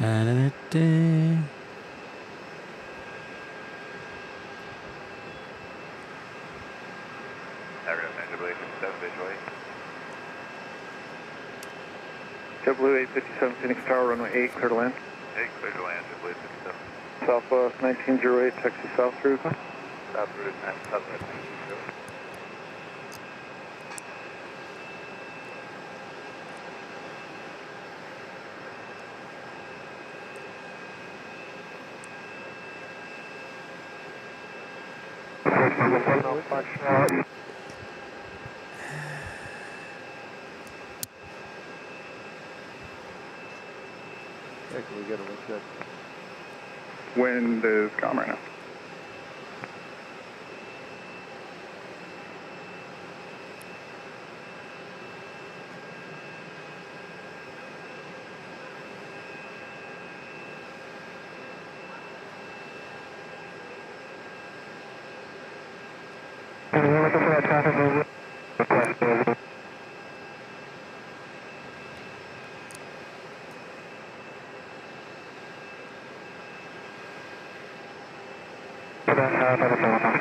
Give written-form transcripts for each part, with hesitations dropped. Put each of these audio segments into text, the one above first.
Da-da-da-da. JetBlue 857 Phoenix Tower, runway 8, clear to land. 8, clear to land, JetBlue 857. Southwest 1908, taxi south route. South route, Southwest 1908. Can we get a wind check? Wind is calm right now.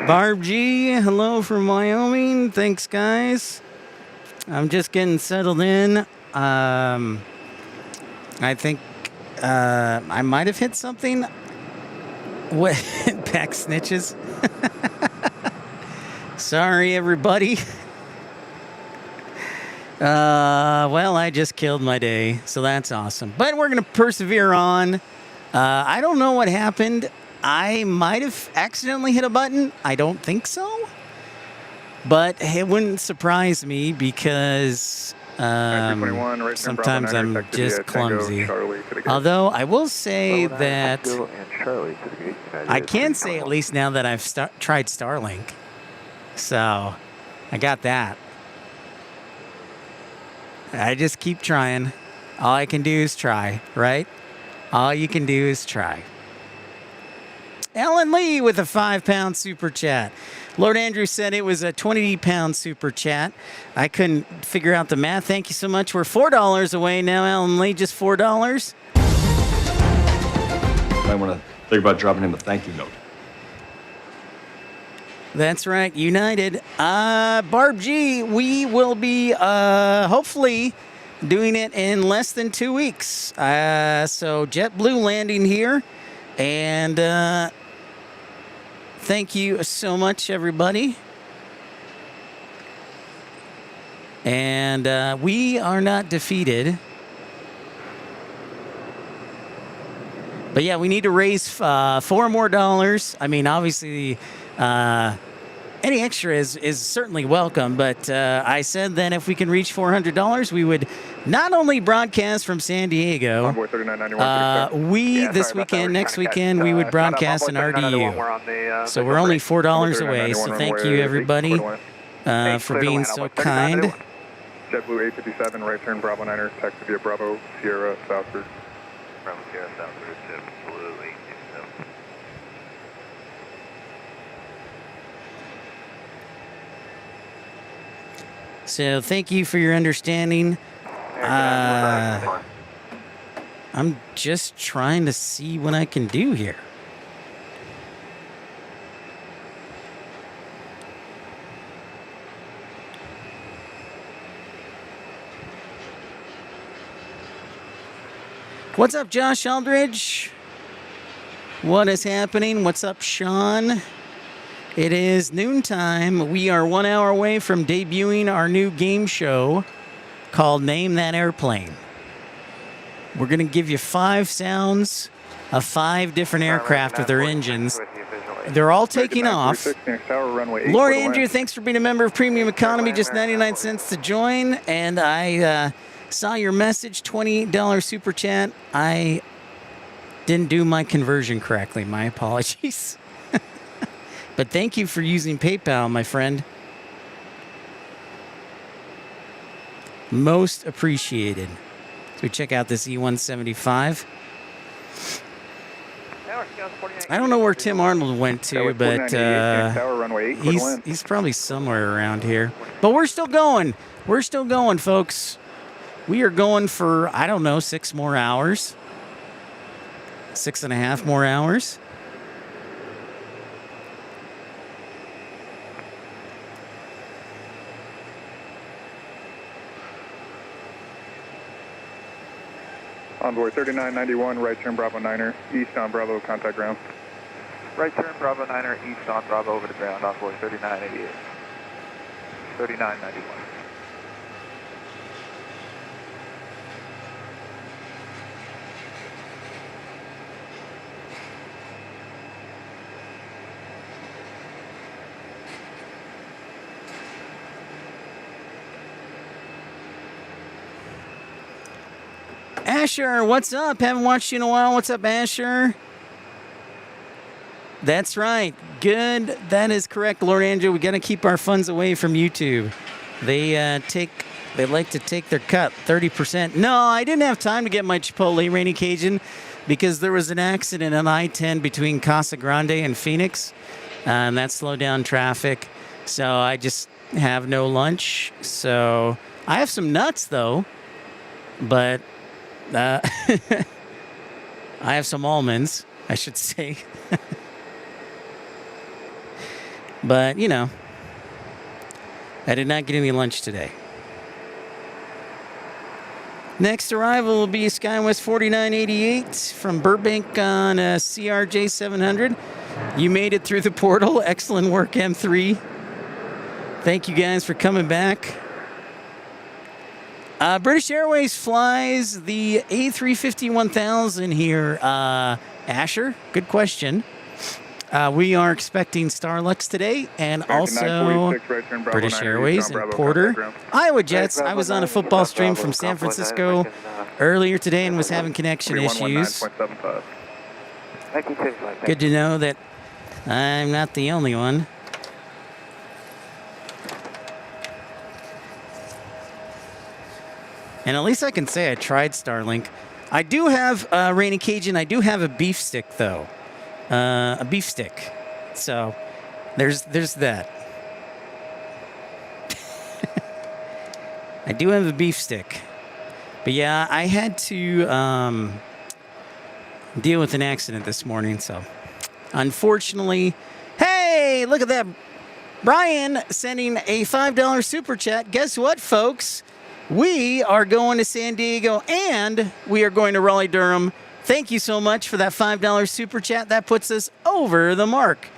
Barb G, hello from Wyoming. Thanks, guys. I'm just getting settled in. I think I might have hit something. What? Pack snitches. Sorry, everybody. Well, I just killed my day, so that's awesome. But we're going to persevere on. I don't know what happened. I might have accidentally hit a button. I don't think so. But it wouldn't surprise me because sometimes I'm just clumsy. Although I will say that I can say at least now that I've tried Starlink. So I got that. I just keep trying. All I can do is try, right? All you can do is try. Ellen Lee with a £5 super chat. Lord Andrew said it was a £20 super chat. I couldn't figure out the math. Thank you so much. We're $4 away now, Ellen Lee. Just $4. I want to think about dropping him a thank you note. That's right, United. Barb G, we will be hopefully doing it in less than 2 weeks. So JetBlue landing here. And thank you so much, everybody. And we are not defeated. But yeah, we need to raise $4 more. I mean, obviously, any extra is certainly welcome. But I said that if we can reach $400, we would not only broadcast from San Diego, this weekend, next weekend, we would broadcast in RDU. So we're only $4 away. So thank you, everybody, for being so kind. JetBlue 857, right turn, Bravo 9er, taxi via Bravo, Sierra, South route. Bravo, Sierra, South route, JetBlue 857. So thank you for your understanding. I'm just trying to see what I can do here. What's up, Josh Aldridge? What is happening? What's up, Sean? It is noontime. We are 1 hour away from debuting our new game show called Name That Airplane. We're going to give you 5 sounds of 5 different aircraft with their engines. They're all taking off. Lord Andrew, thanks for being a member of Premium Economy. Just 99 cents to join. And I saw your message, $28 super chat. I didn't do my conversion correctly. My apologies. But thank you for using PayPal, my friend. Most appreciated. So check out this E175. I don't know where Tim Arnold went to, but he's probably somewhere around here. But we're still going. We're still going, folks. We are going for, I don't know, 6 more hours. 6.5 more hours. Envoy 3991, right turn Bravo 9er, east on Bravo, contact ground. Right turn, Bravo 9er, east on Bravo over the ground, Envoy 3988. 3991. Asher, what's up? Haven't watched you in a while. What's up, Asher? That's right. Good. That is correct, Lord Andrew. We got to keep our funds away from YouTube. They like to take their cut, 30%. No, I didn't have time to get my Chipotle Rainy Cajun because there was an accident on I-10 between Casa Grande and Phoenix, and that slowed down traffic. So I just have no lunch. So I have some nuts though, but I have some almonds, I should say. But, you know, I did not get any lunch today. Next arrival will be SkyWest 4988 from Burbank on CRJ 700. You made it through the portal. Excellent work, M3. Thank you guys for coming back. British Airways flies the A350-1000 here. Asher, good question. We are expecting Starlux today, and also British Airways and Porter. Iowa Jets. I was on a football stream from San Francisco earlier today and was having connection issues. Good to know that I'm not the only one. And at least I can say I tried Starlink. I do have Rainy Cajun. I do have a beef stick, though. A beef stick. So there's that. I do have a beef stick. But yeah, I had to deal with an accident this morning. So unfortunately, hey, look at that. Brian sending a $5 super chat. Guess what, folks? We are going to San Diego and we are going to Raleigh-Durham. Thank you so much for that $5 super chat. That puts us over the mark.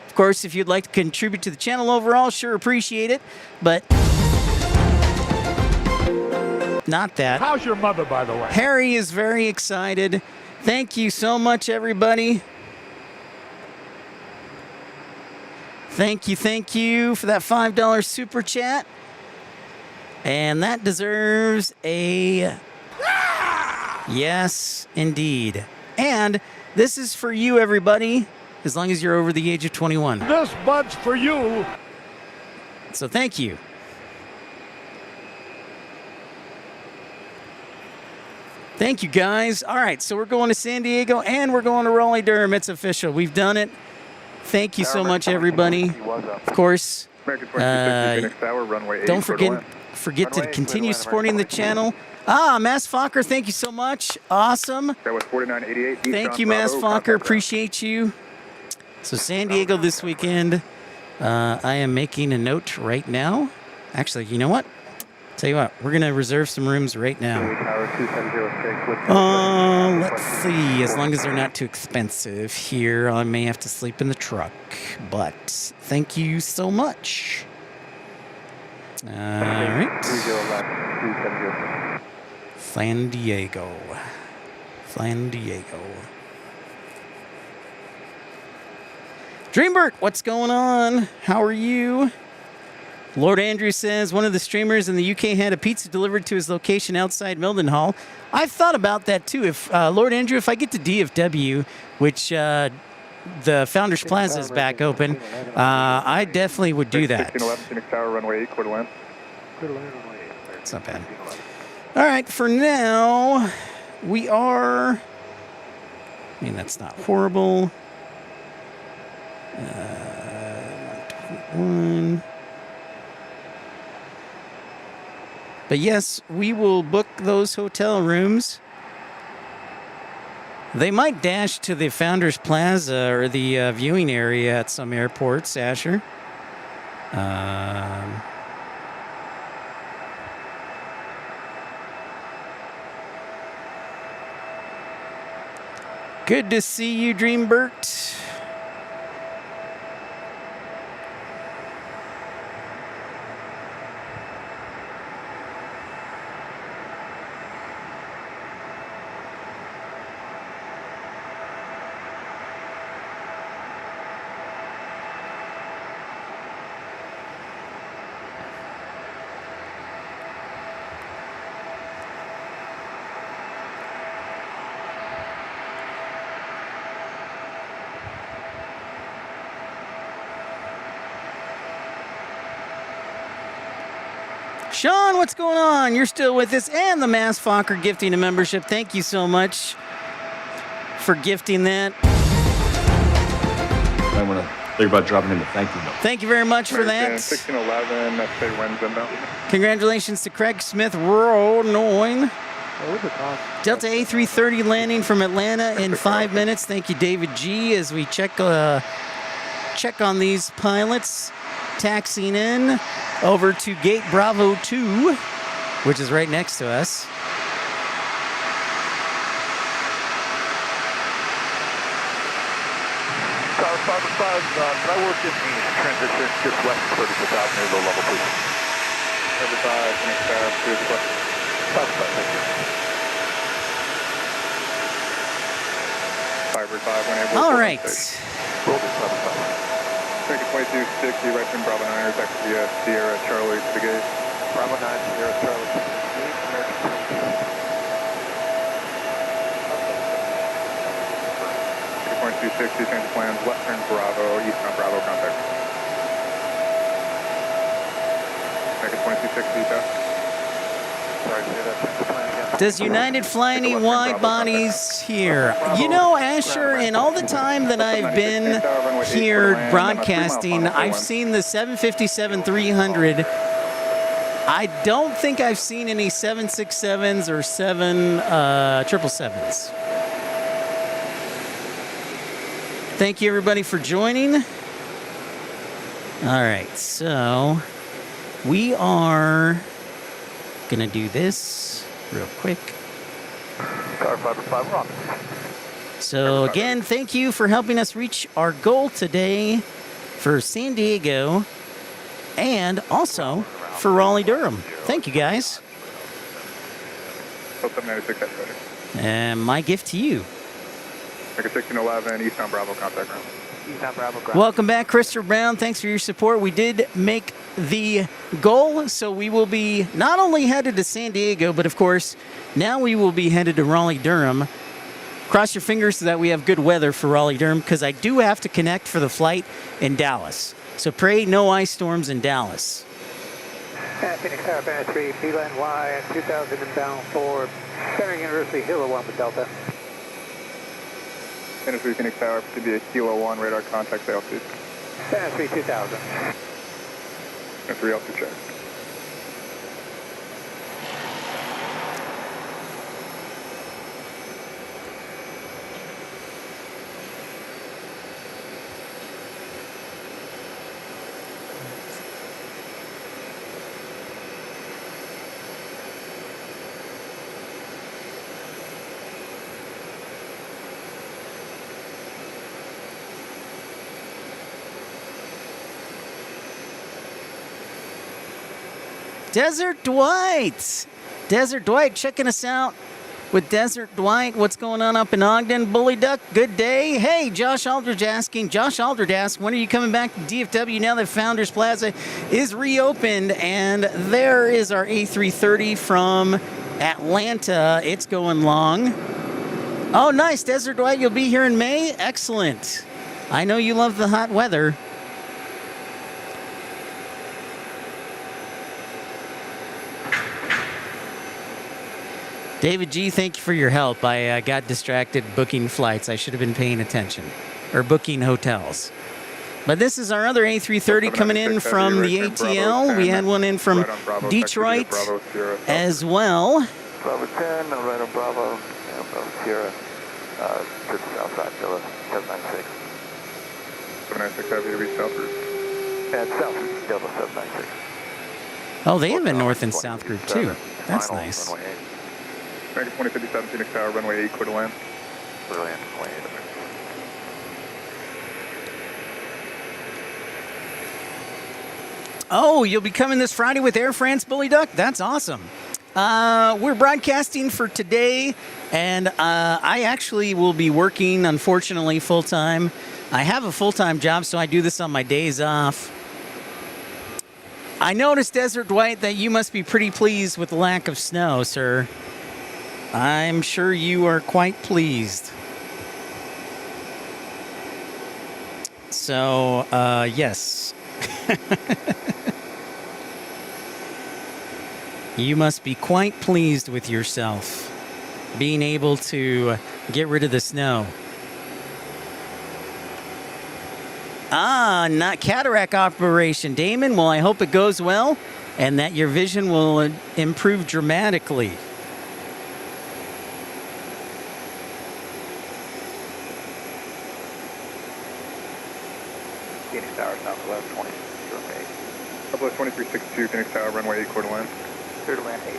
Of course, if you'd like to contribute to the channel overall, sure appreciate it, but not that. How's your mother, by the way? Harry is very excited. Thank you so much, everybody. Thank you for that $5 super chat. And that deserves a yes, indeed. And this is for you, everybody, as long as you're over the age of 21. This bud's for you. So thank you. Thank you, guys. All right, so we're going to San Diego and we're going to Raleigh-Durham. It's official. We've done it. Thank you so much, everybody. Of course, don't forget to continue supporting the channel. Mass Fokker, thank you so much. Awesome. That was 4988. Thank you, Mass Fokker. Appreciate you. So San Diego this weekend. I am making a note right now. Actually, you know what? Tell you what, we're going to reserve some rooms right now. Let's see. As long as they're not too expensive here, I may have to sleep in the truck. But thank you so much. All right. San Diego. San Diego. Dreambert, what's going on? How are you? Lord Andrew says one of the streamers in the UK had a pizza delivered to his location outside Mildenhall. I've thought about that too. If Lord Andrew, if I get to DFW, which the Founders Plaza is back open, I definitely would do that. 1611 Phoenix Tower, runway 8, quarter length. It's not bad. All right, for now, we are... I mean, that's not horrible. 1. But yes, we will book those hotel rooms. They might dash to the Founders Plaza or the viewing area at some airports, Asher. Good to see you, Dreambert. Sean, what's going on? You're still with us, and the Mass Fokker gifting a membership. Thank you so much for gifting that. I want to think about dropping him a thank you note. Thank you very much for that. 1611, that's say wins inbound. Congratulations to Craig Smith, Ronoin. Delta A330 landing from Atlanta in 5 minutes. Thank you, David G, as we check on these pilots. Taxiing in over to gate Bravo 2, which is right next to us. Tower 505, can I work in the transition just west of 35,000 near low level, please? 35, next pass, to the left. 505, thank you. Fiber 5, when able. All right. Roll this 505. Take it 2260, right turn Bravo 9, taxi via Sierra Charlie to the gate. Bravo 9, Sierra Charlie to the gate, American 2260, change plans, left turn Bravo, eastbound Bravo, contact. Take it 2260, pass. Sorry to hear that, change the plan again. Does United fly any wide bodies here? You know, Asher, in all the time that I've been here broadcasting, I've seen the 757-300. I don't think I've seen any 767s or 777s. Thank you, everybody, for joining. All right, so we are going to do this real quick. Tower 505, we're on. So again, thank you for helping us reach our goal today for San Diego and also for Raleigh-Durham. Thank you, guys. 0796, that's ready. And my gift to you. Take it 1611, eastbound Bravo, contact ground. Eastbound Bravo, ground. Welcome back, Christopher Brown. Thanks for your support. We did make the goal, so we will be not only headed to San Diego, but of course, now we will be headed to Raleigh-Durham. Cross your fingers so that we have good weather for Raleigh-Durham, because I do have to connect for the flight in Dallas. So pray no ice storms in Dallas. Phoenix Tower, Banner 3, Beeline Y, 2000 inbound for Center University, Hilo 1 with Delta. Center 3 Phoenix Tower to be a Kilo 1, radar contact altitude. Center 3, 2000. Center 3 altitude check. Desert Dwight. Desert Dwight checking us out with Desert Dwight. What's going on up in Ogden? Bully Duck, good day. Hey, Josh Aldridge asking. Josh Aldridge asks, when are you coming back to DFW now that Founders Plaza is reopened? And there is our A330 from Atlanta. It's going long. Oh, nice. Desert Dwight, you'll be here in May? Excellent. I know you love the hot weather. David G., thank you for your help. I got distracted booking flights. I should have been paying attention, or booking hotels. But this is our other A330 coming in from the ATL. We had one in from Detroit as well. Bravo 10, right on Bravo, and Bravo Sierra. to the south side, Villa 796. 796, have you to reach south route. And south Delta 796. Oh, they have a north and south group too. That's nice. Runway 8. American 2057, Phoenix Tower, runway 8, clear to land. Clear to land, runway 8. Oh, you'll be coming this Friday with Air France, Bully Duck? That's awesome. We're broadcasting for today, and I actually will be working, unfortunately, full-time. I have a full-time job, so I do this on my days off. I noticed, Desert Dwight, that you must be pretty pleased with the lack of snow, sir. I'm sure you are quite pleased. So, yes. You must be quite pleased with yourself, being able to get rid of the snow. Not cataract operation, Damon. Well, I hope it goes well and that your vision will improve dramatically. Phoenix Tower, southwest 20, runway 8. Southwest 2362, Phoenix Tower, runway 8, clear to land. Clear to land 8.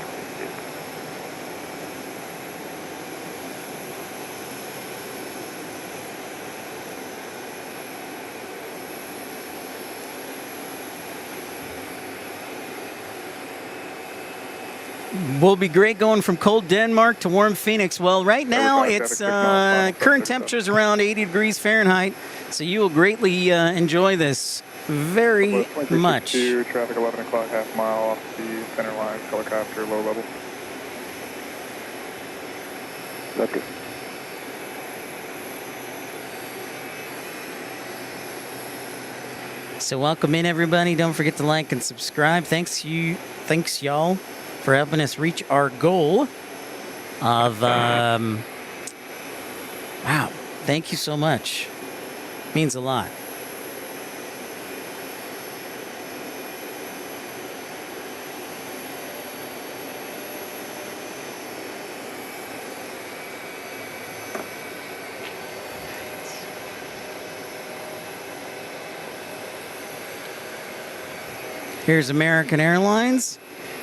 Will be great going from cold Denmark to warm Phoenix. Well, right now it's current temperatures around 80 degrees Fahrenheit, so you will greatly enjoy this very much. Traffic 11 o'clock, half mile off the center line, helicopter, low level. Okay. So welcome in, everybody. Don't forget to like and subscribe. Thanks y'all for helping us reach our goal of wow. Thank you so much. Means a lot. Here's American Airlines.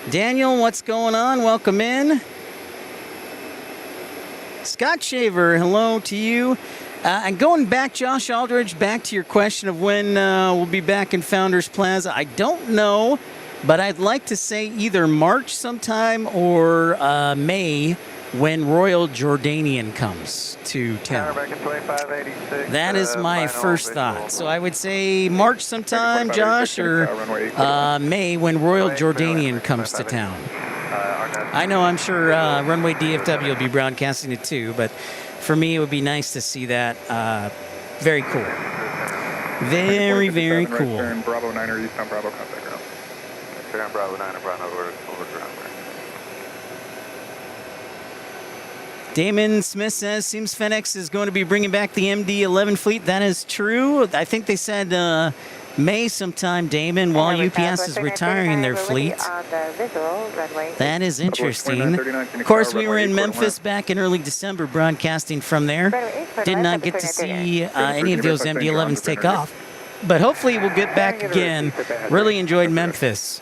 Daniel, what's going on? Welcome in. Scott Shaver, hello to you. And going back, Josh Aldridge, back to your question of when we'll be back in Founders Plaza. I don't know, but I'd like to say either March sometime or May when Royal Jordanian comes to town. That is my first thought. So I would say March sometime, Josh, or May when Royal Jordanian comes to town. I know, I'm sure Runway DFW will be broadcasting it too, but for me it would be nice to see that. Very cool. Very, very cool. Turn Bravo 9er, eastbound Bravo, contact ground. Turn Bravo 9er, Bravo over ground. Damon Smith says, seems FedEx is going to be bringing back the MD-11 fleet. That is true. I think they said May sometime, Damon, while UPS is retiring their fleet. That is interesting. Of course, we were in Memphis back in early December broadcasting from there. Did not get to see any of those MD-11s take off. But hopefully we'll get back again. Really enjoyed Memphis.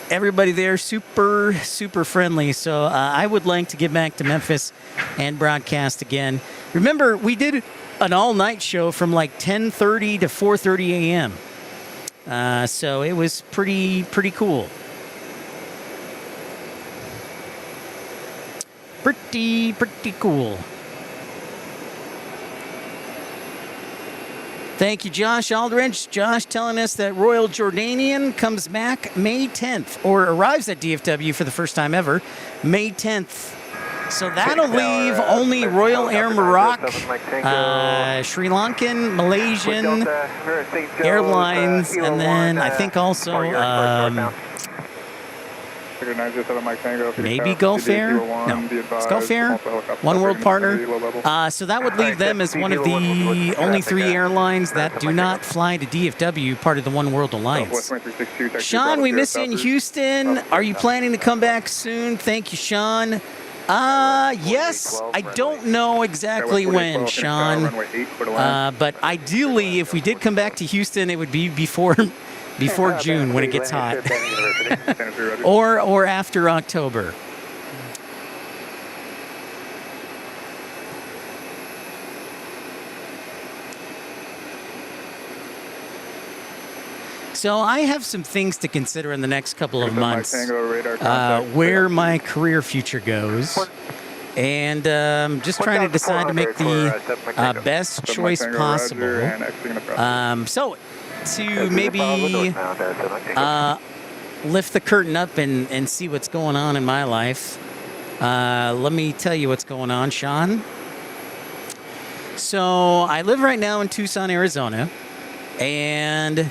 Everybody there super, super friendly. So I would like to get back to Memphis and broadcast again. Remember, we did an all-night show from like 10:30 to 4:30 a.m. So it was pretty cool. Pretty cool. Thank you, Josh Aldridge. Josh telling us that Royal Jordanian comes back May 10th, or arrives at DFW for the first time ever, May 10th. So that'll leave only Royal Air Morocco, Sri Lankan, Malaysian Airlines, and then I think also maybe Gulf Air? No, it's Gulf Air, One World Partner. So that would leave them as one of the only 3 airlines that do not fly to DFW, part of the One World Alliance. Sean, we miss you in Houston. Are you planning to come back soon? Thank you, Sean. Yes. I don't know exactly when, Sean. Runway 8, clear to land. But ideally, if we did come back to Houston, it would be before June when it gets hot, Santa Fe, Roger. or after October. So I have some things to consider in the next couple of months, Tango, radar contact. where my career future goes, and just trying to decide to make the best Seven choice Tango, possible. Roger, and exiting the process. So to maybe lift the curtain up and see what's going on in my life, let me tell you what's going on, Sean. So I live right now in Tucson, Arizona, and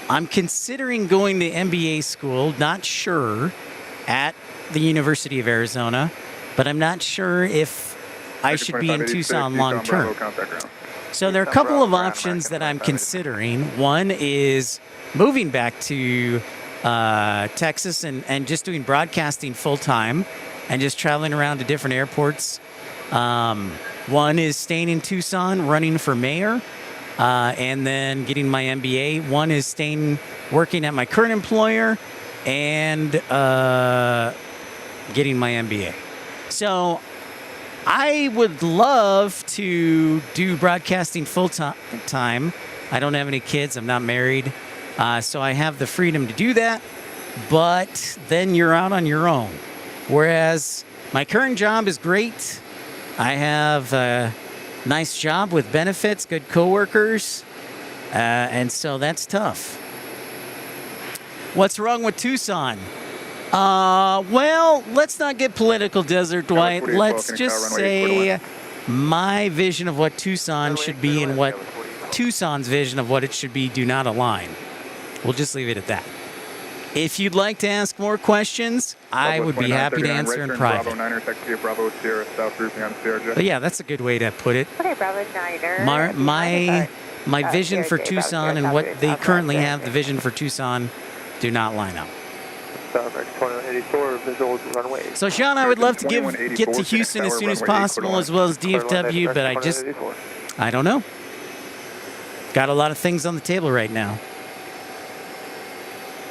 I'm considering going to MBA school, not sure, at the University of Arizona, but I'm not sure if I should be in 2586, Tucson long Bravo, term. contact ground. So there are a couple of options that I'm considering. One is moving back to Texas and just doing broadcasting full time and just traveling around to different airports. One is staying in Tucson, running for mayor, and then getting my MBA. One is working at my current employer and getting my MBA. So I would love to do broadcasting full time. I don't have any kids. I'm not married. So I have the freedom to do that. But then you're out on your own. Whereas my current job is great. I have a nice job with benefits, good coworkers. And so that's tough. What's wrong with Tucson? Well, let's not get political, Desert Dwight. Let's just say my vision of what Tucson should be and what Tucson's vision of what it should be do not align. We'll just leave it at that. If you'd like to ask more questions, I would be happy to answer in private. Bravo 9er, taxi to Bravo Sierra, south roofing on Sierra Jet. But yeah, that's a good way to put it. Okay, Bravo 9er. My vision for Tucson and what they currently have, the vision for Tucson, do not line up. So, Sean, I would love to get to Houston as soon as possible, as well as DFW, but I don't know. Got a lot of things on the table right now.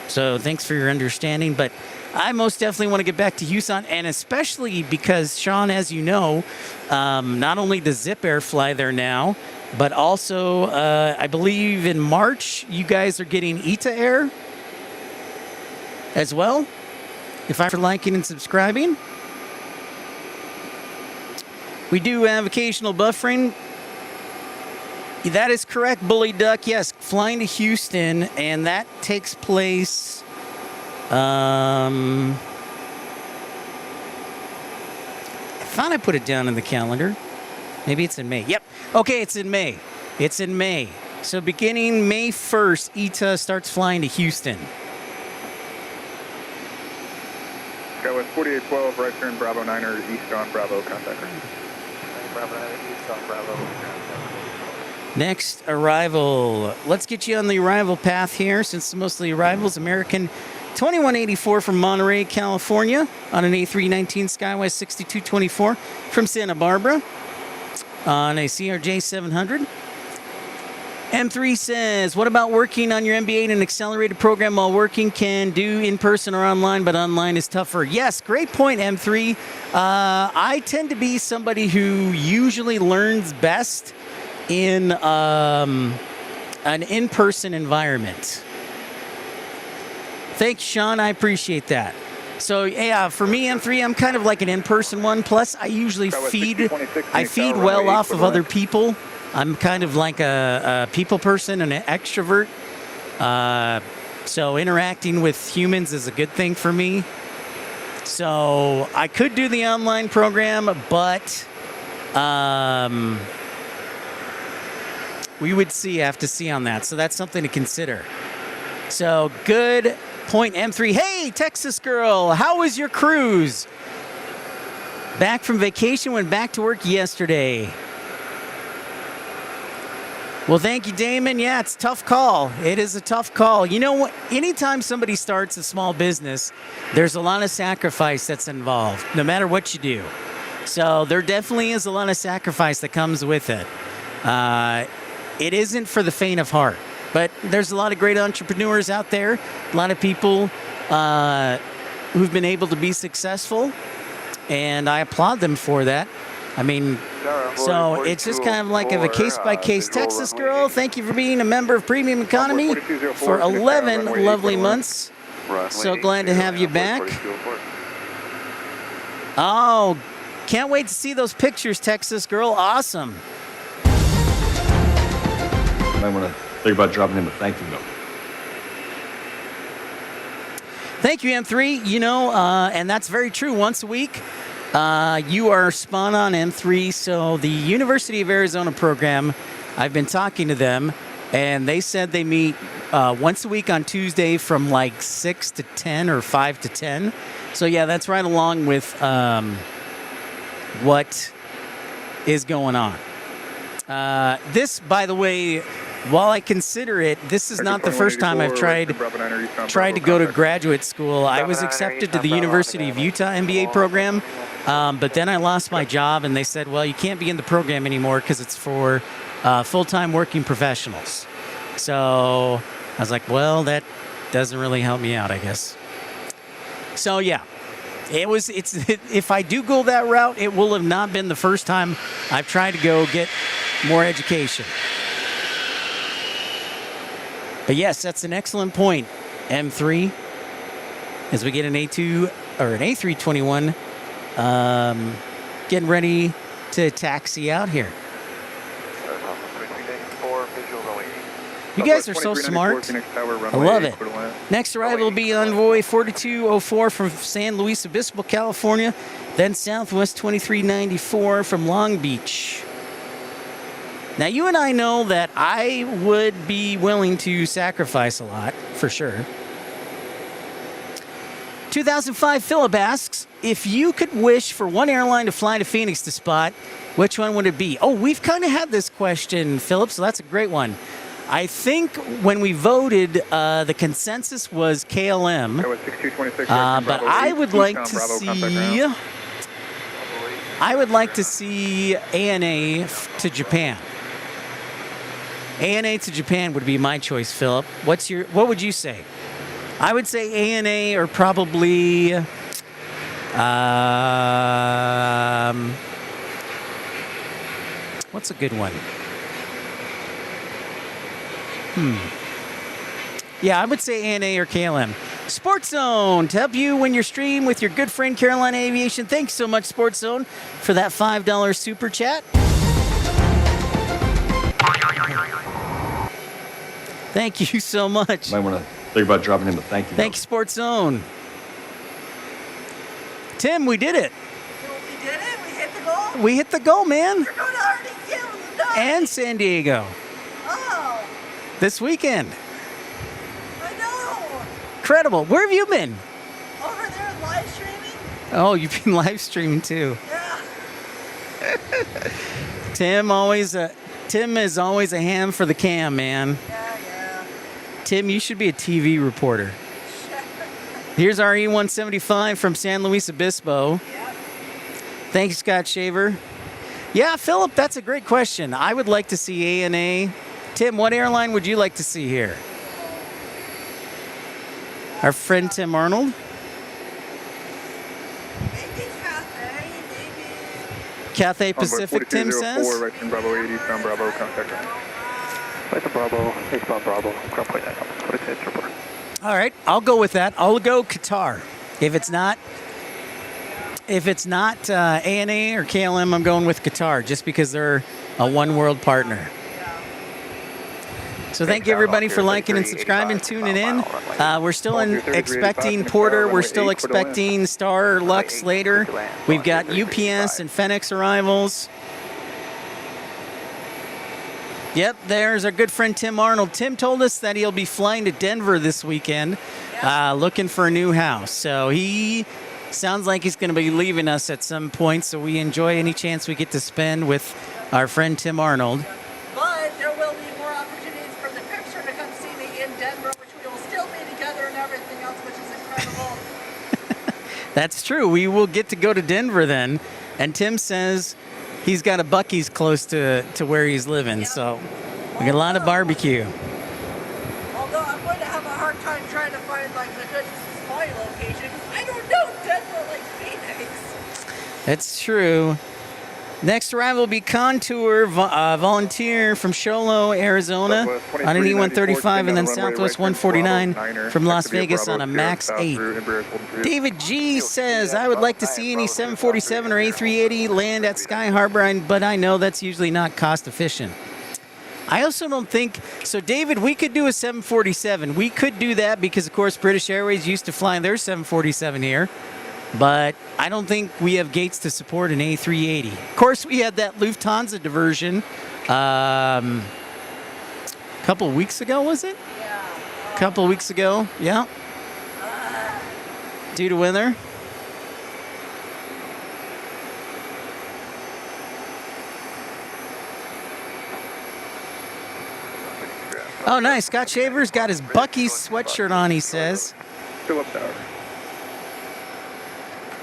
So thanks for your understanding, but I most definitely want to get back to Houston, and especially because, Sean, as you know, not only does Zip Air fly there now, but also I believe in March you guys are getting ETA Air as well. If I'm for liking and subscribing. We do have occasional buffering. That is correct, Bully Duck. Yes, flying to Houston, and that takes place. I thought I put it down in the calendar. Maybe it's in May. Yep. Okay, it's in May. It's in May. So beginning May 1st, ETA starts flying to Houston. Skywest 4812, right turn Bravo 9er, east on Bravo, contact ground. Bravo 9er, east on Bravo. Next arrival. Let's get you on the arrival path here, since mostly arrivals. American 2184 from Monterey, California, on an A319 Skywest 6224 from Santa Barbara on a CRJ 700. M3 says, what about working on your MBA in an accelerated program while working? Can do in person or online, but online is tougher. Yes, great point, M3. I tend to be somebody who usually learns best in an in-person environment. Thanks, Sean. I appreciate that. So, yeah, for me, M3, I'm kind of like an in-person one. Plus, I usually feed well off of other people. I'm kind of like a people person and an extrovert. So interacting with humans is a good thing for me. So I could do the online program, but we would have to see on that. So that's something to consider. So good point, M3. Hey, Texas girl, how was your cruise? Back from vacation, went back to work yesterday. Well, thank you, Damon. Yeah, it's a tough call. It is a tough call. You know what? Anytime somebody starts a small business, there's a lot of sacrifice that's involved, no matter what you do. So there definitely is a lot of sacrifice that comes with it. It isn't for the faint of heart, but there's a lot of great entrepreneurs out there, a lot of people who've been able to be successful, and I applaud them for that. I mean, so it's just kind of like a case-by-case. Texas Girl, thank you for being a member of Premium Economy for 11 lovely months. So glad to have you back. Oh, can't wait to see those pictures, Texas Girl. Awesome. I might want to think about dropping him a thank you note. Thank you, M3. You know, and that's very true. Once a week, you are spot on, M3. So the University of Arizona program, I've been talking to them, and they said they meet once a week on Tuesday from like 6 to 10 or 5 to 10. So yeah, that's right along with what is going on. This, by the way, while I consider it, this is not the first time I've tried to go to graduate school. I was accepted to the University of Utah MBA program, but then I lost my job, and they said, well, you can't be in the program anymore because it's for full-time working professionals. So I was like, well, that doesn't really help me out, I guess. So yeah, if I do go that route, it will have not been the first time I've tried to go get more education. But yes, that's an excellent point, M3. As we get an A2 or an A321, getting ready to taxi out here. You guys are so smart. I love it. Next arrival will be Envoy 4204 from San Luis Obispo, California. Then Southwest 2394 from Long Beach. Now, you and I know that I would be willing to sacrifice a lot, for sure. 2005 Philip asks, if you could wish for one airline to fly to Phoenix to spot, which one would it be? Oh, we've kind of had this question, Philip, so that's a great one. I think when we voted, the consensus was KLM, but I would like to see ANA to Japan. ANA to Japan would be my choice, Philip. What would you say? I would say ANA or probably what's a good one? Yeah, I would say ANA or KLM. Sports Zone to help you win your stream with your good friend Carolina Aviation. Thanks so much, Sports Zone, for that $5 super chat. Thank you so much. Might want to think about dropping him a thank you. Thank you, Sports Zone. Tim, we did it. We did it? We hit the goal? We hit the goal, man. We're going to RDQ. No. And San Diego. Oh. This weekend. I know. Incredible. Where have you been? Over there live streaming. Oh, you've been live streaming too. Yeah. Tim is always a ham for the cam, man. Yeah. Tim, you should be a TV reporter. Here's our E175 from San Luis Obispo. Yep. Thanks, Scott Shaver. Yeah, Philip, that's a great question. I would like to see ANA. Tim, what airline would you like to see here? Our friend Tim Arnold? Maybe Cathay, maybe. Cathay Pacific, Tim says? Right from Bravo 80, from Bravo, contact ground. Right from Bravo, eastbound Bravo, ground point 9, 46 report. All right, I'll go with that. I'll go Qatar. If it's not ANA or KLM, I'm going with Qatar just because they're a one world partner. So thank you everybody for liking and subscribing, tuning in. We're still expecting Porter. We're still expecting Star Lux later. We've got UPS and FedEx arrivals. Yep, there's our good friend Tim Arnold. Tim told us that he'll be flying to Denver this weekend, looking for a new house. So he sounds like he's going to be leaving us at some point, so we enjoy any chance we get to spend with our friend Tim Arnold. But there will be more That's true. We will get to go to Denver then. And Tim says he's got a Buc-ee's close to where he's living. So we got a lot of barbecue. Although I'm going to have a hard time trying to find like the good supply location. I don't know Denver like Phoenix. That's true. Next arrival will be Contour, volunteer from Sholo, Arizona, on an E135, and then Southwest 149 from Las Vegas on a Max 8. David G says, I would like to see any 747 or A380 land at Sky Harbor, but I know that's usually not cost efficient. I also don't think, so David, we could do a 747. We could do that because, of course, British Airways used to fly their 747 here. But I don't think we have gates to support an A380. Of course, we had that Lufthansa diversion a couple of weeks ago, was it? Yeah. A couple of weeks ago, yeah. Due to weather. Oh, nice. Scott Shaver's got his Buc-ee's sweatshirt on, he says. Phillips Tower.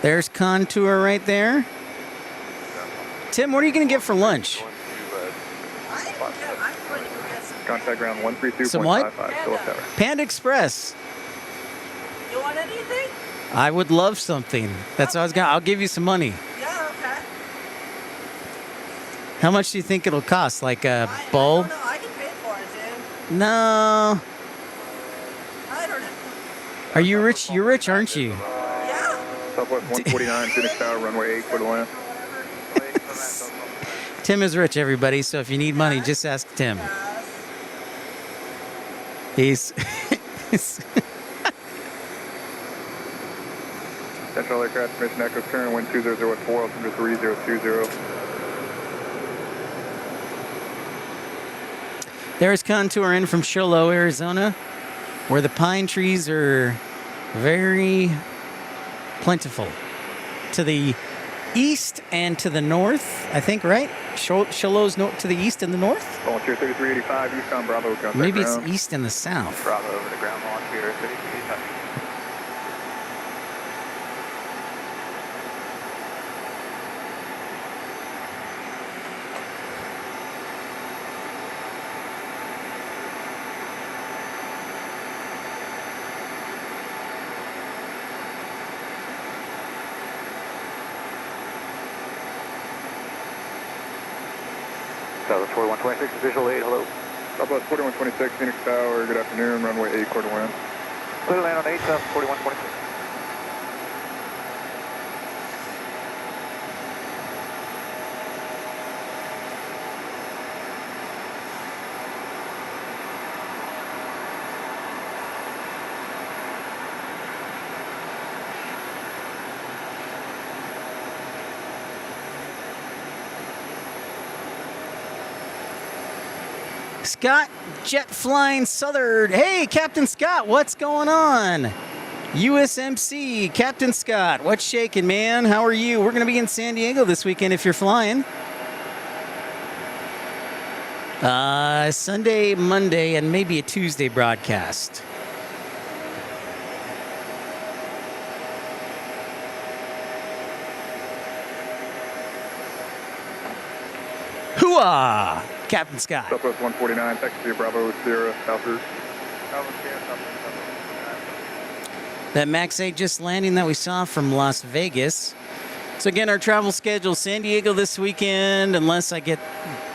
There's Contour right there. Tim, what are you going to get for lunch? I'm going to go get some. Contact ground 132.55, Some what? Phillips Tower. Panda Express. You want anything? I would love something. That's what I was going to. I'll give you some money. Yeah, okay. How much do you think it'll cost? Like a I bowl? don't know. I can pay for it, Tim. No. I don't know. Are you rich? You're rich, aren't you? Yeah. Southwest 149, Phoenix Tower, runway 8, clear to land. Tim is rich, everybody. So if you need money, just ask Tim. He's. Central aircraft permission echo current wind 200 at 4 altimeter 3020. There's Contour in from Sholo, Arizona, where the pine trees are very plentiful. To the east and to the north, I think, right? Sholo's to the east and the north? Volunteer 3385, Eastbound Bravo, contact Maybe it's ground. east and the south. Bravo over the ground launch here, 3385. Southwest 4126, visual 8, hello. Southwest 4126, Phoenix Tower, good afternoon, runway 8, clear to land. Clear to land on 8, South 4126. Scott, Jet Flying Southern. Hey, Captain Scott, what's going on? USMC, Captain Scott, what's shaking, man? How are you? We're going to be in San Diego this weekend if you're flying. Sunday, Monday, and maybe a Tuesday broadcast. Hooah! Captain Scott. Southwest 149, taxi Bravo, Sierra, South Route. That Max 8 just landing that we saw from Las Vegas. So again, our travel schedule, San Diego this weekend, unless I get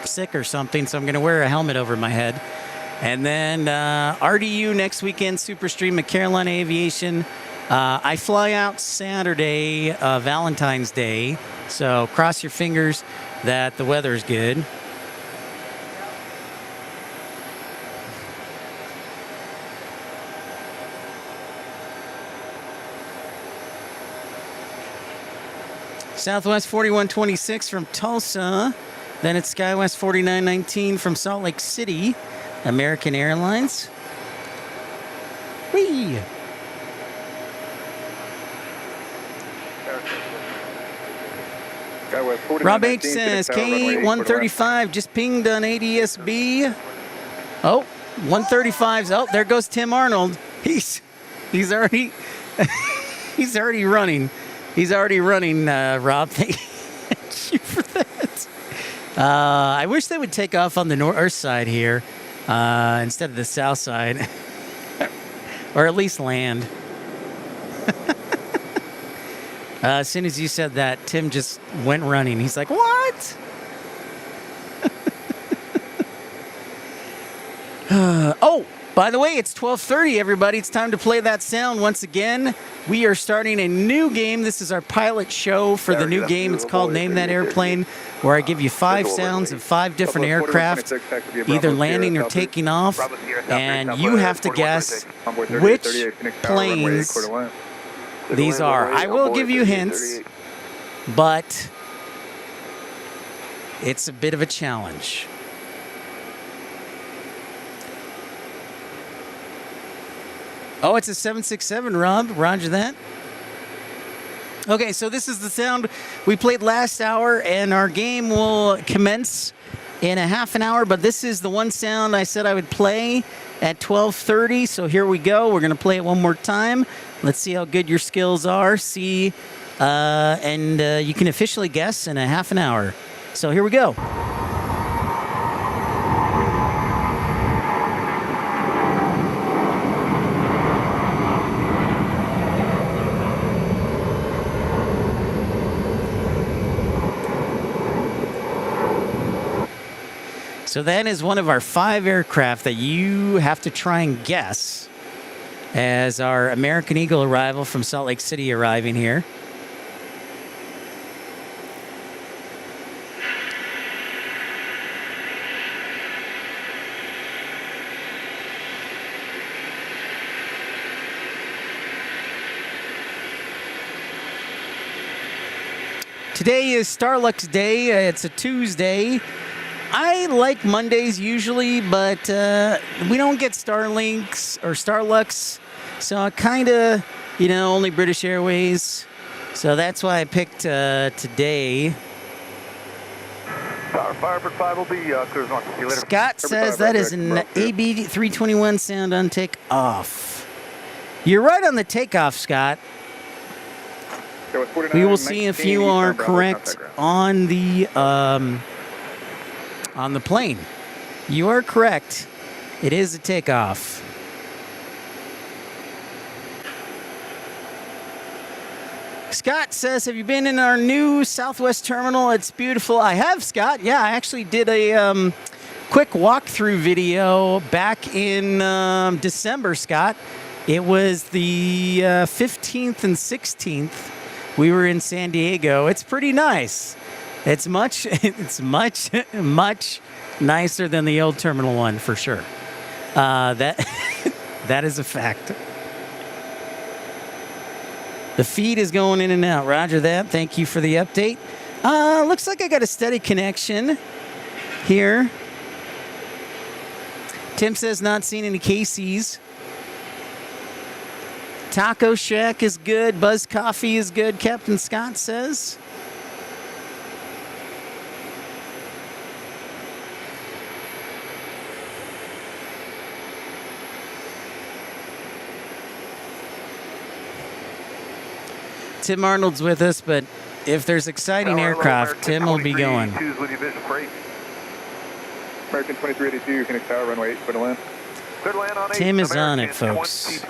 sick or something, so I'm going to wear a helmet over my head. And then RDU next weekend, Superstream at Carolina Aviation. I fly out Saturday, Valentine's Day, so cross your fingers that the weather's good. Southwest 4126 from Tulsa. Then it's Skywest 4919 from Salt Lake City. American Airlines. Whee! Rob H says, K135 just pinged on ADSB. Oh, 135's. Oh, there goes Tim Arnold. He's already he's already running. He's already running, Rob. Thank you for that. I wish they would take off on the north side here instead of the south side. Or at least land. As soon as you said that, Tim just went running. He's like, what? Oh, by the way, it's 12:30, everybody. It's time to play that sound once again. We are starting a new game. This is our pilot show for the new game. It's called Name That Airplane, where I give you 5 sounds of 5 different aircraft, either landing or taking off, and you have to guess which planes these are. I will give you hints, but it's a bit of a challenge. Oh, it's a 767, Rob. Roger that. Okay, so this is the sound we played last hour, and our game will commence in a half an hour, but this is the one sound I said I would play at 12:30, so here we go. We're going to play it one more time. Let's see how good your skills are. You can officially guess in a half an hour. So here we go. So that is one of our 5 aircraft that you have to try and guess as our American Eagle arrival from Salt Lake City arriving here. Today is Starlux Day. It's a Tuesday. I like Mondays usually, but we don't get Starlinks or Starlux, so I kind of, only British Airways. So that's why I picked today. Firebird 5 will be clear north. See you later. Scott says that is an AB 321 sound on takeoff. You're right on the takeoff, Scott. We will see if you are correct on the plane. You are correct. It is a takeoff. Scott says, have you been in our new Southwest terminal? It's beautiful. I have, Scott. Yeah, I actually did a quick walkthrough video back in December, Scott. It was the 15th and 16th. We were in San Diego. It's pretty nice. It's much nicer than the old Terminal 1 for sure. That is a fact. The feed is going in and out. Roger that. Thank you for the update. Looks like I got a steady connection here. Tim says not seen any KCs. Taco Shack is good. Buzz Coffee is good, Captain Scott says. Tim Arnold's with us, but if there's exciting aircraft, Tim will be going. American 2382, Phoenix Tower, runway 8, clear to land. Tim is on it, folks.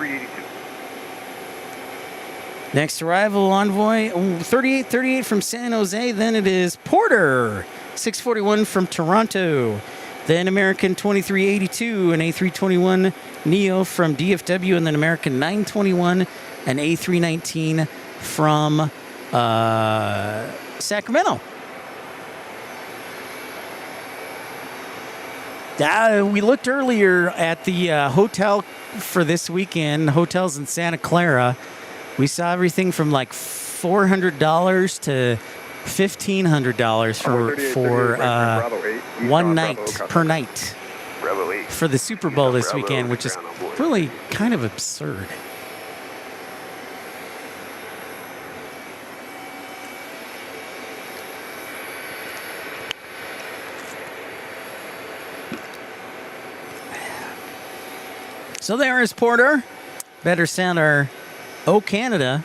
Next arrival, Envoy 3838 from San Jose. Then it is Porter 641 from Toronto. Then American 2382, an A321 Neo from DFW, and then American 921, an A319 from Sacramento. We looked earlier at the hotel for this weekend, hotels in Santa Clara. We saw everything from like $400 to $1,500 for one night per night for the Super Bowl this weekend, which is really kind of absurd. So there is Porter. Better sound our O Canada.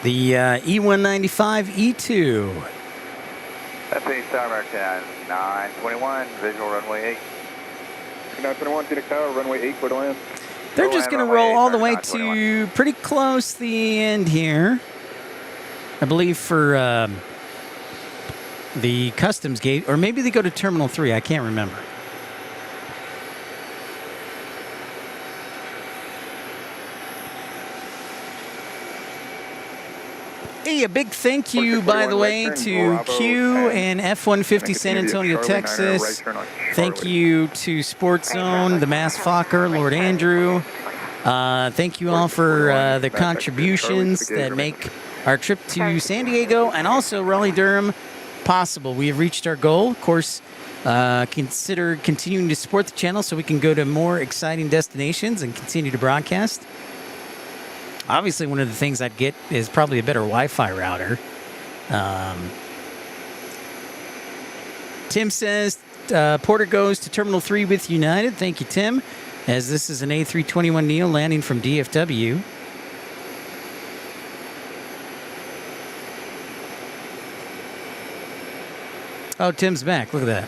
The E195 E2. Phoenix Tower, American 921, visual runway 8. 921, Phoenix Tower, runway 8, clear to land. They're just going to roll all the way to pretty close the end here. I believe for the customs gate, or maybe they go to Terminal 3. I can't remember. Hey, a big thank you, by the way, to Q and F-150 San Antonio, Texas. Thank you to Sports Zone, the Mass Fokker, Lord Andrew. Thank you all for the contributions that make our trip to San Diego and also Raleigh-Durham possible. We have reached our goal. Of course, consider continuing to support the channel so we can go to more exciting destinations and continue to broadcast. Obviously, one of the things I'd get is probably a better Wi-Fi router. Tim says, Porter goes to Terminal 3 with United. Thank you, Tim. As this is an A321neo landing from DFW. Oh, Tim's back. Look at that.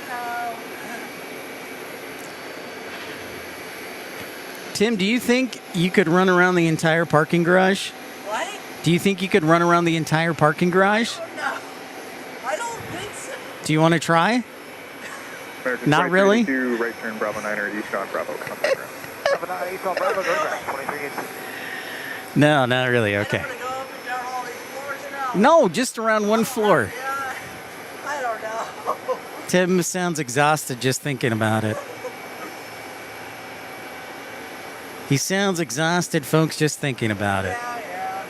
Tim, do you think you could run around the entire parking garage? What? Do you think you could run around the entire parking garage? No. I don't think so. Do you want to try? American Not really? 22, right turn Bravo 9er, east on Bravo, contact ground. No, not really. Okay. I don't want to go up and down all these floors now. No, just around one floor. Yeah. I don't know. Tim sounds exhausted just thinking about it. He sounds exhausted, folks, just thinking about it. Yeah.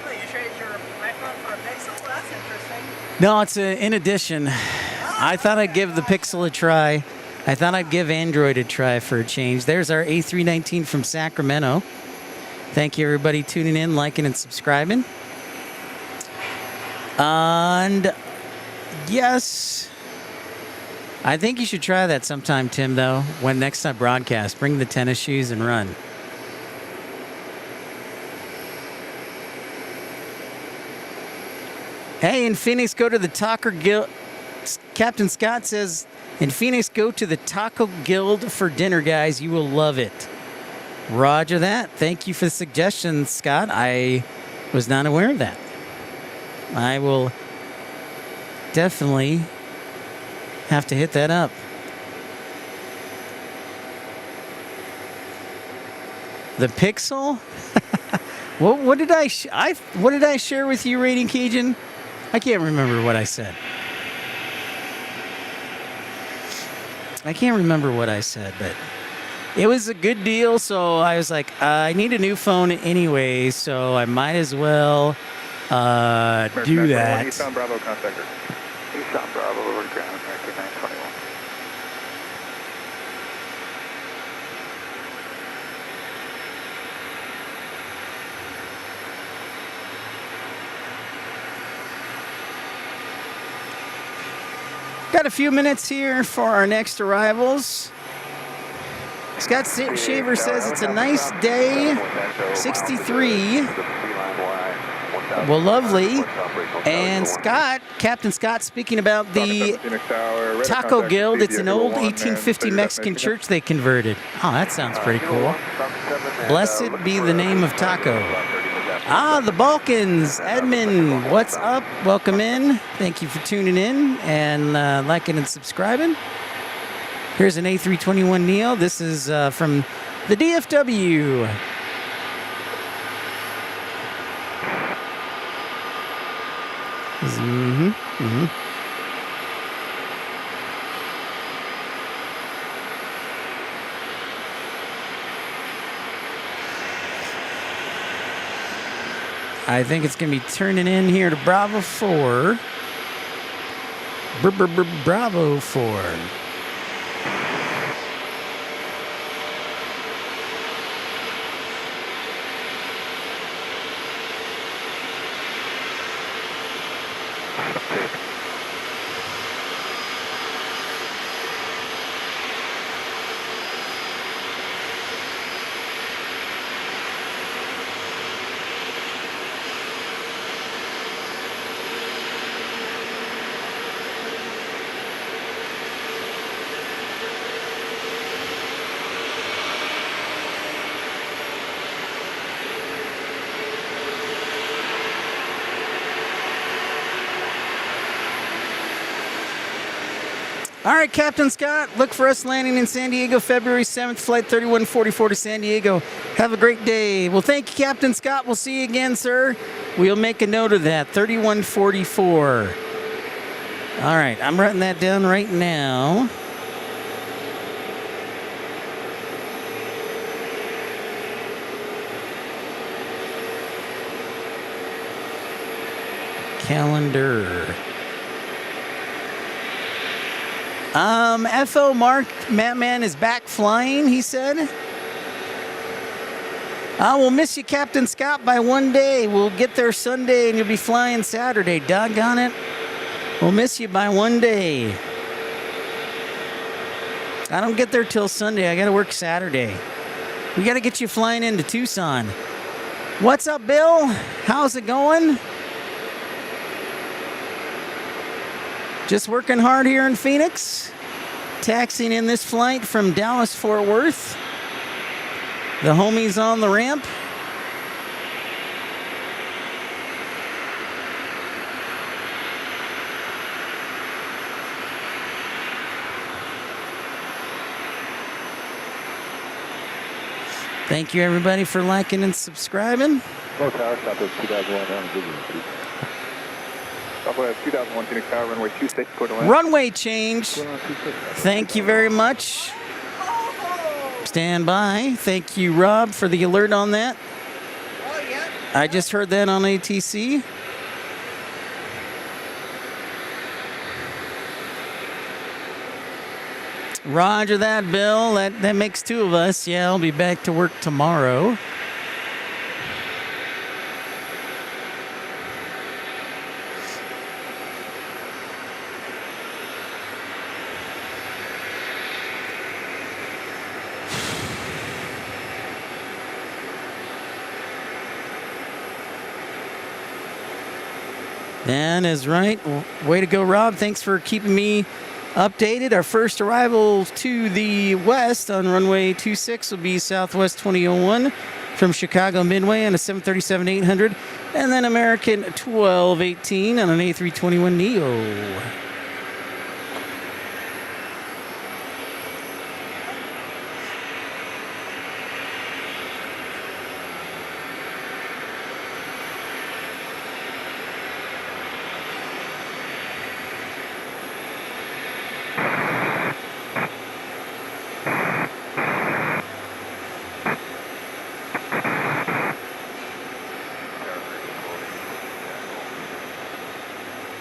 Oh, you traded your iPhone for a Pixel? That's interesting. No, it's in addition. I thought I'd give the Pixel a try. I thought I'd give Android a try for a change. There's our A319 from Sacramento. Thank you, everybody, tuning in, liking, and subscribing. And yes, I think you should try that sometime, Tim, though, when next time broadcast. Bring the tennis shoes and run. Hey, in Phoenix, go to the Taco Guild. Captain Scott says, in Phoenix, go to the Taco Guild for dinner, guys. You will love it. Roger that. Thank you for the suggestion, Scott. I was not aware of that. I will definitely have to hit that up. The Pixel? what did I share with you, Rating Cajun? I can't remember what I said. I can't remember what I said, but it was a good deal, so I was like, I need a new phone anyway, so I might as well do that. East on Bravo, contact ground. East on Bravo, over to ground, American 921. Got a few minutes here for our next arrivals. Scott Shaver says it's a nice day, 63. Well, lovely. And Scott, Captain Scott, speaking about the Taco Guild, it's an old 1850 Mexican church they converted. Oh, that sounds pretty cool. Blessed be the name of Taco. Ah, the Balkans. Edmund, what's up? Welcome in. Thank you for tuning in and liking and subscribing. Here's an A321neo. This is from the DFW. I think it's going to be turning in here to Bravo 4. Bravo 4. All right, Captain Scott, look for us landing in San Diego February 7th, Flight 3144 to San Diego. Have a great day. Well, thank you, Captain Scott. We'll see you again, sir. We'll make a note of that, 3144. All right, I'm writing that down right now. Calendar. FO Mark Matman is back flying, he said. We'll miss you, Captain Scott, by one day. We'll get there Sunday and you'll be flying Saturday. Doggone it. We'll miss you by one day. I don't get there till Sunday. I got to work Saturday. We got to get you flying into Tucson. What's up, Bill? How's it going? Just working hard here in Phoenix. Taxiing in this flight from Dallas, Fort Worth. The homies on the ramp. Thank you, everybody, for liking and subscribing. Low tower, Southwest 2001, Southwest 2001, Phoenix Tower, runway 26, clear to land. Runway change. Thank you very much. Stand by. Thank you, Rob, for the alert on that. Oh, yeah. I just heard that on ATC. Roger that, Bill. That makes two of us. Yeah, I'll be back to work tomorrow. That is right. Way to go, Rob. Thanks for keeping me updated. Our first arrival to the west on runway 26 will be Southwest 2001 from Chicago Midway on a 737-800, and then American 1218 on an A321neo.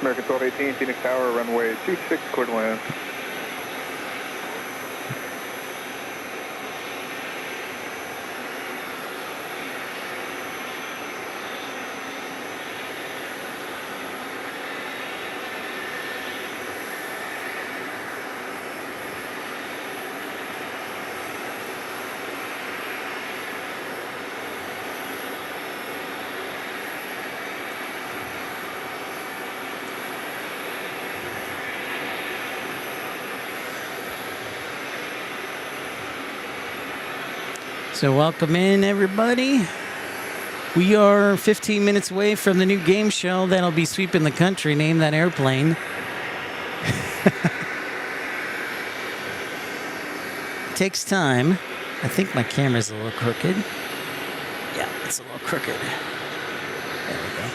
American 1218, Phoenix Tower, runway 26, clear to land. So welcome in, everybody. We are 15 minutes away from the new game show that'll be sweeping the country. Name that airplane. Takes time. I think my camera's a little crooked. Yeah, it's a little crooked. There we go.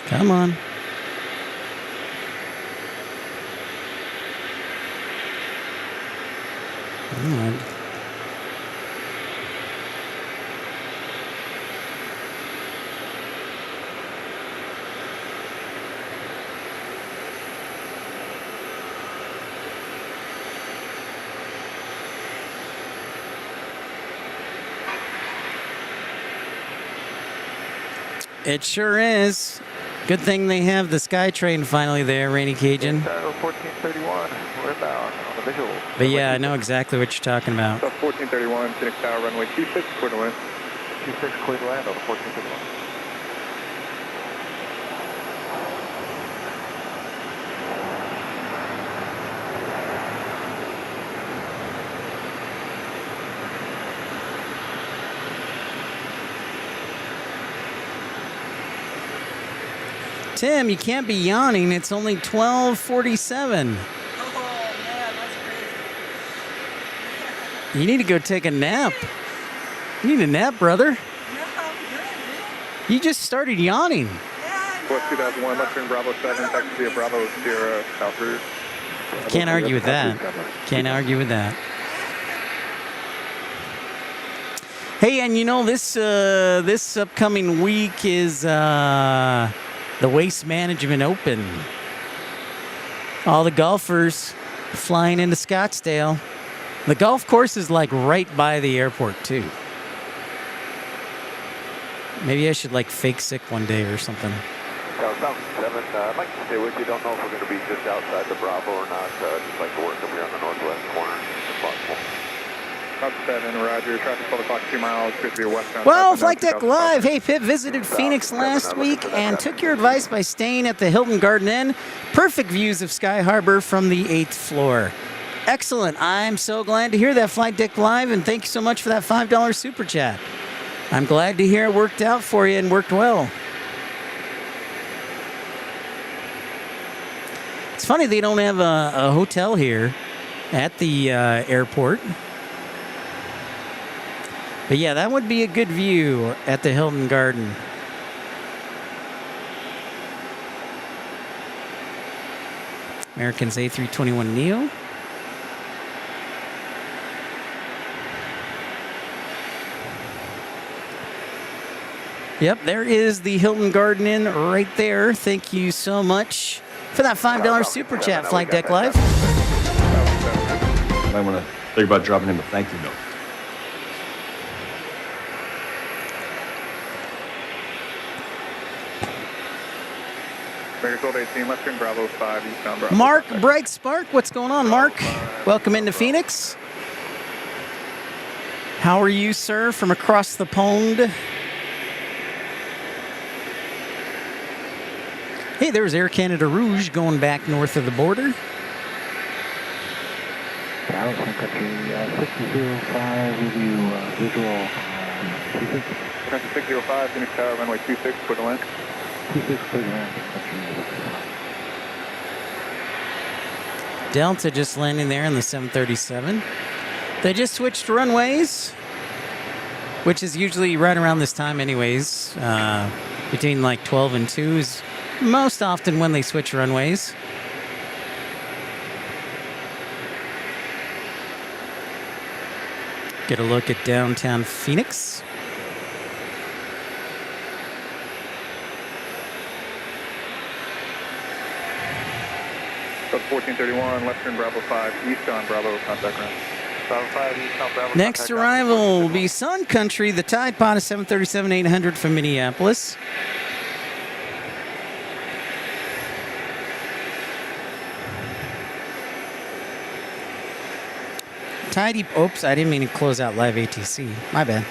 Come on. Come on. It sure is. Good thing they have the SkyTrain finally there, Rainy Cajun. 1431, we're bound on the visual. But yeah, I know exactly what you're talking about. South 1431, Phoenix Tower, runway 26, clear to land. 26 clear to land on the 1431. Tim, you can't be yawning. It's only 12:47. Oh, man, that's crazy. You need to go take a nap. You need a nap, brother. No, I'm good, dude. You just started yawning. Yeah, West 2001, Western Bravo 7, taxi via Bravo Sierra Southward. Can't argue with that. Can't argue with that. Hey, and you know, this upcoming week is the Waste Management Open. All the golfers flying into Scottsdale. The golf course is like right by the airport too. Maybe I should like fake sick one day or something. South 7, I'd like to stay with you. Don't know if we're going to be just outside the Bravo or not. Just like to work up here on the northwest corner if possible. South 7, Roger. Traffic 12 o'clock, 2 miles. Good to be westbound. Well, Flight Deck Live. Hey, Pip visited Phoenix last week and took your advice by staying at the Hilton Garden Inn. Perfect views of Sky Harbor from the 8th floor. Excellent. I'm so glad to hear that, Flight Deck Live, and thank you so much for that $5 super chat. I'm glad to hear it worked out for you and worked well. It's funny they don't have a hotel here at the airport. But yeah, that would be a good view at the Hilton Garden. American's A321neo. Yep, there is the Hilton Garden Inn right there. Thank you so much for that $5 super chat, Flight Deck Live. You might want to think about dropping him a thank you note. American 1218, Western Bravo 5, eastbound Bravo. Mark Bright Spark, what's going on, Mark? Welcome into Phoenix. How are you, sir, from across the pond? Hey, there's Air Canada Rouge going back north of the border. Dallas Country 605 with you, visual 26. Country 605, Phoenix Tower, runway 26, clear to land. 26, clear to land. Delta just landing there in the 737. They just switched runways, which is usually right around this time anyways. Between like 12 and 2 is most often when they switch runways. Get a look at downtown Phoenix. Code 1431, Western Bravo 5, eastbound Bravo, contact ground. Bravo 5, eastbound Bravo. Next contact ground. arrival will be Sun Country, the Tide Pod, 737-800 from Minneapolis. Tidy. Oops, I didn't mean to close out live ATC. My bad.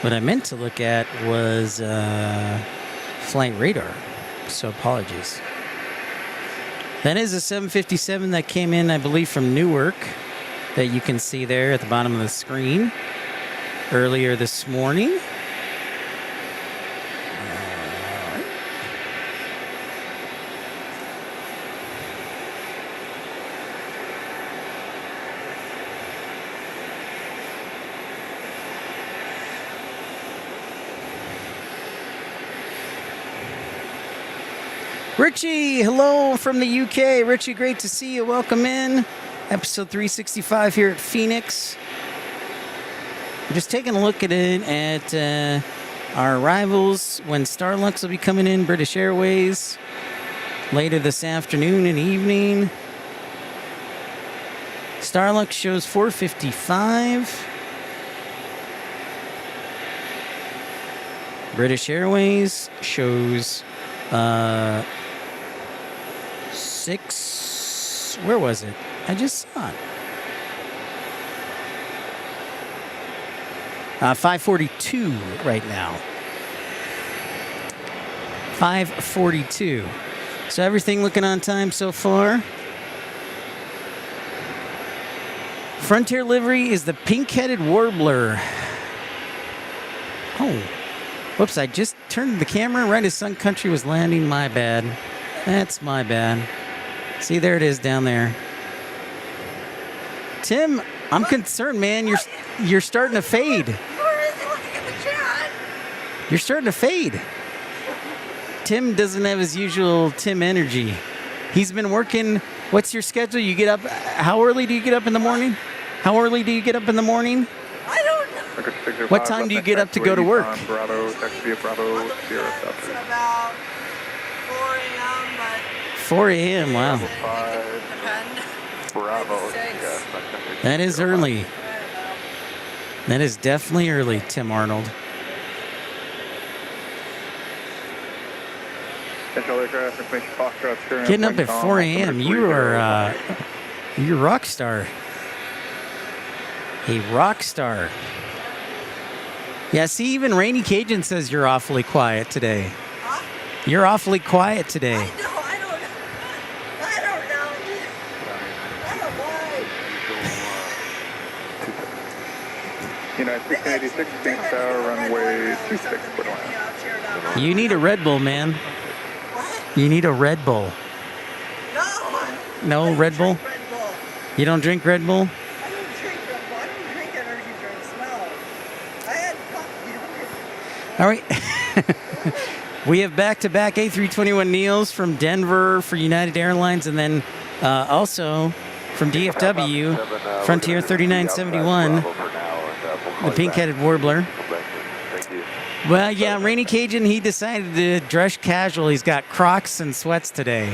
What I meant to look at was flight radar, so apologies. That is a 757 that came in, I believe, from Newark that you can see there at the bottom of the screen earlier this morning. Richie, hello from the UK. Richie, great to see you. Welcome in. Episode 365 here at Phoenix. I'm just taking a look at it at our arrivals when Starlux will be coming in, British Airways, later this afternoon and evening. Starlux shows 4:55. British Airways shows 6. Where was it? I just saw it. 5:42 right now. 5:42. So everything looking on time so far. Frontier livery is the pink-headed warbler. Oh, whoops, I just turned the camera right as Sun Country was landing. My bad. That's my bad. See, there it is down there. Tim, I'm concerned, man. You're starting to fade. Where is he looking at the chat? You're starting to fade. Tim doesn't have his usual Tim energy. He's been working. What's your schedule? You get up. How early do you get up in the morning? How early do you get up in the morning? I don't know. What time do you get up to go to work? Bravo, taxi Bravo, Sierra It's South. about 4 a.m., but 4 a.m. Wow. it could depend. Bravo. Six. Yeah, That is early. I don't know. That is definitely early, Tim Arnold. Central aircraft information Foxtrot steering. Getting up at 4 a.m. You are you're a rock star. A rock star. Yeah, see, even Rainy Cajun says you're awfully quiet today. Huh? You're awfully quiet I today. know, I don't know. I don't know. I don't know why. United 686, Phoenix Tower, runway 26, for Atlanta. You need a Red Bull, man. What? You need a Red Bull. No. No Red Bull? Red Bull. You don't drink Red Bull? I don't drink Red Bull. I don't drink energy drinks. No. I had coffee. All right. We have back-to-back A321neos from Denver for United Airlines, and then also from DFW, Frontier 3971, the pink-headed warbler. Thank you. Well, yeah, Rainy Cajun, he decided to dress casual. He's got Crocs and sweats today.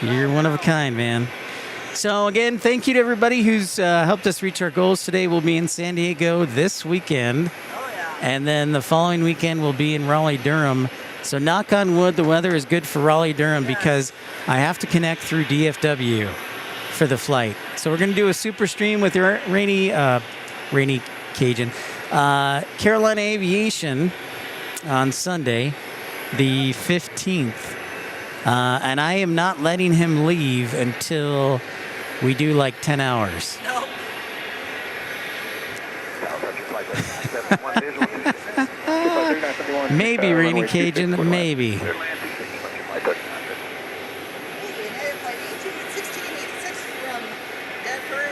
You're one of a kind, man. So again, thank you to everybody who's helped us reach our goals today. We'll be in San Diego this weekend, Oh, yeah. and then the following weekend we'll be in Raleigh-Durham. So knock on wood, the weather is good for Raleigh-Durham because I have to connect through DFW for the flight. So we're going to do a super stream with Rainy Cajun, Carolina Aviation on Sunday, the 15th. And I am not letting him leave until we do like 10 hours. No. Maybe, Rainy Cajun, maybe. United Flight 1686 from Denver,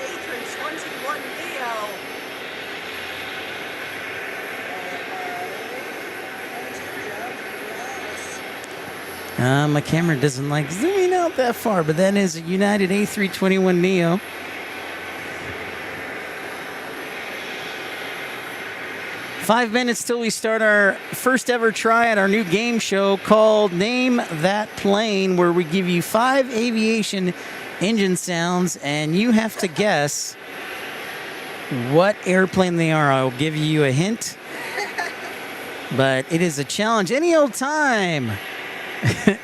A321neo. My camera doesn't like zooming out that far, but that is a United A321neo. Five minutes till we start our first ever try at our new game show called Name That Plane, where we give you 5 aviation engine sounds, and you have to guess what airplane they are. I will give you a hint, but it is a challenge any old time.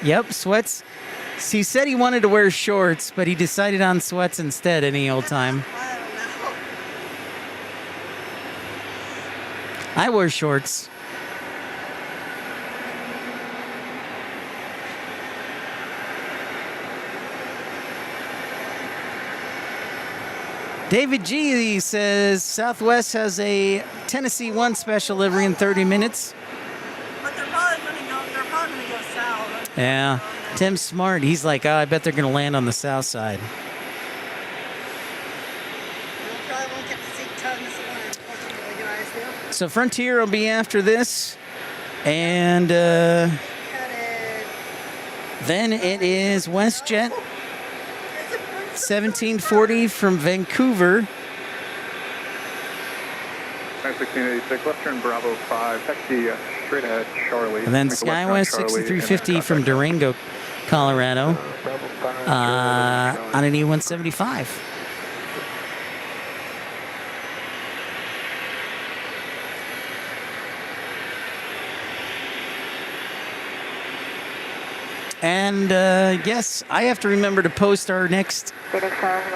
Yep, sweats. He said he wanted to wear shorts, but he decided on sweats instead any old time. I don't know. I wear shorts. David G says Southwest has a Tennessee 1 special livery in 30 minutes. But they're probably going to go south. Yeah, Tim's smart. He's like, oh, I bet they're going to land on the south side. We probably won't get to see tons of unfortunately, guys. So Frontier will be after this, and Headed. then it is WestJet 1740 from Vancouver. 1686, Western Bravo 5, taxi straight ahead, Charlie. And then Make a left on SkyWest Charlie, 6350 and then from contact. Durango, Colorado, on an E175. And yes, I have to remember to post our next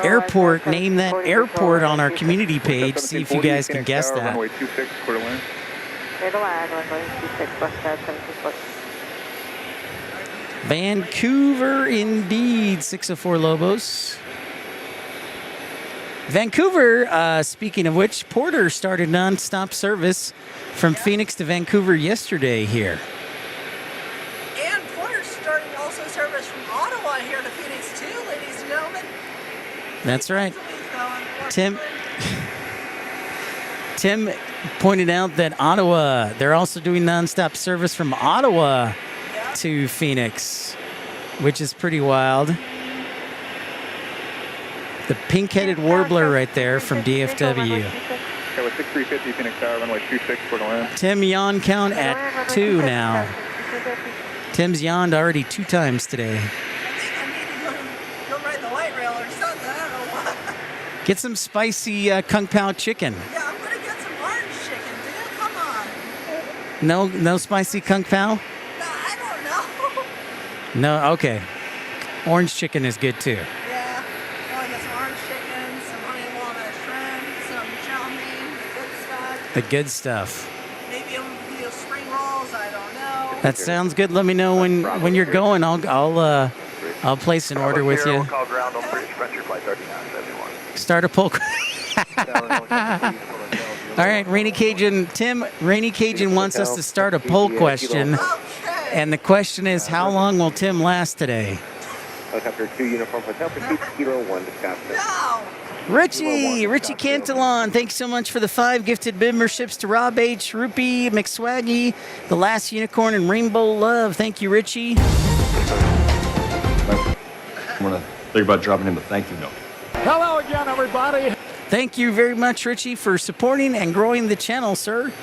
airport, name that airport on our community page, see if you guys can guess Tower, that. Runway 26, Coeur d'Alene. Vancouver, indeed. 604 Lobos. Vancouver, speaking of which, Porter started non-stop service from Phoenix to Vancouver yesterday here. And Porter's starting also service from Ottawa here to Phoenix too, ladies and gentlemen. That's right. Going. Tim pointed out that Ottawa, they're also doing non-stop service from Ottawa to Phoenix, which is pretty wild. The pink-headed warbler right there from DFW. Okay, with 6350 Phoenix Tower, runway 26 for the land. Tim yawn count at 2 now. Tim's yawned already 2 times today. I think I need to go ride the light rail or something. I don't know what. Get some spicy Kung Pao chicken. Yeah, I'm gonna get some orange chicken, dude. Come on. No spicy Kung Pao? No, I don't know. No, okay. Orange chicken is good too. Yeah. Oh, I got some orange chicken, some honey walnut shrimp, some chow mein, good stuff. The good stuff. Maybe spring rolls. I don't know. That sounds good. Let me know when you're going. I'll place an order with you. We'll call ground on British Frontier Flight 3971. Start a poll. All right, Rainy Cajun. Tim, Rainy Cajun wants us to start a poll question. Okay. And the question is, how long will Tim last today? Helicopter 2 uniform hotel pursuit, Kilo 1 to Scottsdale. No. Richie Cantillon, thanks so much for the 5 gifted memberships to Rob H, Rupee, McSwaggy, The Last Unicorn, and Rainbow Love. Thank you, Richie. I'm going to think about dropping him a thank you note. Hello again, everybody. Thank you very much, Richie, for supporting and growing the channel, sir.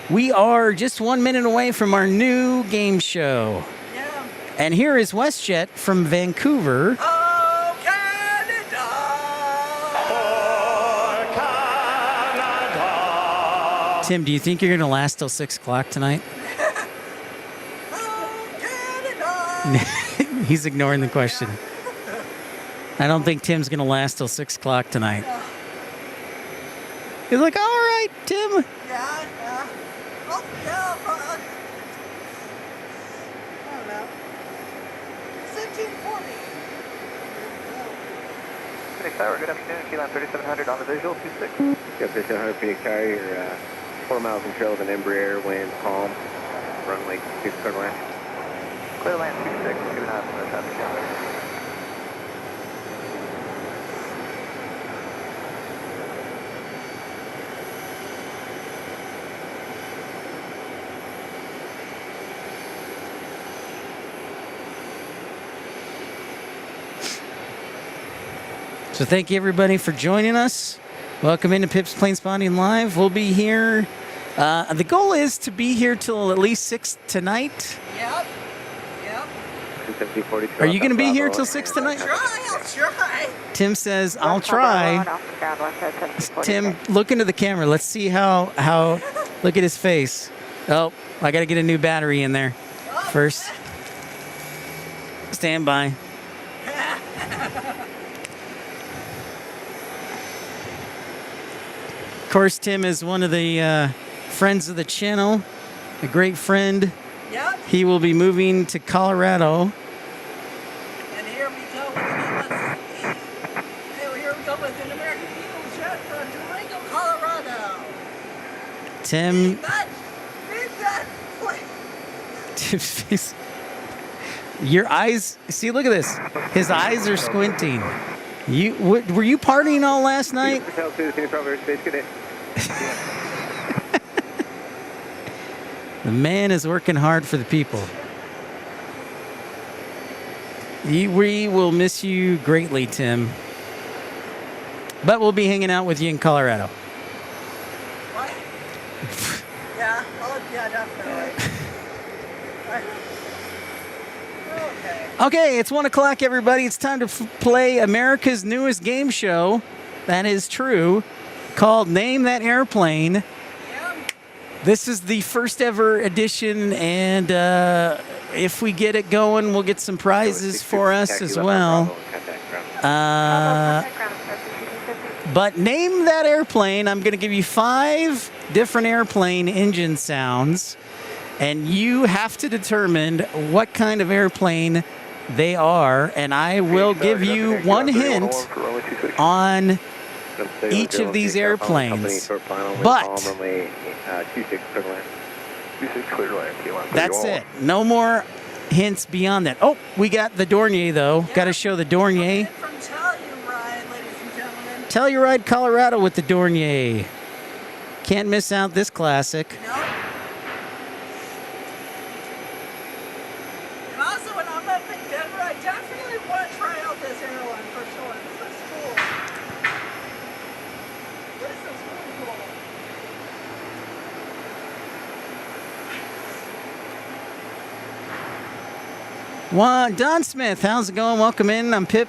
We are just 1 minute away from our new game show. Yeah. And here is WestJet from Vancouver. Oh, Canada. Tim, do you think you're going to last till 6 o'clock tonight? Oh, Canada. He's ignoring the question. I don't think Tim's going to last till 6 o'clock tonight. He's like, all right, Tim. Yeah, yeah. Oh, yeah, but, I don't know. 1740. Phoenix Tower, good afternoon. Keyline 3700 on the visual, 26. Yep, 3700 Phoenix Tower, you're 4 miles in trail of an Embraer, wind, calm, runway 6 clear land. Clear land 26, keep an eye on the traffic down there. So thank you, everybody, for joining us. Welcome into Pip's Plane Spotting Live. We'll be here. The goal is to be here till at least 6 tonight. Yep. Yep. 270-40. Are you going to be here till 6 tonight? I'll try. Tim says, I'll try. Tim, look into the camera. Let's see how look at his face. Oh, I got to get a new battery in there first. Stand by. Of course, Tim is one of the friends of the channel, a great friend. Yep. He will be moving to Colorado. And here we go with an American Eagle jet from Durango, Colorado. Tim. Beat that plane. Tim's face. Your eyes. See, look at this. His eyes are squinting. Were you partying all last night? Hotel 2, Senior Provider Space Cadet. The man is working hard for the people. We will miss you greatly, Tim. But we'll be hanging out with you in Colorado. What? Yeah, definitely. Okay, it's 1 o'clock, everybody. It's time to play America's newest game show. That is true. Called Name That Airplane. Yeah. This is the first ever edition, and if we get it going, we'll get some prizes for us as well. But name that airplane. I'm going to give you 5 different airplane engine sounds, and you have to determine what kind of airplane they are, and I will give you one hint on each of these airplanes. But that's it. No more hints beyond that. Oh, we got the Dornier, though. Got to show the Dornier. From Telluride, ladies and gentlemen. Telluride, Colorado with the Dornier. Can't miss out this classic. No. And also, when I'm up in Denver, I definitely want to try out this airline for sure. This looks cool. This is really cool. Don Smith, how's it going? Welcome in. I'm Pip.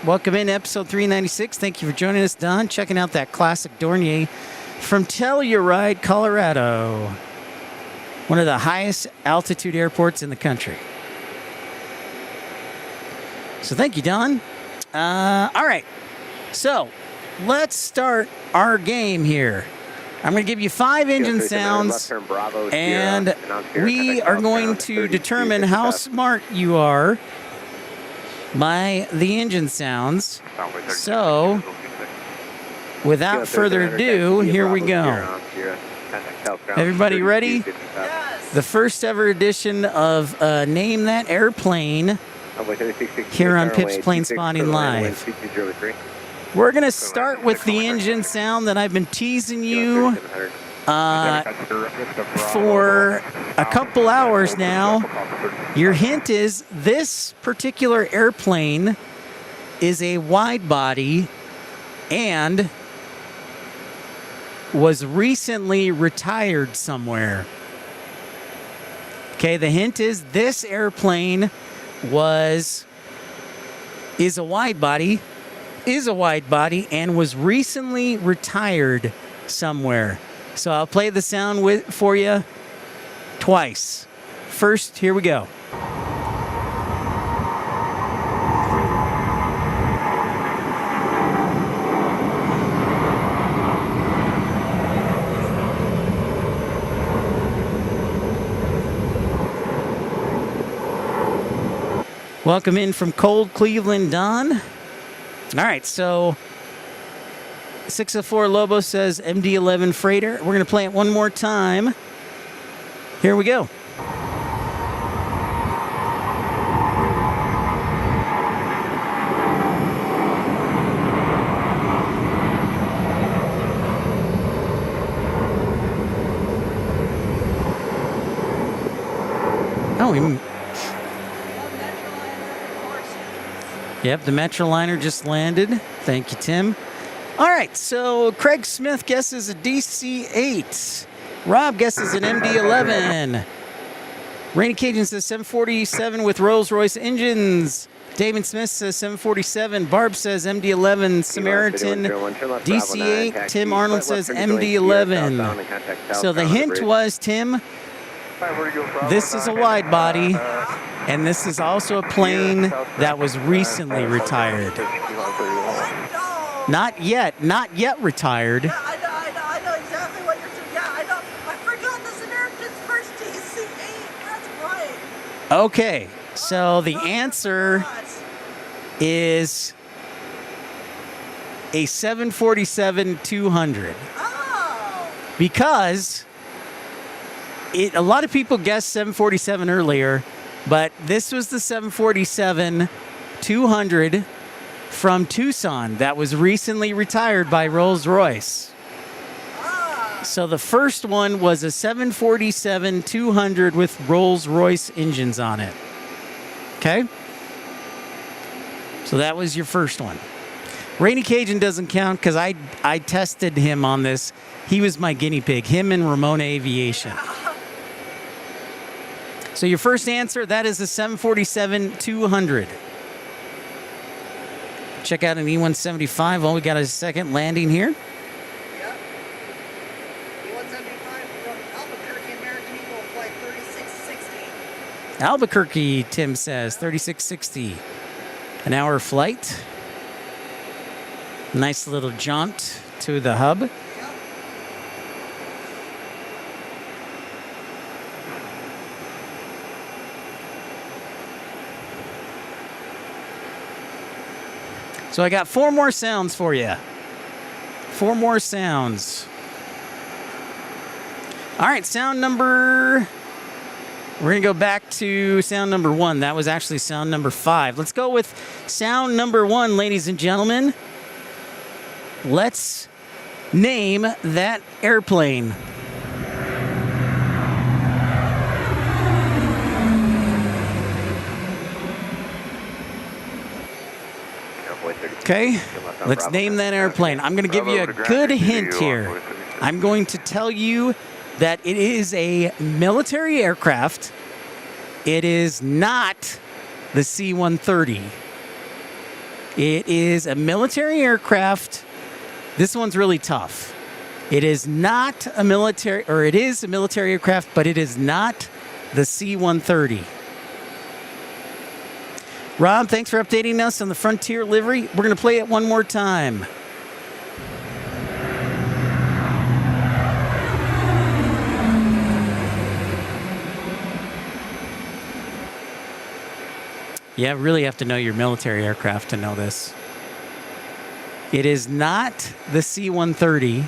Welcome in episode 396. Thank you for joining us, Don. Checking out that classic Dornier from Telluride, Colorado. One of the highest altitude airports in the country. So thank you, Don. All right. So let's start our game here. I'm going to give you 5 engine sounds, and we are going to determine how smart you are by the engine sounds. So, without further ado, here we go. Everybody ready? Yes. The first ever edition of Name That Airplane here on Pip's Plane Spotting Live. We're going to start with the engine sound that I've been teasing you for a couple hours now. Your hint is this particular airplane is a wide body and was recently retired somewhere. Okay, the hint is this airplane is a wide body and was recently retired somewhere. So I'll play the sound for you twice. First, here we go. Welcome in from cold Cleveland, Don. All right, so 604 Lobo says MD-11 freighter. We're going to play it one more time. Here we go. Oh, yep, the Metroliner just landed. Thank you, Tim. All right, so Craig Smith guesses a DC-8. Rob guesses an MD-11. Rainy Cajun says 747 with Rolls-Royce engines. David Smith says 747. Barb says MD-11 Samaritan. DC-8. Tim Arnold says MD-11. So the hint was, Tim, this is a wide body, and this is also a plane that was recently retired. Not yet retired. Yeah, I know exactly what you're doing. Yeah, I know. I forgot this American's first DC-8. That's right. Okay, so the answer is a 747-200. Oh. Because a lot of people guessed 747 earlier, but this was the 747-200 from Tucson that was recently retired by Rolls-Royce. So the first one was a 747-200 with Rolls-Royce engines on it. Okay? So that was your first one. Rainy Cajun doesn't count because I tested him on this. He was my guinea pig, him and Ramona Aviation. So your first answer, that is a 747-200. Check out an E-175. Oh, we got a second landing here. Yep. E-175, we're going to Albuquerque, American Eagle, flight 3660. Albuquerque, Tim says, 3660. An hour flight. Nice little jaunt to the hub. Yep. So I got 4 more sounds for you. 4 more sounds. All right, sound number... We're going to go back to sound number 1. That was actually sound number 5. Let's go with sound number 1, ladies and gentlemen. Let's name that airplane. Okay, let's name that airplane. I'm going to give you a good hint here. I'm going to tell you that it is a military aircraft. It is not the C-130. It is a military aircraft. This one's really tough. It is not a military, or it is a military aircraft, but it is not the C-130. Rob, thanks for updating us on the Frontier livery. We're going to play it one more time. You really have to know your military aircraft to know this. It is not the C-130,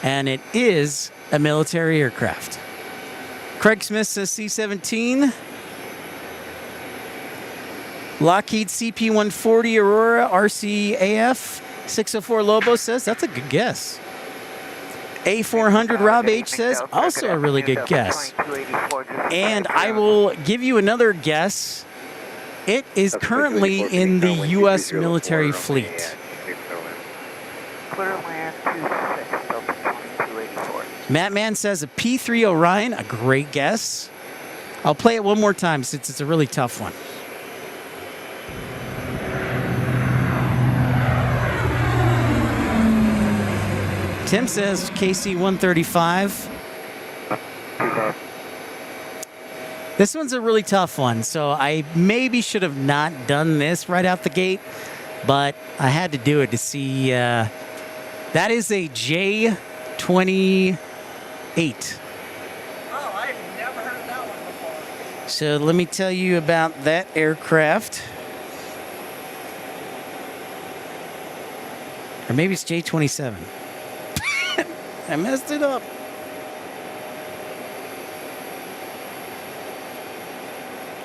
and it is a military aircraft. Craig Smith says C-17. Lockheed CP-140 Aurora RCAF 604 Lobo says that's a good guess. A400 Rob H says also a really good guess. And I will give you another guess. It is currently in the U.S. military fleet. Matt Mann says a P-3 Orion, a great guess. I'll play it one more time since it's a really tough one. Tim says KC-135. This one's a really tough one, so I maybe should have not done this right out the gate, but I had to do it to see. That is a J-28. Oh, I've never heard that one before. So let me tell you about that aircraft. Or maybe it's J-27. I messed it up.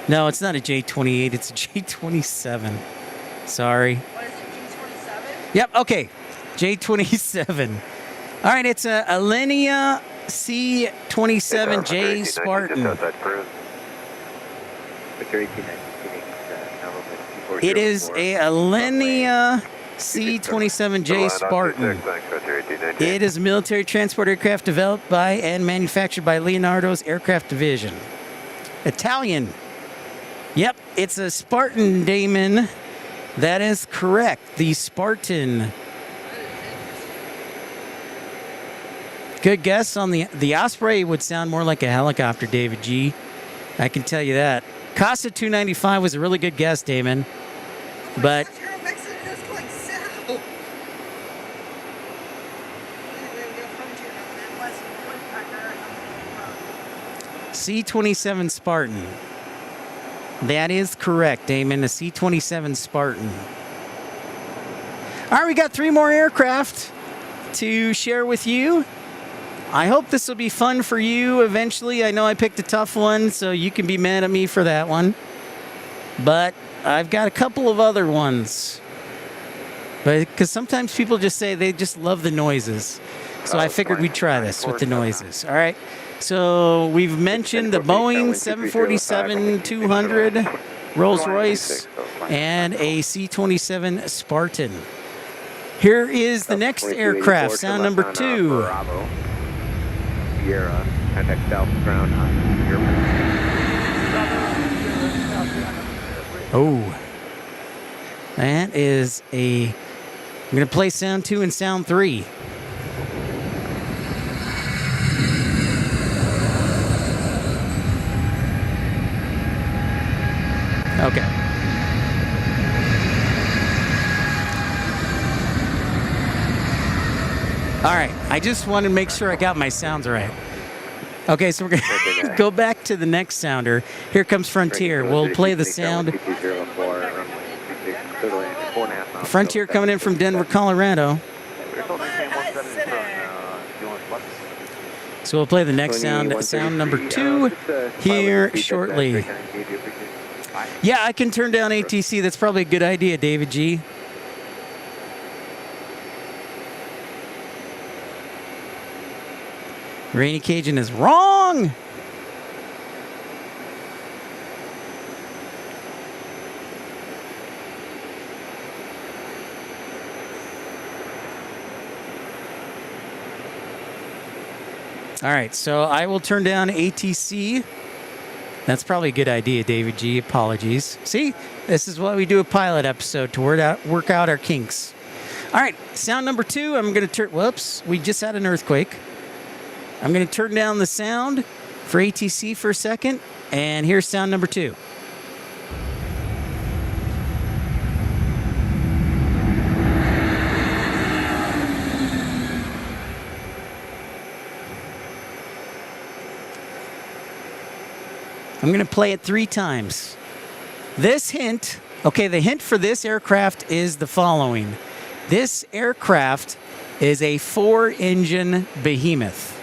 No, it's not a J-28. It's a J-27. Sorry. What is it, G-27? Yep, okay. J-27. All right, it's a Alenia C-27J Spartan. It is a Alenia C-27J Spartan. It is a military transport aircraft developed by and manufactured by Leonardo's Aircraft Division. Italian. Yep, it's a Spartan, Damon. That is correct. The Spartan. Good guess on the Osprey would sound more like a helicopter, David G. I can tell you that. Casa 295 was a really good guess, Damon. But C-27 Spartan. That is correct, Damon. A C-27 Spartan. All right, we got 3 more aircraft to share with you. I hope this will be fun for you eventually. I know I picked a tough one, so you can be mad at me for that one. But I've got a couple of other ones. But because sometimes people just say they just love the noises. So I figured we'd try this with the noises. All right. So we've mentioned the Boeing 747-200, Rolls-Royce, and a C-27 Spartan. Here is the next aircraft, sound number 2. Sierra, contact south ground on your. Oh, that is a. I'm going to play sound 2 and sound 3. Okay. All right, I just wanted to make sure I got my sounds right. Okay, so we're going to go back to the next sounder. Here comes Frontier. We'll play the sound. Total range 4.5 miles. Frontier coming in from Denver, Colorado. We're still maintaining 17 you want to So we'll play the next sound number 2 here shortly. Yeah, I can turn down ATC. That's probably a good idea, David G. Rainy Cajun is wrong. All right, so I will turn down ATC. That's probably a good idea, David G. Apologies. See, this is why we do a pilot episode, to work out our kinks. All right, sound number 2. I'm going to turn. Whoops, we just had an earthquake. I'm going to turn down the sound for ATC for a second, and here's sound number 2. I'm going to play it 3 times. This hint, okay, the hint for this aircraft is the following. This aircraft is a 4-engine behemoth.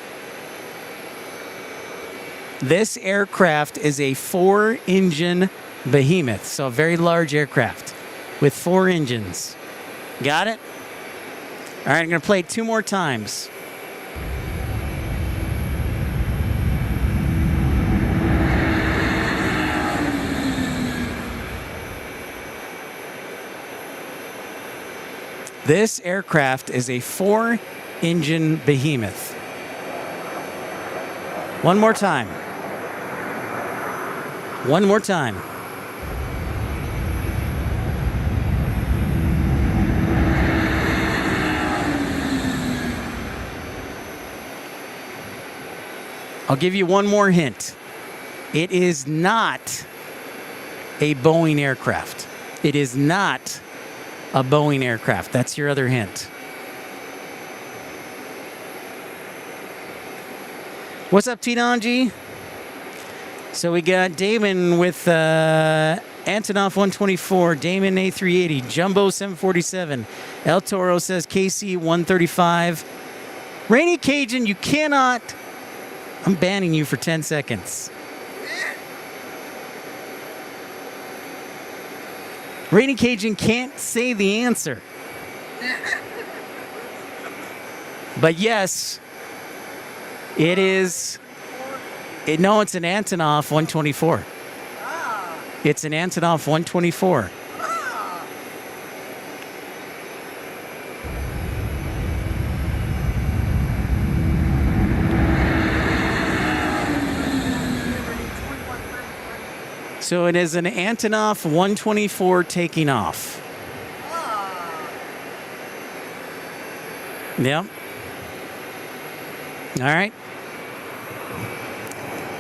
This aircraft is a 4-engine behemoth, so a very large aircraft with 4 engines. Got it? All right, I'm going to play it 2 more times. This aircraft is a 4-engine behemoth. One more time. One more time. I'll give you one more hint. It is not a Boeing aircraft. It is not a Boeing aircraft. That's your other hint. What's up, T-Donji? So we got Damon with Antonov 124, Damon A380, Jumbo 747. El Toro says KC 135. Rainy Cajun, you cannot... I'm banning you for 10 seconds. Rainy Cajun can't say the answer. But yes, it is. No, it's an Antonov 124. It's an Antonov 124. So it is an Antonov 124 taking off. Yep. All right.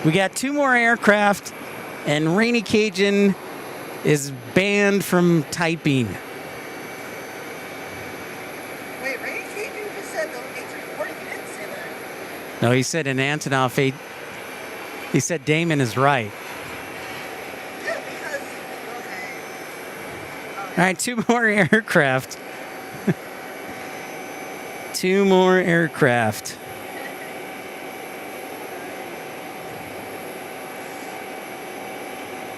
We got 2 more aircraft, and Rainy Cajun is banned from typing. Wait, Rainy Cajun just said the A340. He didn't say that. No, he said an Antonov 8. He said Damon is right. Yeah, because... Okay. All right, 2 more aircraft. 2 more aircraft.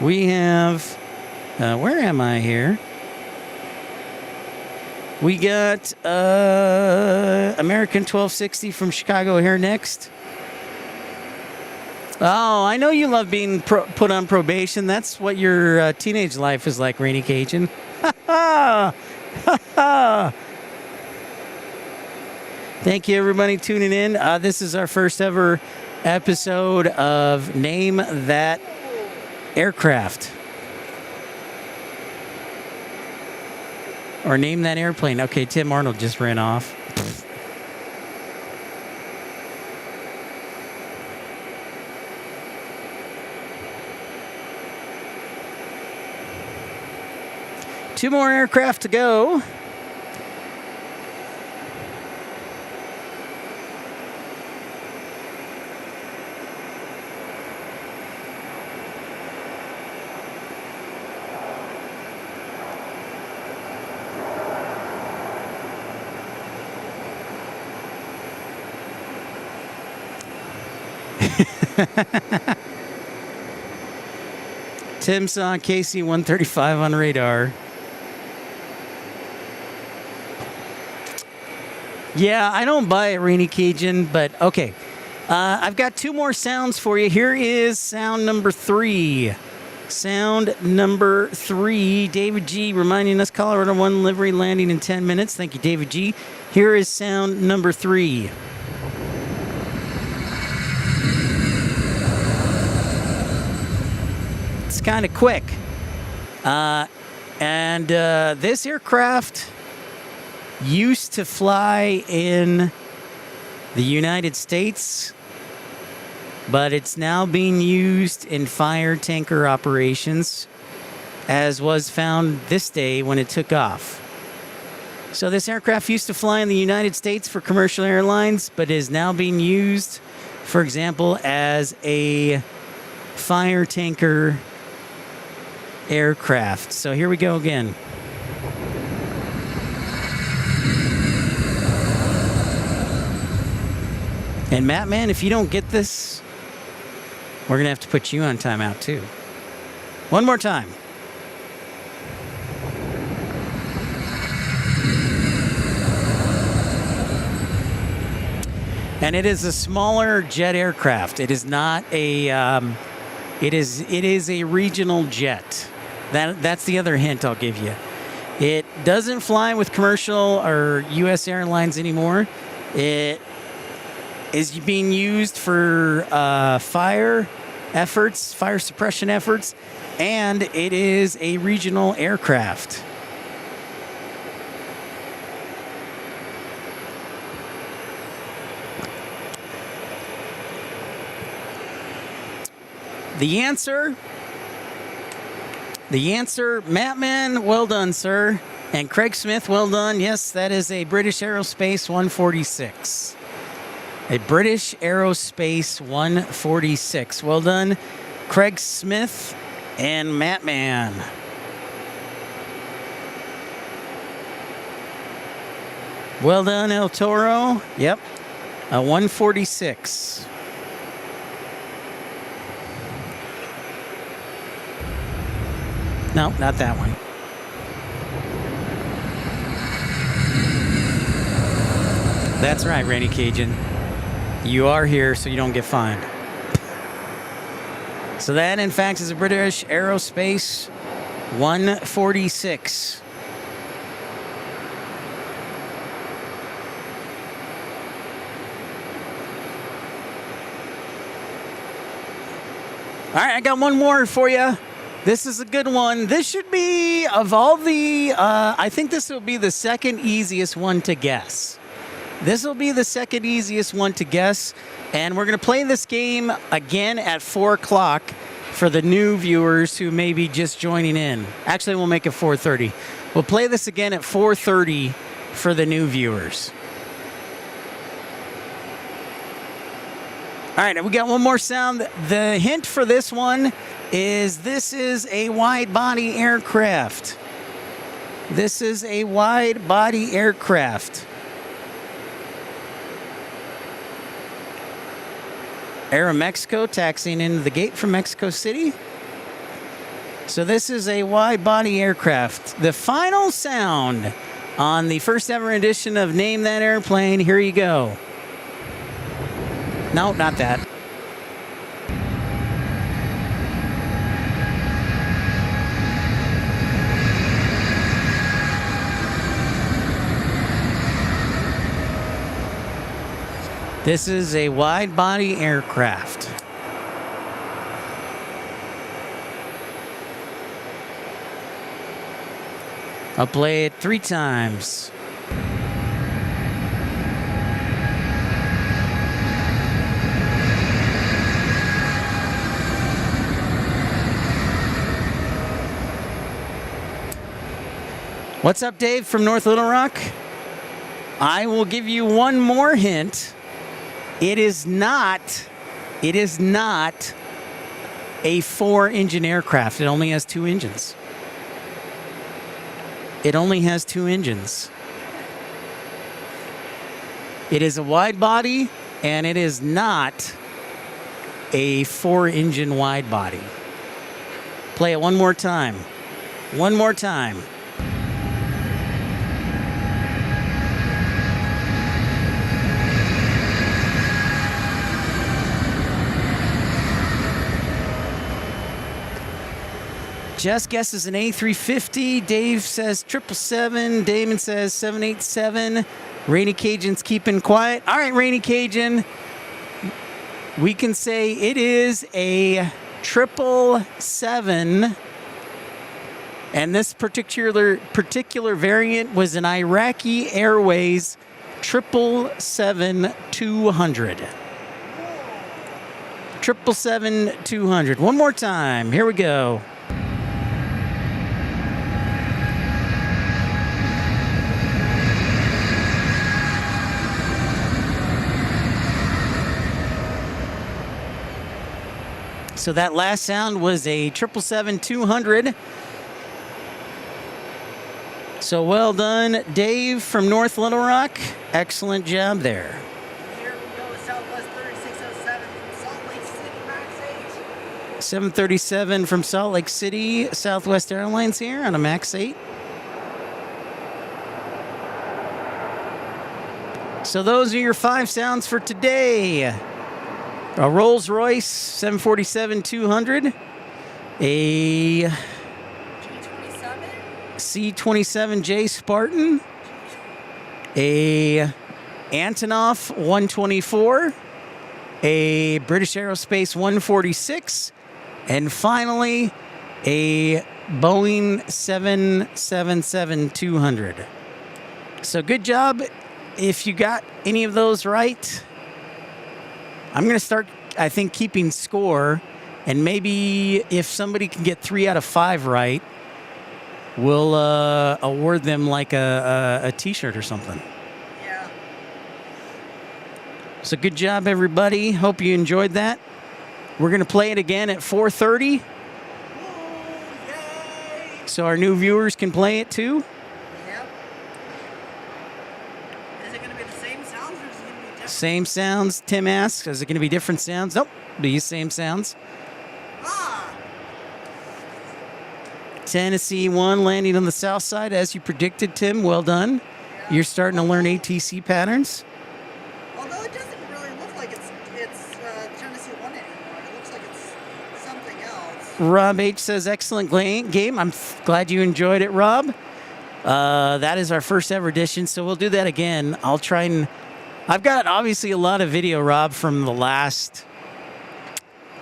We have, where am I here? We got American 1260 from Chicago here next. Oh, I know you love being put on probation. That's what your teenage life is like, Rainy Cajun. Ha ha! Ha ha! Thank you, everybody, tuning in. This is our first ever episode of Name That Aircraft. Or Name That Airplane. Okay, Tim Arnold just ran off. Two more aircraft to go. Tim saw KC-135 on radar. Yeah, I don't buy it, Rainy Cajun, but okay. I've got 2 more sounds for you. Here is sound number 3. Sound number 3. David G. reminding us Colorado 1 livery landing in 10 minutes. Thank you, David G. Here is sound number 3. It's kind of quick. And this aircraft used to fly in the United States, but it's now being used in fire tanker operations, as was found this day when it took off. So this aircraft used to fly in the United States for commercial airlines, but is now being used, for example, as a fire tanker aircraft. So here we go again. And Matt, man, if you don't get this, we're going to have to put you on timeout too. One more time. And it is a smaller jet aircraft. It is not a, it is a regional jet. That's the other hint I'll give you. It doesn't fly with commercial or U.S. airlines anymore. It is being used for fire efforts, fire suppression efforts, and it is a regional aircraft. The answer, Mattman, well done, sir. And Craig Smith, well done. Yes, that is a British Aerospace 146. A British Aerospace 146. Well done, Craig Smith and Mattman. Well done, El Toro. Yep, a 146. No, not that one. That's right, Randy Cajun. You are here so you don't get fined. So that, in fact, is a British Aerospace 146. All right, I got one more for you. This is a good one. This should be, of all the, I think this will be the second easiest one to guess. This will be the second easiest one to guess. And we're going to play this game again at 4 o'clock for the new viewers who may be just joining in. Actually, we'll make it 4:30. We'll play this again at 4:30 for the new viewers. All right, we got one more sound. The hint for this one is this is a wide-body aircraft. This is a wide-body aircraft. Aeromexico taxiing into the gate from Mexico City. So this is a wide-body aircraft. The final sound on the first ever edition of Name That Airplane. Here you go. No, not that. This is a wide-body aircraft. I'll play it 3 times. What's up, Dave from North Little Rock? I will give you one more hint. It is not a 4-engine aircraft. It only has 2 engines. It only has 2 engines. It is a wide body, and it is not a 4-engine wide body. Play it one more time. One more time. Jess guesses an A350. Dave says 777. Damon says 787. Rainy Cajun's keeping quiet. All right, Rainy Cajun. We can say it is a 777. And this particular variant was an Iraqi Airways 777-200. 777-200. One more time. Here we go. So that last sound was a 777-200. So well done, Dave from North Little Rock. Excellent job there. Here we go with Southwest 3607 from Salt Lake City, Max 8. 737 from Salt Lake City, Southwest Airlines here on a Max 8. So those are your 5 sounds for today. A Rolls-Royce 747-200, a C-27J Spartan, a Antonov 124, a British Aerospace 146, and finally a Boeing 777-200. So good job if you got any of those right. I'm going to start, I think, keeping score, and maybe if somebody can get 3 out of 5 right, we'll award them like a T-shirt or something. Yeah. So good job, everybody. Hope you enjoyed that. We're going to play it again at 4:30. So our new viewers can play it too. Yep. Is it going to be the same sounds or is it going to be different? Same sounds. Tim asks, is it going to be different sounds? Nope. These same sounds. Tennessee 1 landing on the south side as you predicted, Tim. Well done. You're starting to learn ATC patterns. Although it doesn't really look like it's Tennessee 1 anymore. It looks like it's something else. Rob H says, excellent game. I'm glad you enjoyed it, Rob. That is our first ever edition, so we'll do that again. I'll try and... I've got obviously a lot of video, Rob, from the last,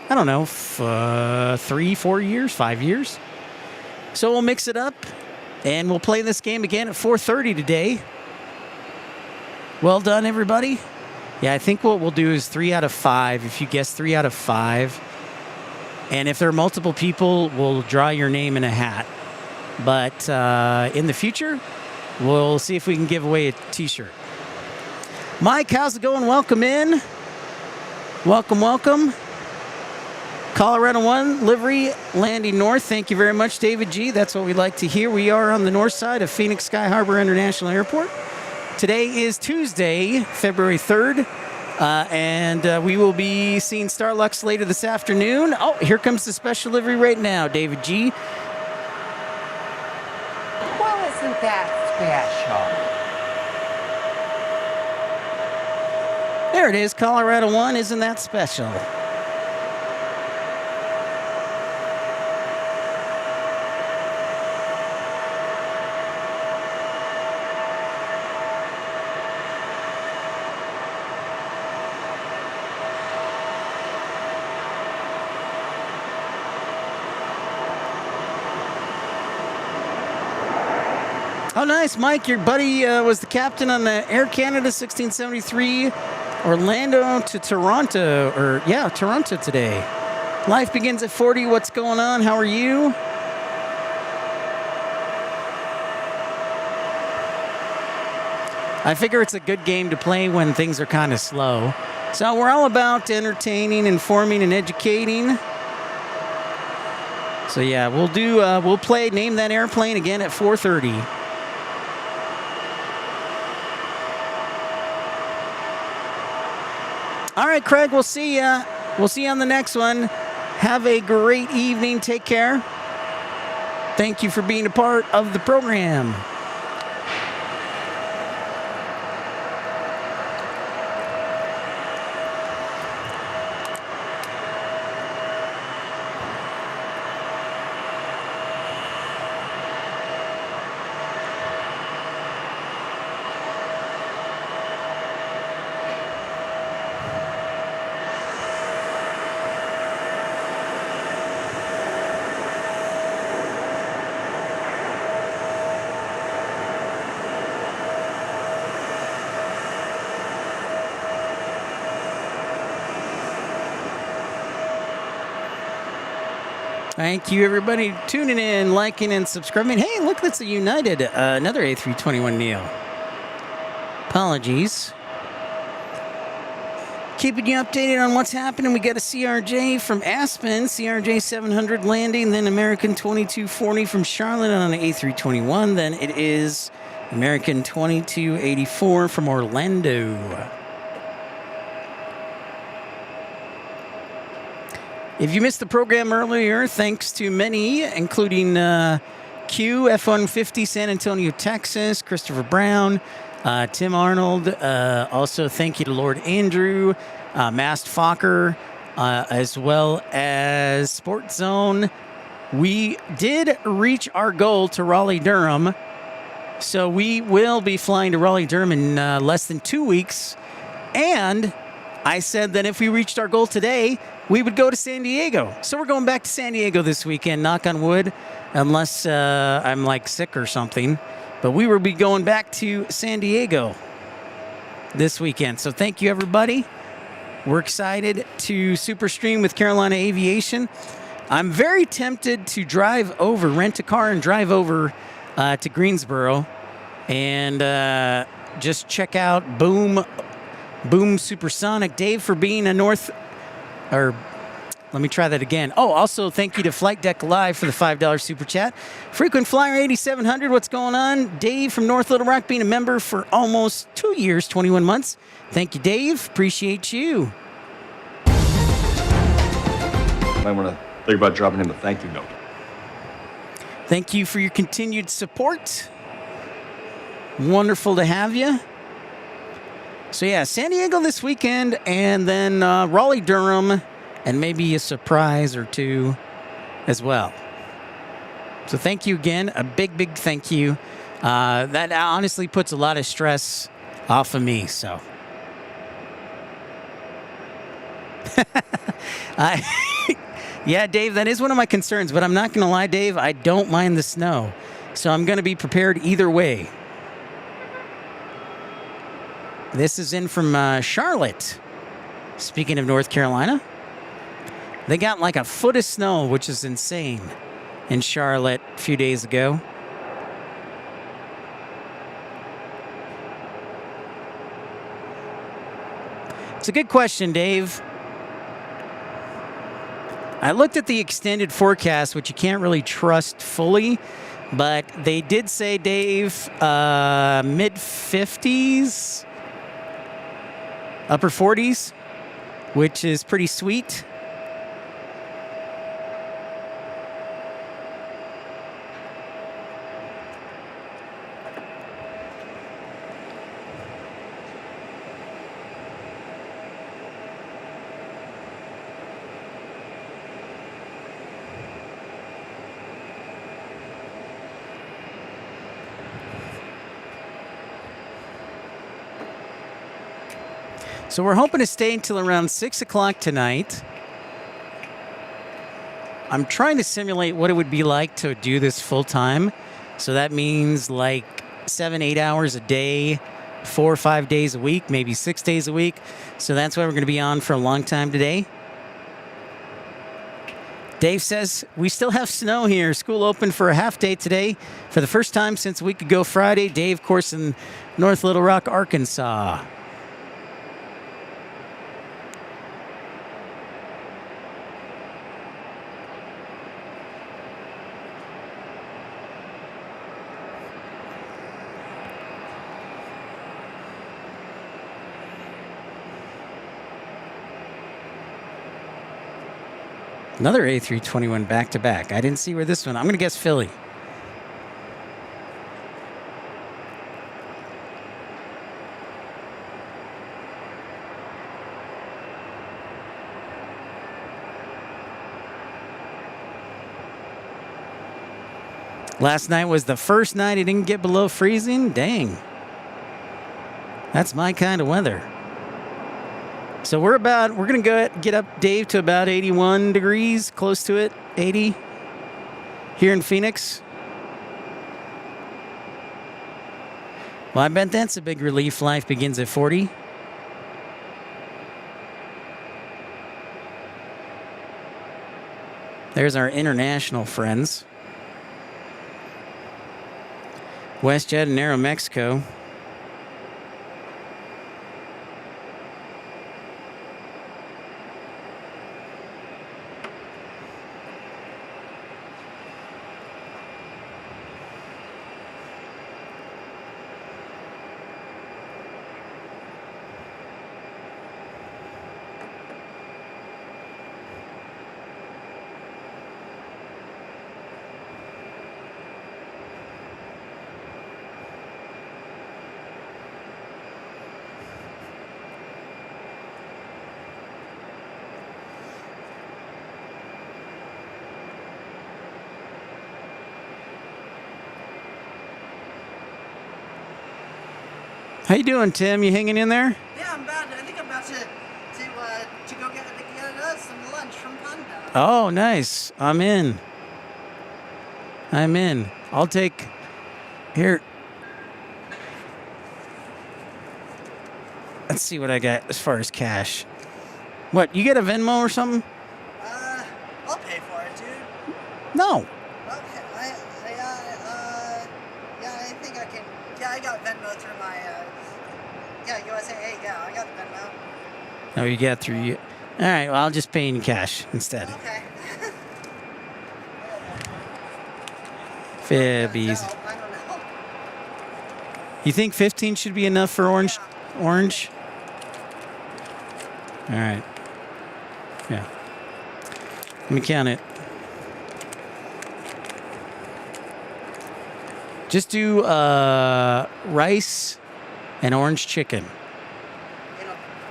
I don't know, 3, 4 years, 5 years. So we'll mix it up, and we'll play this game again at 4:30 today. Well done, everybody. Yeah, I think what we'll do is 3 out of 5. If you guess 3 out of 5, and if there are multiple people, we'll draw your name in a hat. But in the future, we'll see if we can give away a T-shirt. Mike, how's it going? Welcome in. Welcome, welcome. Colorado 1 livery landing north. Thank you very much, David G. That's what we like to hear. We are on the north side of Phoenix Sky Harbor International Airport. Today is Tuesday, February 3rd, and we will be seeing Starlux later this afternoon. Oh, here comes the special livery right now, David G. Well, isn't that special? There it is, Colorado 1. Isn't that special? Oh, nice, Mike. Your buddy was the captain on the Air Canada 1673 Orlando to Toronto, Toronto today. Life begins at 40. What's going on? How are you? I figure it's a good game to play when things are kind of slow. So we're all about entertaining, informing, and educating. So yeah, we'll play Name That Airplane again at 4:30. All right, Craig, we'll see ya. We'll see you on the next one. Have a great evening. Take care. Thank you for being a part of the program. Thank you, everybody, tuning in, liking, and subscribing. Hey, look, that's a United, another A321 Neo. Apologies. Keeping you updated on what's happening. We got a CRJ from Aspen, CRJ 700 landing, then American 2240 from Charlotte on an A321. Then it is American 2284 from Orlando. If you missed the program earlier, thanks to many, including Q, F-150, San Antonio, Texas, Christopher Brown, Tim Arnold. Also, thank you to Lord Andrew, Mast Fokker, as well as Sports Zone. We did reach our goal to Raleigh-Durham, so we will be flying to Raleigh-Durham in less than 2 weeks. And I said that if we reached our goal today, we would go to San Diego. So we're going back to San Diego this weekend, knock on wood, unless I'm like sick or something. But we will be going back to San Diego this weekend. So thank you, everybody. We're excited to super stream with Carolina Aviation. I'm very tempted to rent a car and drive over to Greensboro and just check out Boom Supersonic. Dave for being a let me try that again. Oh, also thank you to Flight Deck Live for the $5 super chat. Frequent Flyer 8700, what's going on? Dave from North Little Rock being a member for almost 2 years, 21 months. Thank you, Dave. Appreciate you. I want to think about dropping him a thank you note. Thank you for your continued support. Wonderful to have you. So yeah, San Diego this weekend, and then Raleigh-Durham, and maybe a surprise or two as well. So thank you again. A big, big thank you. That honestly puts a lot of stress off of me, so. Yeah, Dave, that is one of my concerns, but I'm not going to lie, Dave, I don't mind the snow. So I'm going to be prepared either way. This is in from Charlotte. Speaking of North Carolina, they got like a foot of snow, which is insane, in Charlotte a few days ago. It's a good question, Dave. I looked at the extended forecast, which you can't really trust fully, but they did say, Dave, mid-50s, upper 40s, which is pretty sweet. So we're hoping to stay until around 6 o'clock tonight. I'm trying to simulate what it would be like to do this full time. So that means like 7-8 hours a day, 4 or 5 days a week, maybe 6 days a week. So that's why we're going to be on for a long time today. Dave says, we still have snow here. School opened for a half day today for the first time since a week ago Friday. Dave, of course, in North Little Rock, Arkansas. Another A321 back-to-back. I didn't see where this one... I'm going to guess Philly. Last night was the first night it didn't get below freezing. Dang. That's my kind of weather. So we're going to get up, Dave, to about 81 degrees, close to it, 80 here in Phoenix. Well, I bet that's a big relief. Life begins at 40. There's our international friends. WestJet and Aeromexico. How you doing, Tim? You hanging in there? Yeah, I think I'm about to go get us some lunch from Panda. Oh, nice. I'm in. I'll take... Here. Let's see what I got as far as cash. What, you get a Venmo or something? I'll pay for it, dude. No. Okay, I think I can... Yeah, I got Venmo through my... Yeah, USA, yeah, I got the Venmo. Oh, you got through you. All right, well, I'll just pay in cash instead. Okay. Fibbies. No, I don't know. You think 15 should be enough for orange? Yeah. Orange? All right. Yeah. Let me count it. Just do rice and orange chicken.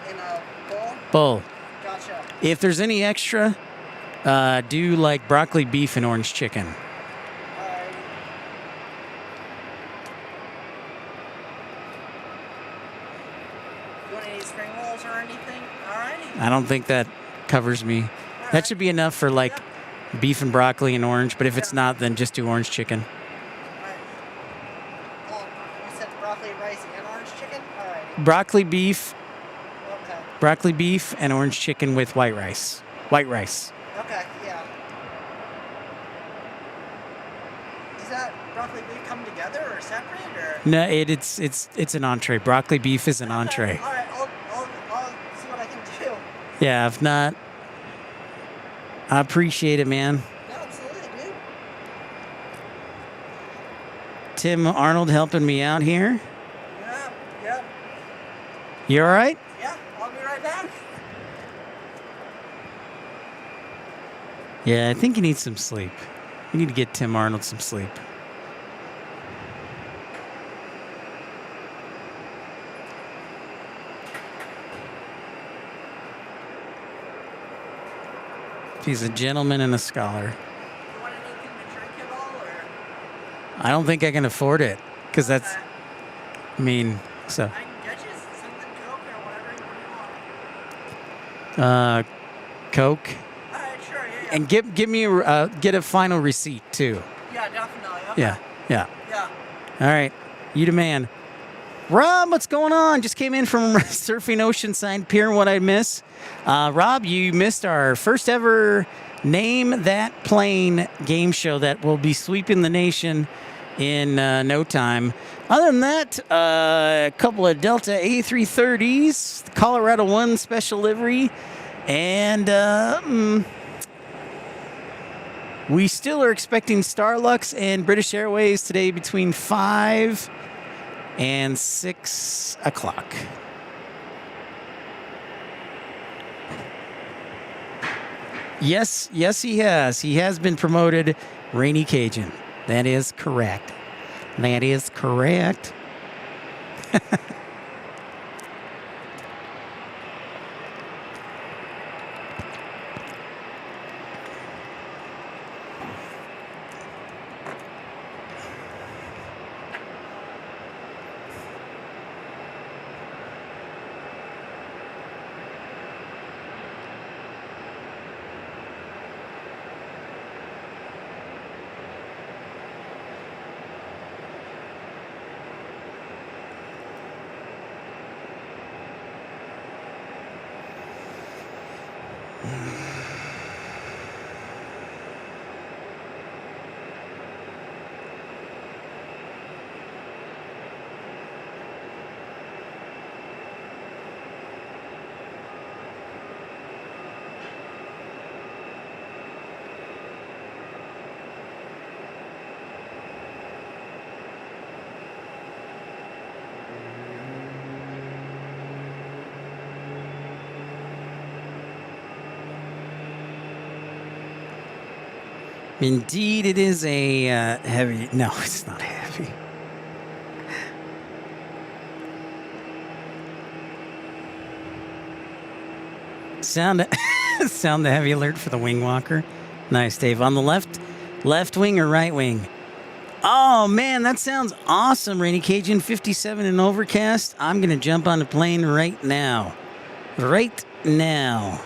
In a bowl? Bowl. Gotcha. If there's any extra, do like broccoli beef and orange chicken. Alright. You want any spring rolls or anything? Alrighty. I don't think that covers me. That should be enough for like beef and broccoli and orange, but if it's not, then just do orange chicken. You said broccoli, rice, and orange chicken? Alrighty. Broccoli beef, Okay. broccoli beef, and orange chicken with white rice. White rice. Okay, yeah. Does that broccoli beef come together or separate or? No, it's an entree. Broccoli beef is an entree. Alright, I'll see what I can do. Yeah, if not, I appreciate it, man. Yeah, absolutely, dude. Tim Arnold helping me out here. Yeah. You all right? Yeah, I'll be right back. Yeah, I think you need some sleep. You need to get Tim Arnold some sleep. He's a gentleman and a scholar. You want anything to drink at all, or? I don't think I can afford it, because that's, I mean, so. I can get you something Coke or whatever you want. Coke. Alright, sure, yeah. And give me get a final receipt too. Yeah, definitely. Okay. Yeah. Yeah. All right, you the man. Rob, what's going on? Just came in from Surfing Oceanside Pier. What I miss? Rob, you missed our first ever Name That Plane game show that will be sweeping the nation in no time. Other than that, a couple of Delta A330s, Colorado 1 special livery, and we still are expecting Starlux and British Airways today between 5 and 6 o'clock. Yes, he has. He has been promoted Rainy Cajun. That is correct. That is correct. Indeed, it is a heavy. No, it's not heavy. Sound the heavy alert for the wing walker. Nice, Dave. On the left wing or right wing? Oh man, that sounds awesome, Rainy Cajun. 57 and overcast. I'm gonna jump on the plane right now. Right now.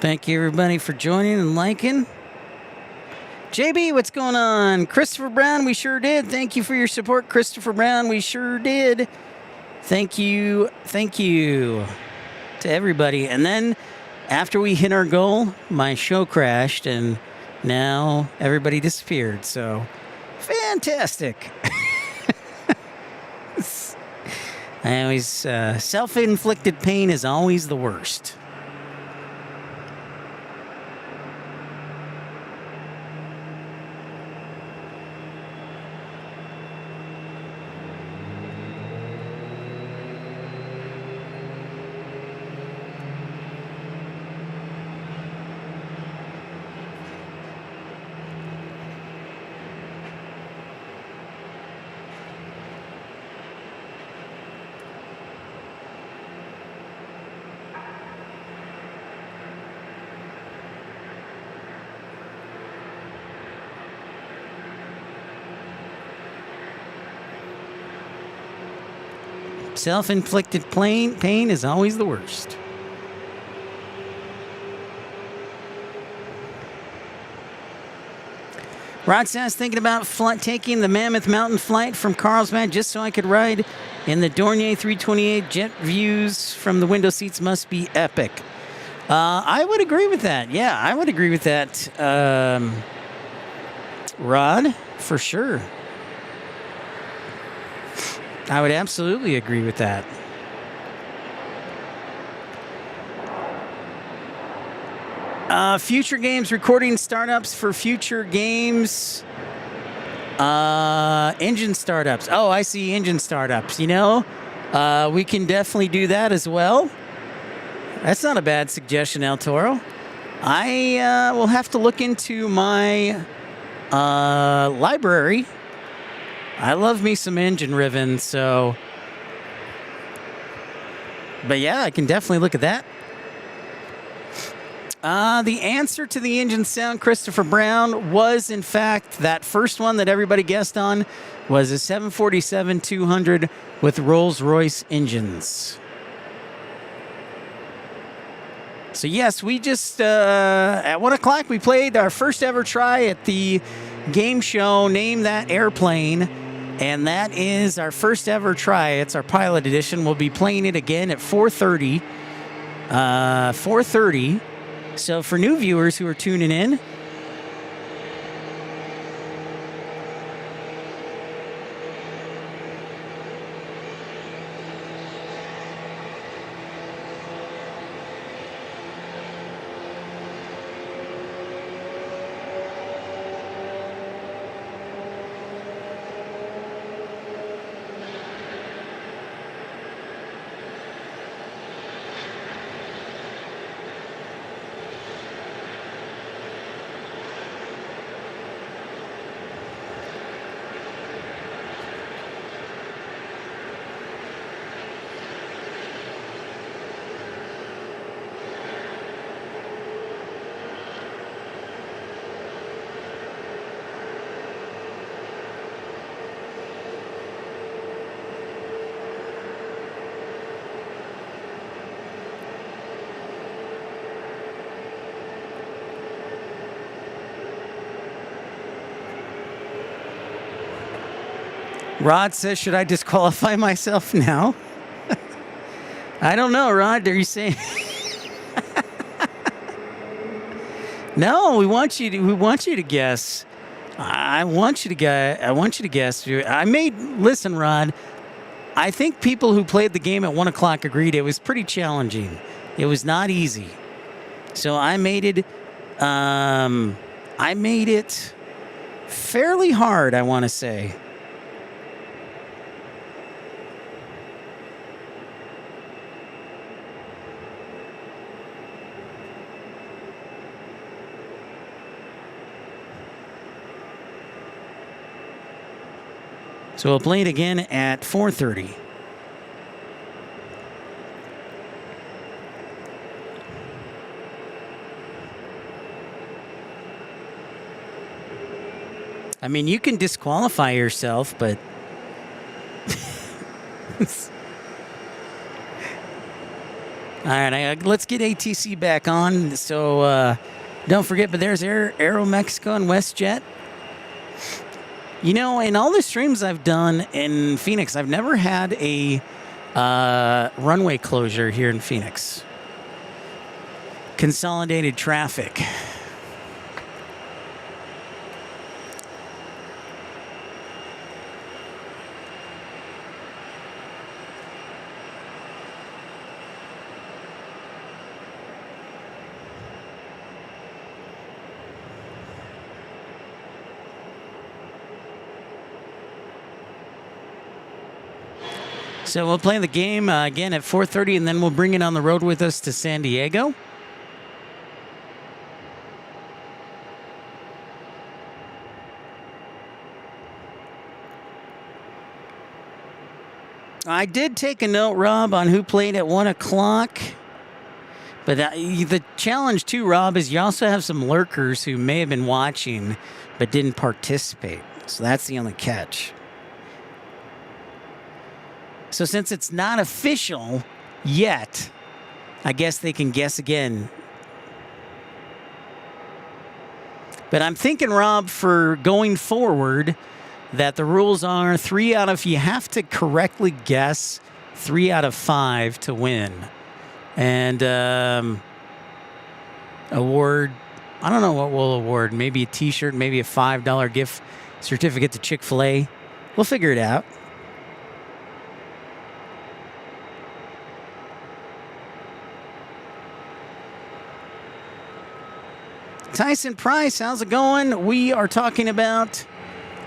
Thank you, everybody, for joining and liking. JB, what's going on? Christopher Brown, we sure did. Thank you for your support, Christopher Brown. We sure did. Thank you to everybody. And then after we hit our goal, my show crashed, and now everybody disappeared. So, fantastic. I always, self-inflicted pain is always the worst. Self-inflicted pain is always the worst. Rod says, thinking about taking the Mammoth Mountain flight from Carlsbad just so I could ride in the Dornier 328. Jet views from the window seats must be epic. I would agree with that. Yeah, I would agree with that, Rod, for sure. I would absolutely agree with that. Future games, recording startups for future games. Engine startups. Oh, I see engine startups. You know, we can definitely do that as well. That's not a bad suggestion, El Toro. I will have to look into my library. I love me some engine ribbon, so... But yeah, I can definitely look at that. The answer to the engine sound, Christopher Brown, was in fact that first one that everybody guessed on was a 747-200 with Rolls-Royce engines. So yes, we just, at 1 o'clock, we played our first ever try at the game show, Name That Airplane, and that is our first ever try. It's our pilot edition. We'll be playing it again at 4:30. 4:30. So for new viewers who are tuning in, Rod says, should I disqualify myself now? I don't know, Rod. Are you saying? No, we want you to guess. I want you to guess. Listen, Rod. I think people who played the game at 1 o'clock agreed it was pretty challenging. It was not easy. So I made it fairly hard, I want to say. So we'll play it again at 4:30. I mean, you can disqualify yourself, but all right, let's get ATC back on. So don't forget, but there's Aero Mexico and WestJet. You know, in all the streams I've done in Phoenix, I've never had a runway closure here in Phoenix. Consolidated traffic. So we'll play the game again at 4:30, and then we'll bring it on the road with us to San Diego. I did take a note, Rob, on who played at 1 o'clock. But the challenge, too, Rob, is you also have some lurkers who may have been watching but didn't participate. So that's the only catch. So since it's not official yet, I guess they can guess again. But I'm thinking, Rob, for going forward, that the rules are you have to correctly guess 3 out of 5 to win. And award, I don't know what we'll award. Maybe a t-shirt, maybe a $5 gift certificate to Chick-fil-A. We'll figure it out. Tyson Price, how's it going? We are talking about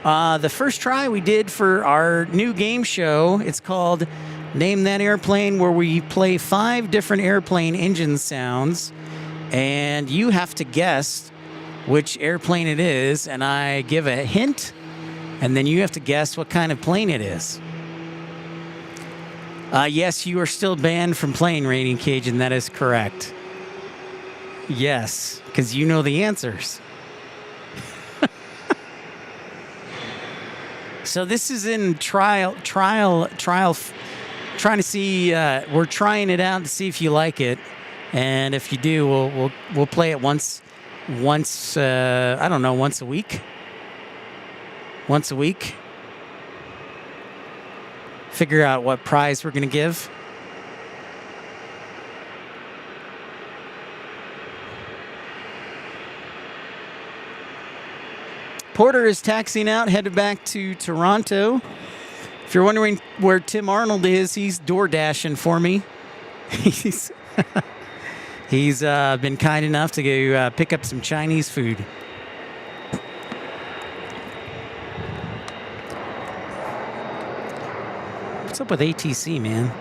the first try we did for our new game show. It's called Name That Airplane, where we play 5 different airplane engine sounds, and you have to guess which airplane it is, and I give a hint, and then you have to guess what kind of plane it is. Yes, you are still banned from playing Rating Cajun. That is correct. Yes, because you know the answers. So this is in trial, trying to see. We're trying it out to see if you like it, and if you do, we'll play it once. I don't know, once a week. Once a week. Figure out what prize we're gonna give. Porter is taxiing out, headed back to Toronto. If you're wondering where Tim Arnold is, he's door dashing for me. He's been kind enough to go pick up some Chinese food. What's up with ATC, man?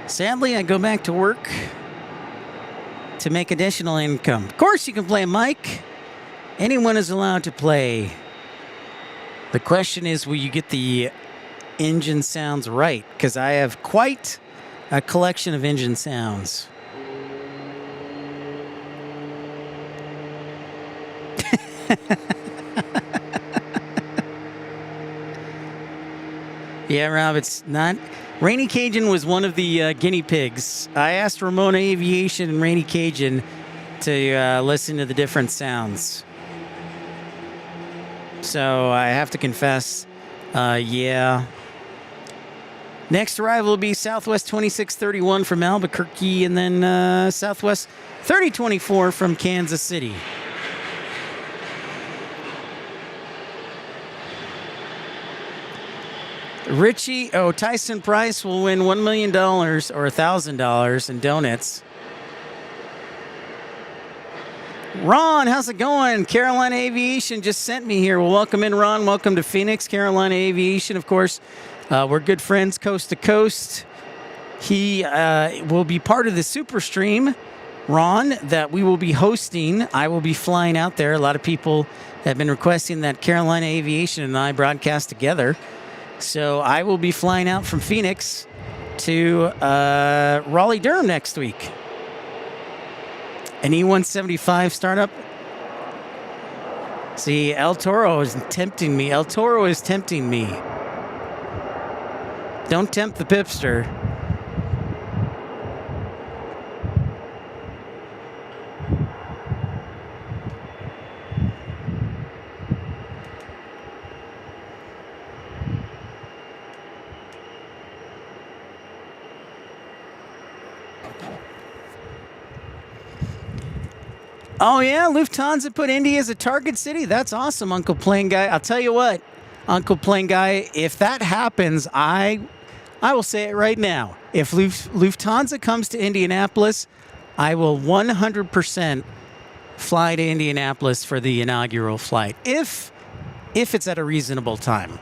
Sadly, I go back to work to make additional income. Of course, you can play, Mike. Anyone is allowed to play. The question is, will you get the engine sounds right? Because I have quite a collection of engine sounds. Yeah, Rob, it's not... Rainy Cajun was one of the guinea pigs. I asked Ramona Aviation and Rainy Cajun to listen to the different sounds. So I have to confess, yeah. Next arrival will be Southwest 2631 from Albuquerque, and then Southwest 3024 from Kansas City. Tyson Price will win $1 million or $1,000 in donuts. Ron, how's it going? Carolina Aviation just sent me here. Well, welcome in, Ron. Welcome to Phoenix. Carolina Aviation, of course. We're good friends coast to coast. He will be part of the Super Stream, Ron, that we will be hosting. I will be flying out there. A lot of people have been requesting that Carolina Aviation and I broadcast together. So I will be flying out from Phoenix to Raleigh-Durham next week. An E175 startup. See, El Toro is tempting me. El Toro is tempting me. Don't tempt the Pipster. Oh, yeah, Lufthansa put India as a target city. That's awesome, Uncle Plane Guy. I'll tell you what, Uncle Plane Guy, if that happens, I will say it right now. If Lufthansa comes to Indianapolis, I will 100% fly to Indianapolis for the inaugural flight, if it's at a reasonable time.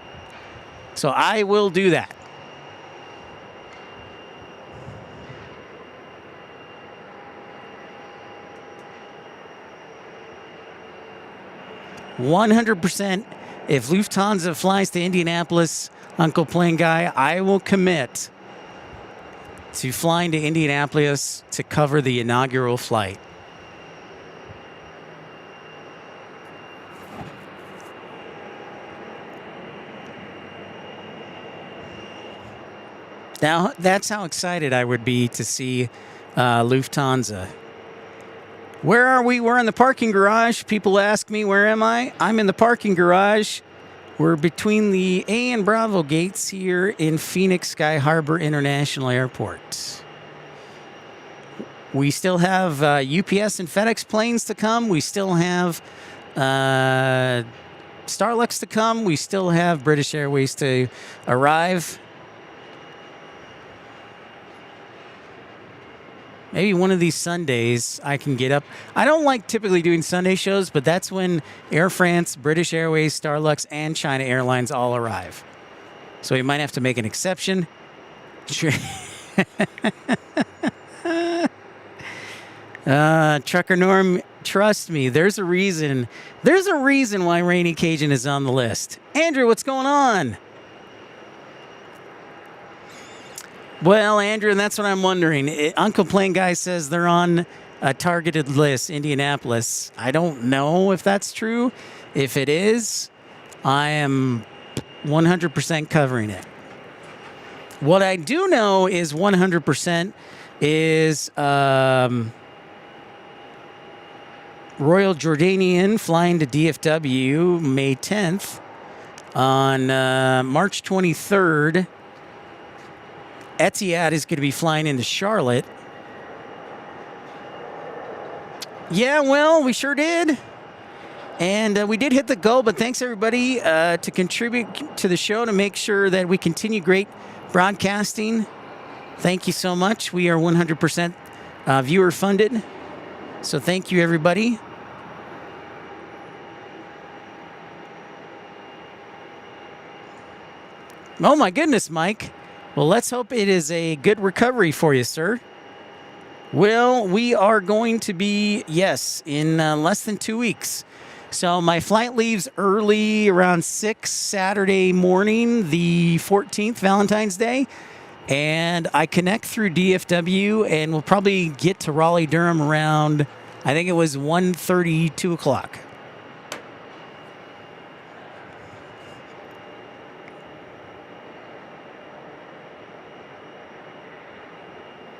So I will do that. %. If Lufthansa flies to Indianapolis, Uncle Plane Guy, I will commit to flying to Indianapolis to cover the inaugural flight. Now, that's how excited I would be to see Lufthansa. Where are we? We're in the parking garage. People ask me, where am I? I'm in the parking garage. We're between the A and Bravo gates here in Phoenix Sky Harbor International Airport. We still have UPS and FedEx planes to come. We still have Starlux to come. We still have British Airways to arrive. Maybe one of these Sundays I can get up. I don't like typically doing Sunday shows, but that's when Air France, British Airways, Starlux, and China Airlines all arrive. So we might have to make an exception. Trucker Norm, trust me, there's a reason. There's a reason why Rainy Cajun is on the list. Andrew, what's going on? Well, Andrew, and that's what I'm wondering. Uncle Plane Guy says they're on a targeted list, Indianapolis. I don't know if that's true. If it is, I am 100% covering it. What I do know is 100% is Royal Jordanian flying to DFW May 10th. On March 23rd, Etihad is going to be flying into Charlotte. Yeah, well, we sure did. And we did hit the goal, but thanks, everybody, to contribute to the show to make sure that we continue great broadcasting. Thank you so much. We are 100% viewer funded. So thank you, everybody. Oh, my goodness, Mike. Well, let's hope it is a good recovery for you, sir. Well, we are going to be, yes, in less than 2 weeks. So my flight leaves early, around 6 Saturday morning, the 14th, Valentine's Day. And I connect through DFW, and we'll probably get to Raleigh-Durham around, I think it was 1:30, 2 o'clock.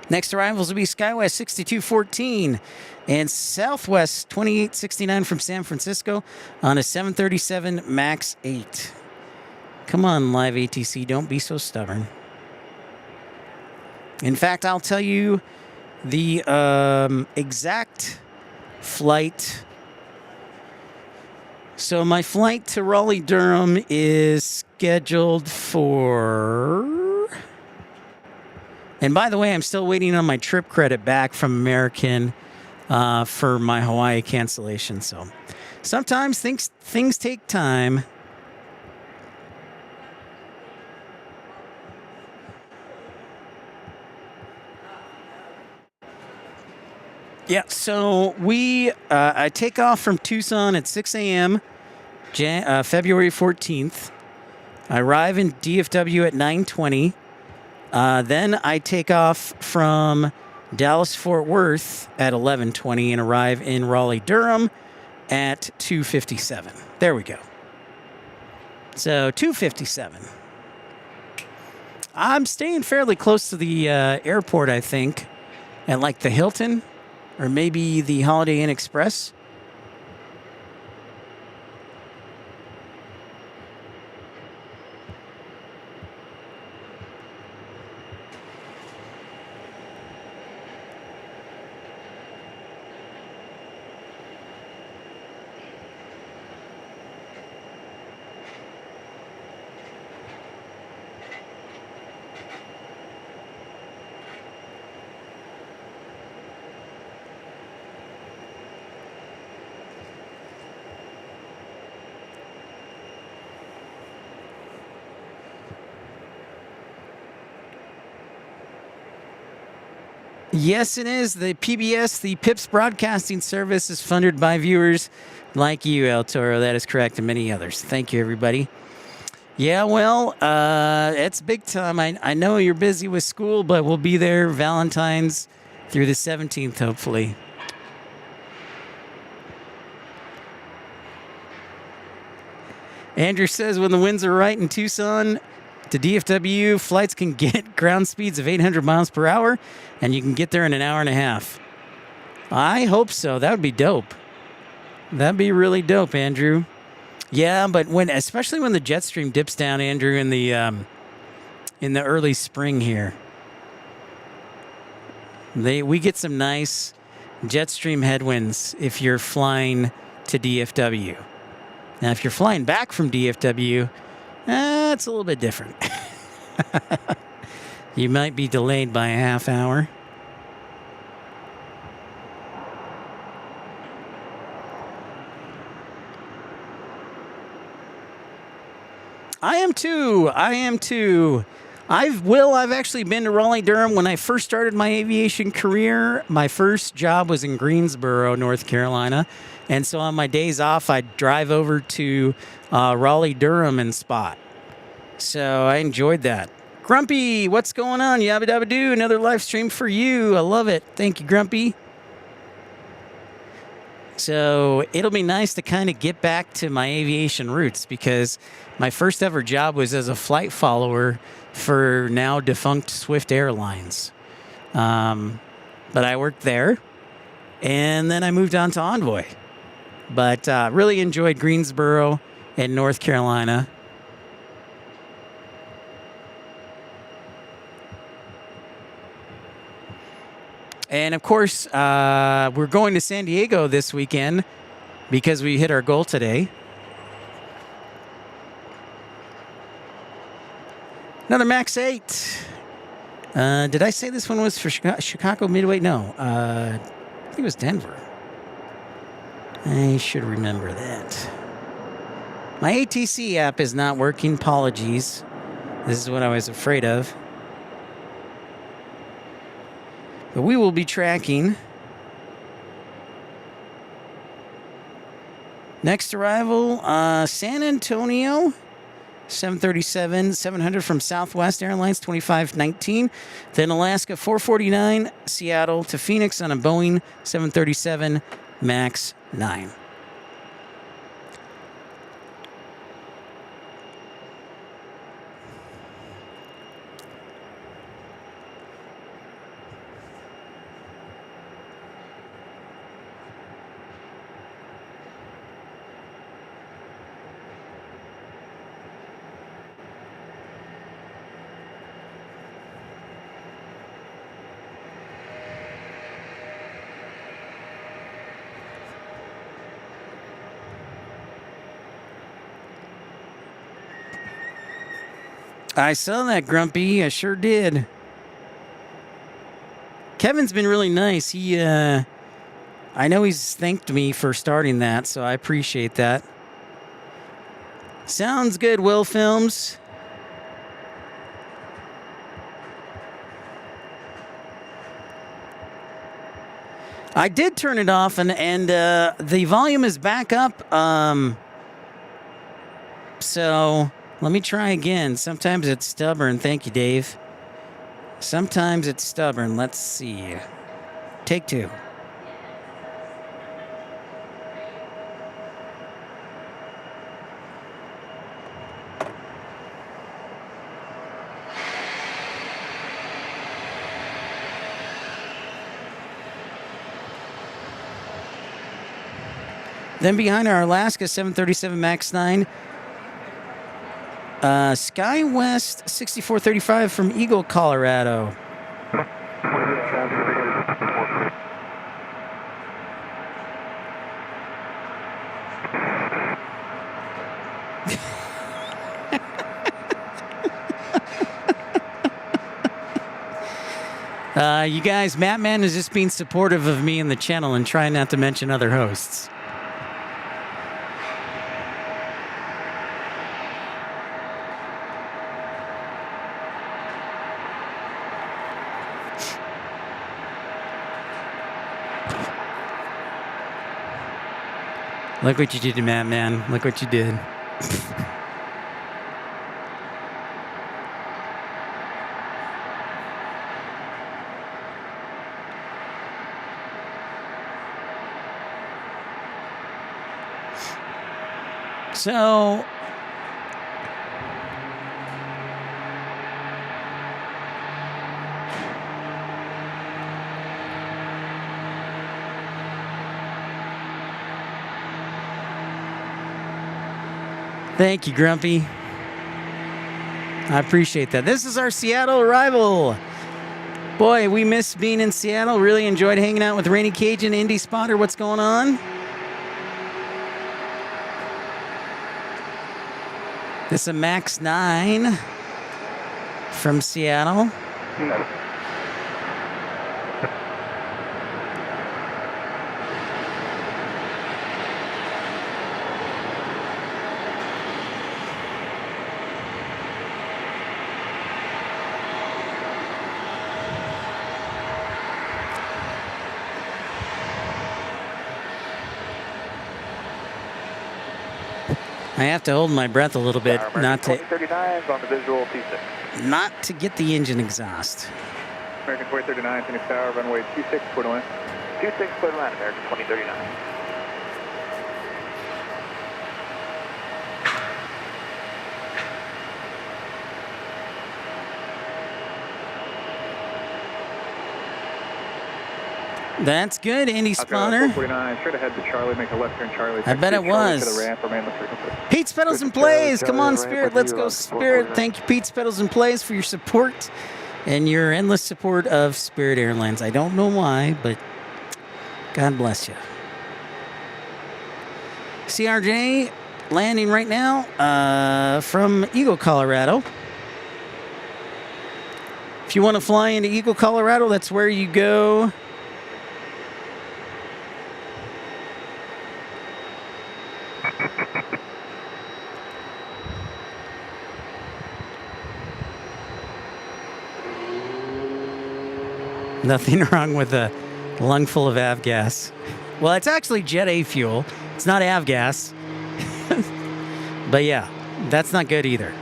Next arrivals will be SkyWest 6214 and Southwest 2869 from San Francisco on a 737 MAX 8. Come on, Live ATC, don't be so stubborn. In fact, I'll tell you the exact flight. So my flight to Raleigh-Durham is scheduled for... And by the way, I'm still waiting on my trip credit back from American for my Hawaii cancellation. So sometimes things take time. Yeah, so I take off from Tucson at 6 a.m. February 14th. I arrive in DFW at 9:20. Then I take off from Dallas-Fort Worth at 11:20 and arrive in Raleigh-Durham at 2:57. There we go. So 2:57. I'm staying fairly close to the airport, I think, at like the Hilton or maybe the Holiday Inn Express. Yes, it is. The PBS, the PIPS broadcasting service, is funded by viewers like you, El Toro. That is correct, and many others. Thank you, everybody. Yeah, well, it's big time. I know you're busy with school, but we'll be there Valentine's through the 17th, hopefully. Andrew says when the winds are right in Tucson to DFW, flights can get ground speeds of 800 miles per hour, and you can get there in an hour and a half. I hope so. That would be dope. That'd be really dope, Andrew. Yeah, but especially when the jet stream dips down, Andrew, in the early spring here, we get some nice jet stream headwinds if you're flying to DFW. Now, if you're flying back from DFW, it's a little bit different. You might be delayed by a half hour. I am too. I've actually been to Raleigh-Durham. When I first started my aviation career, my first job was in Greensboro, North Carolina. And so on my days off, I'd drive over to Raleigh-Durham and spot. So I enjoyed that Grumpy, what's going on? Yabba dabba doo. Another live stream for you. I love it. Thank you, Grumpy. So it'll be nice to kind of get back to my aviation roots because my first ever job was as a flight follower for now defunct Swift Airlines. But I worked there, and then I moved on to Envoy. But really enjoyed Greensboro and North Carolina. And of course, we're going to San Diego this weekend because we hit our goal today. Another Max 8. Did I say this one was for Chicago Midway? No. I think it was Denver. I should remember that. My ATC app is not working. Apologies. This is what I was afraid of. But we will be tracking. Next arrival, San Antonio, 737-700 from Southwest Airlines, 2519. Then Alaska 449, Seattle to Phoenix on a Boeing 737 MAX 9. I saw that, Grumpy. I sure did. Kevin's been really nice. I know he's thanked me for starting that, so I appreciate that. Sounds good, Will Films. I did turn it off, and the volume is back up. So let me try again. Sometimes it's stubborn. Thank you, Dave. Sometimes it's stubborn. Let's see. Take two. Then behind our Alaska 737 MAX 9, SkyWest 6435 from Eagle, Colorado. You guys, Mattman is just being supportive of me in the channel and trying not to mention other hosts. Look what you did, man. Look what you did. So thank you, Grumpy. I appreciate that. This is our Seattle arrival. Boy, we miss being in Seattle. Really enjoyed hanging out with Rainy Cajun, Indy Spotter. What's going on? This is a MAX 9 from Seattle. I have to hold my breath a little bit, not to. 39 on the visual T6. not to get the engine exhaust. American 2039, Phoenix Tower, runway 26, clear to land. 26, clear to land, American 2039. That's good, Indy Spawner. 49, straight ahead to Charlie, make a left turn, Charlie. I bet it was. To the ramp, remain the frequency. Pete's Pedals and Plays. Come on, Spirit. Let's go, Spirit. Thank you, Pete's Pedals and Plays, for your support and your endless support of Spirit Airlines. I don't know why, but God bless you. CRJ landing right now from Eagle, Colorado. If you want to fly into Eagle, Colorado, that's where you go. Nothing wrong with a lung full of avgas. Well, it's actually Jet A fuel. It's not avgas. But yeah, that's not good either.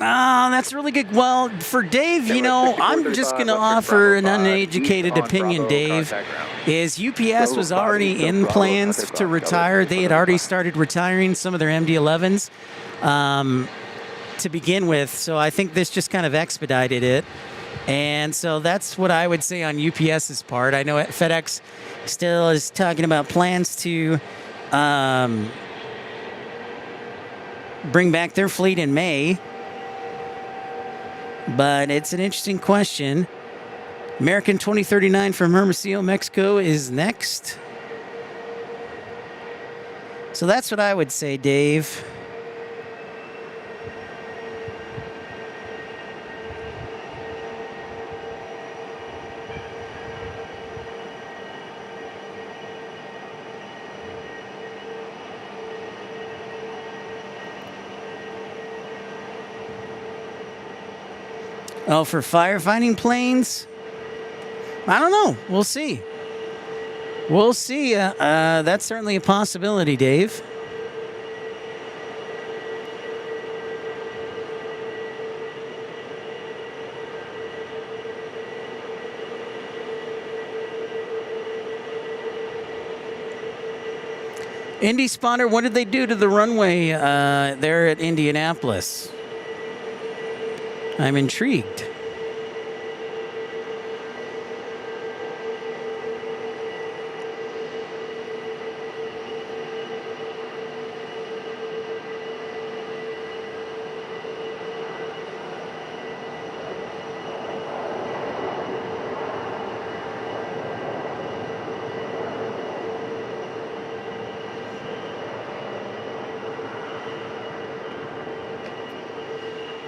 Oh, that's really good. Well, for Dave, you know, I'm just going to offer an uneducated opinion, Dave, is UPS was already in plans to retire. They had already started retiring some of their MD-11s to begin with, so I think this just kind of expedited it. And so that's what I would say on UPS's part. I know FedEx still is talking about plans to bring back their fleet in May. But it's an interesting question. American 2039 from Hermosillo, Mexico is next. So that's what I would say, Dave. Oh, for firefighting planes? I don't know. We'll see. We'll see. That's certainly a possibility, Dave. Indy Spotter, what did they do to the runway there at Indianapolis? I'm intrigued.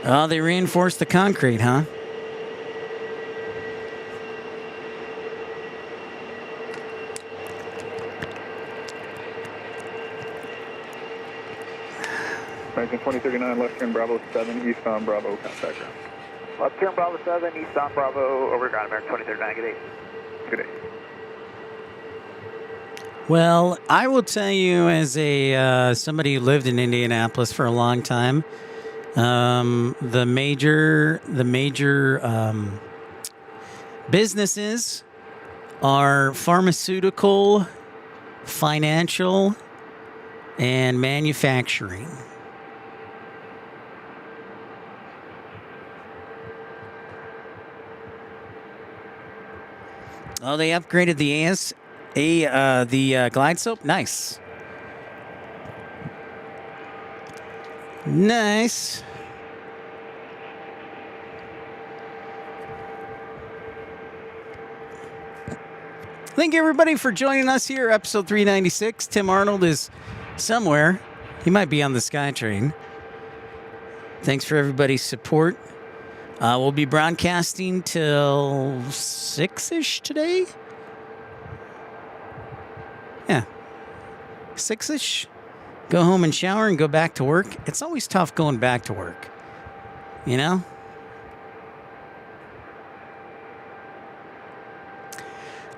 Oh, they reinforced the concrete, huh? American 2039, left turn Bravo 7, eastbound Bravo, contact ground. Left turn Bravo 7, eastbound Bravo, over ground, American 2039, good day. Good day. Well, I will tell you, as a somebody who lived in Indianapolis for a long time, the major businesses are pharmaceutical, financial, and manufacturing. Oh, they upgraded the glide soap. Nice. Nice. Thank you, everybody, for joining us here, episode 396. Tim Arnold is somewhere. He might be on the SkyTrain. Thanks for everybody's support. We'll be broadcasting till 6-ish today. Yeah. 6-ish. Go home and shower and go back to work. It's always tough going back to work. You know?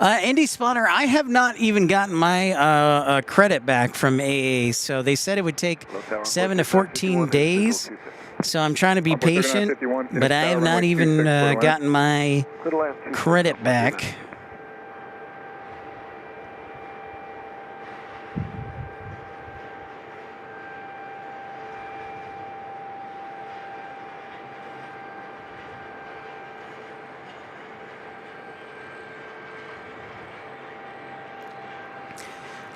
Indy Spotter, I have not even gotten my credit back from AA. So they said it would take 7 to 14 days. So I'm trying to be patient, but I have not even gotten my credit back.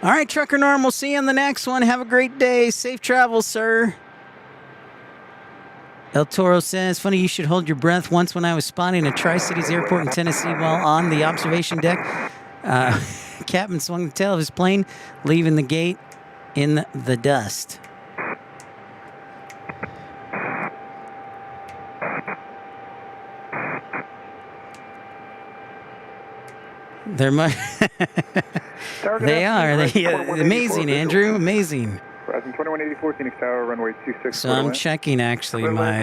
All right, Trucker Norm, we'll see you on the next one. Have a great day. Safe travels, sir. El Toro says, funny you should hold your breath. Once when I was spotting a Tri-Cities airport in Tennessee while on the observation deck, captain swung the tail of his plane, leaving the gate in the dust. They're they are. Amazing, Andrew. Amazing. Horizon 2184, Phoenix Tower, runway 26. So I'm checking actually my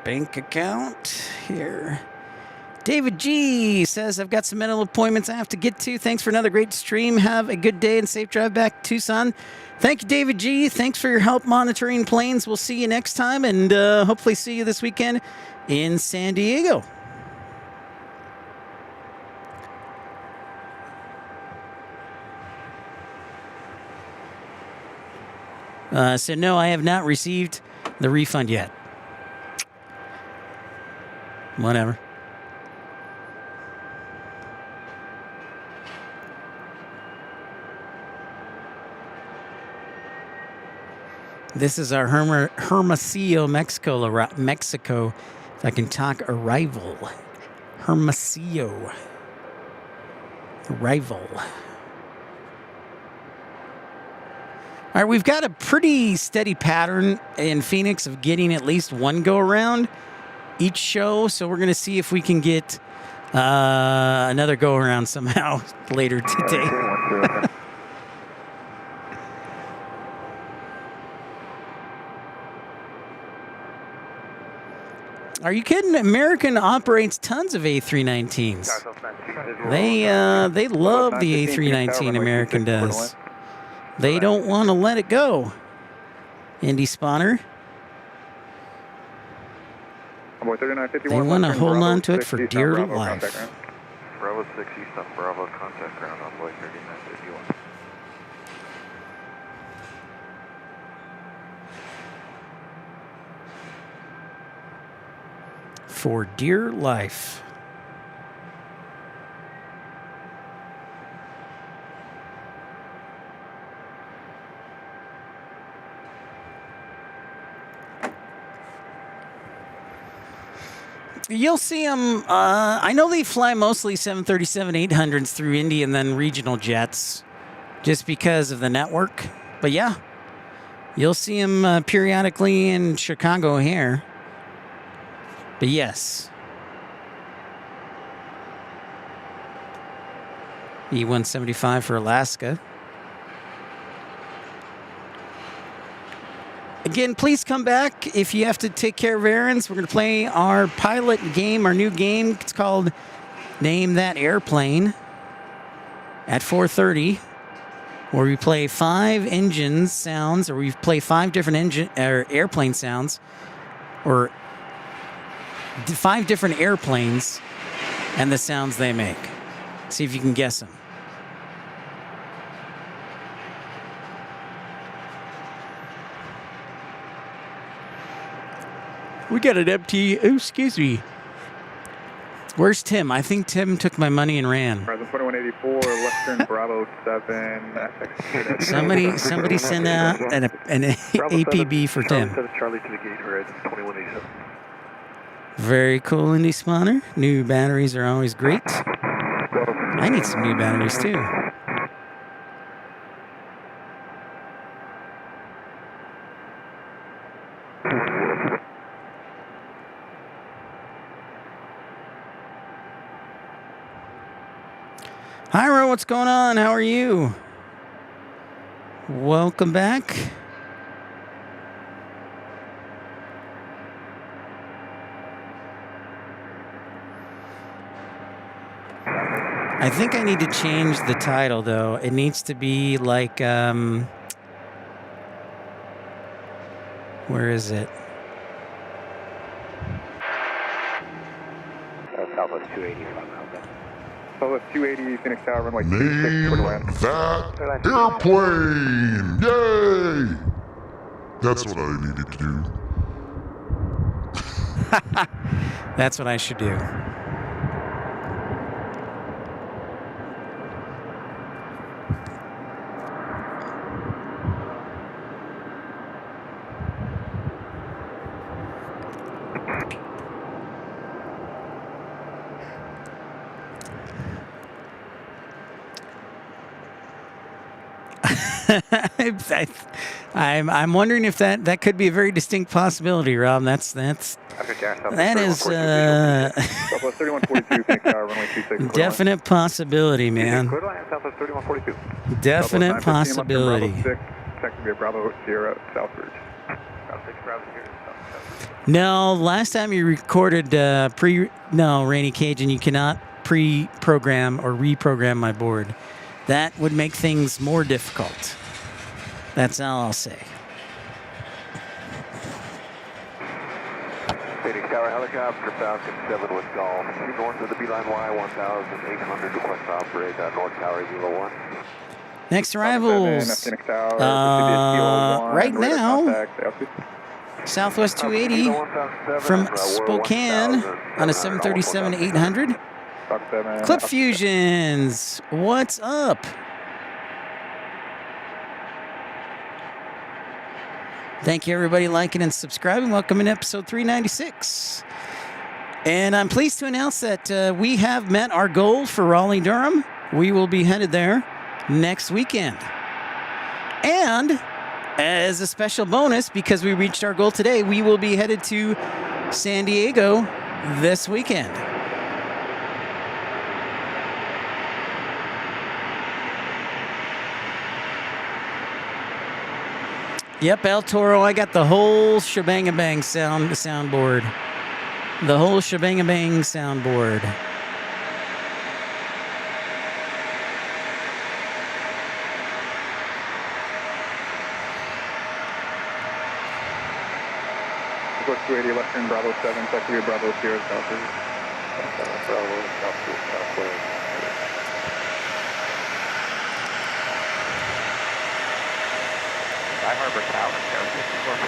bank account here. David G says, I've got some medical appointments I have to get to. Thanks for another great stream. Have a good day and safe drive back to Tucson. Thank you, David G. Thanks for your help monitoring planes. We'll see you next time and hopefully see you this weekend in San Diego. So no, I have not received the refund yet. Whatever. This is our Hermosillo, Mexico, if I can talk, arrival. Hermosillo. Arrival. All right, we've got a pretty steady pattern in Phoenix of getting at least one go-around each show, so we're going to see if we can get another go-around somehow later today. Are you kidding? American operates tons of A319s. They love the A319, American does. They don't want to let it go. Indy Spawner. They want to hold on to it for dear life. Bravo 6 East on Bravo, contact ground envoy 3951. For dear life. You'll see them. I know they fly mostly 737-800s through Indy and then regional jets just because of the network. But yeah, you'll see them periodically in Chicago here. But yes. E-175 for Alaska. Again, please come back if you have to take care of errands. We're going to play our pilot game, our new game. It's called Name That Airplane at 4:30, where we play 5 engine sounds, or we play 5 different airplane sounds, or 5 different airplanes and the sounds they make. See if you can guess them. We got an empty. Oh, excuse me. Where's Tim? I think Tim took my money and ran. 2184, Western Bravo 7. Somebody send out an APB for Tim. Charlie to the gate, Horizon 2187. Very cool, Indy Spawner. New batteries are always great. I need some new batteries too. Hyra, what's going on? How are you? Welcome back. I think I need to change the title, though. It needs to be like, where is it? Southwest 280, 5 miles up. Southwest 280, Phoenix Tower, runway Name 26, clear to land. that airplane! Yay! That's what I needed to do. That's what I should do. I'm wondering if that could be a very distinct possibility, Rob. That is Southwest 3142, Phoenix Tower, runway 26. definite possibility, man. Clear to land, Southwest 3142. Definite possibility. Bravo 6, check to be a Bravo Sierra Southbridge. Bravo 6, Bravo Sierra, Southbridge. No, last time you recorded Rainy Cajun, you cannot pre-program or reprogram my board. That would make things more difficult. That's all I'll say. Phoenix Tower helicopter, Falcon 7 with Golf. North of the Beeline Y, 1,800 request to operate North Tower 01. Next arrivals. Phoenix Tower, right now, Southwest 280 from Spokane on a 737-800. Clip Fusions, what's up? Thank you, everybody, liking and subscribing. Welcome to episode 396. And I'm pleased to announce that we have met our goal for Raleigh-Durham. We will be headed there next weekend. And as a special bonus, because we reached our goal today, we will be headed to San Diego this weekend. Yep, El Toro, I got the whole shebang-a-bang soundboard. The whole shebang-a-bang soundboard. Southwest 280, Western Bravo 7, check to be a Bravo Sierra Southbridge. Bravo, Southwest. Harbor Tower,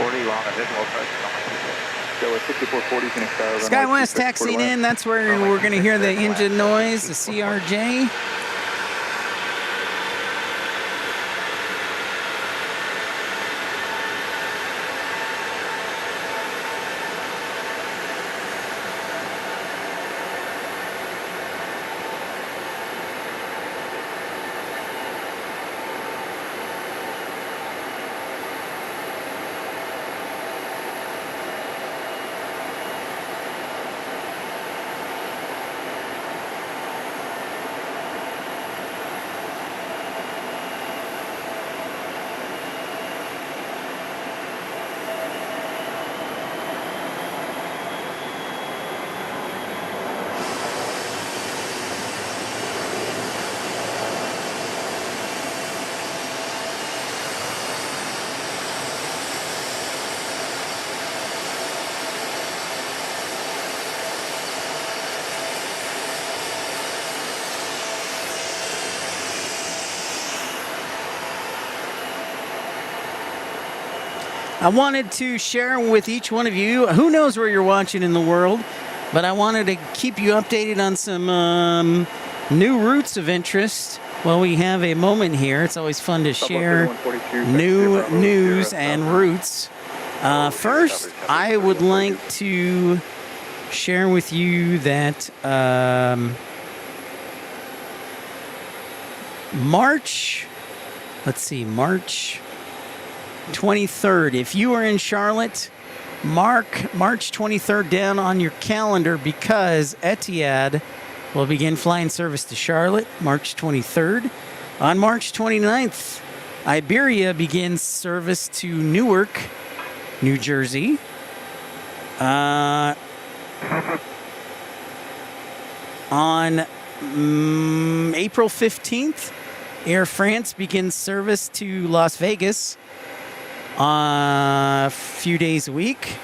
6440, long a visual approach. So 6440, Phoenix Tower. SkyWest taxiing in. That's where we're going to hear the engine noise, the CRJ. I wanted to share with each one of you, who knows where you're watching in the world, but I wanted to keep you updated on some new routes of interest. Well, we have a moment here. It's always fun to share new news and routes. First, I would like to share with you that March 23rd. If you are in Charlotte, mark March 23rd down on your calendar, because Etihad will begin flying service to Charlotte March 23rd. On March 29th, Iberia begins service to Newark, New Jersey. On April 15th, Air France begins service to Las Vegas a few days a week.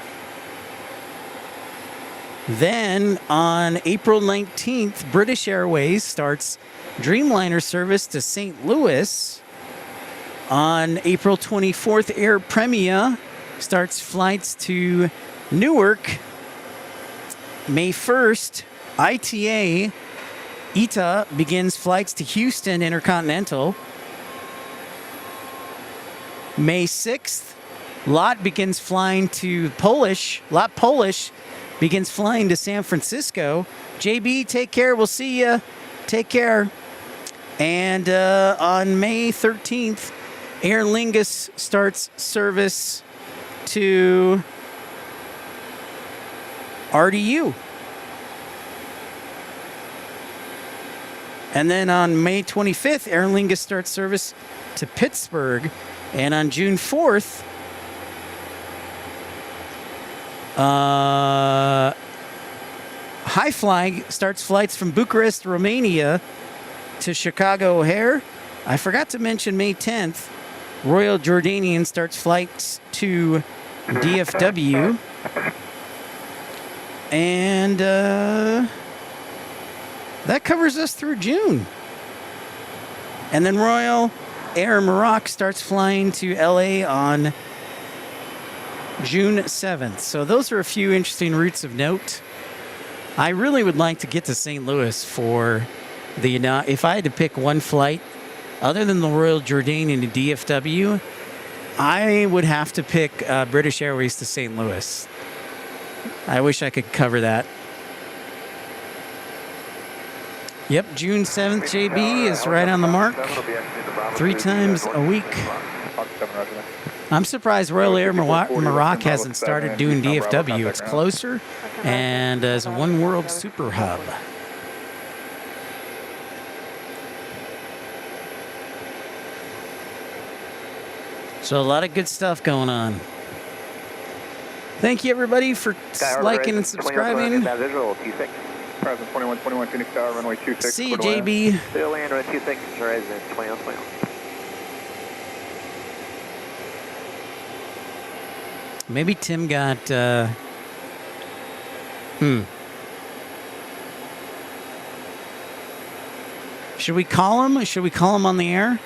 Then on April 19th, British Airways starts Dreamliner service to St. Louis. On April 24th, Air Premia starts flights to Newark. May 1st, ITA begins flights to Houston Intercontinental. May 6th, LOT begins flying to LOT Polish begins flying to San Francisco. JB, take care. We'll see you. Take care. And on May 13th, Aer Lingus starts service to RDU. And then on May 25th, Aer Lingus starts service to Pittsburgh. And on June 4th, High Flying starts flights from Bucharest, Romania to Chicago O'Hare. I forgot to mention May 10th, Royal Jordanian starts flights to DFW. And that covers us through June. And then Royal Air Maroc starts flying to LA on June 7th. So those are a few interesting routes of note. I really would like to get to St. Louis for the, if I had to pick one flight, other than the Royal Jordanian to DFW, I would have to pick British Airways to St. Louis. I wish I could cover that. Yep, June 7th, JB is right on the mark. 3 times a week. I'm surprised Royal Air Maroc hasn't started doing DFW. It's closer and as a one world super hub. So a lot of good stuff going on. Thank you, everybody, for liking and subscribing. Present 2121 Phoenix Tower, runway 26. See you, JB. Still land runway 26, horizon 2121. Maybe Tim got, Should we call him? Should we call him on the air?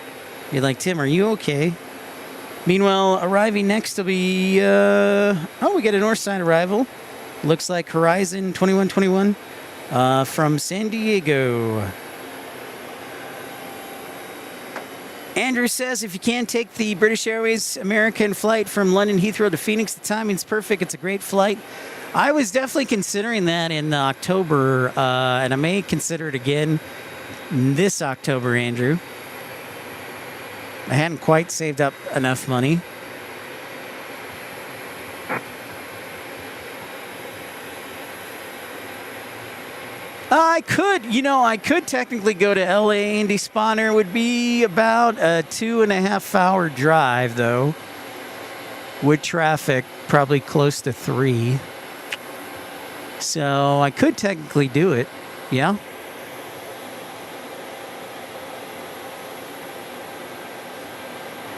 You're like, Tim, are you okay? Meanwhile, arriving next will be, we got a north side arrival. Looks like Horizon 2121 from San Diego. Andrew says, if you can take the British Airways American flight from London Heathrow to Phoenix, the timing's perfect. It's a great flight. I was definitely considering that in October, and I may consider it again this October, Andrew. I hadn't quite saved up enough money. I could technically go to LA. Indy Spawner would be about a 2.5 hour drive, though. With traffic, probably close to 3. So I could technically do it. Yeah.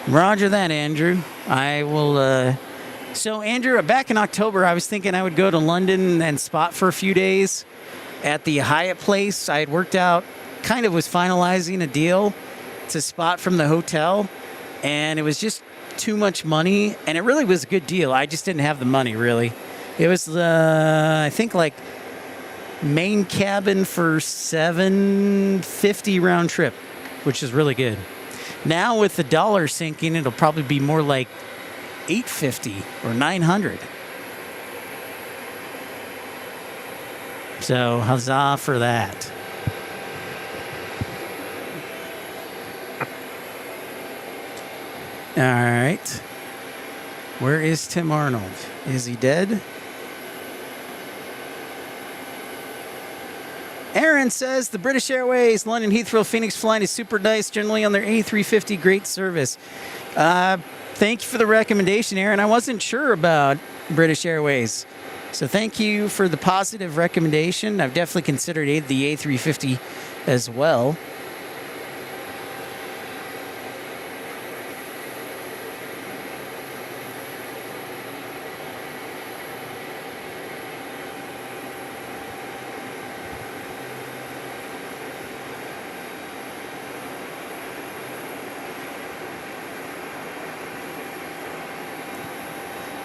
Roger that, Andrew. I will. So, Andrew, back in October, I was thinking I would go to London and spot for a few days at the Hyatt place. I had worked out, was finalizing a deal to spot from the hotel, and it was just too much money, and it really was a good deal. I just didn't have the money, really. It was, I think, like main cabin for $750 round trip, which is really good. Now with the dollar sinking, it'll probably be more like $850 or $900. So huzzah for that. All right. Where is Tim Arnold? Is he dead? Aaron says the British Airways London Heathrow Phoenix flight is super nice, generally on their A350. Great service. Thank you for the recommendation, Aaron. I wasn't sure about British Airways, so thank you for the positive recommendation. I've definitely considered the A350 as well.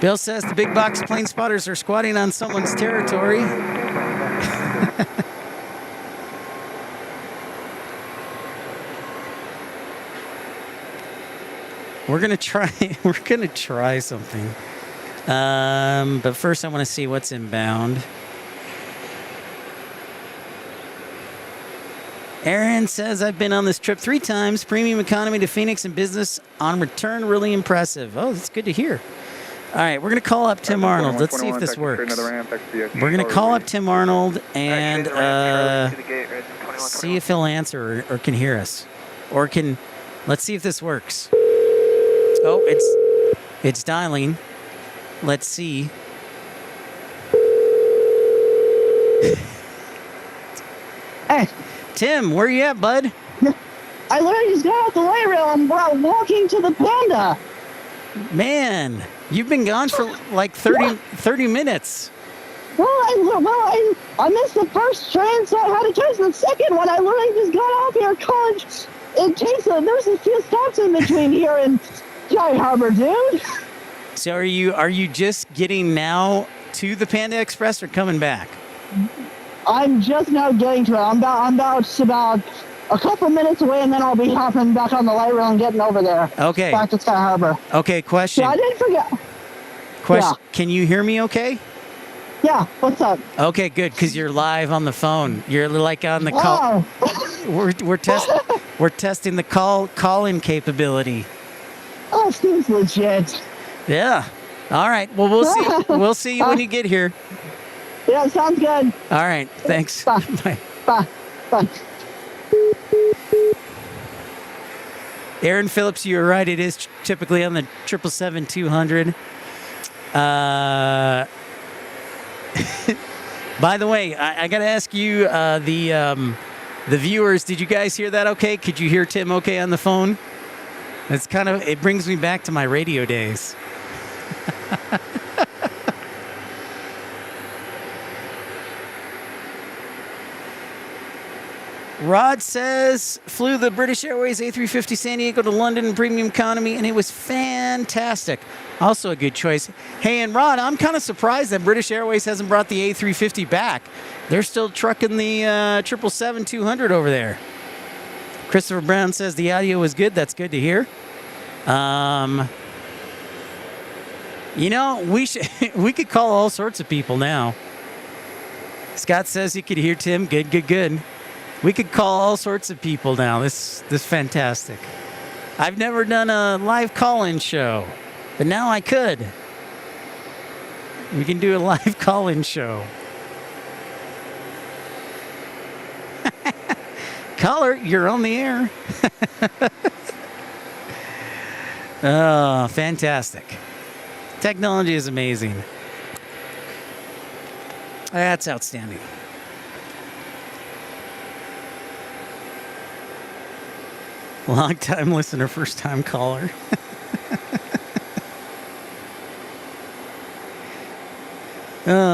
Bill says the big box plane spotters are squatting on someone's territory. We're gonna try something. But first I want to see what's inbound. Aaron says, I've been on this trip 3 times, premium economy to Phoenix and business on return, really impressive. Oh, that's good to hear. All right, we're going to call up Tim Arnold. Let's see if this works. We're going to call up Tim Arnold and see if he'll answer or can hear us. Let's see if this works. Oh, it's dialing. Let's see. Hey. Tim, where you at, bud? I literally just got off the light rail and walking to the Panda. Man, you've been gone for like 30 minutes. Well, I missed the first train, so I had to catch the second one. I literally just got off here, college. There's a few stops in between here and Sky Harbor, dude. So are you just getting now to the Panda Express or coming back? I'm just now getting to it. I'm about a couple minutes away, and then I'll be hopping back on the light rail and getting over there. Okay. Back to Sky Harbor. Okay, question. Yeah, I didn't forget. Question. Yeah. Can you hear me okay? Yeah, what's up? Okay, good, because you're live on the phone. You're like on the call. Wow. We're testing the call-in capability. Oh, seems legit. Yeah. All right. Well, we'll see you when you get here. Yeah, sounds good. All right. Thanks. Bye. Bye. Bye. Bye. Aaron Phillips, you were right. It is typically on the 777-200. By the way, I got to ask you, the viewers, did you guys hear that okay? Could you hear Tim okay on the phone? It brings me back to my radio days. Rod says, flew the British Airways A350 San Diego to London in premium economy, and it was fantastic. Also a good choice. Hey, and Rod, I'm kind of surprised that British Airways hasn't brought the A350 back. They're still trucking the 777-200 over there. Christopher Brown says the audio was good. That's good to hear. We could call all sorts of people now. Scott says he could hear Tim. Good. We could call all sorts of people now. This is fantastic. I've never done a live call-in show, but now I could. We can do a live call-in show. Caller, you're on the air. Oh, fantastic. Technology is amazing. That's outstanding. Long-time listener, first-time caller.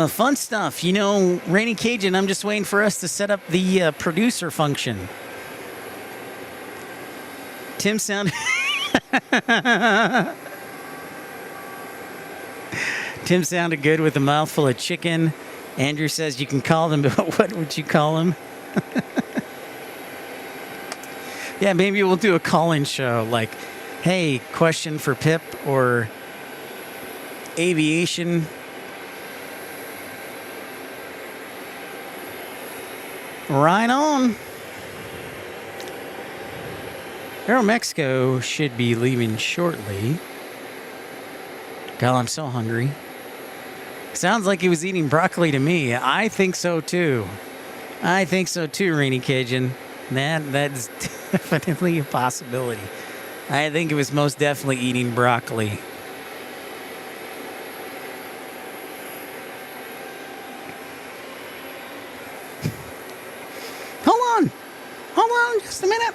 Fun stuff. Rainy Cajun, I'm just waiting for us to set up the producer function. Tim sounded good with a mouthful of chicken. Andrew says you can call them, but what would you call them? Yeah, maybe we'll do a call-in show like, hey, question for Pip or aviation. Right on. Aeromexico should be leaving shortly. God, I'm so hungry. Sounds like he was eating broccoli to me. I think so, too. I think so too, Rainy Cajun. That's definitely a possibility. I think it was most definitely eating broccoli. Hold on just a minute.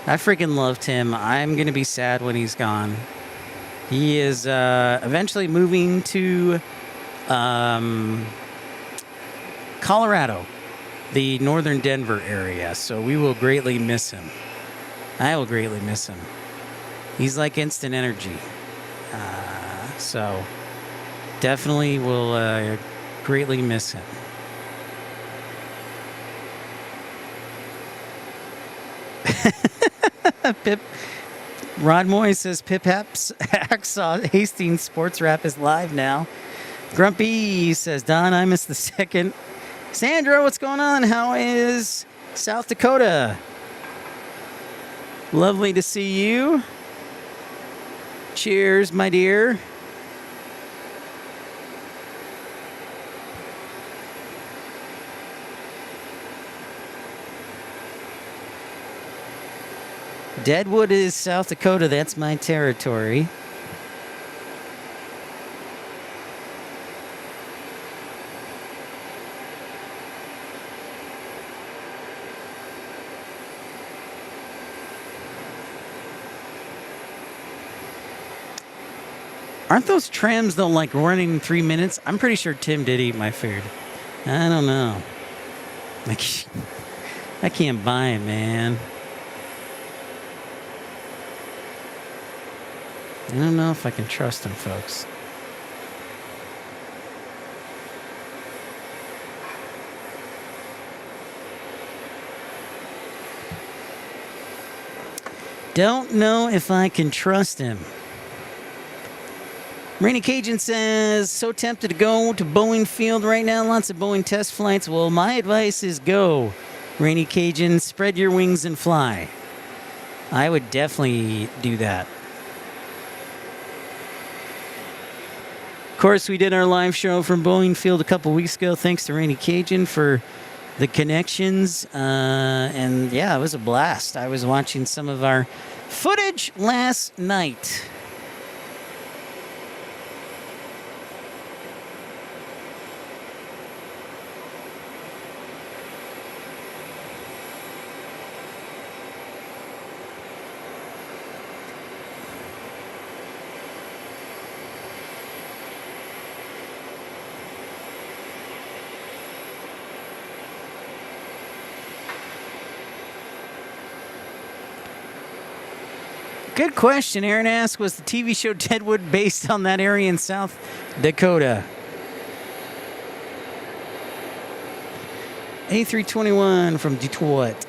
I freaking loved him. I'm going to be sad when he's gone. He is eventually moving to Colorado, the northern Denver area, so we will greatly miss him. I will greatly miss him. He's like instant energy. So definitely will greatly miss him. Pip Rod Moy says Pip Hastings Sports Rap is live now. Grumpy says, Don, I missed the second. Sandra, what's going on? How is South Dakota? Lovely to see you. Cheers, my dear. Deadwood is South Dakota. That's my territory. Aren't those trams, though, like running in 3 minutes? I'm pretty sure Tim did eat my food. I don't know. I can't buy it, man. I don't know if I can trust him, folks. Don't know if I can trust him. Rainy Cajun says, so tempted to go to Boeing Field right now. Lots of Boeing test flights. Well, my advice is go. Rainy Cajun, spread your wings and fly. I would definitely do that. Of course, we did our live show from Boeing Field a couple weeks ago. Thanks to Rainy Cajun for the connections. And yeah, it was a blast. I was watching some of our footage last night. Good question. Aaron asked, was the TV show Deadwood based on that area in South Dakota? A321 from Detroit.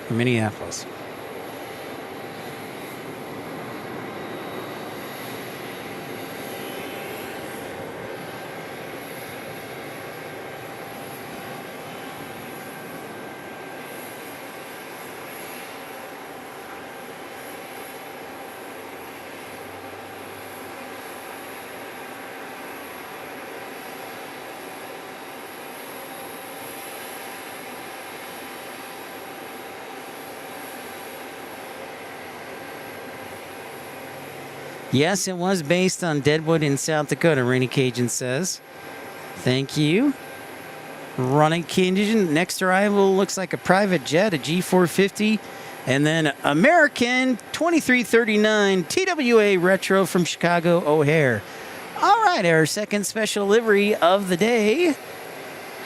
Or Minneapolis. Yes, it was based on Deadwood in South Dakota, Rainy Cajun says. Thank you. Running Cajun, next arrival looks like a private jet, a G450, and then American 2339 TWA Retro from Chicago O'Hare. All right, our second special livery of the day.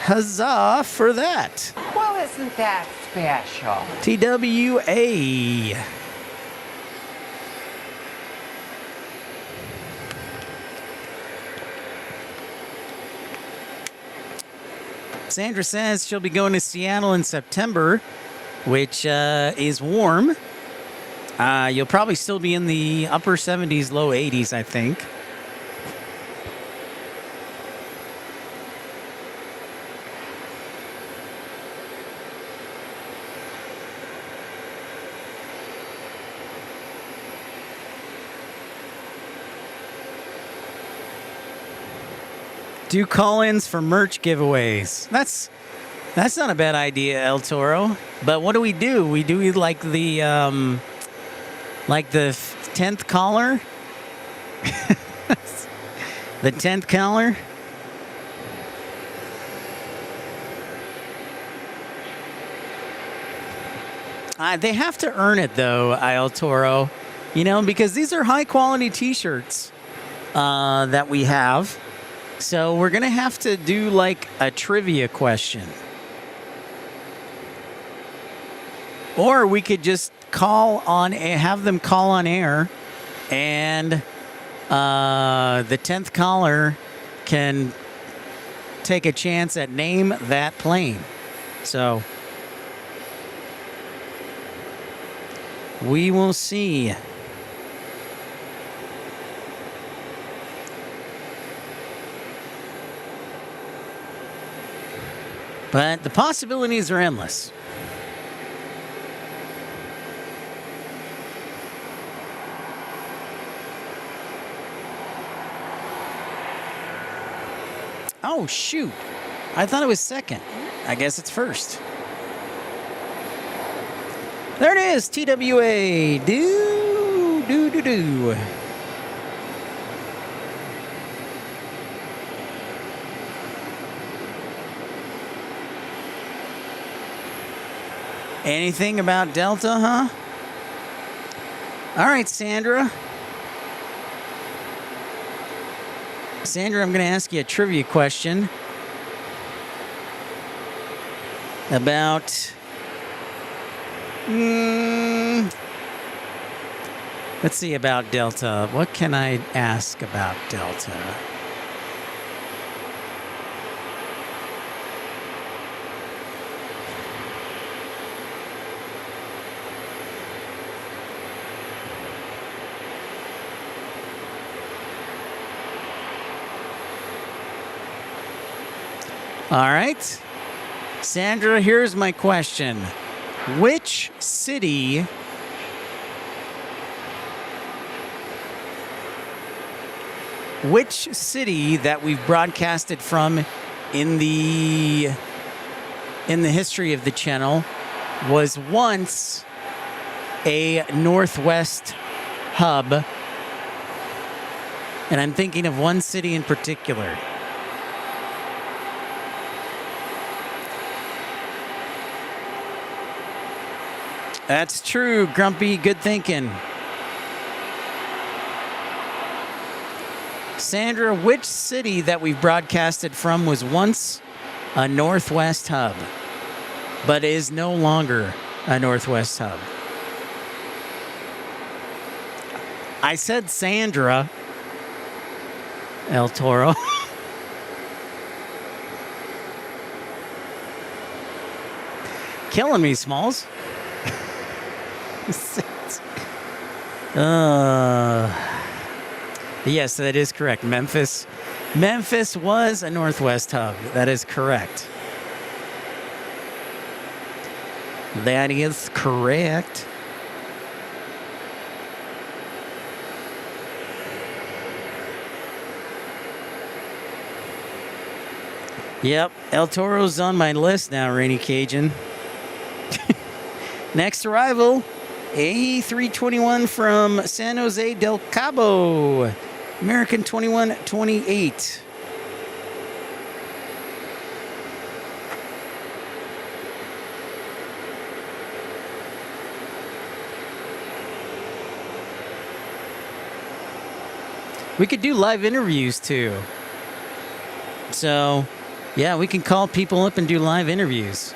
Huzzah for that. Well, isn't that special? TWA. Sandra says she'll be going to Seattle in September, which is warm. You'll probably still be in the upper 70s, low 80s, I think. Do call-ins for merch giveaways. That's not a bad idea, El Toro. But what do? We do like the 10th caller. The 10th caller. They have to earn it though, El Toro. You know, because these are high quality T-shirts that we have. So we're going to have to do like a trivia question. Or we could just have them call on air, and the 10th caller can take a chance at Name That Plane. So we will see. But the possibilities are endless. Oh, shoot. I thought it was second. I guess it's first. There it is, TWA. Do. Anything about Delta, huh? All right, Sandra. Sandra, I'm going to ask you a trivia question about... let's see about Delta. What can I ask about Delta? All right. Sandra, here's my question. Which city that we've broadcasted from in the history of the channel was once a Northwest hub? And I'm thinking of one city in particular. That's true, Grumpy. Good thinking. Sandra, which city that we've broadcasted from was once a Northwest hub, but is no longer a Northwest hub? I said Sandra. El Toro. Killing me, Smalls. Yes, that is correct. Memphis was a Northwest hub. That is correct. That is correct. Yep, El Toro's on my list now, Rainy Cajun. Next arrival, A321 from San Jose del Cabo, American 2128. We could do live interviews too. So, yeah, we can call people up and do live interviews.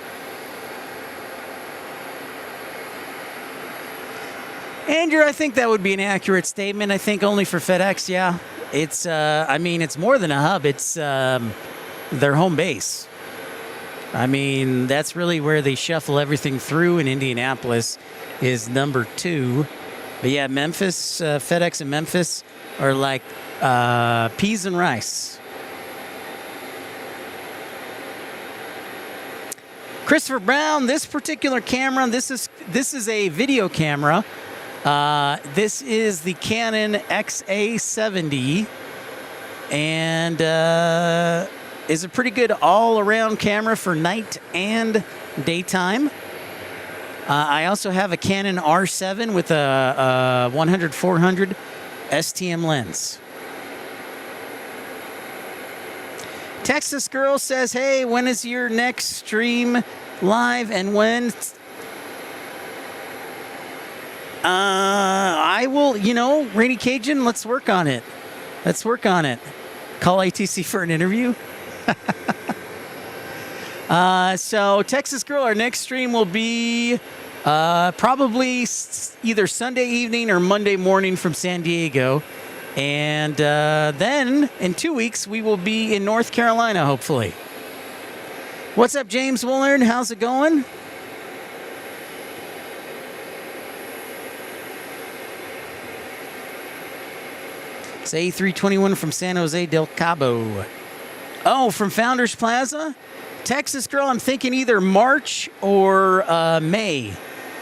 Andrew, I think that would be an accurate statement. I think only for FedEx, yeah. It's, I mean, it's more than a hub. It's their home base. I mean, that's really where they shuffle everything through, in Indianapolis is number 2. But yeah, Memphis, FedEx and Memphis are like peas and rice. Christopher Brown, this particular camera, this is a video camera. This is the Canon XA70, and is a pretty good all-around camera for night and daytime. I also have a Canon R7 with a 100-400 STM lens. Texas Girl says, hey, when is your next stream live and when? I will, Rainy Cajun, let's work on it. Call ATC for an interview. So Texas Girl, our next stream will be probably either Sunday evening or Monday morning from San Diego. And then in 2 weeks, we will be in North Carolina, hopefully. What's up, James Willard? How's it going? It's A321 from San Jose del Cabo. Oh, from Founders Plaza? Texas Girl, I'm thinking either March or May.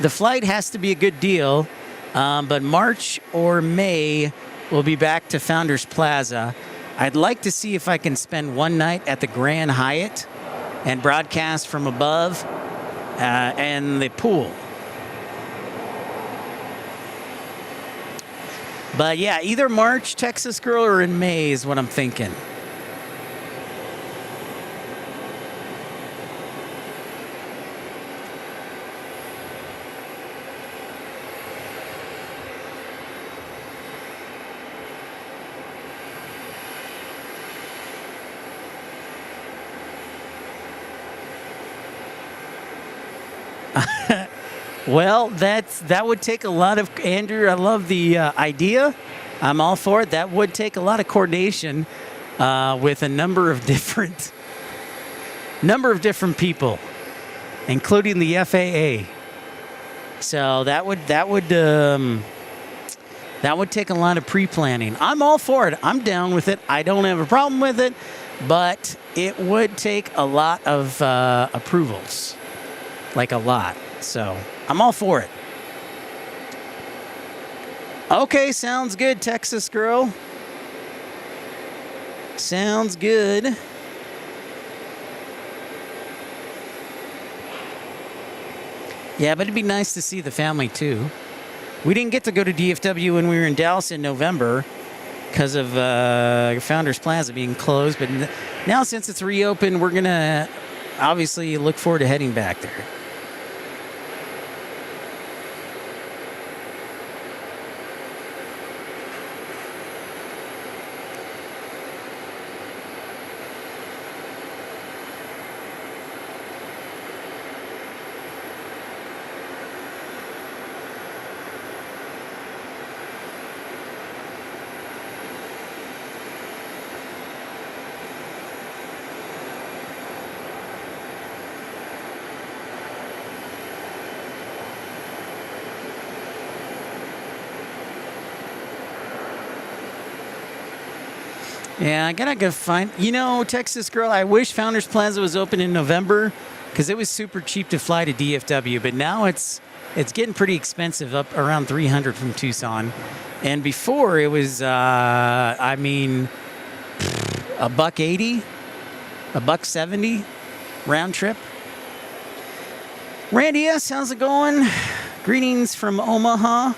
The flight has to be a good deal, but March or May we'll be back to Founders Plaza. I'd like to see if I can spend one night at the Grand Hyatt and broadcast from above and the pool. But yeah, either March, Texas Girl, or in May is what I'm thinking. Well, that would take a lot of, Andrew, I love the idea. I'm all for it. That would take a lot of coordination with a number of different people, including the FAA. So that would take a lot of pre-planning. I'm all for it. I'm down with it. I don't have a problem with it, but it would take a lot of approvals, like a lot. So I'm all for it. Okay, sounds good, Texas Girl. Sounds good. Yeah, but it'd be nice to see the family too. We didn't get to go to DFW when we were in Dallas in November because of Founders Plaza being closed. But now since it's reopened, we're going to obviously look forward to heading back there. Yeah, I gotta go find. Texas Girl, I wish Founders Plaza was open in November because it was super cheap to fly to DFW. But now it's getting pretty expensive, up around $300 from Tucson. And before it was, $180, $170 round trip. Randy S, how's it going? Greetings from Omaha.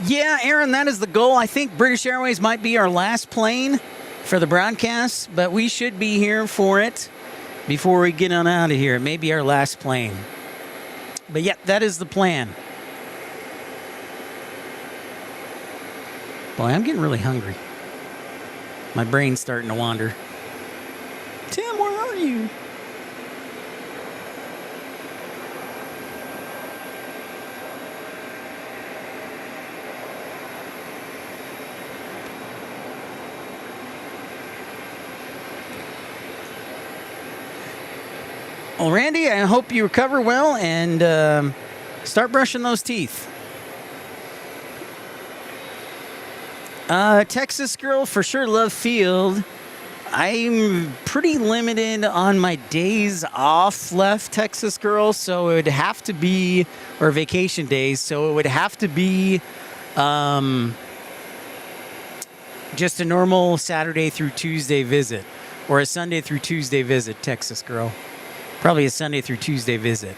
Yeah, Aaron, that is the goal. I think British Airways might be our last plane for the broadcast, but we should be here for it before we get on out of here. It may be our last plane. But yeah, that is the plan. Boy, I'm getting really hungry. My brain's starting to wander. Tim, where are you? Well, Randy, I hope you recover well and start brushing those teeth. Texas Girl, for sure, love Field. I'm pretty limited on my days off left, Texas girl, so it would have to be, or vacation days, so it would have to be just a normal Saturday through Tuesday visit, or a Sunday through Tuesday visit, Texas girl. Probably a Sunday through Tuesday visit.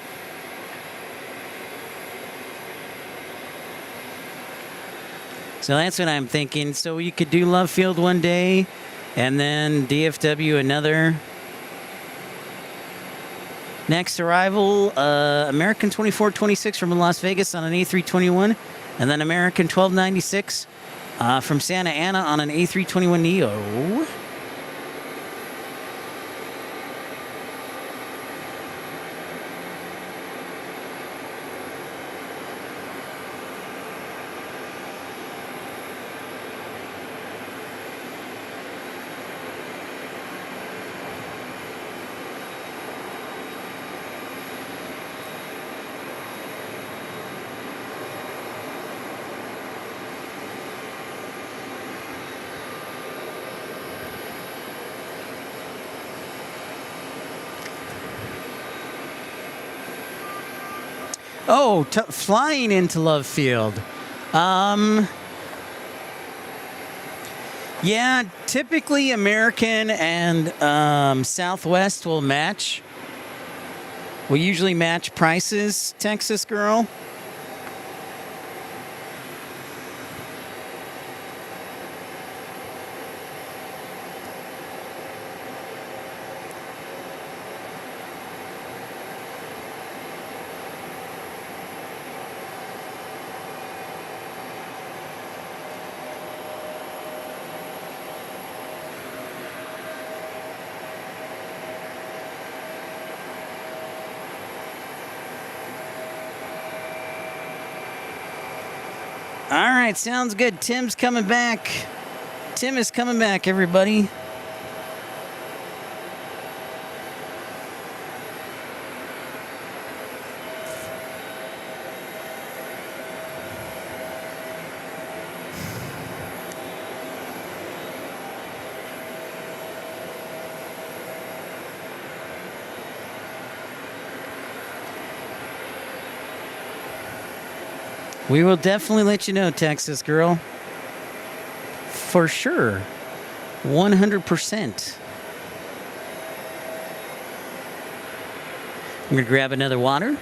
So that's what I'm thinking. So you could do Love Field one day, and then DFW another. Next arrival, American 2426 from Las Vegas on an A321, and then American 1296 from Santa Ana on an A321neo. Oh, flying into Love Field. Yeah, typically American and Southwest will match. We usually match prices, Texas girl. All right, sounds good. Tim's coming back. Tim is coming back, everybody. We will definitely let you know, Texas girl. For sure. 100%. I'm going to grab another water.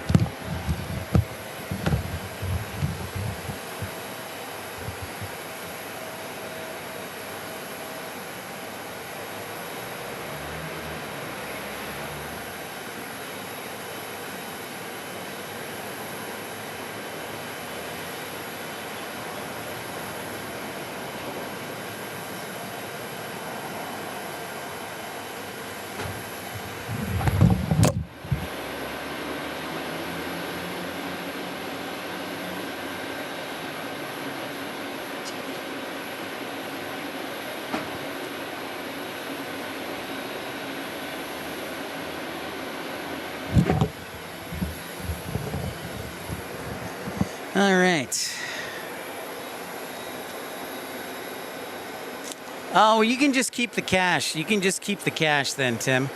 All right. Oh, you can just keep the cash. You can just keep the cash then, Tim.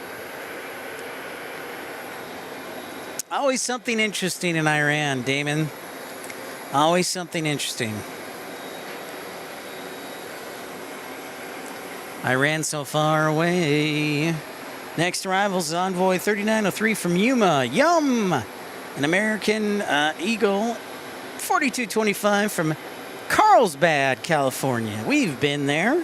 Always something interesting in Iran, Damon. Always something interesting. Iran so far away. Next arrival's Envoy 3903 from Yuma. Yum! An American Eagle 4225 from Carlsbad, California. We've been there.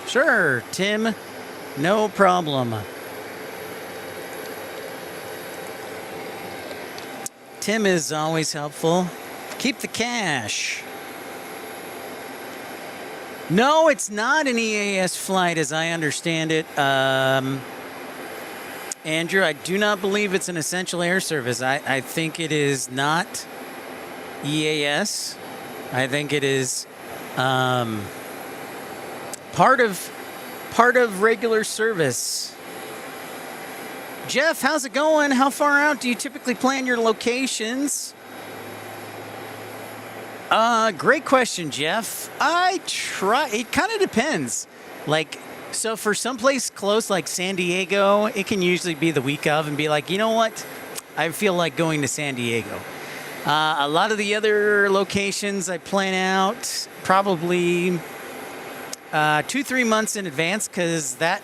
Sure, Tim. No problem. Tim is always helpful. Keep the cash. No, it's not an EAS flight as I understand it. Andrew, I do not believe it's an essential air service. I think it is not EAS. I think it is part of regular service. Jeff, how's it going? How far out do you typically plan your locations? Great question, Jeff. It kind of depends. Like, so for someplace close like San Diego, it can usually be the week of and be like, you know what? I feel like going to San Diego. A lot of the other locations I plan out probably 2-3 months in advance, because that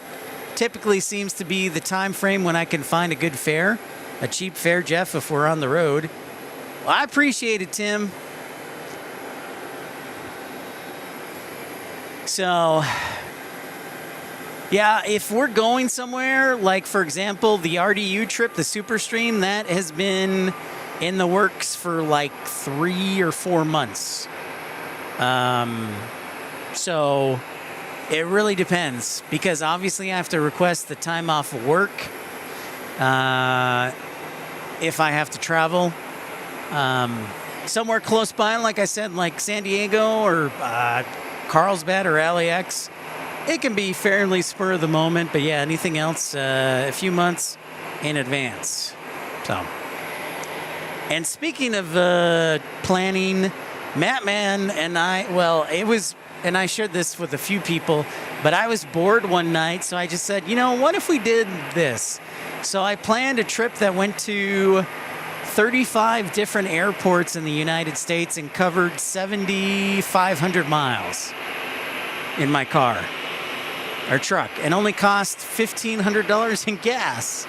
typically seems to be the time frame when I can find a good fare, a cheap fare, Jeff, if we're on the road. Well, I appreciate it, Tim. So, yeah, if we're going somewhere, like, for example, the RDU trip, the Superstream, that has been in the works for like 3 or 4 months. So it really depends, because obviously I have to request the time off of work if I have to travel. Somewhere close by, like I said, like San Diego or Carlsbad or LAX, it can be fairly spur of the moment, but yeah, anything else, a few months in advance. So, and speaking of planning, Mattman and I, well, it was, and I shared this with a few people, but I was bored one night, so I just said, you know, what if we did this? So I planned a trip that went to 35 different airports in the United States and covered 7,500 miles in my car or truck, and only cost $1,500 in gas.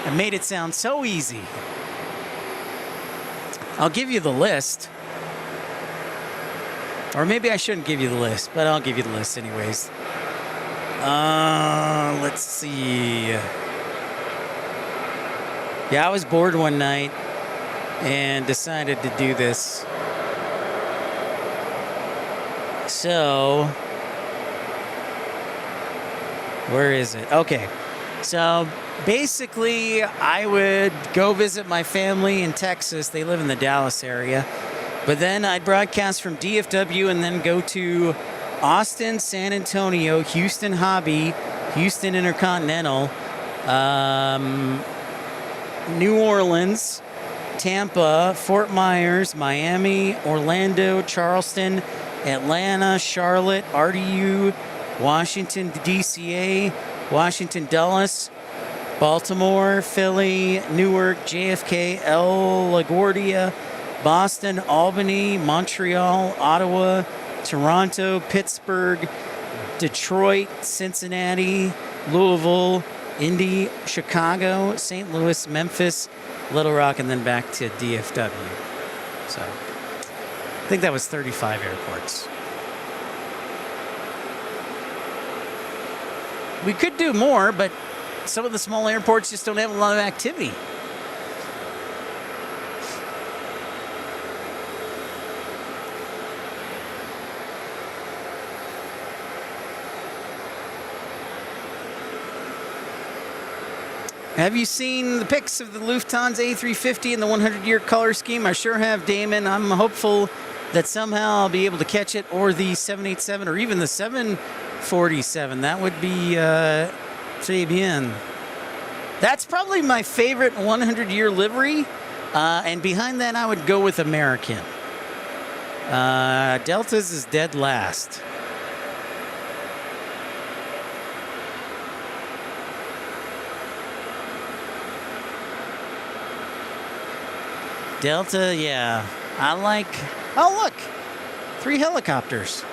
I made it sound so easy. I'll give you the list. Or maybe I shouldn't give you the list, but I'll give you the list anyways. Let's see. Yeah, I was bored one night and decided to do this. So, where is it? Okay. So, basically, I would go visit my family in Texas. They live in the Dallas area. But then I'd broadcast from DFW and then go to Austin, San Antonio, Houston Hobby, Houston Intercontinental, New Orleans, Tampa, Fort Myers, Miami, Orlando, Charleston, Atlanta, Charlotte, RDU, Washington, DCA, Washington, Dulles, Baltimore, Philly, Newark, JFK, LaGuardia, Boston, Albany, Montreal, Ottawa, Toronto, Pittsburgh, Detroit, Cincinnati, Louisville, Indy, Chicago, St. Louis, Memphis, Little Rock, and then back to DFW. So I think that was 35 airports. We could do more, but some of the small airports just don't have a lot of activity. Have you seen the pics of the Lufthansa A350 and the 100-year color scheme? I sure have, Damon. I'm hopeful that somehow I'll be able to catch it, or the 787, or even the 747. That would be très bien. That's probably my favorite 100-year livery. And behind that, I would go with American. Delta's is dead last. Delta, yeah. I like... Oh, look! 3 helicopters.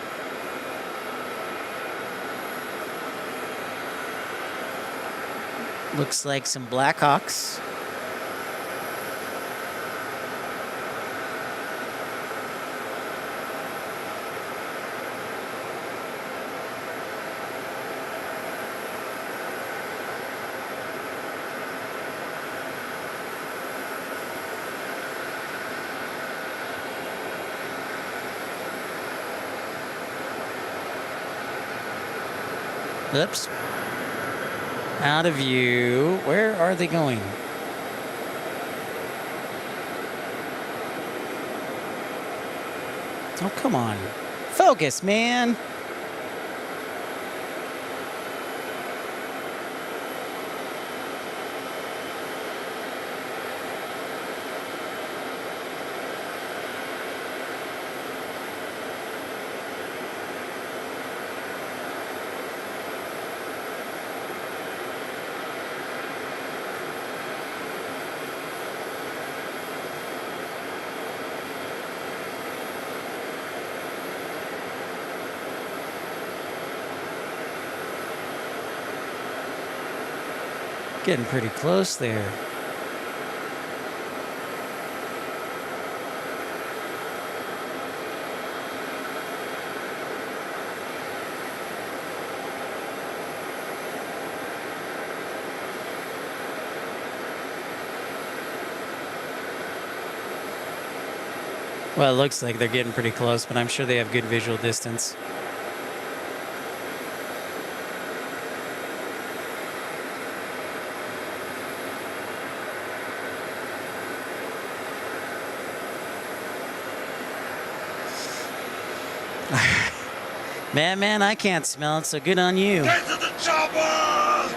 Looks like some Blackhawks. Oops. Out of view. Where are they going? Oh, come on. Focus, man. Getting pretty close there. Well, it looks like they're getting pretty close, but I'm sure they have good visual distance. Man, I can't smell it, so good on you. Get to the chopper!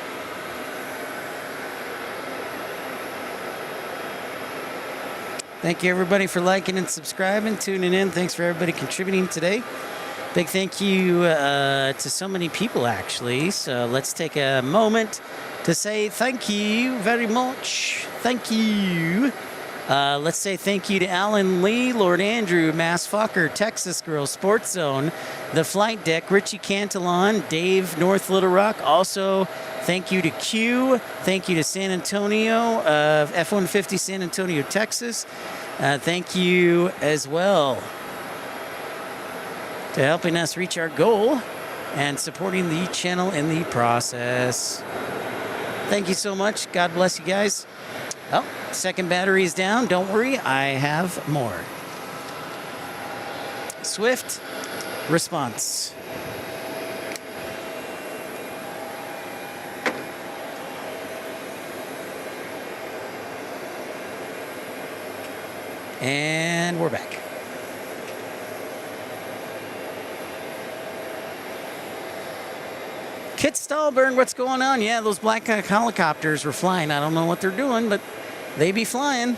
Thank you, everybody, for liking and subscribing, tuning in. Thanks for everybody contributing today. Big thank you to so many people, actually. So let's take a moment to say thank you very much. Thank you. Let's say thank you to Alan Lee, Lord Andrew, Mass Fucker, Texas Girl, Sports Zone, The Flight Deck, Richie Cantillon, Dave, North Little Rock. Also, thank you to Q. Thank you to San Antonio, F-150 San Antonio, Texas. Thank you as well to helping us reach our goal and supporting the channel in the process. Thank you so much. God bless you guys. Oh, second battery is down. Don't worry, I have more. Swift response. And we're back. Kit Stahlberg, what's going on? Yeah, those Black Hawk helicopters were flying. I don't know what they're doing, but they be flying.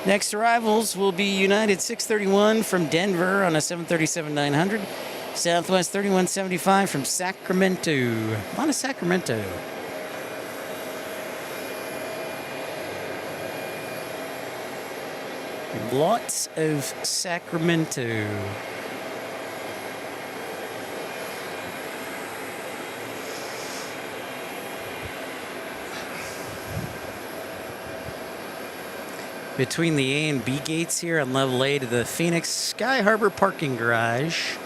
Next arrivals will be United 631 from Denver on a 737-900. Southwest 3175 from Sacramento. A lot of Sacramento. Lots of Sacramento. Between the A and B gates here on level A to the Phoenix Sky Harbor parking garage.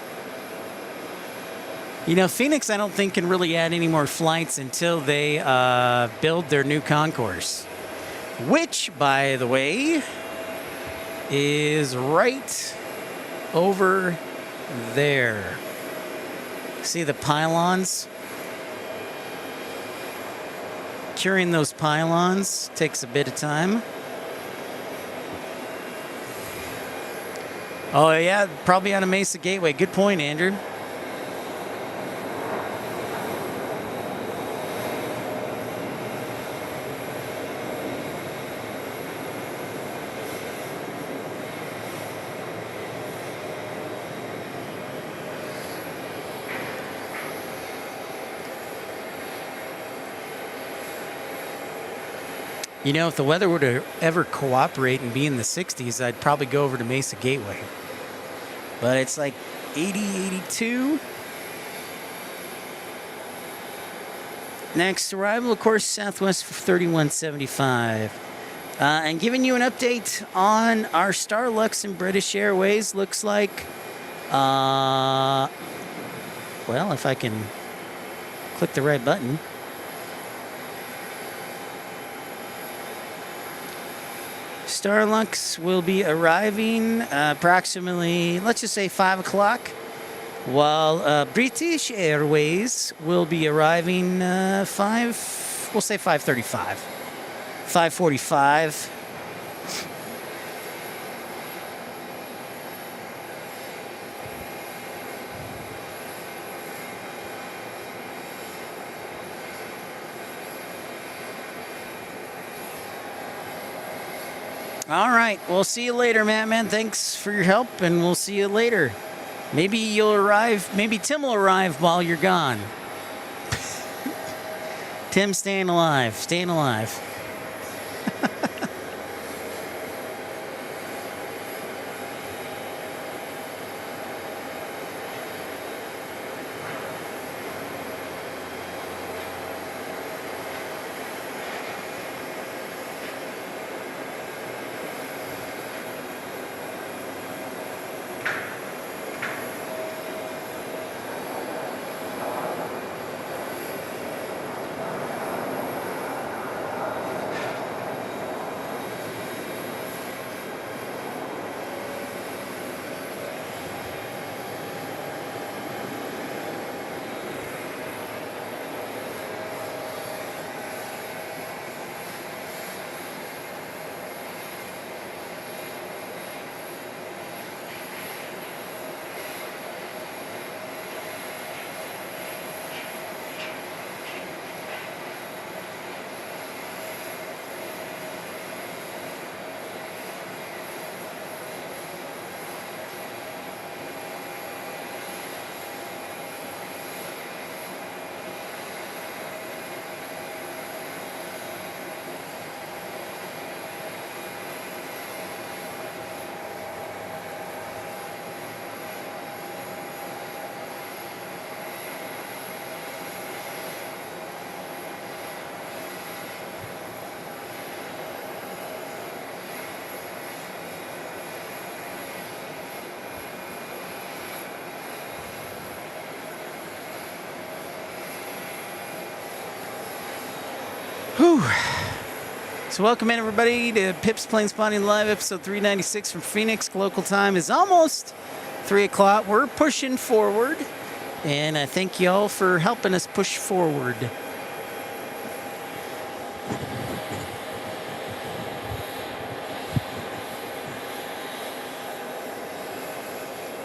You know, Phoenix, I don't think, can really add any more flights until they build their new concourse. Which, by the way, is right over there. See the pylons? Curing those pylons takes a bit of time. Oh, yeah, probably on a Mesa Gateway. Good point, Andrew. You know, if the weather were to ever cooperate and be in the 60s, I'd probably go over to Mesa Gateway. But it's like 80, 82. Next arrival, of course, Southwest 3175. And giving you an update on our Starlux and British Airways. Looks like, well, if I can click the right button. Starlux will be arriving approximately, let's just say 5 o'clock, while British Airways will be arriving we'll say 5:35. 5:45. All right, we'll see you later, man. Thanks for your help, and we'll see you later. Maybe you'll arrive, maybe Tim will arrive while you're gone. Tim, staying alive. Whew. So welcome in, everybody, to Pip's Plane Spotting Live, episode 396 from Phoenix. Local time is almost 3 o'clock. We're pushing forward, and I thank y'all for helping us push forward.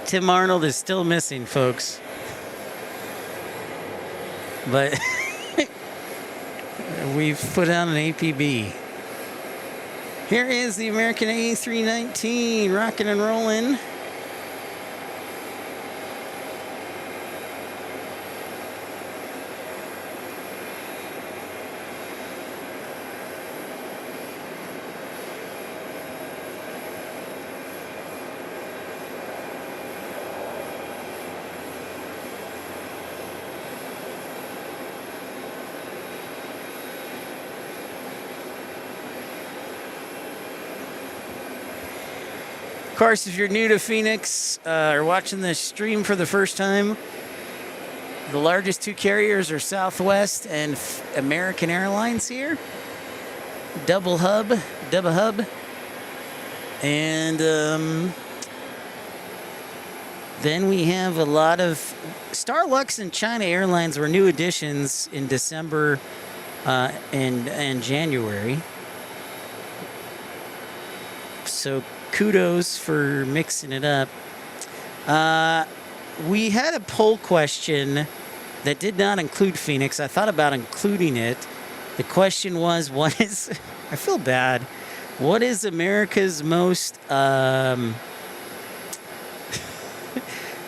Tim Arnold is still missing, folks. But we've put out an APB. Here is the American A319, rocking and rolling. Of course, if you're new to Phoenix or watching this stream for the first time, the largest two carriers are Southwest and American Airlines here. Double hub. And then we have a lot of Starlux and China Airlines were new additions in December and January. So kudos for mixing it up. We had a poll question that did not include Phoenix. I thought about including it. The question was, what is, I feel bad, what is America's most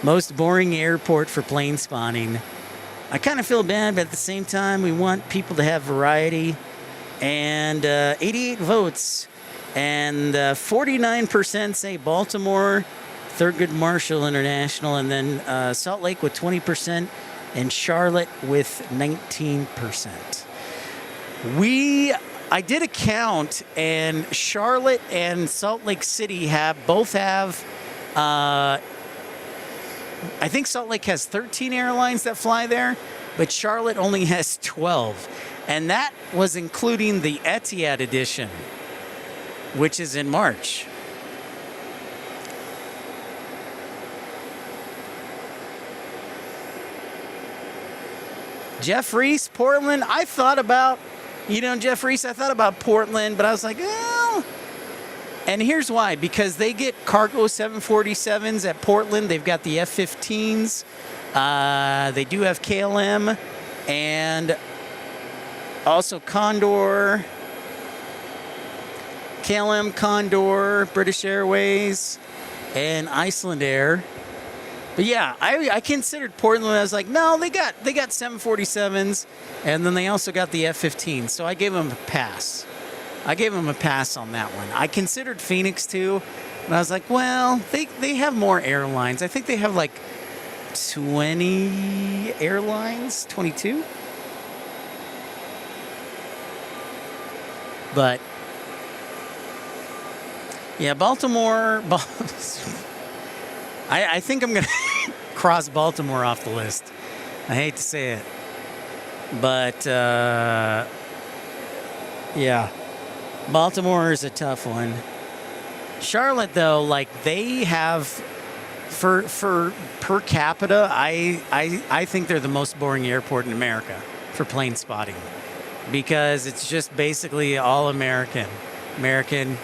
most boring airport for plane spotting? I kind of feel bad, but at the same time, we want people to have variety. And 88 votes. And 49% say Baltimore, Thurgood Marshall International, and then Salt Lake with 20%, and Charlotte with 19%. I did a count, and Charlotte and Salt Lake City both have, I think Salt Lake has 13 airlines that fly there, but Charlotte only has 12. And that was including the Etihad edition, which is in March. Jeff Reese, Portland. I thought about You know, Jeff Reese, I thought about Portland, but I was like, oh. And here's why. Because they get cargo 747s at Portland. They've got the F-15s. They do have KLM and also Condor. KLM, Condor, British Airways, and Iceland Air. But yeah, I considered Portland. I was like, no, they got 747s, and then they also got the F-15. So I gave them a pass. I gave them a pass on that one. I considered Phoenix too, but I was like, well, they have more airlines. I think they have like 20 airlines, 22. But yeah, Baltimore. I think I'm going to cross Baltimore off the list. I hate to say it. But, yeah. Baltimore is a tough one. Charlotte, though, like, they have, for per capita, I think they're the most boring airport in America for plane spotting. Because it's just basically all American. American,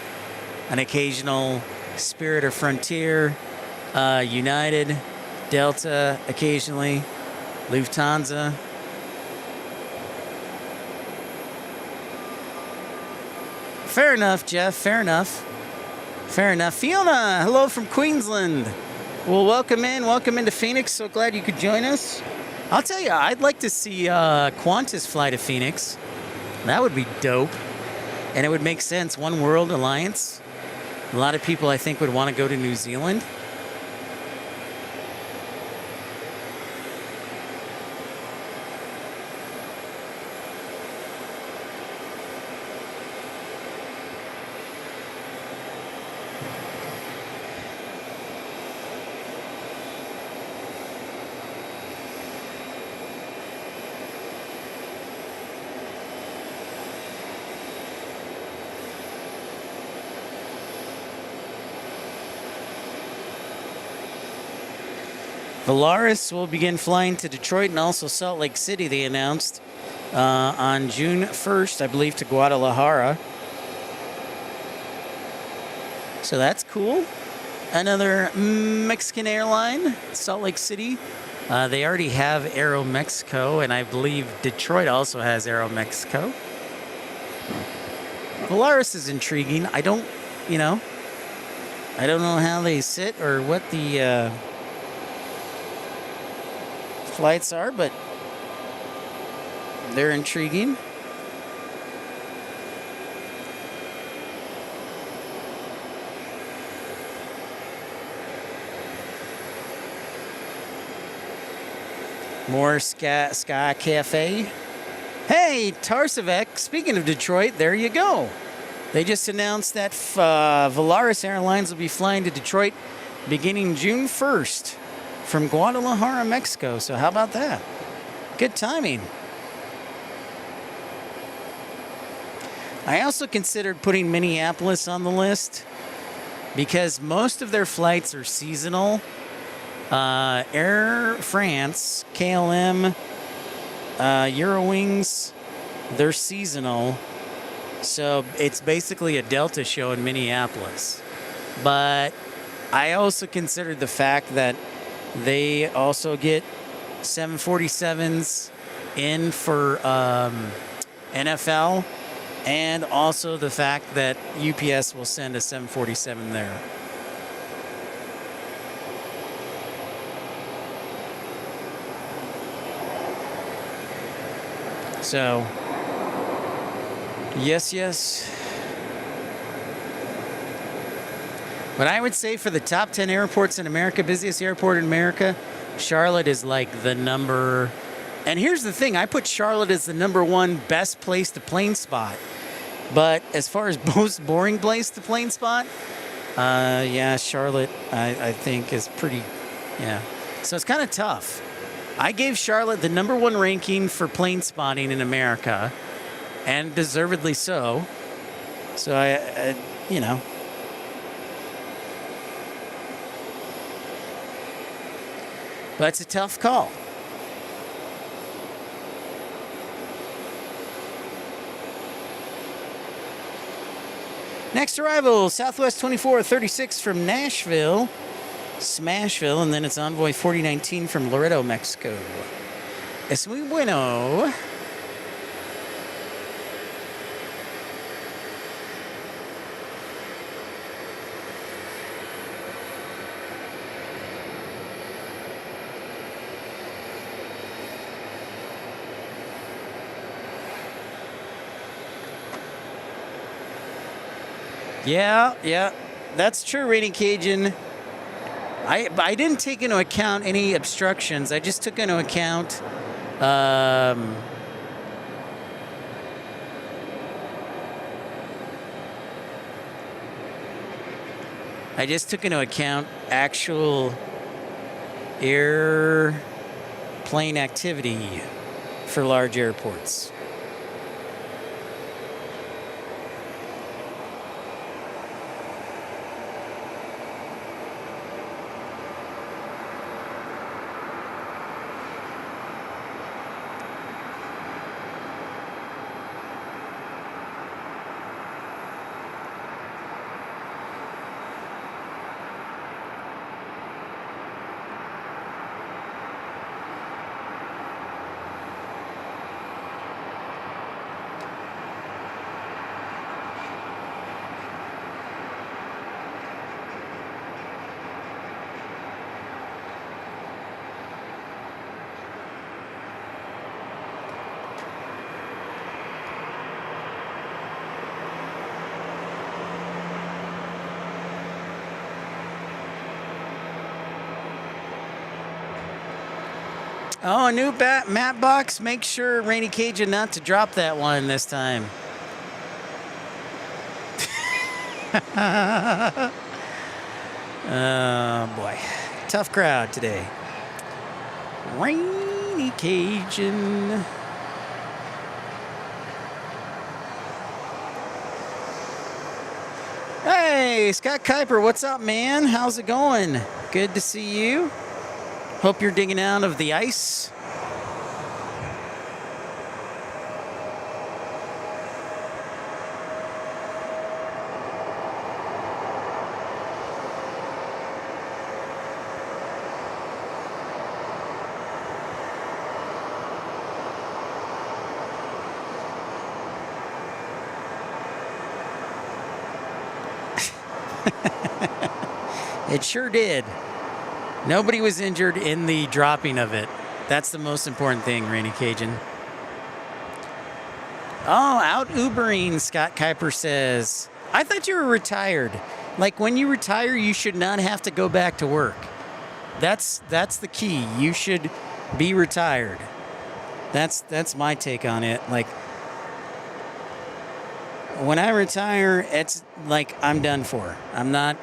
an occasional Spirit or Frontier, United, Delta occasionally, Lufthansa. Fair enough, Jeff. Fair enough. Fair enough. Fiona, hello from Queensland. Well, welcome into Phoenix. So glad you could join us. I'll tell you, I'd like to see Qantas fly to Phoenix. That would be dope. And it would make sense. One World Alliance. A lot of people, I think, would want to go to New Zealand. Volaris will begin flying to Detroit and also Salt Lake City, they announced, on June 1st, I believe, to Guadalajara. So that's cool. Another Mexican airline, Salt Lake City. They already have Aeromexico, and I believe Detroit also has Aeromexico. Volaris is intriguing. I don't know how they sit or what the flights are, but they're intriguing. More Sky Cafe. Hey, Tarsevec, speaking of Detroit, there you go. They just announced that Volaris Airlines will be flying to Detroit beginning June 1st. From Guadalajara, Mexico. So how about that? Good timing. I also considered putting Minneapolis on the list because most of their flights are seasonal. Air France, KLM, Eurowings, they're seasonal. So it's basically a Delta show in Minneapolis. But I also considered the fact that they also get 747s in for NFL, and also the fact that UPS will send a 747 there. So, yes. But I would say for the top 10 airports in America, busiest airport in America, Charlotte is like the number. And here's the thing, I put Charlotte as the number one best place to plane spot. But as far as most boring place to plane spot, yeah, Charlotte, I think is pretty, yeah. So it's kind of tough. I gave Charlotte the number one ranking for plane spotting in America, and deservedly so. So I but it's a tough call. Next arrival, Southwest 2436 from Nashville, Smashville, and then it's Envoy 4019 from Loreto, Mexico. Es muy bueno. Yeah, that's true, Rainy Cajun. I didn't take into account any obstructions. I just took into account actual airplane activity for large airports. Oh, a new map box. Make sure, Rainy Cajun, not to drop that one this time. Oh, boy. Tough crowd today. Rainy Cajun. Hey, Scott Kuiper, what's up, man? How's it going? Good to see you. Hope you're digging out of the ice. It sure did. Nobody was injured in the dropping of it. That's the most important thing, Rainy Cajun. Oh, out Ubering, Scott Kuiper says. I thought you were retired. Like, when you retire, you should not have to go back to work. That's the key. You should be retired. That's my take on it. Like, when I retire, it's like I'm done for. I'm not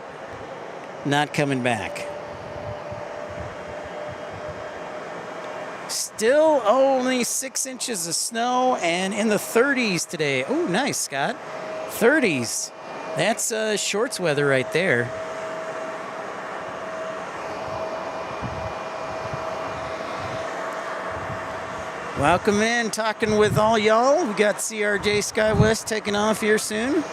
coming back. Still only 6 inches of snow and in the 30s today. Oh, nice, Scott. 30s. That's shorts weather right there. Welcome in, talking with all y'all. We got CRJ SkyWest taking off here soon.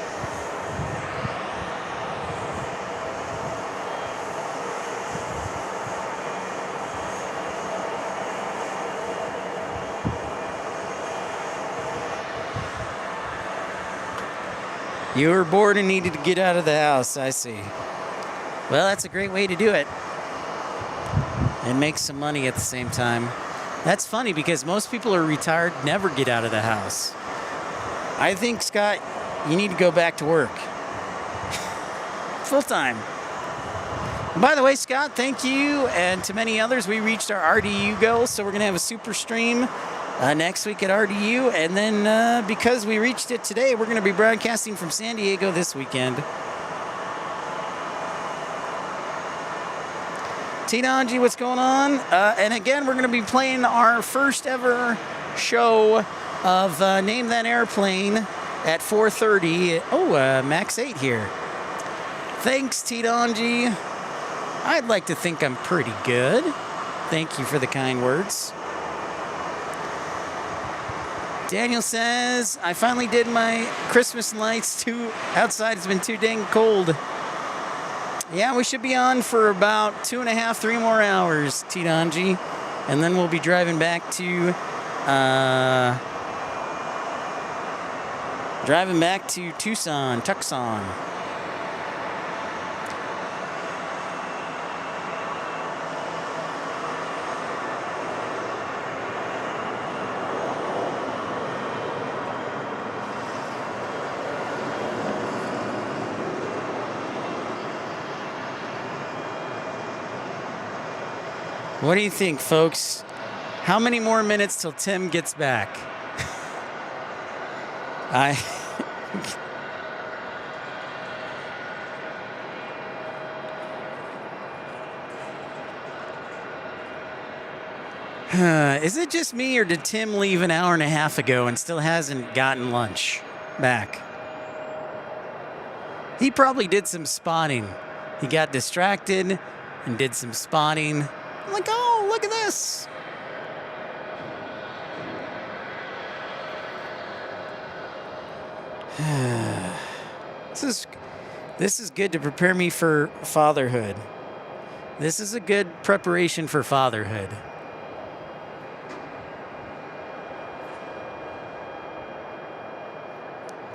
You were bored and needed to get out of the house, I see. Well, that's a great way to do it. And make some money at the same time. That's funny because most people are retired, never get out of the house. I think, Scott, you need to go back to work. Full time. By the way, Scott, thank you. And to many others, we reached our RDU goal, so we're going to have a super stream next week at RDU, and then because we reached it today, we're going to be broadcasting from San Diego this weekend. T-Donji, what's going on? And again, we're going to be playing our first ever show of Name That Airplane at 4:30. Oh, Max 8 here. Thanks, T-Donji. I'd like to think I'm pretty good. Thank you for the kind words. Daniel says, I finally did my Christmas lights too outside. It's been too dang cold. Yeah, we should be on for about 2.5, 3 more hours, Tidanji. And then we'll be driving back to Tucson. What do you think, folks? How many more minutes till Tim gets back? Is it just me, or did Tim leave an hour and a half ago and still hasn't gotten lunch back? He probably did some spotting. He got distracted and did some spotting. I'm like, oh, look at this. This is good to prepare me for fatherhood. This is a good preparation for fatherhood.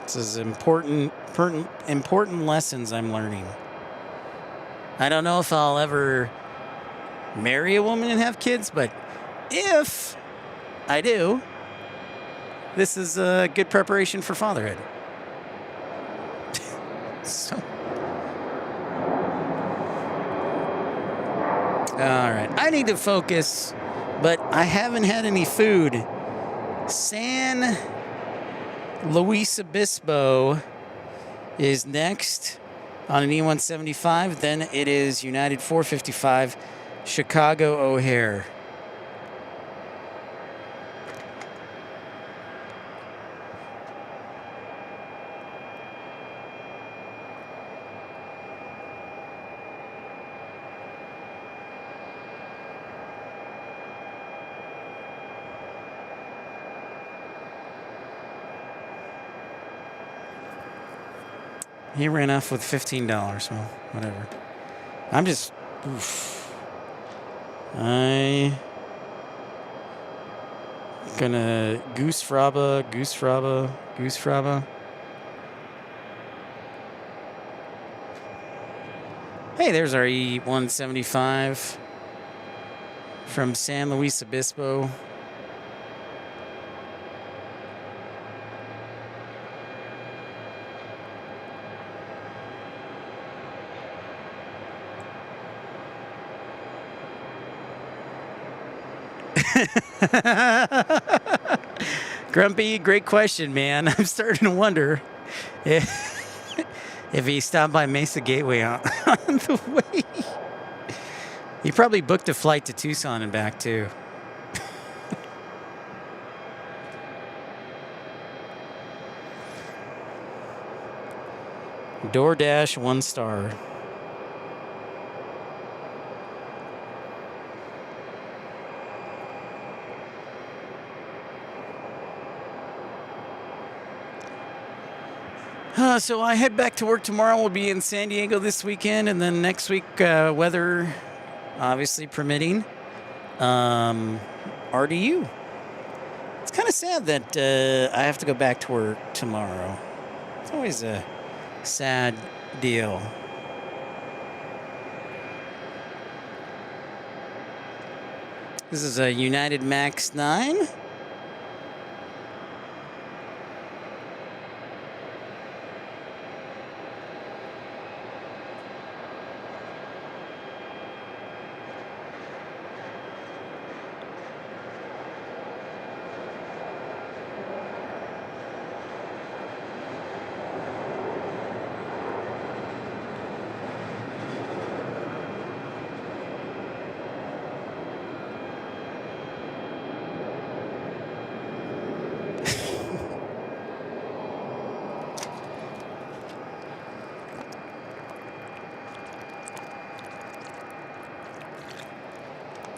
This is important lessons I'm learning. I don't know if I'll ever marry a woman and have kids, but if I do, this is a good preparation for fatherhood. So, all right, I need to focus, but I haven't had any food. San Luis Obispo is next on an E175. Then it is United 455 Chicago O'Hare. He ran off with $15. Well, whatever. I'm just... Oof. Gonna goose fraba. Hey, there's our E175 from San Luis Obispo. Grumpy, great question, man. I'm starting to wonder if he stopped by Mesa Gateway on the way. He probably booked a flight to Tucson and back, too. DoorDash 1 star. So I head back to work tomorrow. We'll be in San Diego this weekend, and then next week, weather obviously permitting, RDU. It's kind of sad that I have to go back to work tomorrow. It's always a sad deal. This is a United Max 9.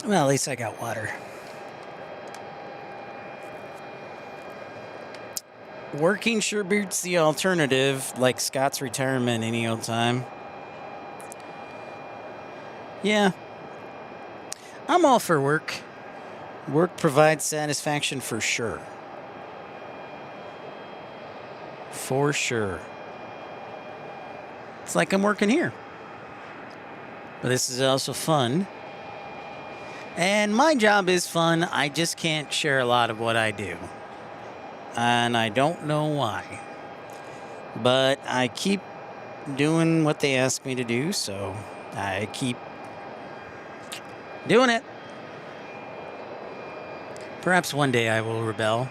Well, at least I got water. Working sure beats the alternative, like Scott's retirement any old time. Yeah. I'm all for work. Work provides satisfaction for sure. For sure. It's like I'm working here. But this is also fun. And my job is fun. I just can't share a lot of what I do. And I don't know why. But I keep doing what they ask me to do, so I keep doing it. Perhaps one day I will rebel.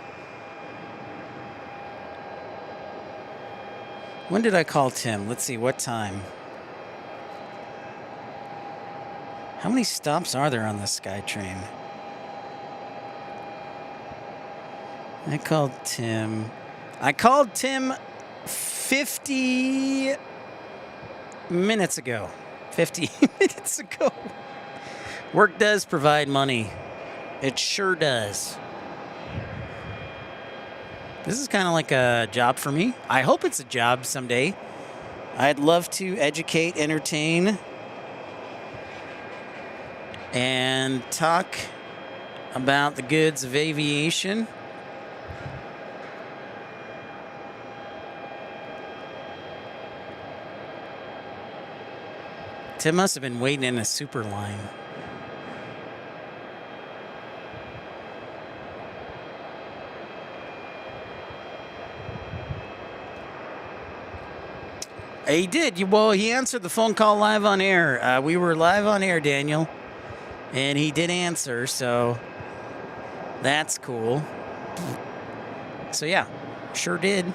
When did I call Tim? Let's see, what time? How many stops are there on the SkyTrain? I called Tim 50 minutes ago. 50 minutes ago. Work does provide money. It sure does. This is kind of like a job for me. I hope it's a job someday. I'd love to educate, entertain, and talk about the goods of aviation. Tim must have been waiting in a super line. He did. Well, he answered the phone call live on air. We were live on air, Daniel. And he did answer, so that's cool. So, yeah, sure did.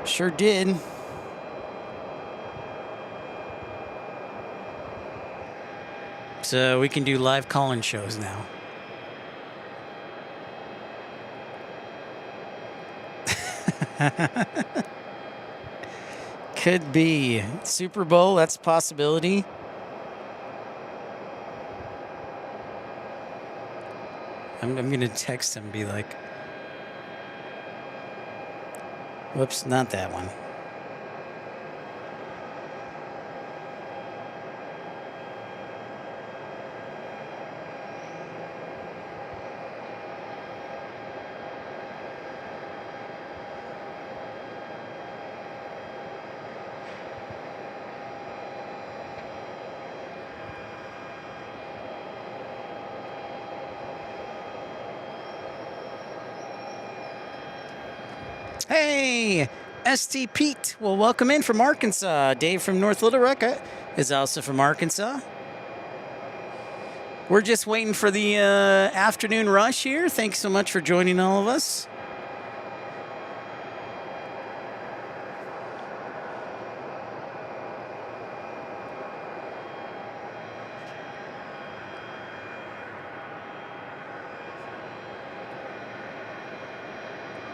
Sure did. So we can do live call-in shows now. Could be. Super Bowl, that's a possibility. I'm going to text him and be like, whoops, not that one. Hey, ST Pete. Well, welcome in from Arkansas. Dave from North Little Rock is also from Arkansas. We're just waiting for the afternoon rush here. Thanks so much for joining all of us.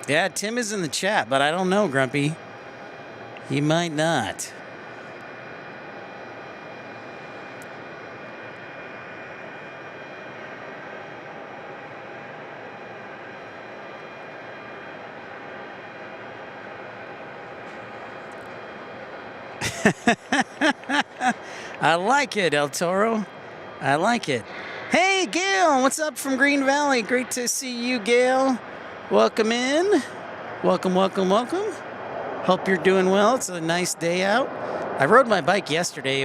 Yeah, Tim is in the chat, but I don't know, Grumpy. He might not. I like it, El Toro. I like it. Hey, Gail, what's up from Green Valley? Great to see you, Gail. Welcome in. Welcome, welcome, welcome. Hope you're doing well. It's a nice day out. I rode my bike yesterday.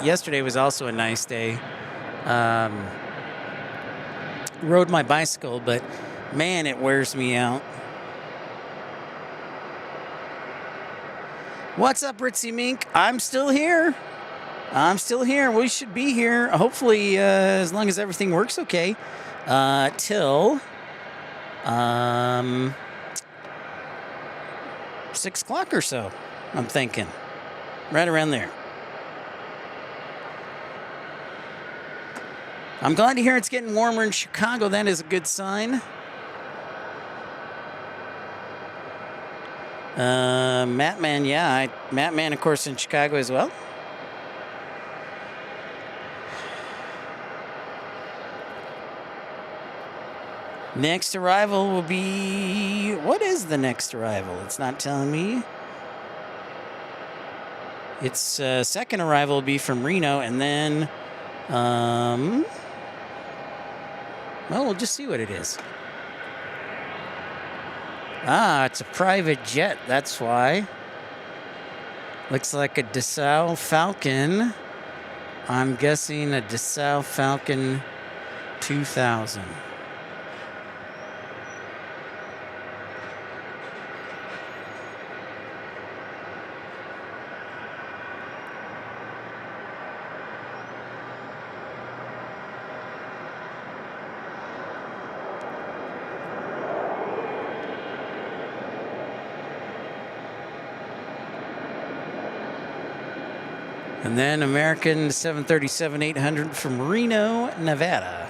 Yesterday was also a nice day. Rode my bicycle, but man, it wears me out. What's up, Ritzy Mink? I'm still here. I'm still here. We should be here, hopefully, as long as everything works okay, till 6 o'clock or so, I'm thinking. Right around there. I'm glad to hear it's getting warmer in Chicago. That is a good sign. Mattman, yeah. Mattman, of course, in Chicago as well. Next arrival will be... What is the next arrival? It's not telling me. Its second arrival will be from Reno, and then... well, we'll just see what it is. Ah, it's a private jet, that's why. Looks like a Dassault Falcon. I'm guessing a Dassault Falcon 2000. And then American 737-800 from Reno, Nevada.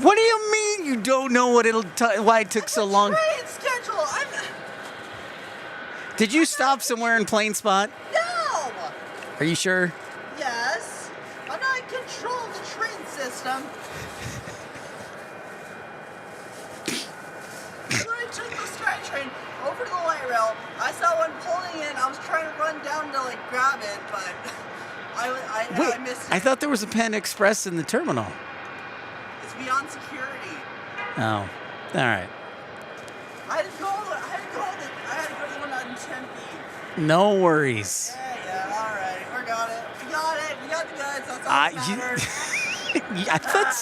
What do you mean you don't know why it took so long? Train schedule. Did you stop somewhere in plain spot? No. Are you sure? Yes. I'm not in control of the train system. When I took the SkyTrain over to the light rail, I saw one pulling in. I was trying to run down to like grab it, but I missed it. I thought there was a Panda Express in the terminal. It's beyond security. Oh, all right. I had to go to the one on Tempe. No worries. Yeah, all right. We got it. We got the goods. That's all that matters. I thought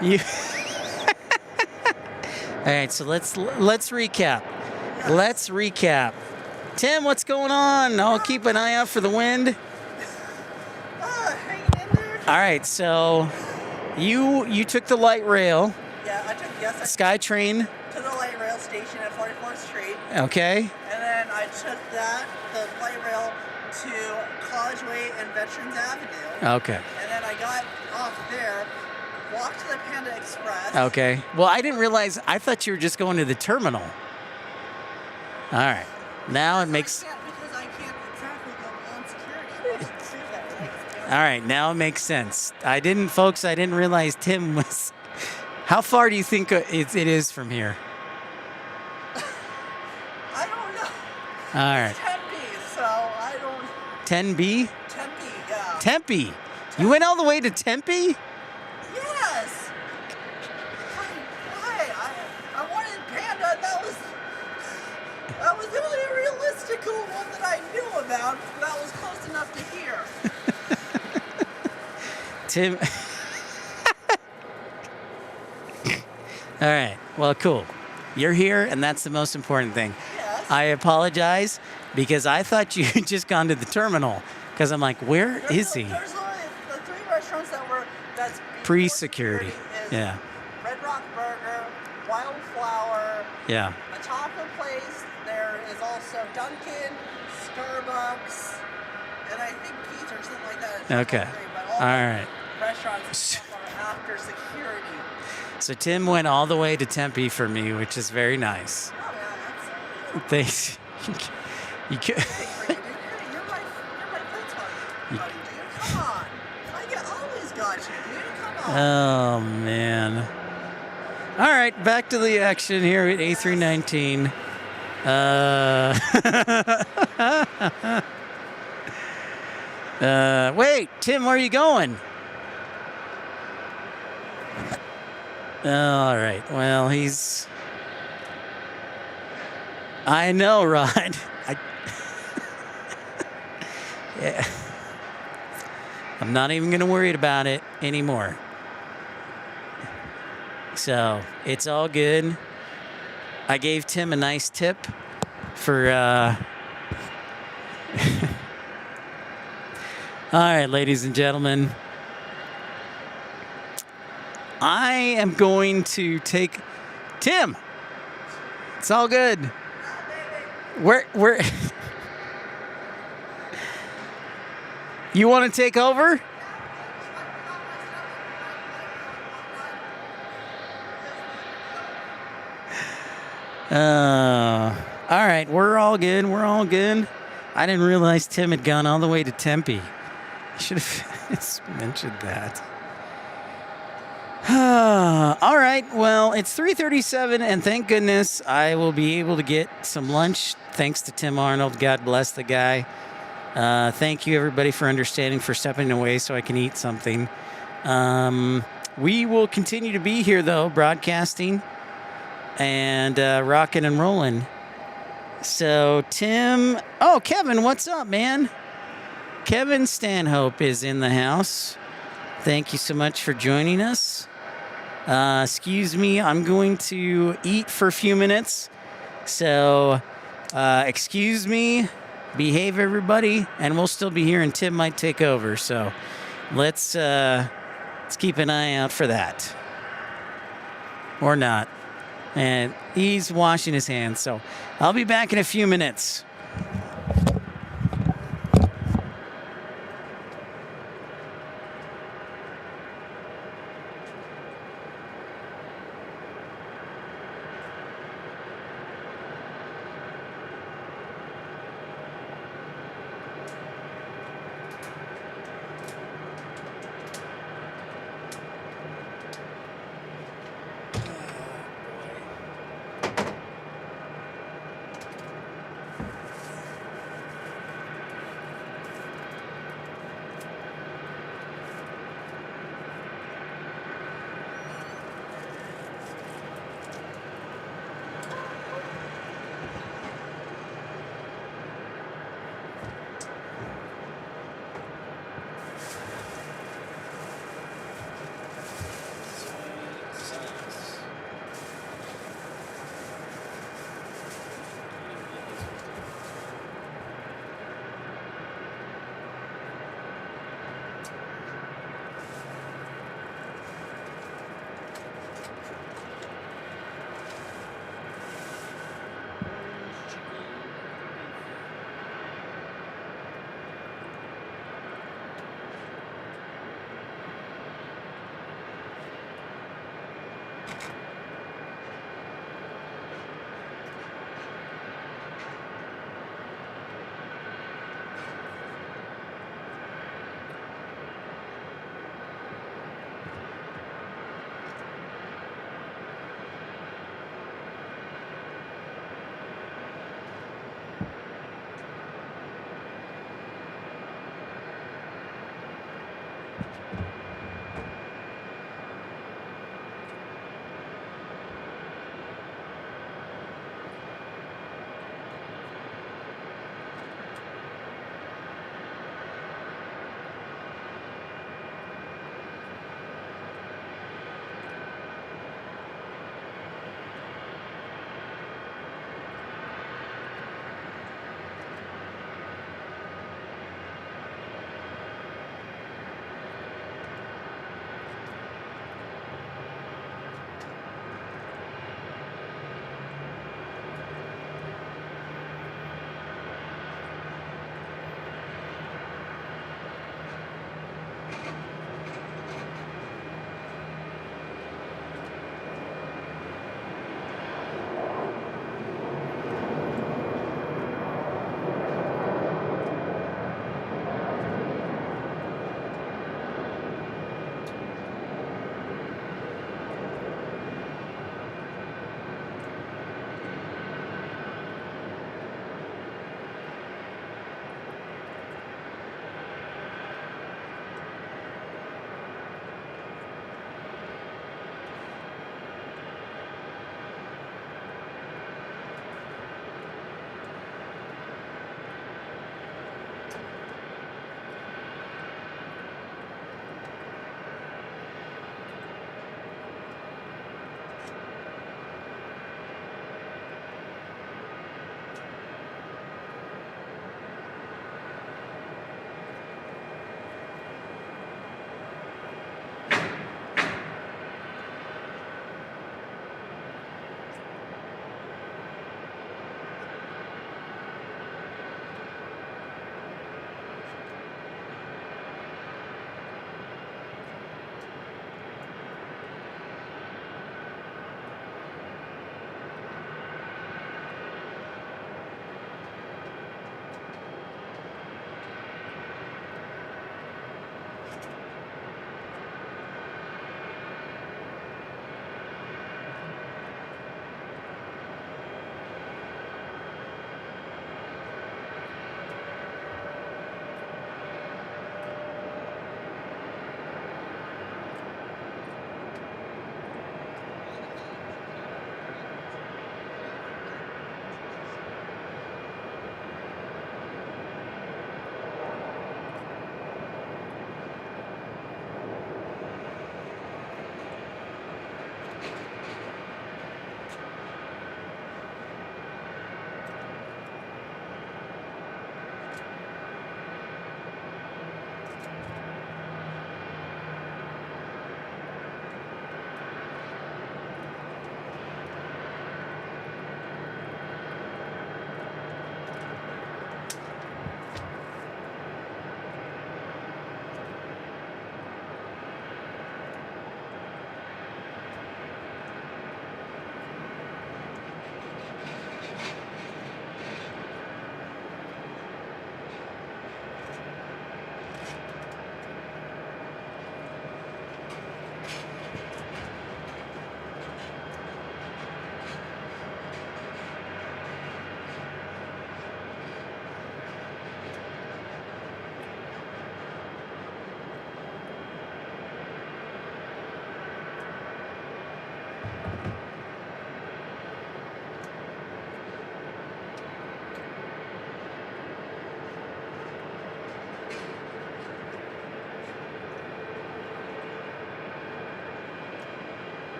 you. All right, so let's recap. Yes. Let's recap. Tim, what's going on? I'll keep an eye out for the wind. Hanging in there. All right, so you took the light rail. Yeah, I took SkyTrain to the light rail station at 44th Street. Okay. And then I took the light rail to College Way and Veterans Avenue. Okay. And then I got off there, walked to the Panda Express. Okay. Well, I didn't realize. I thought you were just going to the terminal. All right. Now it makes. Because I can't exactly go beyond security. All right. Now it makes sense. I didn't realize Tim was. How far do you think it is from here? I don't know. All right. It's Tempe, so I don't. 10B? Tempe, yeah. Tempe. You went all the way to Tempe? Yes. Why? I wanted Panda. That was the only realistical one that I knew about. That was close enough to hear. Tim. All right. Well, cool. You're here, and that's the most important thing. Yes. I apologize because I thought you had just gone to the terminal. Because I'm like, where is he? There's only the three restaurants that's Pre-security. Yeah. Red Rock Burger, Wildflower. Yeah. A taco place. There is also Dunkin', Starbucks, and I think Pizza or something like that. Okay. But all right. Restaurants are after security. So Tim went all the way to Tempe for me, which is very nice. Oh, yeah, Thanks. You you're my prince buddy, dude. Come on. Always got you, dude. Come on. Oh, man. All right, back to the action here at A319. Wait, Tim, where are you going? All right. Well, he's. I know, Rod. Yeah. I'm not even going to worry about it anymore. So it's all good. I gave Tim a nice tip for All right, ladies and gentlemen. I am going to take Tim. It's all good. Where you want to take over? All right, we're all good. We're all good. I didn't realize Tim had gone all the way to Tempe. I should have mentioned that. All right, well, it's 3:37, and thank goodness I will be able to get some lunch thanks to Tim Arnold. God bless the guy. Thank you, everybody, for understanding, for stepping away so I can eat something. We will continue to be here, though, broadcasting and rocking and rolling. So, Tim... Oh, Kevin, what's up, man? Kevin Stanhope is in the house. Thank you so much for joining us. Excuse me, I'm going to eat for a few minutes. So, excuse me, behave, everybody, and we'll still be here, and Tim might take over. So, let's keep an eye out for that. Or not. And he's washing his hands, so I'll be back in a few minutes.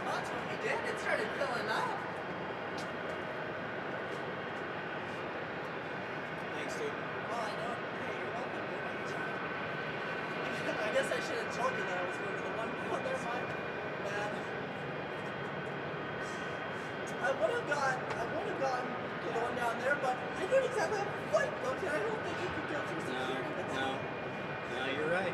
much when we did. It started filling up. Thanks, dude. Well, I know. Hey, you're welcome. I guess I should have told you that I was going to the one. Oh, never mind. Man. I would have gone to the one down there, but I didn't exactly have a flight booked, and I don't think you could go through security. No, you're right.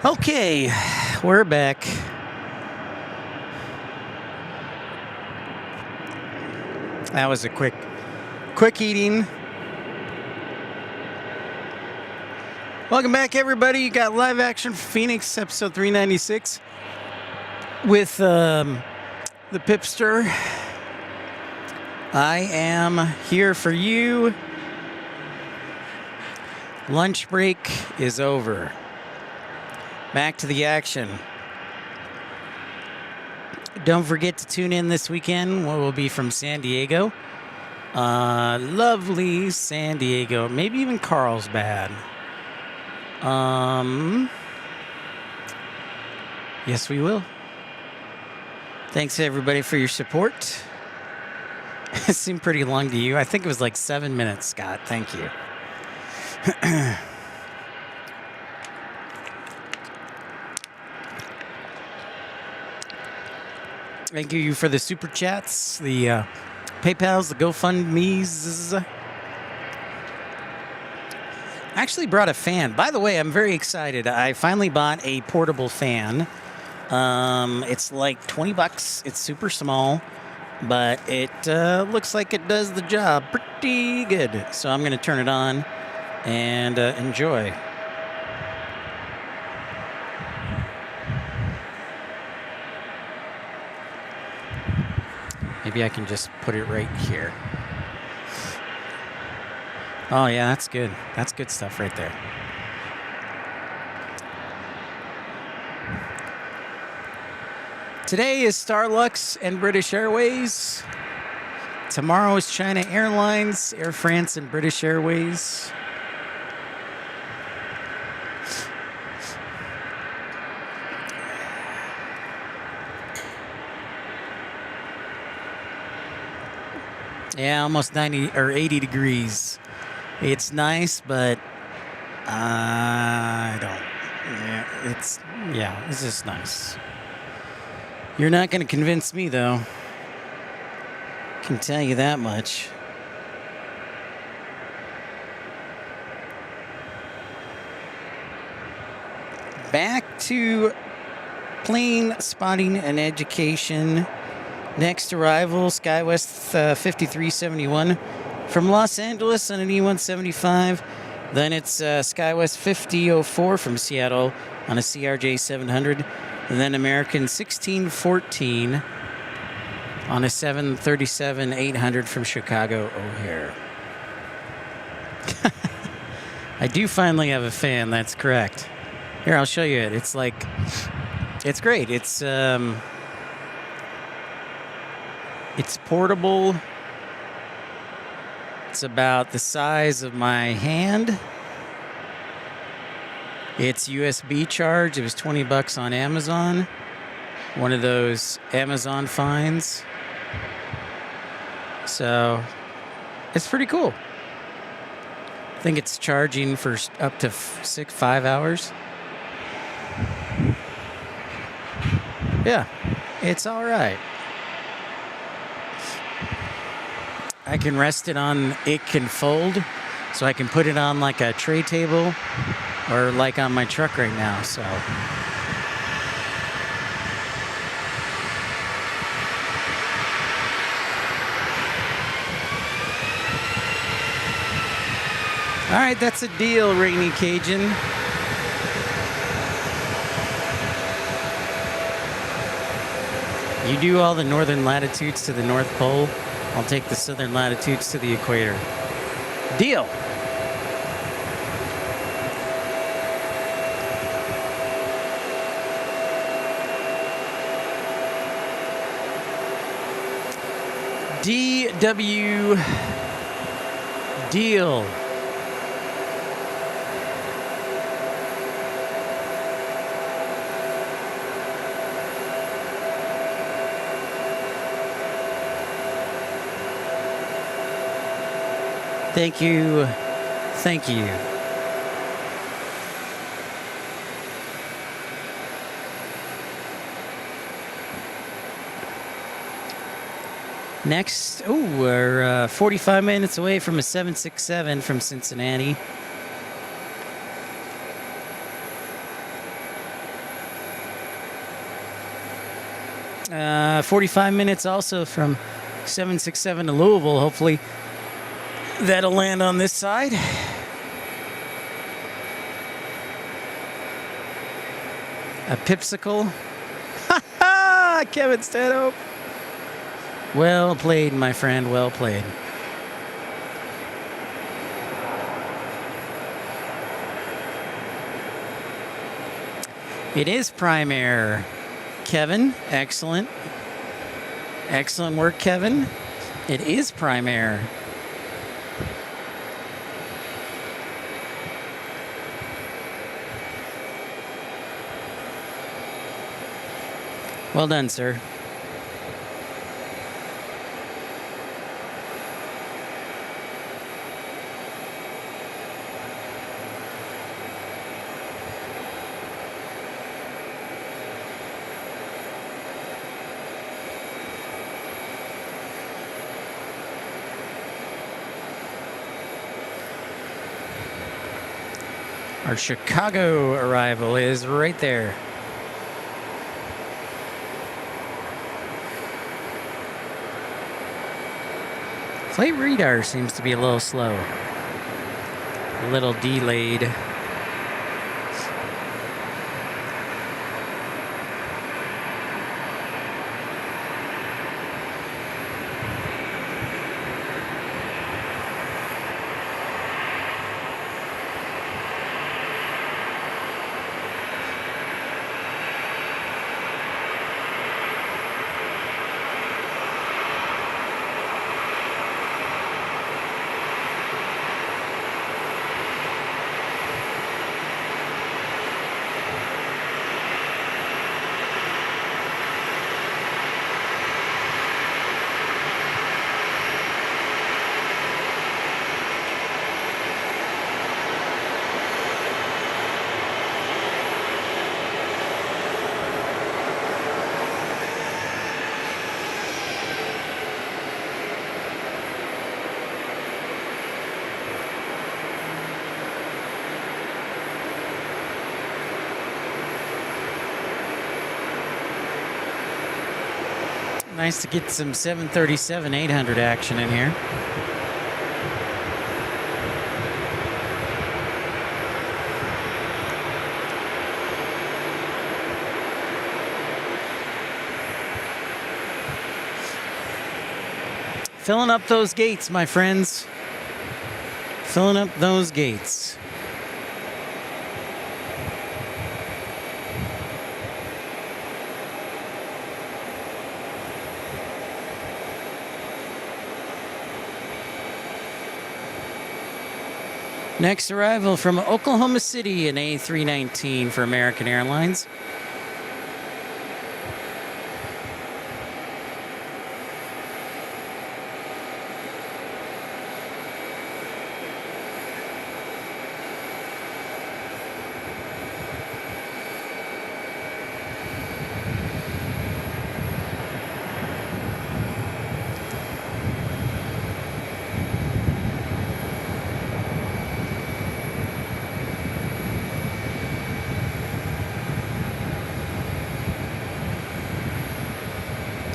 Okay, we're back. That was a quick eating. Welcome back, everybody. You got live action for Phoenix, episode 396, with the Pipster. I am here for you. Lunch break is over. Back to the action. Don't forget to tune in this weekend. What will be from San Diego. Lovely San Diego. Maybe even Carlsbad. Yes, we will. Thanks, everybody, for your support. It seemed pretty long to you. I think it was like 7 minutes, Scott. Thank you. Thank you for the super chats, the PayPals, the GoFundMes. I actually brought a fan. By the way, I'm very excited. I finally bought a portable fan. It's like $20. It's super small, but it looks like it does the job pretty good. So I'm going to turn it on and enjoy. Maybe I can just put it right here. Oh, yeah, that's good. That's good stuff right there. Today is Starlux and British Airways. Tomorrow is China Airlines, Air France, and British Airways. Yeah, almost 90 or 80 degrees. It's nice, but I don't. It's just nice. You're not going to convince me, though. Can tell you that much. Back to plane spotting and education. Next arrival, SkyWest 5371 from Los Angeles on an E175. Then it's SkyWest 5004 from Seattle on a CRJ 700. And then American 1614 on a 737 800 from Chicago O'Hare. I do finally have a fan, that's correct. Here, I'll show you it. It's like, it's great. It's portable. It's about the size of my hand. It's USB charged. It was $20 on Amazon. One of those Amazon finds. So, it's pretty cool. I think it's charging for up to 5 hours. Yeah, it's all right. I can rest it on, it can fold, so I can put it on like a tray table or like on my truck right now, so. All right, that's a deal, Rainy Cajun. You do all the northern latitudes to the North Pole. I'll take the southern latitudes to the equator. Deal. DW deal. Thank you. Thank you. Next, we're 45 minutes away from a 767 from Cincinnati. Uh, 45 minutes also from 767 to Louisville, hopefully. That'll land on this side. A pipsicle. Ha ha! Kevin Stanhope. Well played, my friend. Well played. It is prime air, Kevin. Excellent. Excellent work, Kevin. It is prime air. Well done, sir. Our Chicago arrival is right there. Flight radar seems to be a little slow. A little delayed. Nice to get some 737-800 action in here. Filling up those gates, my friends. Filling up those gates. Next arrival from Oklahoma City, an A319 for American Airlines.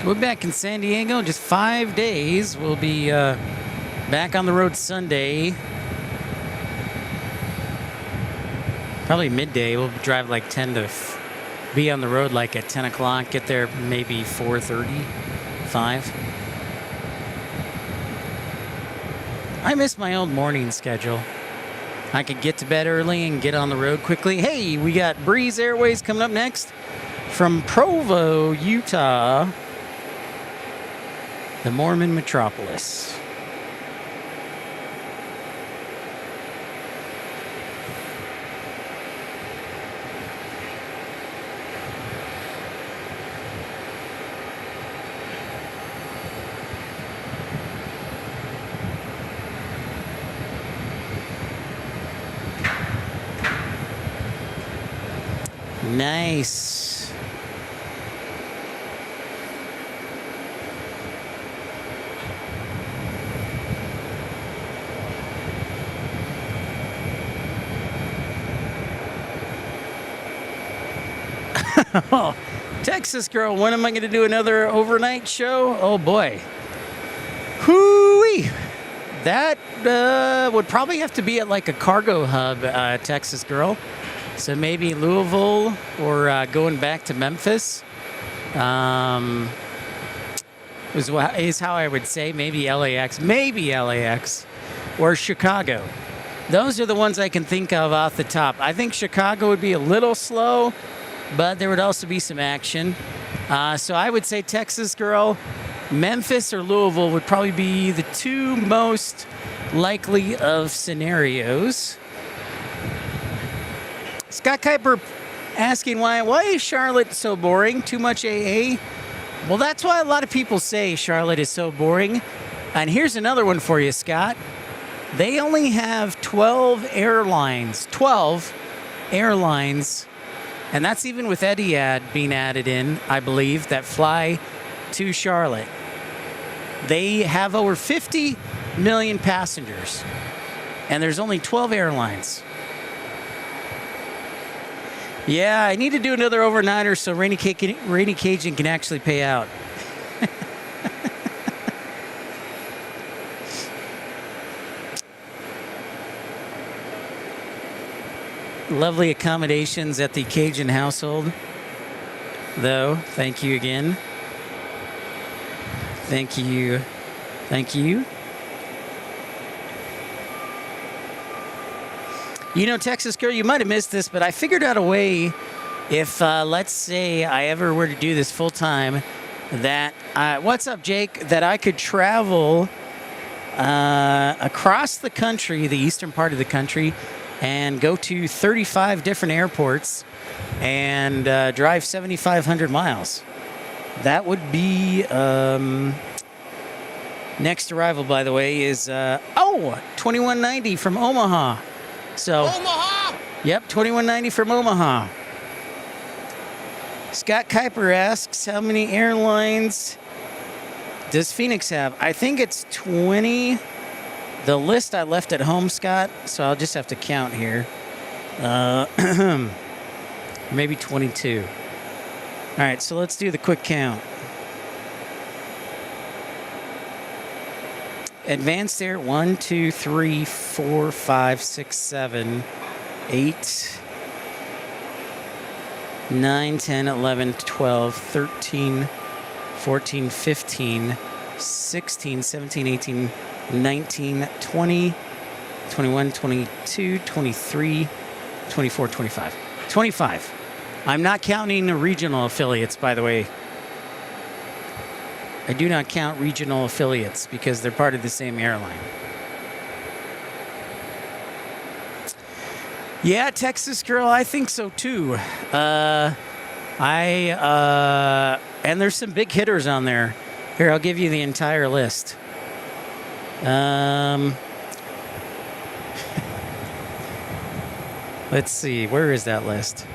We're back in San Diego, just 5 days. We'll be back on the road Sunday. Probably midday. We'll drive like 10 to be on the road like at 10 o'clock. Get there maybe 4:30, 5. I miss my old morning schedule. I could get to bed early and get on the road quickly. Hey, we got Breeze Airways coming up next from Provo, Utah. The Mormon metropolis. Nice. Oh, Texas girl, when am I going to do another overnight show? Oh boy. Hoo-wee. That would probably have to be at like a cargo hub, Texas girl. So maybe Louisville or going back to Memphis. Is how I would say. Maybe LAX. Maybe LAX. Or Chicago. Those are the ones I can think of off the top. I think Chicago would be a little slow, but there would also be some action. So I would say Texas girl, Memphis or Louisville would probably be the two most likely of scenarios. Scott Kuiper asking why is Charlotte so boring? Too much AA? Well, that's why a lot of people say Charlotte is so boring. And here's another one for you, Scott. They only have 12 airlines. 12 airlines. And that's even with Etihad being added in, I believe, that fly to Charlotte. They have over 50 million passengers, and there's only 12 airlines. Yeah, I need to do another overnighter so Rainy Cajun can actually pay out. Lovely accommodations at the Cajun household, though. Thank you again. Thank you. Thank you. You know, Texas girl, you might have missed this, but I figured out a way if, let's say, I ever were to do this full time, that, what's up, Jake, that I could travel across the country, the eastern part of the country, and go to 35 different airports and drive 7,500 miles. That would be, next arrival, by the way, is, 2190 from Omaha. So, Omaha! Yep, 2190 from Omaha. Scott Kuiper asks, how many airlines does Phoenix have? I think it's 20. The list I left at home, Scott, so I'll just have to count here. Maybe 22. All right, so let's do the quick count. Advanced Air, 1, 2, 3, 4, 5, 6, 7, 8, 9, 10, 11, 12, 13, 14, 15. 16, 17, 18, 19, 20, 21, 22, 23, 24, 25. 25. I'm not counting the regional affiliates, by the way. I do not count regional affiliates because they're part of the same airline. Yeah, Texas girl, I think so too. And there's some big hitters on there. Here, I'll give you the entire list. Let's see, where is that list?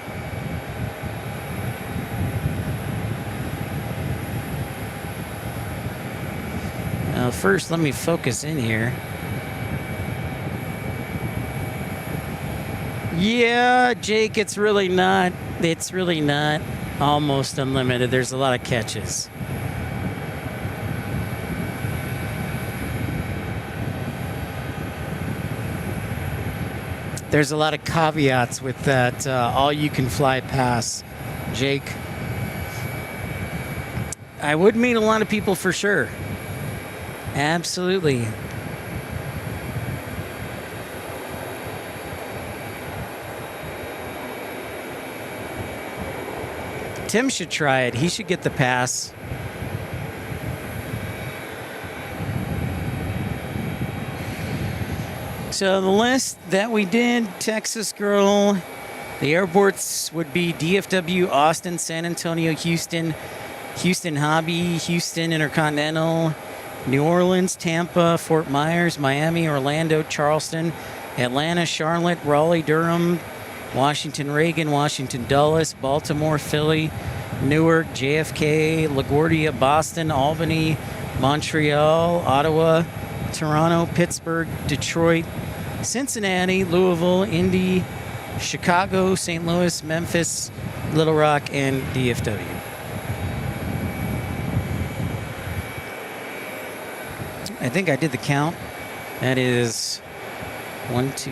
First, let me focus in here. Yeah, Jake, it's really not almost unlimited. There's a lot of catches. There's a lot of caveats with that all-you-can-fly pass, Jake. I would meet a lot of people for sure. Absolutely. Tim should try it. He should get the pass. So the list that we did, Texas girl, the airports would be DFW, Austin, San Antonio, Houston, Houston Hobby, Houston Intercontinental, New Orleans, Tampa, Fort Myers, Miami, Orlando, Charleston, Atlanta, Charlotte, Raleigh, Durham, Washington, Reagan, Washington, Dulles, Baltimore, Philly, Newark, JFK, LaGuardia, Boston, Albany, Montreal, Ottawa, Toronto, Pittsburgh, Detroit, Cincinnati, Louisville, Indy, Chicago, St. Louis, Memphis, Little Rock, and DFW. I think I did the count. That is 1, 2, 3.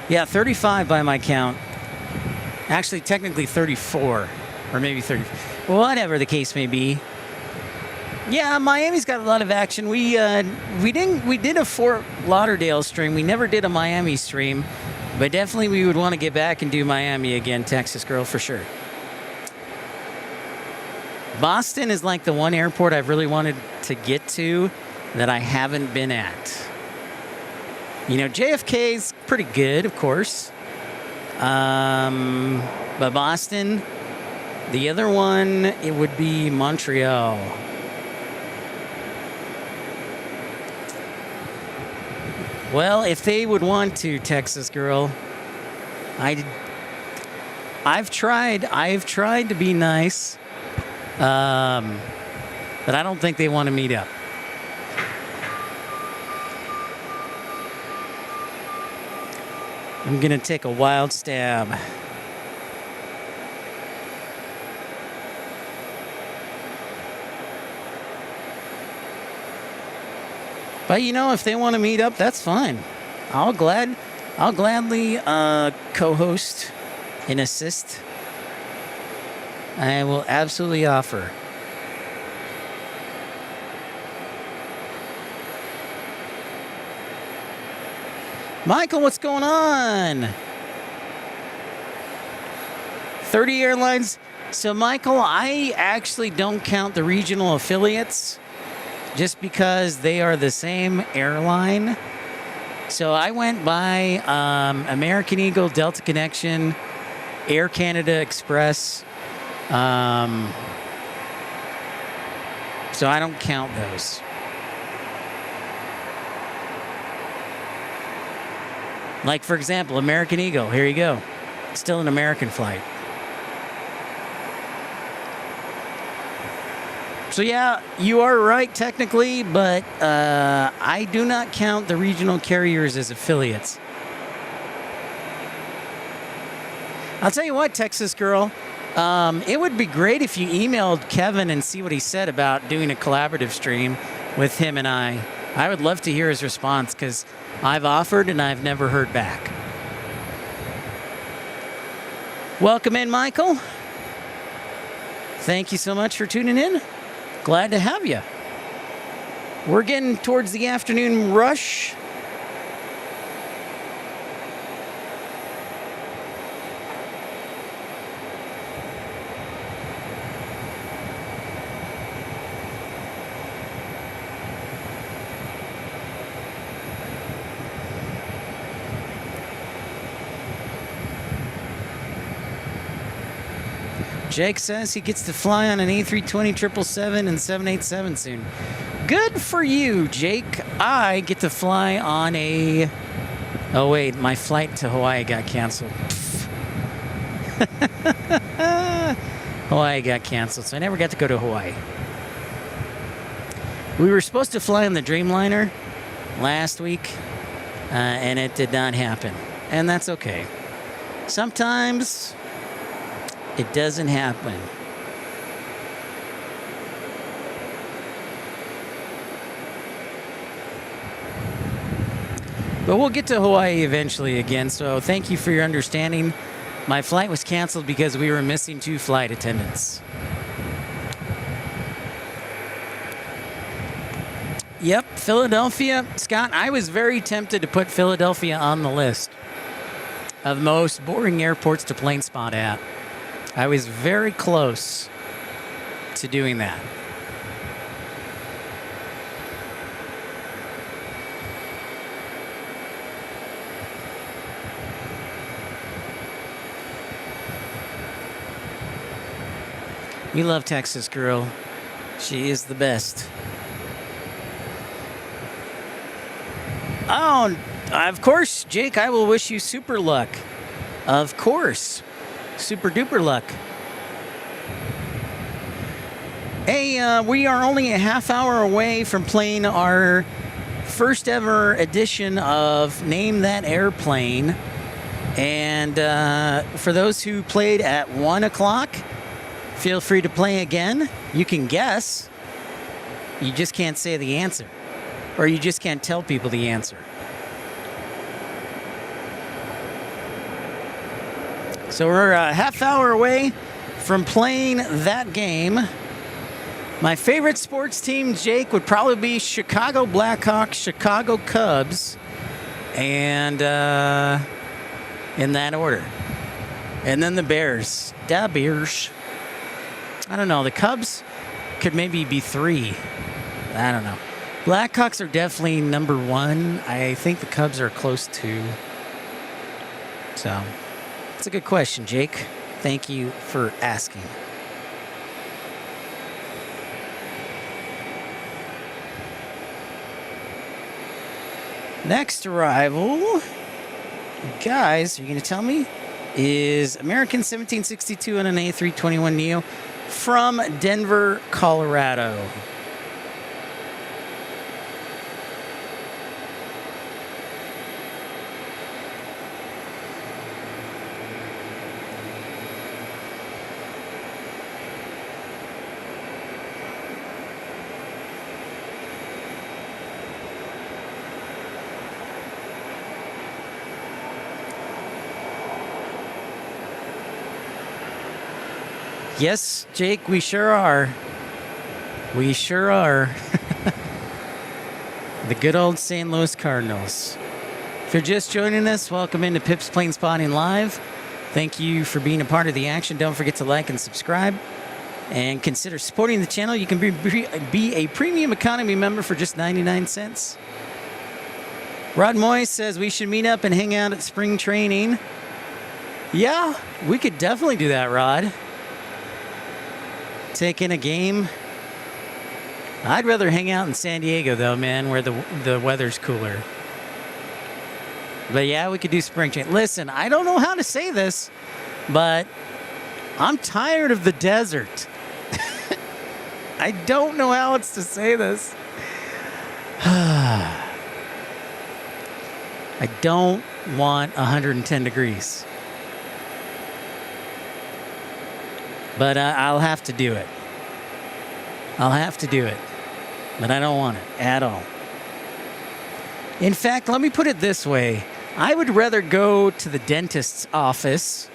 Yeah, 35 by my count. Actually, technically 34, or maybe 30. Whatever the case may be. Yeah, Miami's got a lot of action. We did a Fort Lauderdale stream. We never did a Miami stream, but definitely we would want to get back and do Miami again, Texas girl, for sure. Boston is like the one airport I've really wanted to get to that I haven't been at. You know, JFK's pretty good, of course. But Boston, the other one, it would be Montreal. Well, if they would want to, Texas girl, I've tried to be nice, but I don't think they want to meet up. I'm gonna take a wild stab. But you know, if they want to meet up, that's fine. I'll gladly co-host and assist. I will absolutely offer. Michael, what's going on? 30 airlines. So, Michael, I actually don't count the regional affiliates just because they are the same airline. So I went by American Eagle, Delta Connection, Air Canada Express. So I don't count those. Like, for example, American Eagle. Here you go. Still an American flight. So yeah, you are right technically, but I do not count the regional carriers as affiliates. I'll tell you what, Texas girl, it would be great if you emailed Kevin and see what he said about doing a collaborative stream with him and I. I would love to hear his response because I've offered and I've never heard back. Welcome in, Michael. Thank you so much for tuning in. Glad to have you. We're getting towards the afternoon rush. Jake says he gets to fly on an A320 777 and 787 soon. Good for you, Jake. I get to fly on a... Oh, wait, my flight to Hawaii got canceled. Hawaii got canceled, so I never got to go to Hawaii. We were supposed to fly on the Dreamliner last week, and it did not happen. And that's okay. Sometimes it doesn't happen. But we'll get to Hawaii eventually again, so thank you for your understanding. My flight was canceled because we were missing 2 flight attendants. Yep, Philadelphia. Scott, I was very tempted to put Philadelphia on the list of most boring airports to plane spot at. I was very close to doing that. We love Texas girl. She is the best. Oh, of course, Jake, I will wish you super luck. Of course. Super duper luck. Hey, we are only a half hour away from playing our first ever edition of Name That Airplane. And for those who played at 1 o'clock, feel free to play again. You can guess. You just can't say the answer. Or you just can't tell people the answer. So we're a half hour away from playing that game. My favorite sports team, Jake, would probably be Chicago Blackhawks, Chicago Cubs, and in that order. And then the Bears. Da Bears. I don't know. The Cubs could maybe be 3. I don't know. Blackhawks are definitely number 1. I think the Cubs are close to. So, it's a good question, Jake. Thank you for asking. Next arrival, guys, are you going to tell me? Is American 1762 on an A321neo from Denver, Colorado. Yes, Jake, we sure are. We sure are. The good old St. Louis Cardinals. If you're just joining us, welcome into Pip's Plane Spotting Live. Thank you for being a part of the action. Don't forget to like and subscribe. And consider supporting the channel. You can be a premium economy member for just 99 cents. Rod Moy says we should meet up and hang out at spring training. Yeah, we could definitely do that, Rod. Take in a game. I'd rather hang out in San Diego, though, man, where the weather's cooler. But yeah, we could do spring training. Listen, I don't know how to say this, but I'm tired of the desert. I don't know how else to say this. I don't want 110 degrees. But I'll have to do it. I'll have to do it. But I don't want it at all. In fact, let me put it this way. I would rather go to the dentist's office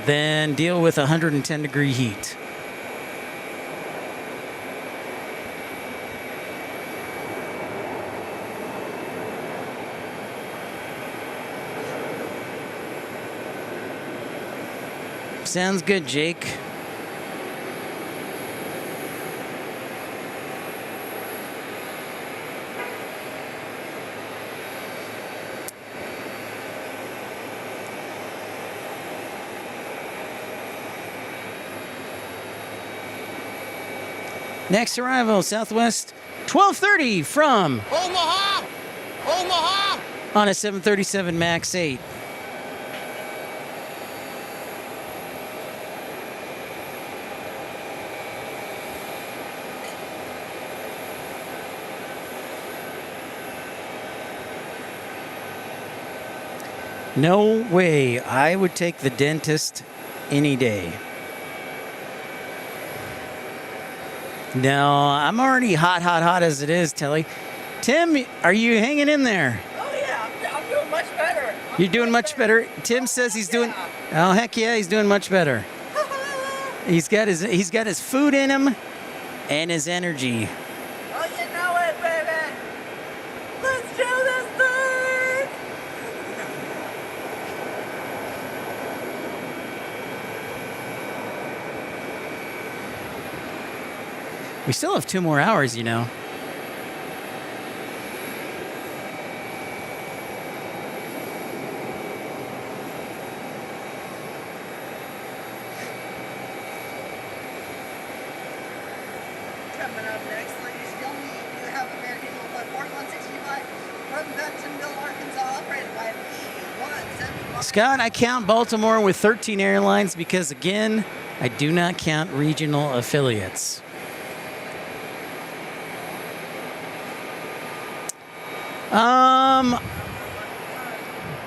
than deal with 110-degree heat. Sounds good, Jake. Next arrival, Southwest 1230 from Omaha! Omaha! on a 737 MAX 8. No way. I would take the dentist any day. No, I'm already hot as it is, Telly. Tim, are you hanging in there? Oh yeah, I'm doing much better. You're doing much better. Tim says he's doing. Oh heck yeah, he's doing much better. He's got his food in him, and his energy. Oh, you know it, baby. Let's do this thing. We still have 2 more hours, you know. Coming up next, ladies and gentlemen, you have American Airlines 4165 from Bentonville, Arkansas, operated by P175. Scott, I count Baltimore with 13 airlines because, again, I do not count regional affiliates.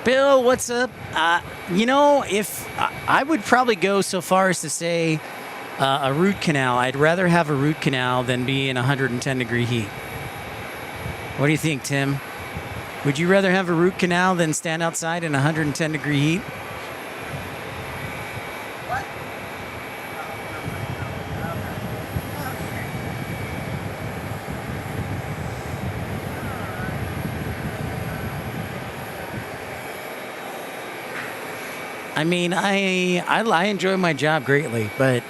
Bill, what's up? You know, if I would probably go so far as to say a root canal. I'd rather have a root canal than be in 110-degree heat. What do you think, Tim? Would you rather have a root canal than stand outside in 110-degree heat? I mean, I enjoy my job greatly, but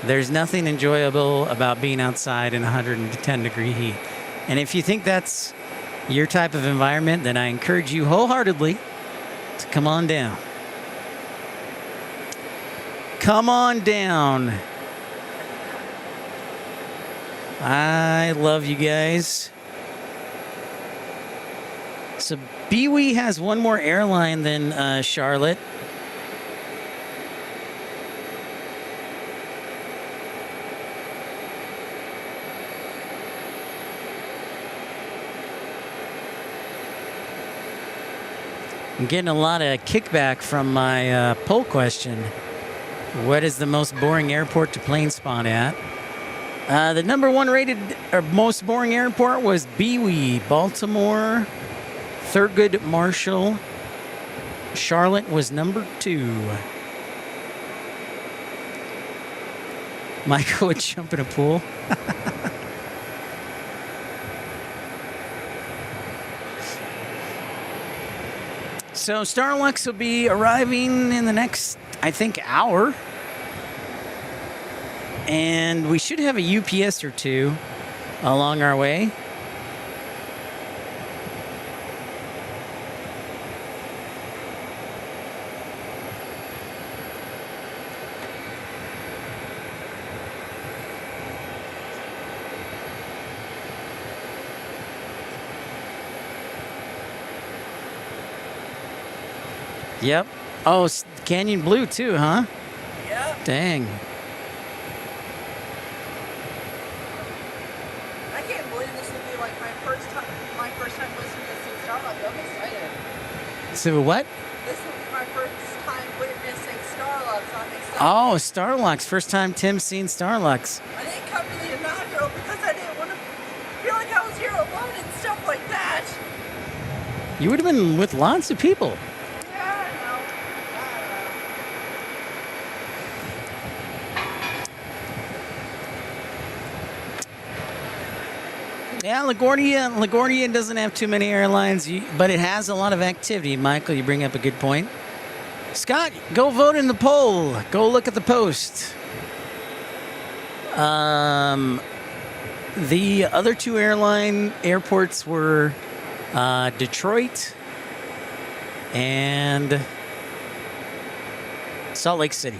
there's nothing enjoyable about being outside in 110-degree heat. And if you think that's your type of environment, then I encourage you wholeheartedly to come on down. Come on down. I love you guys. So BWE has one more airline than Charlotte. I'm getting a lot of kickback from my poll question. What is the most boring airport to plane spawn at? The number 1 rated or most boring airport was BWE, Baltimore, Thurgood Marshall. Charlotte was number 2. Michael would jump in a pool. So Starlux will be arriving in the next, I think, hour. And we should have a UPS or 2 along our way. Yep. Oh, Canyon Blue too, huh? Yep. Dang. I can't believe this will be like my first time listening to Sing Starlux. I'm excited. So what? This will be my first time witnessing Starlux. I'm excited. Oh, Starlux. First time Tim's seen Starlux. I didn't come to the inaugural because I didn't want to feel like I was here alone and stuff like that. You would have been with lots of people. Yeah, LaGuardia doesn't have too many airlines, but it has a lot of activity. Michael, you bring up a good point. Scott, go vote in the poll. Go look at the post. The other two airports were Detroit and Salt Lake City.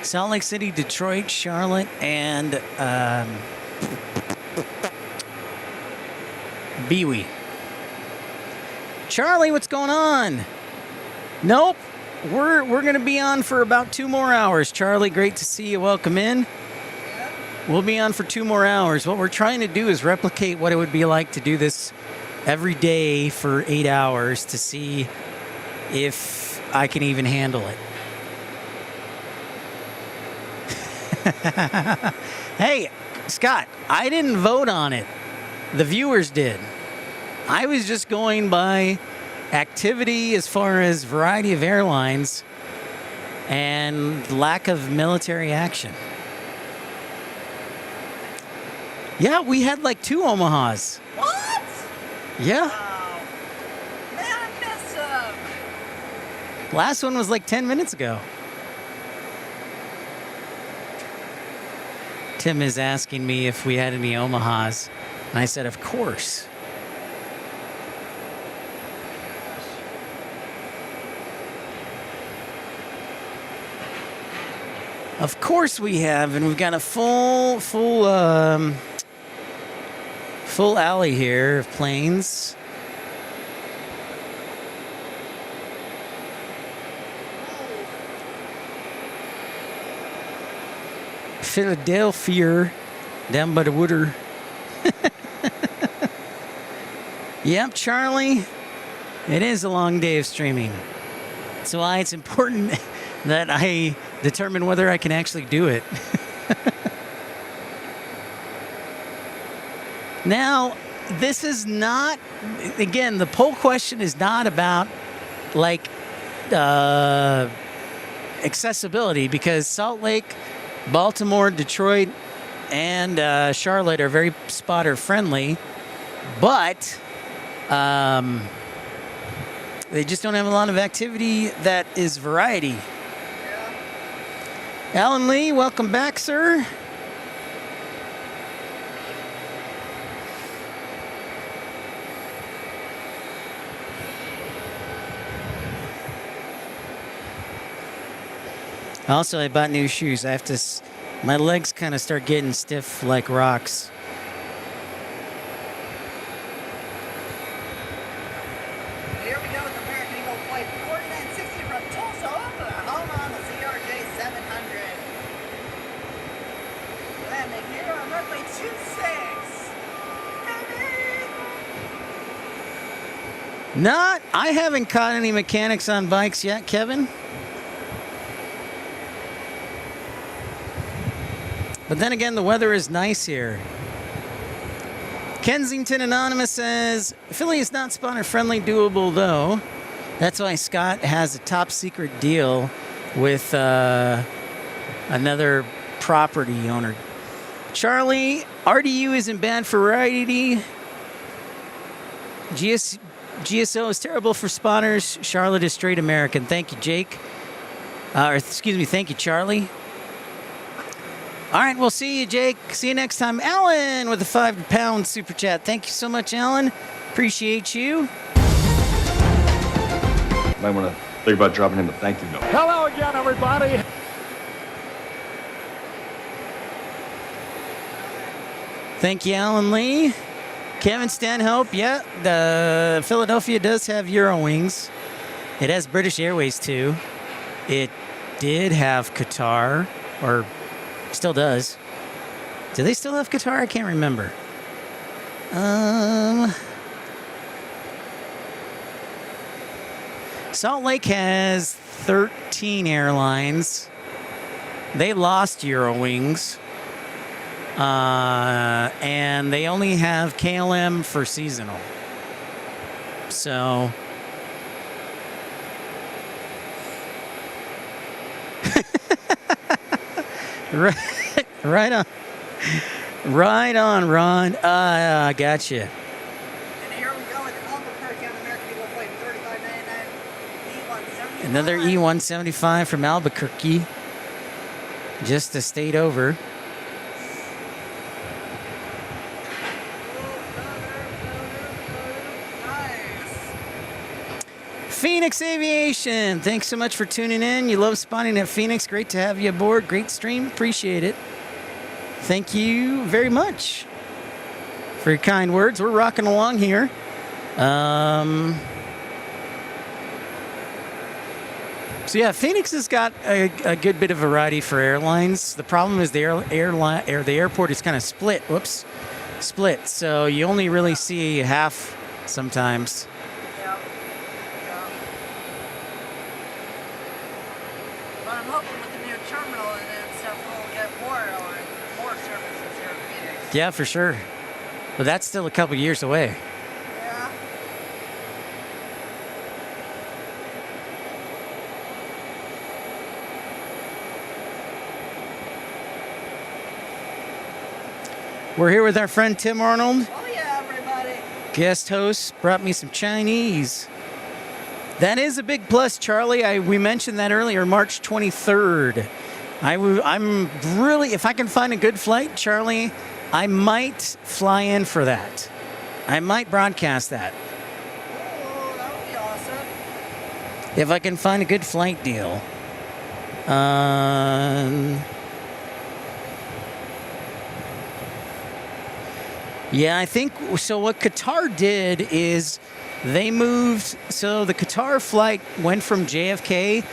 Salt Lake City, Detroit, Charlotte, and Bewey. Charlie, what's going on? Nope. We're going to be on for about 2 more hours. Charlie, great to see you. Welcome in. We'll be on for 2 more hours. What we're trying to do is replicate what it would be like to do this every day for 8 hours to see if I can even handle it. Hey, Scott, I didn't vote on it. The viewers did. I was just going by activity as far as variety of airlines and lack of military action. Yeah, we had like 2 Omahas. What? Yeah. Oh. Man, I missed them. Last one was like 10 minutes ago. Tim is asking me if we had any Omahas. And I said, of course. Of course we have, and we've got a full alley here of planes. Philadelphia, down by the water. Yep, Charlie, it is a long day of streaming. That's why it's important that I determine whether I can actually do it. Now, this is not, again, the poll question is not about like accessibility, because Salt Lake, Baltimore, Detroit, and Charlotte are very spotter friendly, but they just don't have a lot of activity that is variety. Alan Lee, welcome back, sir. Also, I bought new shoes. I have to, my legs kind of start getting stiff like rocks. Here we go with American Eagle Flight 4960 from Tulsa, Oklahoma on the CRJ 700. Landing here on runway 26. Not, I haven't caught any mechanics on bikes yet, Kevin. But then again, the weather is nice here. Kensington Anonymous says, Philly is not spotter friendly, doable though. That's why Scott has a top secret deal with another property owner. Charlie, RDU isn't bad for variety. GSO is terrible for spotters. Charlotte is straight American. Thank you, Jake. Thank you, Charlie. All right, we'll see you, Jake. See you next time. Alan with a £5 super chat. Thank you so much, Alan. Appreciate you. Might want to think about dropping him a thank you note. Hello again, everybody. Thank you, Alan Lee. Kevin Stanhope, yeah, the Philadelphia does have Eurowings. It has British Airways, too. It did have Qatar, or still does. Do they still have Qatar? I can't remember. Salt Lake has 13 airlines. They lost Eurowings. And they only have KLM for seasonal. So right on. Right on, Ron. I got you. And here we go with Albuquerque on American Eagle Flight 3599 E175. Another E175 from Albuquerque. Just a state over. Phoenix Aviation, thanks so much for tuning in. You love spotting at Phoenix. Great to have you aboard. Great stream. Appreciate it. Thank you very much for your kind words. We're rocking along here. So yeah, Phoenix has got a good bit of variety for airlines. The problem is the airport is kind of split. Whoops, split. So you only really see half sometimes. But I'm hoping with the new terminal and stuff, we'll get more services here in Phoenix. Yeah, for sure. But that's still a couple years away. Yeah. We're here with our friend Tim Arnold. Oh yeah, everybody. Guest host, brought me some Chinese. That is a big plus, Charlie. We mentioned that earlier, March 23rd. I'm really, if I can find a good flight, Charlie, I might fly in for that. I might broadcast that. Oh, that would be awesome. If I can find a good flight deal. Yeah, I think, so what Qatar did is they moved, so the Qatar flight went from JFK,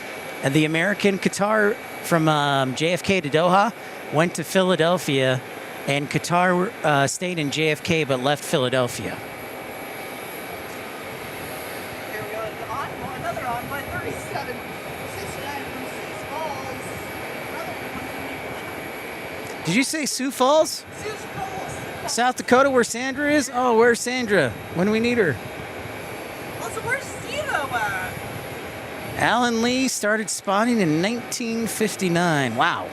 and the American Qatar from JFK to Doha went to Philadelphia, and Qatar stayed in JFK but left Philadelphia. Here we go. Another Envoy 3769 from Sioux Falls. Did you say Sioux Falls? Sioux Falls. South Dakota, where Sandra is? Oh, where's Sandra? When do we need her? Also, where's Steve-O at? Alan Lee started spotting in 1959. Wow.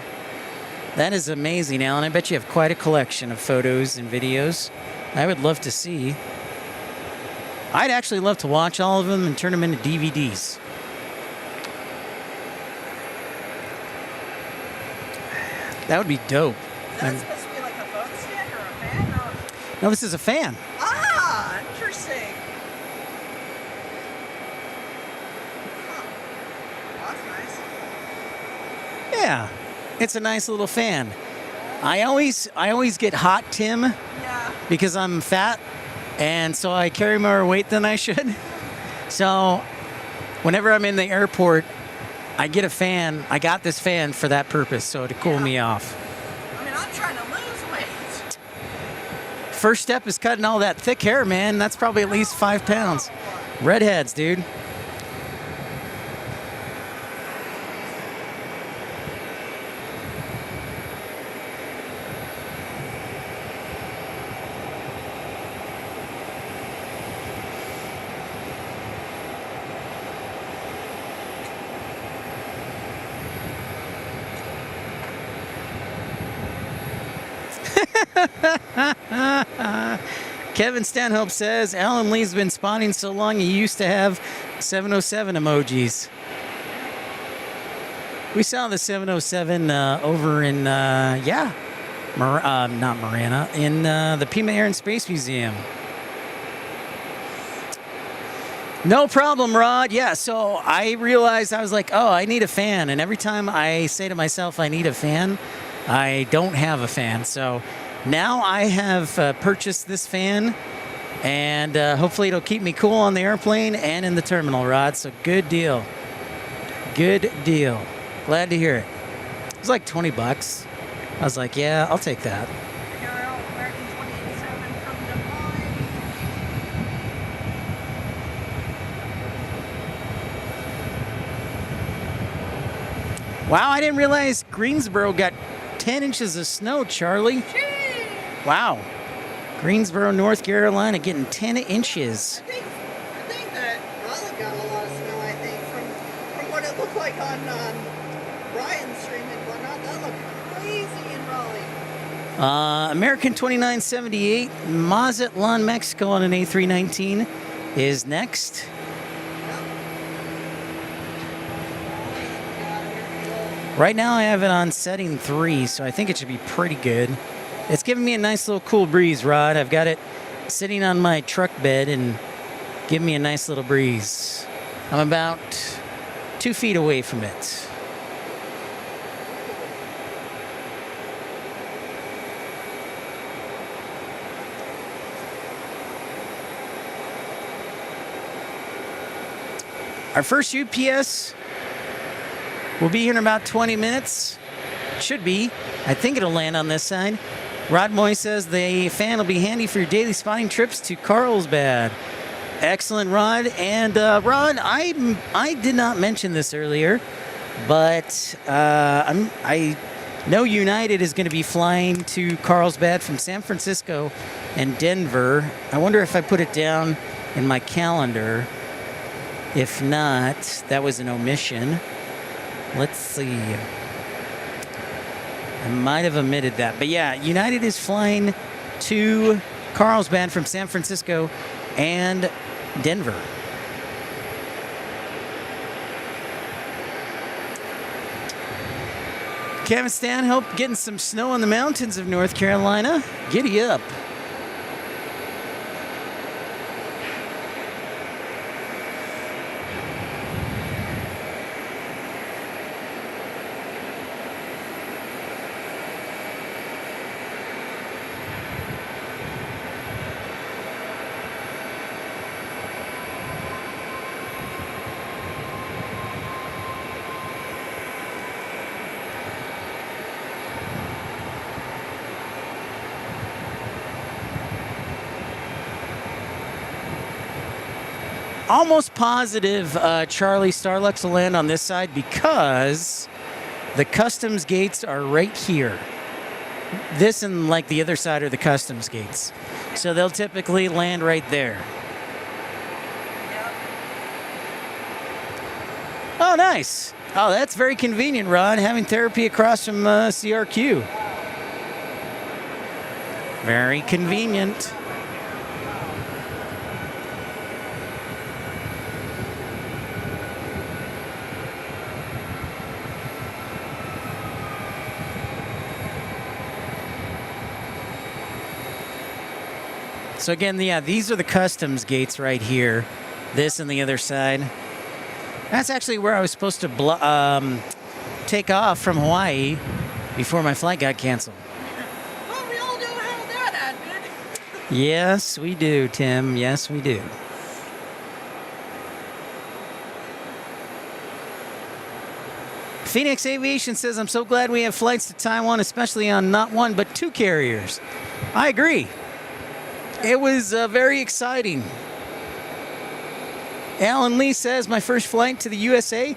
That is amazing, Alan. I bet you have quite a collection of photos and videos. I would love to see. I'd actually love to watch all of them and turn them into DVDs. That would be dope. Is that supposed to be like a phone stand or a fan? Or... No, this is a fan. Ah, interesting. Huh. Well, that's nice. Yeah, it's a nice little fan. I always get hot, Tim, Yeah. because I'm fat, and so I carry more weight than I should. So whenever I'm in the airport, I get a fan. I got this fan for that purpose, so to cool me off. I mean, I'm trying to lose weight. First step is cutting all that thick hair, man. That's probably at least 5 pounds. Redheads, dude. Kevin Stanhope says, Alan Lee's been spotting so long he used to have 707 emojis. We saw the 707 over in, not Marana, in the Pima Air and Space Museum. No problem, Rod. Yeah, so I realized, I was like, oh, I need a fan. And every time I say to myself, I need a fan, I don't have a fan. So now I have purchased this fan, and hopefully it'll keep me cool on the airplane and in the terminal, Rod. So good deal. Good deal. Glad to hear it. It was like $20. I was like, yeah, I'll take that. American 2087 from Des Moines. Wow, I didn't realize Greensboro got 10 inches of snow, Charlie. Jeez. Wow. Greensboro, North Carolina, getting 10 inches. I think that Raleigh got a lot of snow, I think, from what it looked like on Ryan's stream and whatnot. That looked crazy in Raleigh. American 2978, Mazatlan, Mexico on an A319 is next. Right now I have it on setting 3, so I think it should be pretty good. It's giving me a nice little cool breeze, Rod. I've got it sitting on my truck bed and giving me a nice little breeze. I'm about 2 feet away from it. Our first UPS will be here in about 20 minutes. Should be. I think it'll land on this side. Rod Moy says the fan will be handy for your daily spotting trips to Carlsbad. Excellent, Rod. And Rod, I did not mention this earlier, but I know United is going to be flying to Carlsbad from San Francisco and Denver. I wonder if I put it down in my calendar. If not, that was an omission. Let's see. I might have omitted that. But yeah, United is flying to Carlsbad from San Francisco and Denver. Kevin Stanhope getting some snow on the mountains of North Carolina. Giddy up. Almost positive Charlie Starlux will land on this side because the customs gates are right here. This and like the other side are the customs gates. So they'll typically land right there. Oh, nice. Oh, that's very convenient, Ron, having therapy across from CRQ. Very convenient. So again, yeah, these are the customs gates right here. This and the other side. That's actually where I was supposed to take off from Hawaii before my flight got canceled. Well, we all know how that happened. Yes, we do, Tim. Yes, we do. Phoenix Aviation says, I'm so glad we have flights to Taiwan, especially on not one, but 2 carriers. I agree. It was very exciting. Alan Lee says, my first flight to the USA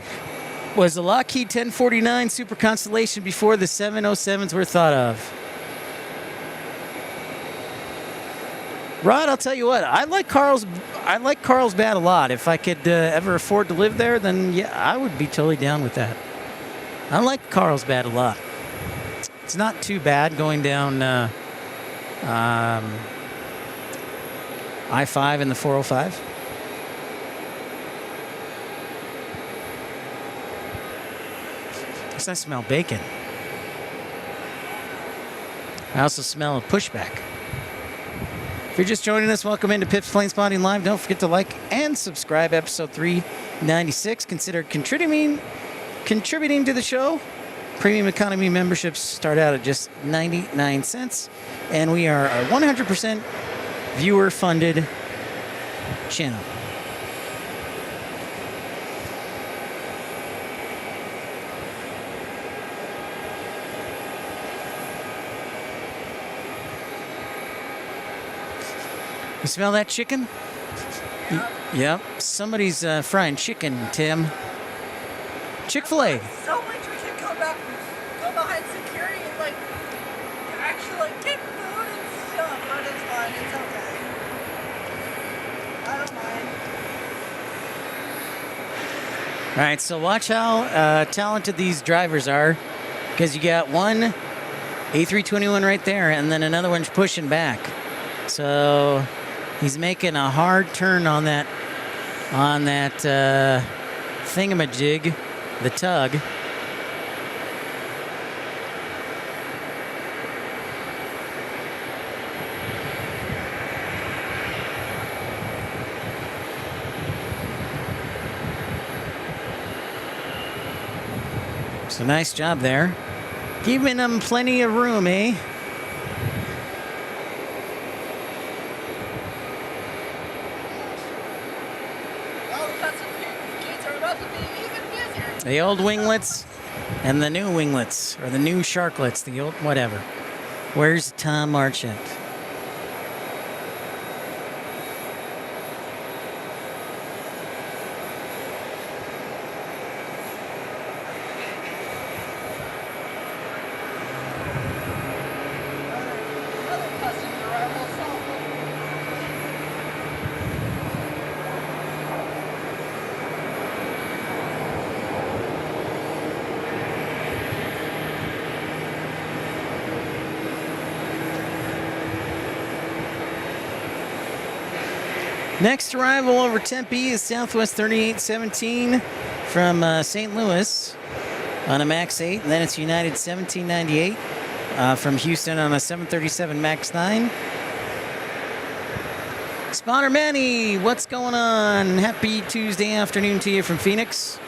was the Lockheed 1049 Super Constellation before the 707s were thought of. Rod, I'll tell you what, I like Carlsbad a lot. If I could ever afford to live there, then yeah, I would be totally down with that. I like Carlsbad a lot. It's not too bad going down I-5 and the 405. I smell bacon. I also smell a pushback. If you're just joining us, welcome into Pip's Plane Spotting Live. Don't forget to like and subscribe. Episode 396. Consider contributing to the show. Premium economy memberships start out at just 99 cents. And we are a 100% viewer-funded channel. You smell that chicken? Yep. Somebody's frying chicken, Tim. Chick-fil-A. So much we can go behind security and actually get food and All right, so watch how talented these drivers are, because you got one A321 right there, and then another one's pushing back. So he's making a hard turn on that thingamajig, the tug. So nice job there. Giving them plenty of room, eh? The old winglets and the new winglets, or the new sharklets, the old whatever. Where's Tom Marchant? Next arrival over Tempe is Southwest 3817 from St. Louis on a MAX 8. And then it's United 1798 from Houston on a 737 MAX 9. Spotter Manny, what's going on? Happy Tuesday afternoon to you from Phoenix.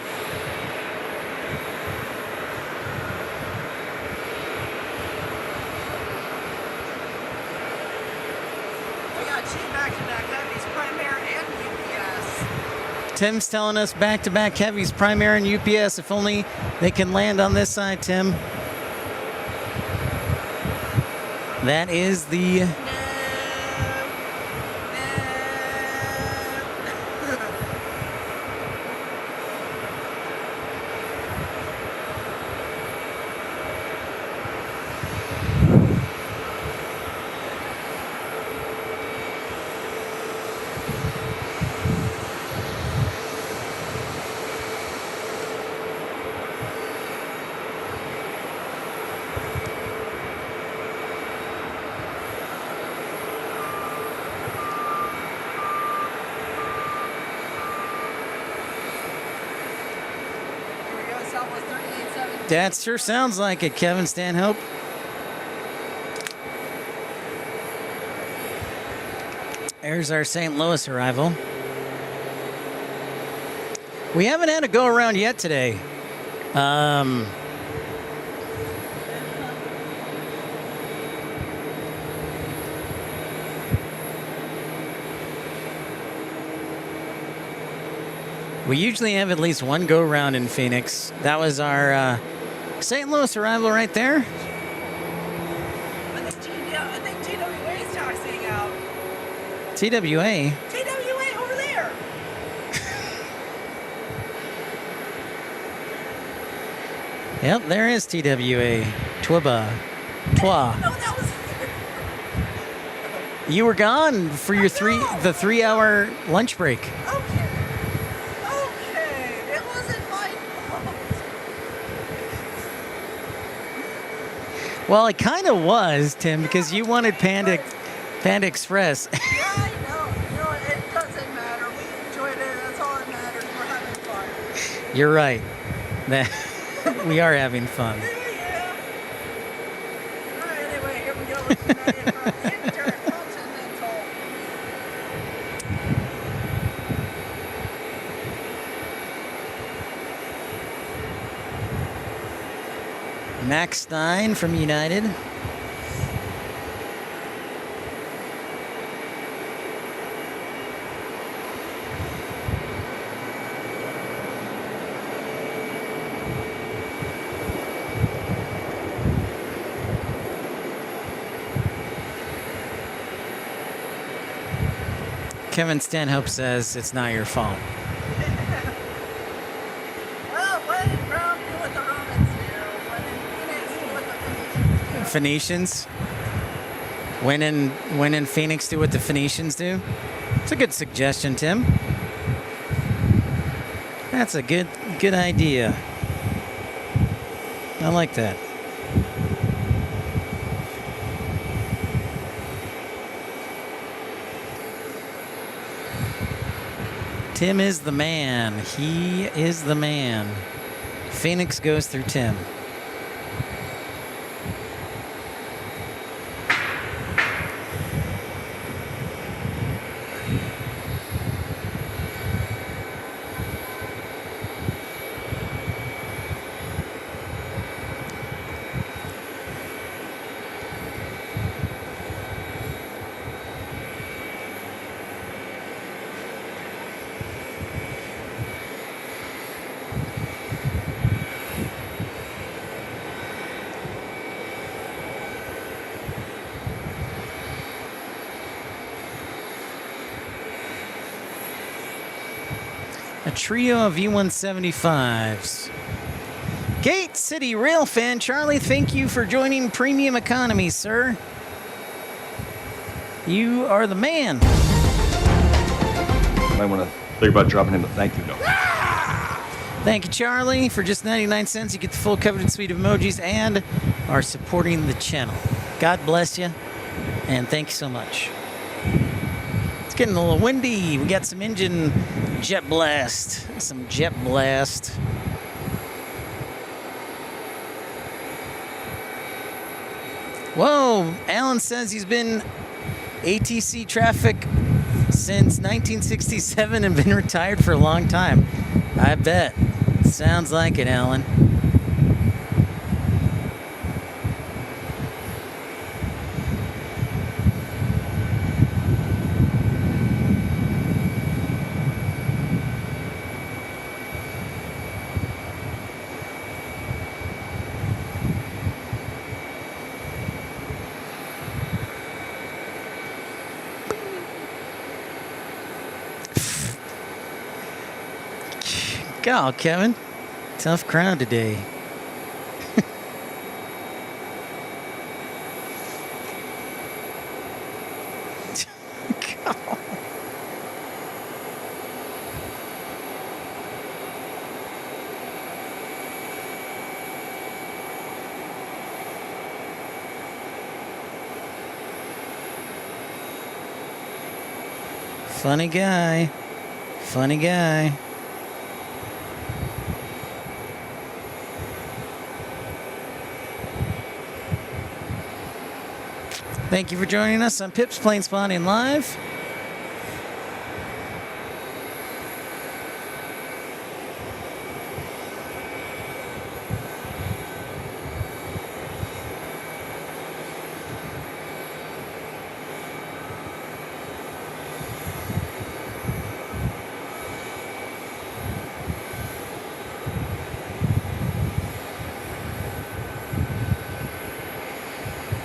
Tim's telling us back-to-back heavies, Primera and UPS. If only they can land on this side, Tim. That is the... That sure sounds like it, Kevin Stanhope. There's our St. Louis arrival. We haven't had a go around yet today. We usually have at least one go around in Phoenix. That was our St. Louis arrival right there. I think TWA is taxiing out. TWA? TWA over there. Yep, there is TWA. Twa. No, that was... You were gone for your 3-hour lunch break. Okay. It wasn't my fault. Well, it kind of was, Tim, because you wanted Panda Express. Yeah, I know. You know, it doesn't matter. We enjoyed it. That's all that matters. We're having fun. You're right. We are having fun. Yeah. All right, anyway, here we go with the Intercontinental. Max 9 from United. Kevin Stanhope says it's not your fault. Well, when in Rome, do what the Romans do. When in Phoenix, do what the Phoenicians do. Phoenicians? When in Phoenix, do what the Phoenicians do? It's a good suggestion, Tim. That's a good Good idea. I like that. Tim is the man. He is the man. Phoenix goes through Tim. A trio of E175s. Gate City Railfan Charlie, thank you for joining Premium Economy, sir. You are the man. Might want to think about dropping him a thank you note. Thank you, Charlie. For just 99 cents, you get the full coveted suite of emojis and are supporting the channel. God bless you, and thank you so much. It's getting a little windy. We got some engine jet blast. Some jet blast. Whoa, Alan says he's been ATC traffic since 1967 and been retired for a long time. I bet. Sounds like it, Alan. God, Kevin. Tough crowd today. Funny guy. Funny guy. Thank you for joining us on Pip's Plane Spotting Live.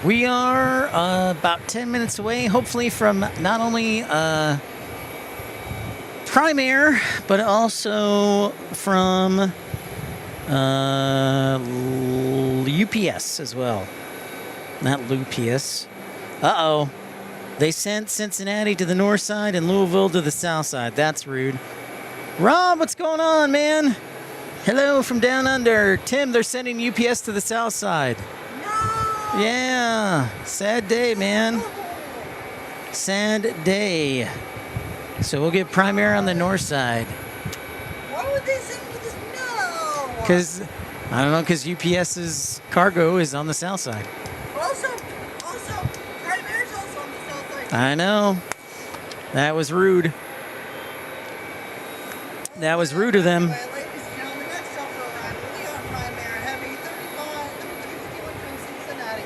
We are about 10 minutes away, hopefully, from not only Prime Air, but also from UPS as well. Not Lupius. Uh-oh. They sent Cincinnati to the north side and Louisville to the south side. That's rude. Rob, what's going on, man? Hello from down under. Tim, they're sending UPS to the south side. Yeah, sad day, man. Sad day. So we'll get Prime Air on the north side. Why would they send me this? No. Because, I don't know, because UPS's cargo is on the south side. Also, Prime Air's also on the south side. I know. That was rude. That was rude of them. Ladies and gentlemen, next up for a ride will be on Prime Air Heavy 351 from Cincinnati.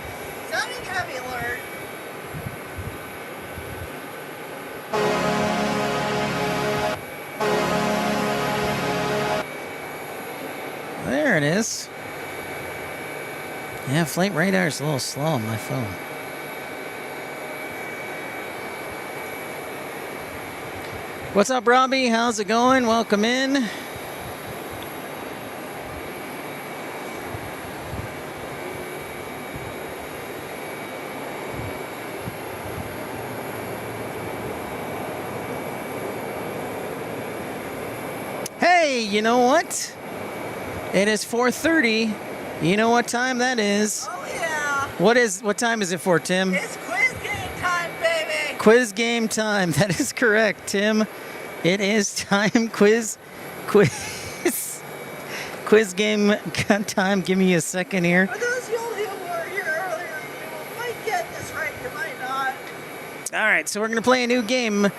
Sounding heavy alert. There it is. Yeah, flight radar is a little slow on my phone. What's up, Robbie? How's it going? Welcome in. Hey, you know what? It is 4:30. You know what time that is. Oh, yeah. What time is it for, Tim? It's quiz game time, baby. Quiz game time. That is correct, Tim. It is time. Quiz game time. Give me a second here. For those of you who were here earlier, you might get this right, you might not. All right, so we're going to play a new game,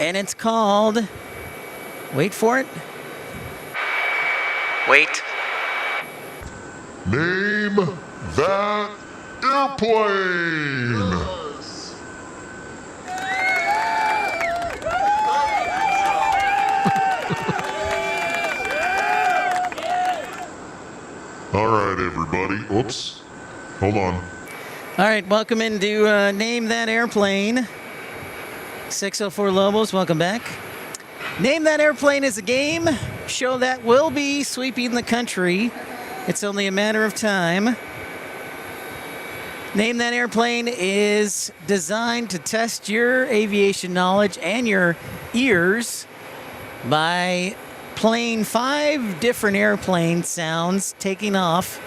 and it's called... Wait for it. Wait. Name that airplane. All right, everybody. Oops. Hold on. All right, welcome into Name That Airplane. 604 Lobos, welcome back. Name That Airplane is a game show that will be sweeping the country. It's only a matter of time. Name That Airplane is designed to test your aviation knowledge and your ears by playing 5 different airplane sounds taking off,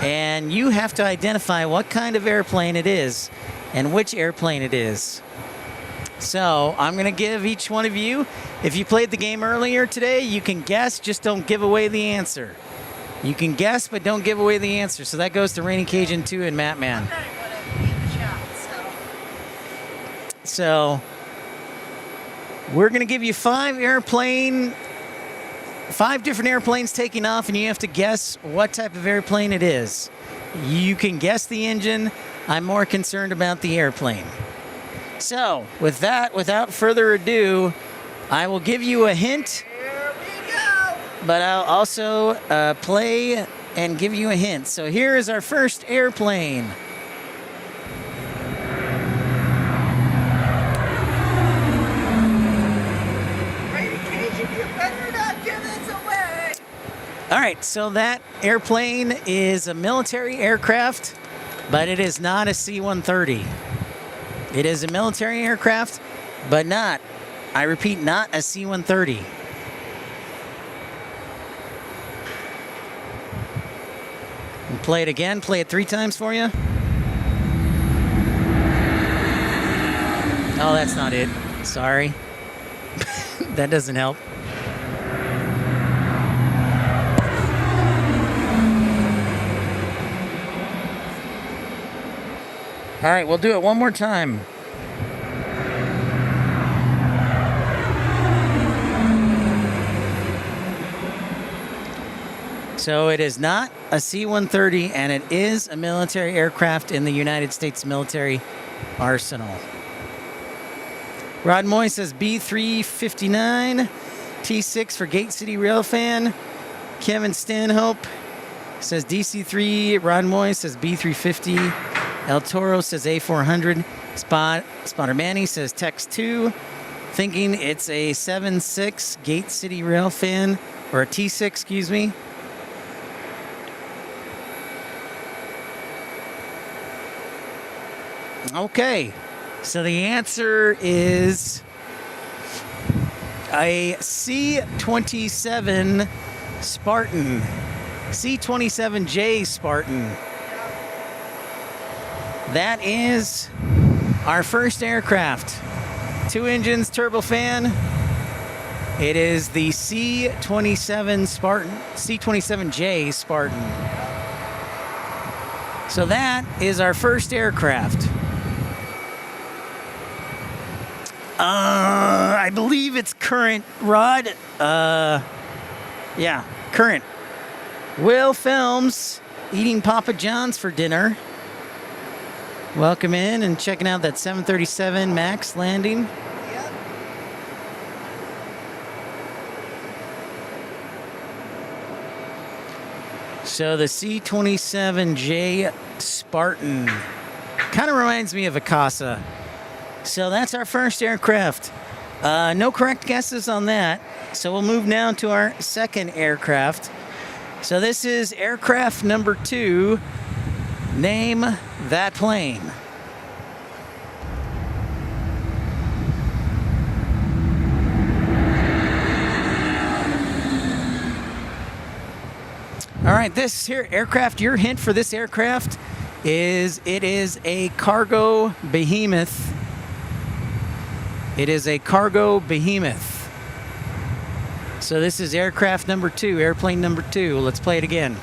and you have to identify what kind of airplane it is and which airplane it is. So I'm going to give each one of you, if you played the game earlier today, you can guess, just don't give away the answer. You can guess, but don't give away the answer. So that goes to Rainy Cajun 2 and Matt Man. So we're going to give you 5 different airplanes taking off, and you have to guess what type of airplane it is. You can guess the engine. I'm more concerned about the airplane. So, with that, without further ado, I will give you a hint. Here we go. But I'll also play and give you a hint. So here is our first airplane. Rainy Cajun, you better not give this away. All right, so that airplane is a military aircraft, but it is not a C-130. It is a military aircraft, but not, I repeat, not a C-130. And play it again, play it 3 times for you. Oh, that's not it. Sorry. That doesn't help. All right, we'll do it one more time. So it is not a C-130, and it is a military aircraft in the United States military arsenal. Rod Moy says B359, T6 for Gate City Railfan. Kevin Stanhope says DC3. Rod Moy says B350. El Toro says A400. Spotter Manny says Tex 2. Thinking it's a 7.6 Gate City Railfan, or a T6, excuse me. Okay, so the answer is a C-27 Spartan. C-27J Spartan. That is our first aircraft. 2 engines, turbofan. It is the C-27 Spartan, C-27J Spartan. So that is our first aircraft. I believe it's current, Rod. Yeah, current. Will Films eating Papa John's for dinner. Welcome in and checking out that 737 MAX landing. Yep. So the C-27J Spartan kind of reminds me of a Casa. So that's our first aircraft. No correct guesses on that. So we'll move now to our second aircraft. So this is aircraft number 2. Name that plane. All right, this here aircraft, your hint for this aircraft is it is a cargo behemoth. It is a cargo behemoth. So this is aircraft number 2, airplane number 2. Let's play it again.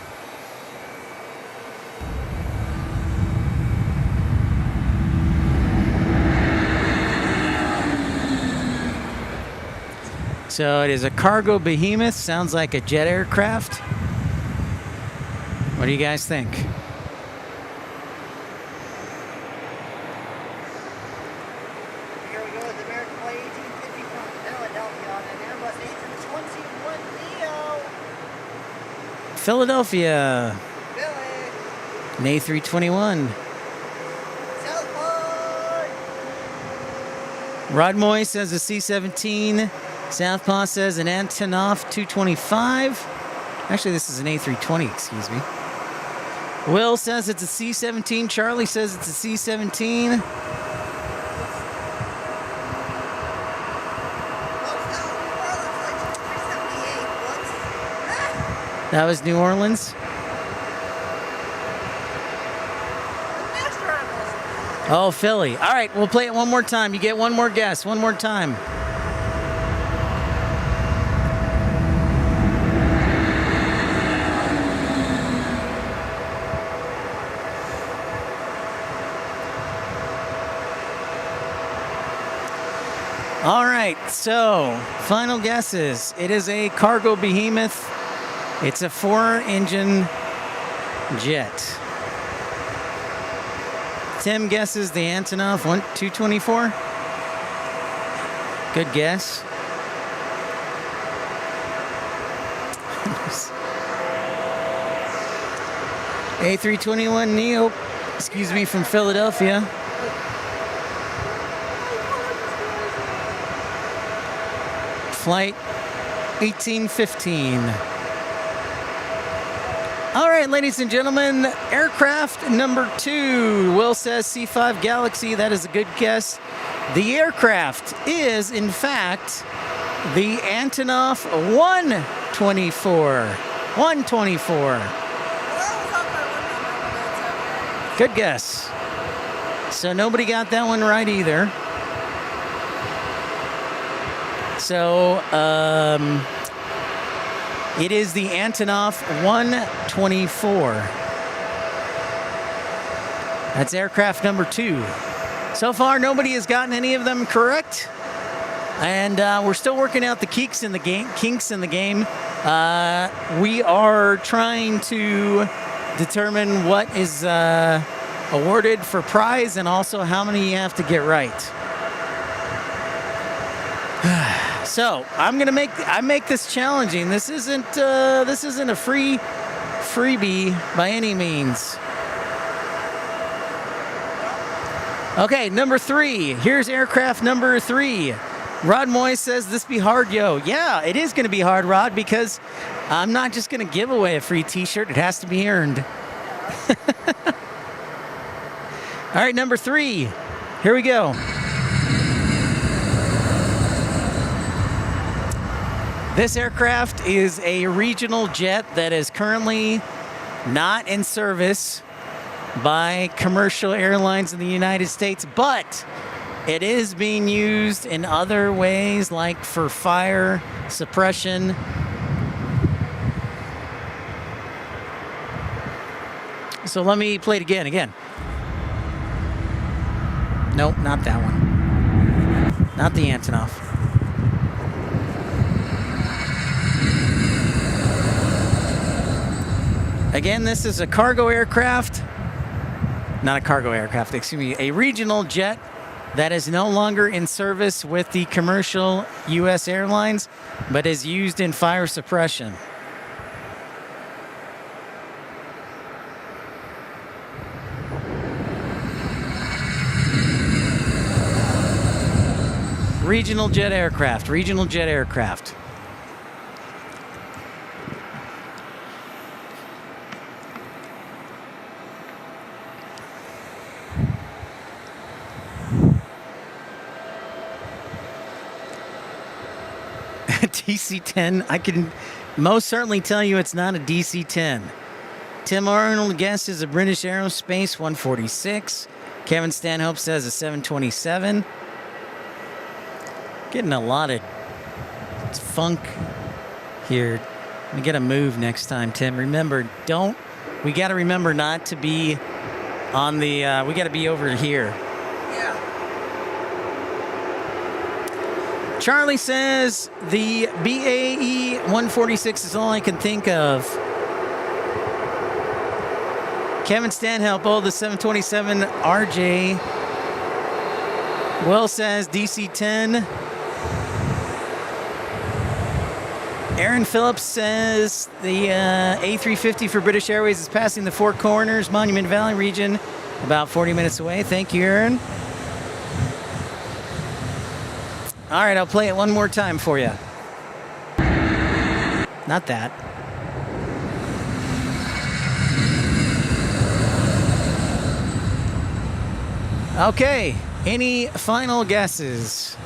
So it is a cargo behemoth. Sounds like a jet aircraft. What do you guys think? Here we go with American Flight 1850 from Philadelphia on an Airbus A321neo. Philadelphia. Billy. An A321. Southport. Rod Moy says a C-17. Southpaw says an Antonov 225. Actually, this is an A320, excuse me. Will says it's a C-17. Charlie says it's a C-17. That was New Orleans. Oh, Philly. All right, we'll play it one more time. You get one more guess, one more time. All right, so final guesses. It is a cargo behemoth. It's a 4-engine jet. Tim guesses the Antonov 224. Good guess. A321neo, excuse me, from Philadelphia. Flight 1815. All right, ladies and gentlemen, aircraft number 2. Will says C5 Galaxy. That is a good guess. The aircraft is, in fact, the Antonov 124. 124. Good guess. So nobody got that one right either. So, it is the Antonov 124. That's aircraft number 2. So far, nobody has gotten any of them correct. And we're still working out the kinks in the game. We are trying to determine what is awarded for prize and also how many you have to get right. So I'm gonna make this challenging. This isn't a freebie by any means. Okay, number 3. Here's aircraft number 3. Rod Moy says this be hard, yo. Yeah, it is gonna be hard, Rod, because I'm not just gonna give away a free T-shirt. It has to be earned. All right, number 3. Here we go. This aircraft is a regional jet that is currently not in service by commercial airlines in the United States, but it is being used in other ways, like for fire suppression. So let me play it again. Nope, not that one. Not the Antonov. Again, this is a cargo aircraft. Not a cargo aircraft, excuse me. A regional jet that is no longer in service with the commercial U.S. airlines, but is used in fire suppression. Regional jet aircraft. Regional jet aircraft. TC-10, most certainly tell you it's not a DC-10. Tim Arnold guesses a British Aerospace 146. Kevin Stanhope says a 727. Getting a lot of funk here. We got to move next time, Tim. Remember, we got to remember not to be on the, we got to be over here. Yeah. Charlie says the BAE 146 is all I can think of. Kevin Stanhope, the 727 RJ. Will says DC-10. Aaron Phillips says the A350 for British Airways is passing the Four Corners, Monument Valley region, about 40 minutes away. Thank you, Aaron. All right, I'll play it one more time for you. Not that. Okay, any final guesses?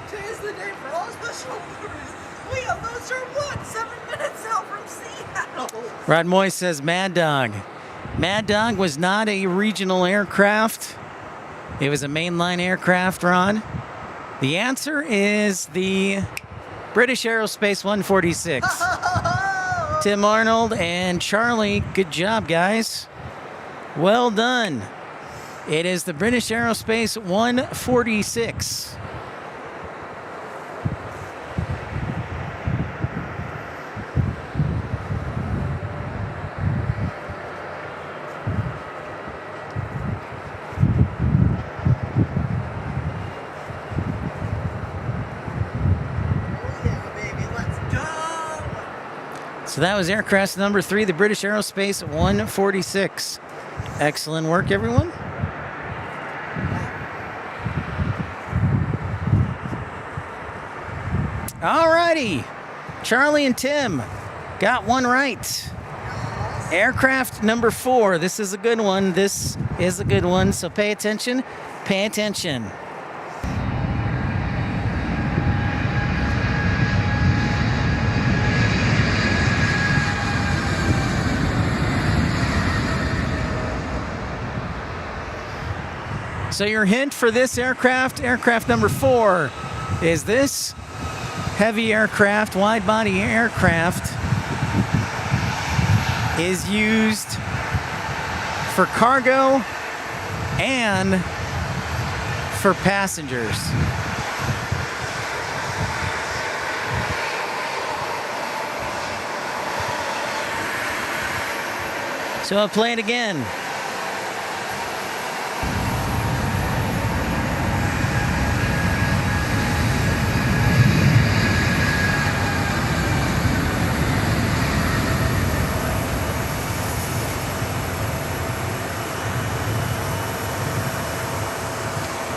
Today's the day for all special orders. We almost are 7 minutes out from Seattle. Rod Moy says Mad Dog. Mad Dog was not a regional aircraft. It was a mainline aircraft, Rod. The answer is the British Aerospace 146. Tim Arnold and Charlie, good job, guys. Well done. It is the British Aerospace 146. So that was aircraft number 3, the British Aerospace 146. Excellent work, everyone. All righty. Charlie and Tim got one right. Aircraft number 4. This is a good one. This is a good one. So pay attention. Pay attention. So your hint for this aircraft number 4, is this heavy aircraft, wide-body aircraft, is used for cargo and for passengers. So I'll play it again.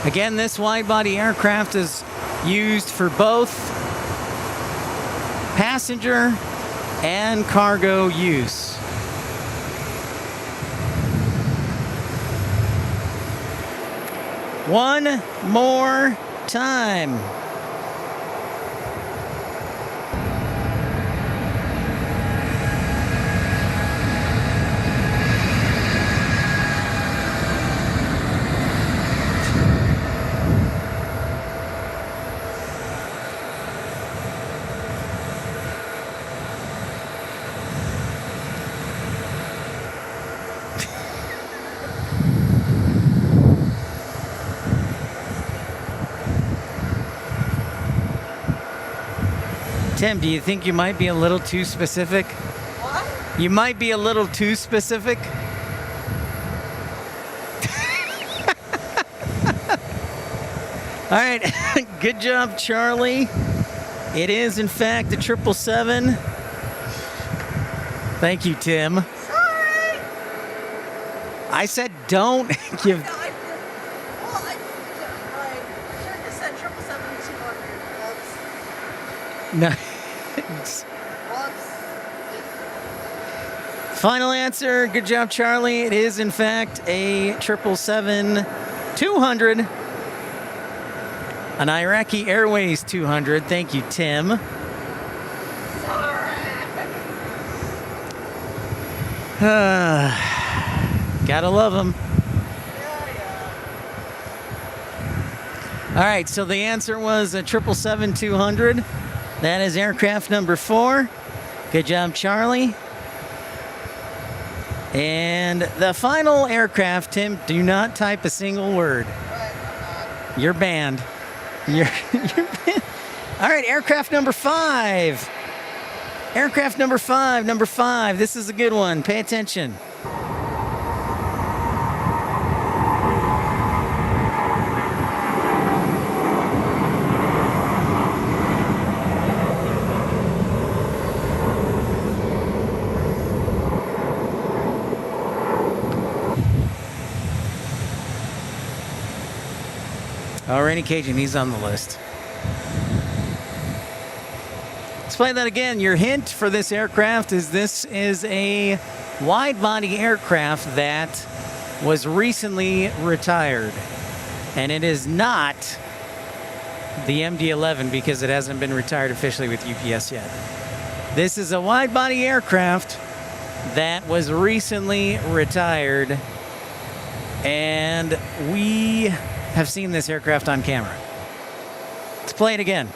Again, this wide-body aircraft is used for both passenger and cargo use. One more time. Tim, do you think you might be a little too specific? What? You might be a little too specific. All right, good job, Charlie. It is, in fact, the 777. Thank you, Tim. Sorry. I said don't give... I should have said 777-200. No. Whoops. Final answer. Good job, Charlie. It is, in fact, a 777-200. 200. An Iraqi Airways 200. Thank you, Tim. Gotta love them. All right, so the answer was a 777-200. That is aircraft number 4. Good job, Charlie. And the final aircraft, Tim, do not type a single word. You're banned. You're banned. All right, aircraft number 5. Aircraft number 5, number 5. This is a good one. Pay attention. Oh, Rainy Cajun, he's on the list. Let's play that again. Your hint for this aircraft is this is a wide-body aircraft that was recently retired. And it is not the MD-11 because it hasn't been retired officially with UPS yet. This is a wide-body aircraft that was recently retired. And we have seen this aircraft on camera. Let's play it again.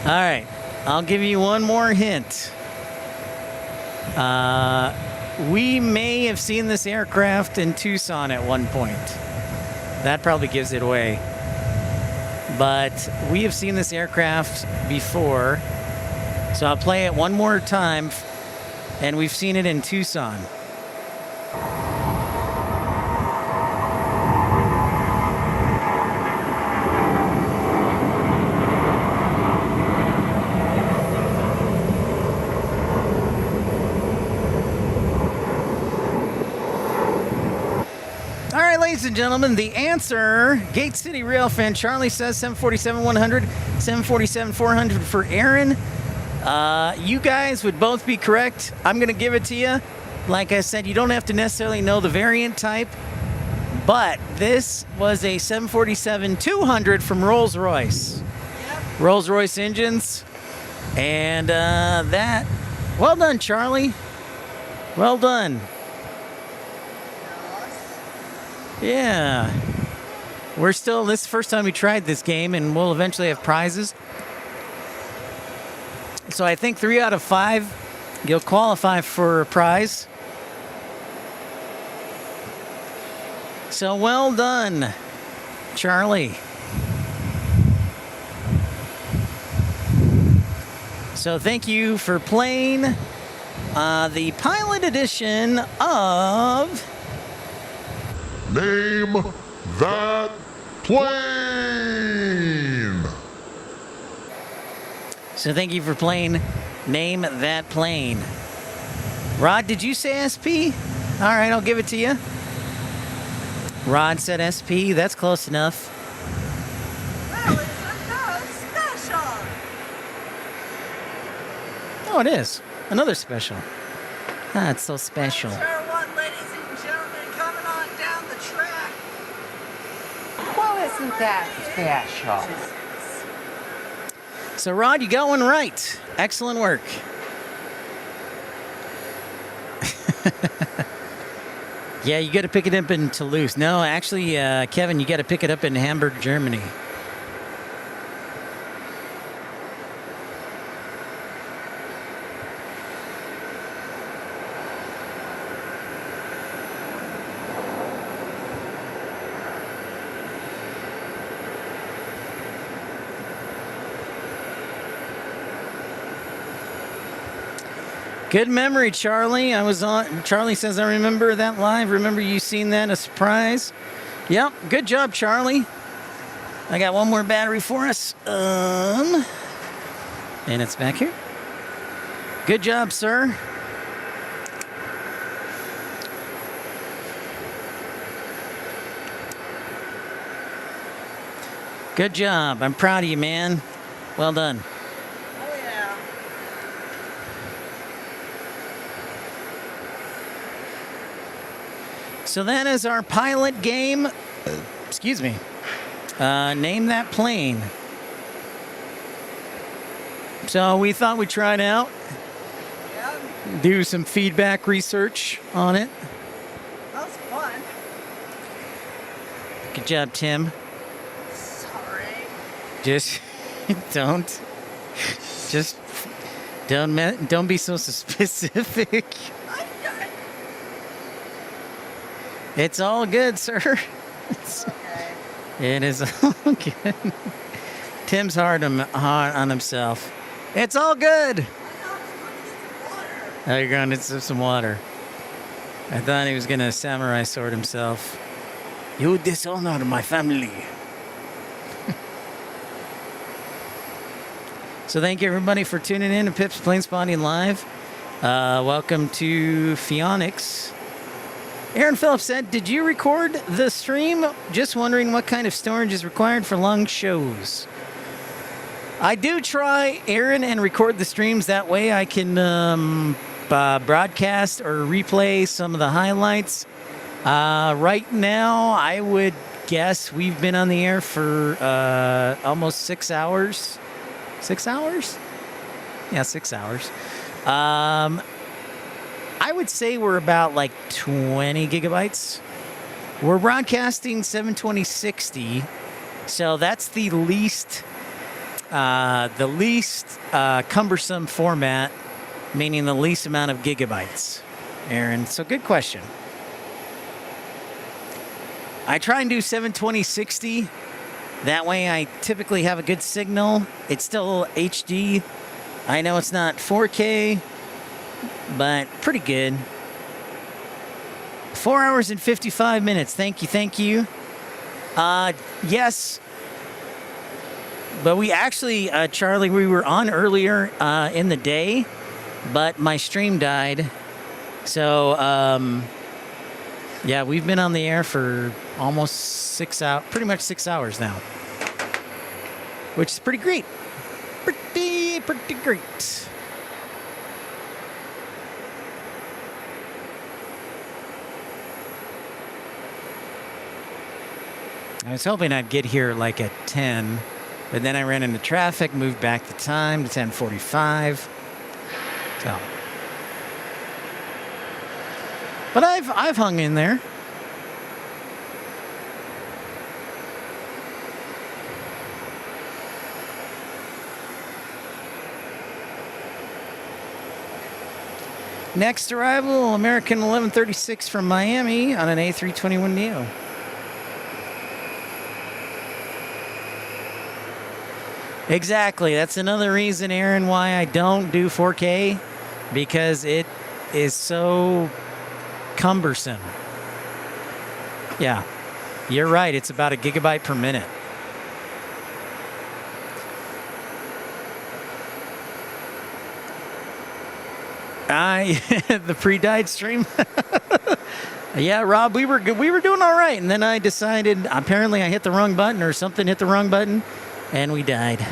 All right, I'll give you one more hint. We may have seen this aircraft in Tucson at one point. That probably gives it away. But we have seen this aircraft before. So I'll play it one more time. And we've seen it in Tucson. Ladies and gentlemen, the answer, Gate City Railfan Charlie says 747-100, 747-400 for Aaron. You guys would both be correct. I'm going to give it to you. Like I said, you don't have to necessarily know the variant type, but this was a 747-200 from Rolls-Royce. Yep. Rolls-Royce engines. And that, well done, Charlie. Well done. Yeah. We're still, this is the first time we tried this game, and we'll eventually have prizes. So I think 3 out of 5, you'll qualify for a prize. So well done, Charlie. So thank you for playing the pilot edition of Name That Plane. So thank you for playing Name That Plane. Rod, did you say SP? All right, I'll give it to you. Rod said SP. That's close enough. Well, it's another special. Oh, it is. Another special. Ah, it's so special. Sure one, ladies and gentlemen, coming on down the track. Well, isn't that special? So, Rod, you got one right. Excellent work. Yeah, you got to pick it up in Toulouse. No, actually, Kevin, you got to pick it up in Hamburg, Germany. Good memory, Charlie. I was on. Charlie says, I remember that live. Remember you seen that? A surprise. Yep. Good job, Charlie. I got one more battery for us. And it's back here. Good job, sir. Good job. I'm proud of you, man. Well done. Oh, yeah. So that is our pilot game. Excuse me. Name that plane. So we thought we'd try it out. Yeah, Do some feedback research on it. that was fun. Good job, Tim. Sorry. Just don't be so specific. It's all good, sir. Okay. It is all good. Tim's hard on himself. It's all good. Oh, you're going to get some water. I thought he was going to samurai sword himself. You dishonor my family. So thank you everybody for tuning in to Pip's Plane Spotting Live. Welcome to Phoenix. Aaron Phillips said, did you record the stream? Just wondering what kind of storage is required for long shows. I do try, Aaron, and record the streams. That way I can broadcast or replay some of the highlights. Right now, I would guess we've been on the air for almost 6 hours. 6 hours? Yeah, 6 hours. I would say we're about like 20 gigabytes. We're broadcasting 720/60, so that's the least cumbersome format, meaning the least amount of gigabytes. Aaron, so good question. I try and do 720/60. That way I typically have a good signal. It's still HD. I know it's not 4K, but pretty good. 4 hours and 55 minutes. Thank you. Yes. But we actually, Charlie, we were on earlier in the day, but my stream died. So, yeah, we've been on the air for almost 6 hours, pretty much 6 hours now, which is pretty great. Pretty great. I was hoping I'd get here like at 10, but then I ran into traffic, moved back the time to 10:45. So, but I've hung in there. Next arrival, American 1136 from Miami on an A321neo. Exactly. That's another reason, Aaron, why I don't do 4K, because it is so cumbersome. Yeah, you're right. It's about a gigabyte per minute. The pre-died stream. Yeah, Rob, we were doing all right, and then I decided apparently I hit the wrong button or something hit the wrong button, and we died.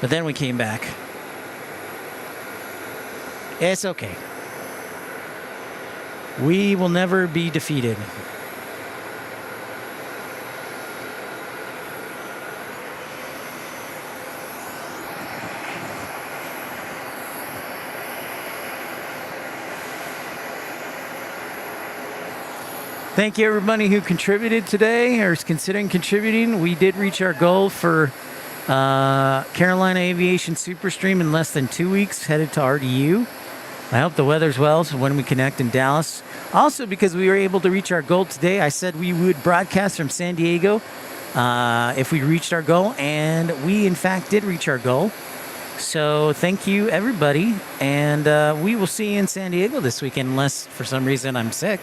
But then we came back. It's okay. We will never be defeated. Thank you, everybody who contributed today or is considering contributing. We did reach our goal for Carolina Aviation Superstream in less than 2 weeks, headed to RDU. I hope the weather's well, so when we connect in Dallas. Also, because we were able to reach our goal today, I said we would broadcast from San Diego if we reached our goal, and we, in fact, did reach our goal. So thank you, everybody, and we will see you in San Diego this weekend, unless for some reason I'm sick.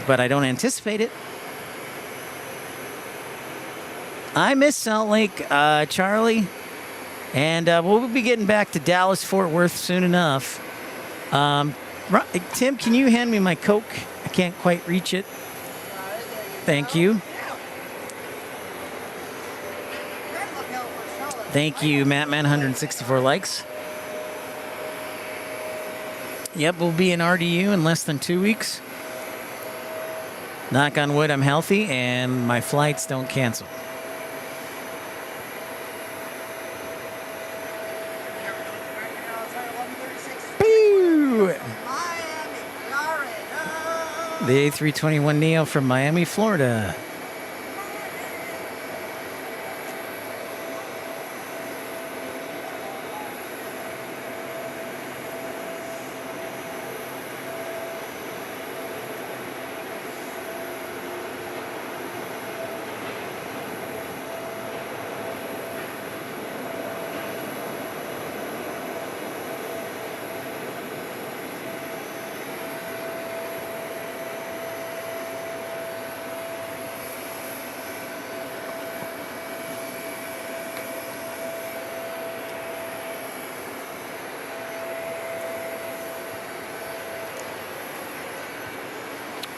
But I don't anticipate it. I miss Salt Lake, Charlie, and we'll be getting back to Dallas, Fort Worth soon enough. Tim, can you hand me my Coke? I can't quite reach it. Thank you. Thank you, Mattman, 164 likes. Yep, we'll be in RDU in less than 2 weeks. Knock on wood, I'm healthy, and my flights don't cancel. Boo! The A321neo from Miami, Florida.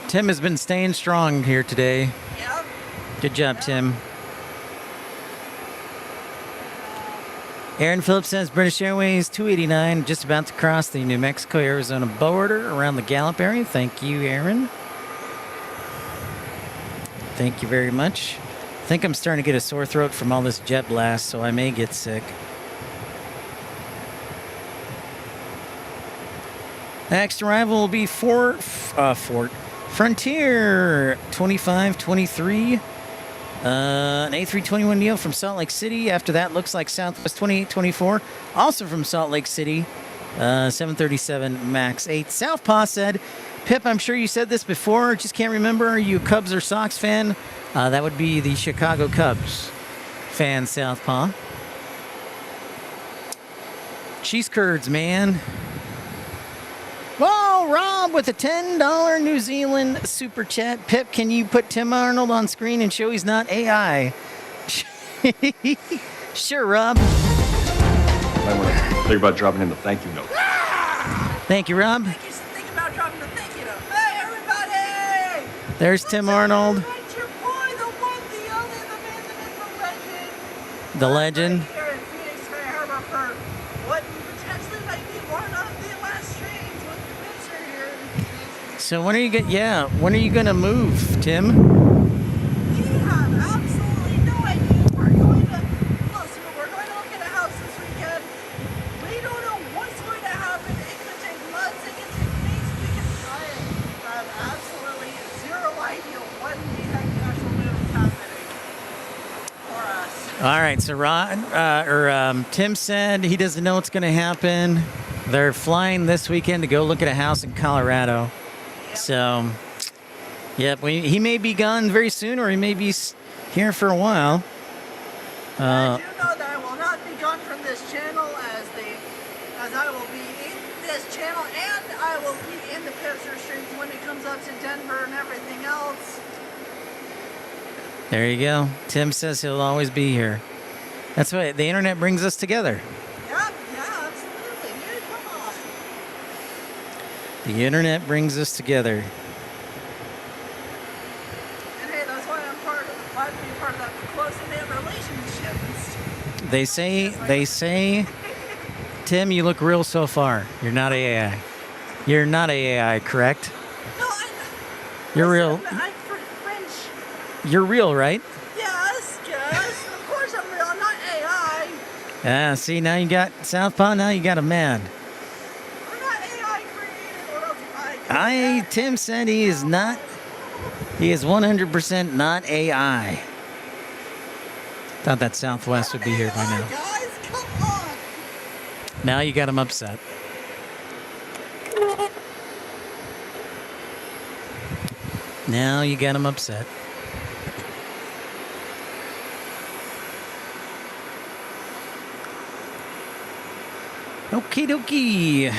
Tim has been staying strong here today. Yep. Good job, Tim. Aaron Phillips says British Airways 289, just about to cross the New Mexico-Arizona border around the Gallup area. Thank you, Aaron. Thank you very much. I think I'm starting to get a sore throat from all this jet blast, so I may get sick. Next arrival will be Frontier 2523. An A321neo from Salt Lake City. After that, looks like Southwest 2824, also from Salt Lake City. 737 MAX 8. Southpaw said, Pip, I'm sure you said this before, just can't remember. Are you a Cubs or Sox fan? That would be the Chicago Cubs fan, Southpaw. Cheese curds, man. Whoa, Rob with a $10 New Zealand super chat. Pip, can you put Tim Arnold on screen and show he's not AI? Sure, Rob. I want to think about dropping him a thank you note. Thank you, Rob. Think about dropping the thank you note. Hey, everybody! There's Tim Arnold. That's your boy, the one, the only, the man, the myth, the legend. The legend. Right here in Phoenix, Sky Harbor for what potentially might be one of the last trains with the picture here. So when are you when are you gonna move, Tim? We have absolutely no idea. We're going to look at a house this weekend. We don't know what's going to happen. It could take months, it could take weeks, we could try it. I have absolutely zero idea when the heck the actual move is happening for us. All right, so Tim said he doesn't know what's gonna happen. They're flying this weekend to go look at a house in Colorado. Yep. So, yep, he may be gone very soon, or he may be here for a while. I do know that I will not be gone from this channel as I will be in this channel and I will be in the picture streams when it comes up to Denver and everything else. There you go. Tim says he'll always be here. That's why the internet brings us together. Yep, yeah, absolutely. Dude, come on. The internet brings us together. And hey, that's why I'm glad to be part of that close-knit relationship. They say, Tim, you look real so far. You're not AI. You're not AI, correct? No, You're real. I'm French. You're real, right? Yes. Of course I'm real. I'm not AI. Yeah, see, now you got Southpaw, now you got a man. I'm not AI created. What else am I? Tim said he is not, he is 100% not AI. Thought that Southwest would be here by now. Guys, come on. Now you got him upset. Now you got him upset. Okie dokie.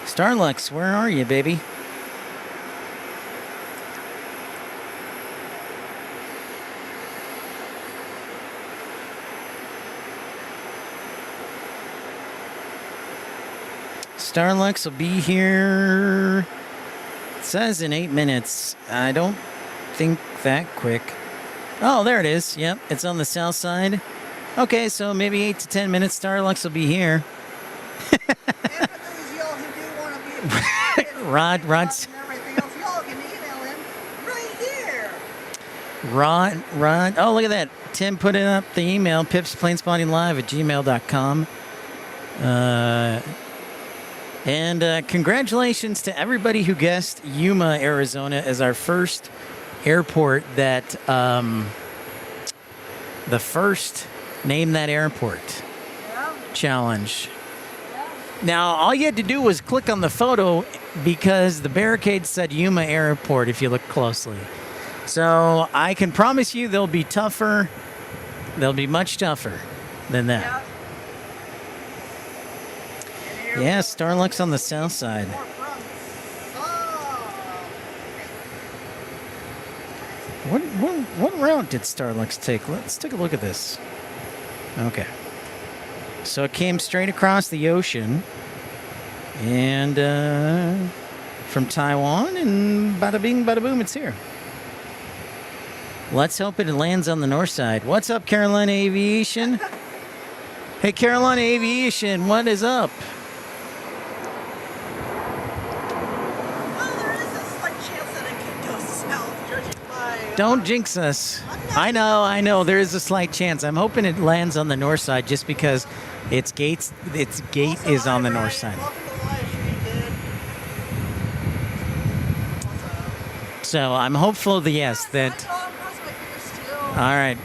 Starlux, where are you, baby? Starlux will be here, it says in 8 minutes. I don't think that quick. Oh, there it is. Yep, it's on the south side. Okay, so maybe 8 to 10 minutes. Starlux will be here. And for those of y'all who do want to be a part of it, Rod. and everything else, y'all can email him right here. Rod. Oh, look at that. Tim put it up the email, pipsplanespottinglive@gmail.com. And congratulations to everybody who guessed Yuma, Arizona as our first airport that, the first Name That Airport challenge. Now, all you had to do was click on the photo because the barricade said Yuma Airport if you look closely. So I can promise you they'll be tougher. They'll be much tougher than that. Yeah, Starlux on the south side. What route did Starlux take? Let's take a look at this. Okay. So it came straight across the ocean and from Taiwan, and bada bing, bada boom, it's here. Let's hope it lands on the north side. What's up, Carolina Aviation? Hey, Carolina Aviation, what is up? Well, there is a slight chance that it could go south, judging by... Don't jinx us. I know. There is a slight chance. I'm hoping it lands on the north side just because its gate is on the north side. So I'm hopeful that. All right.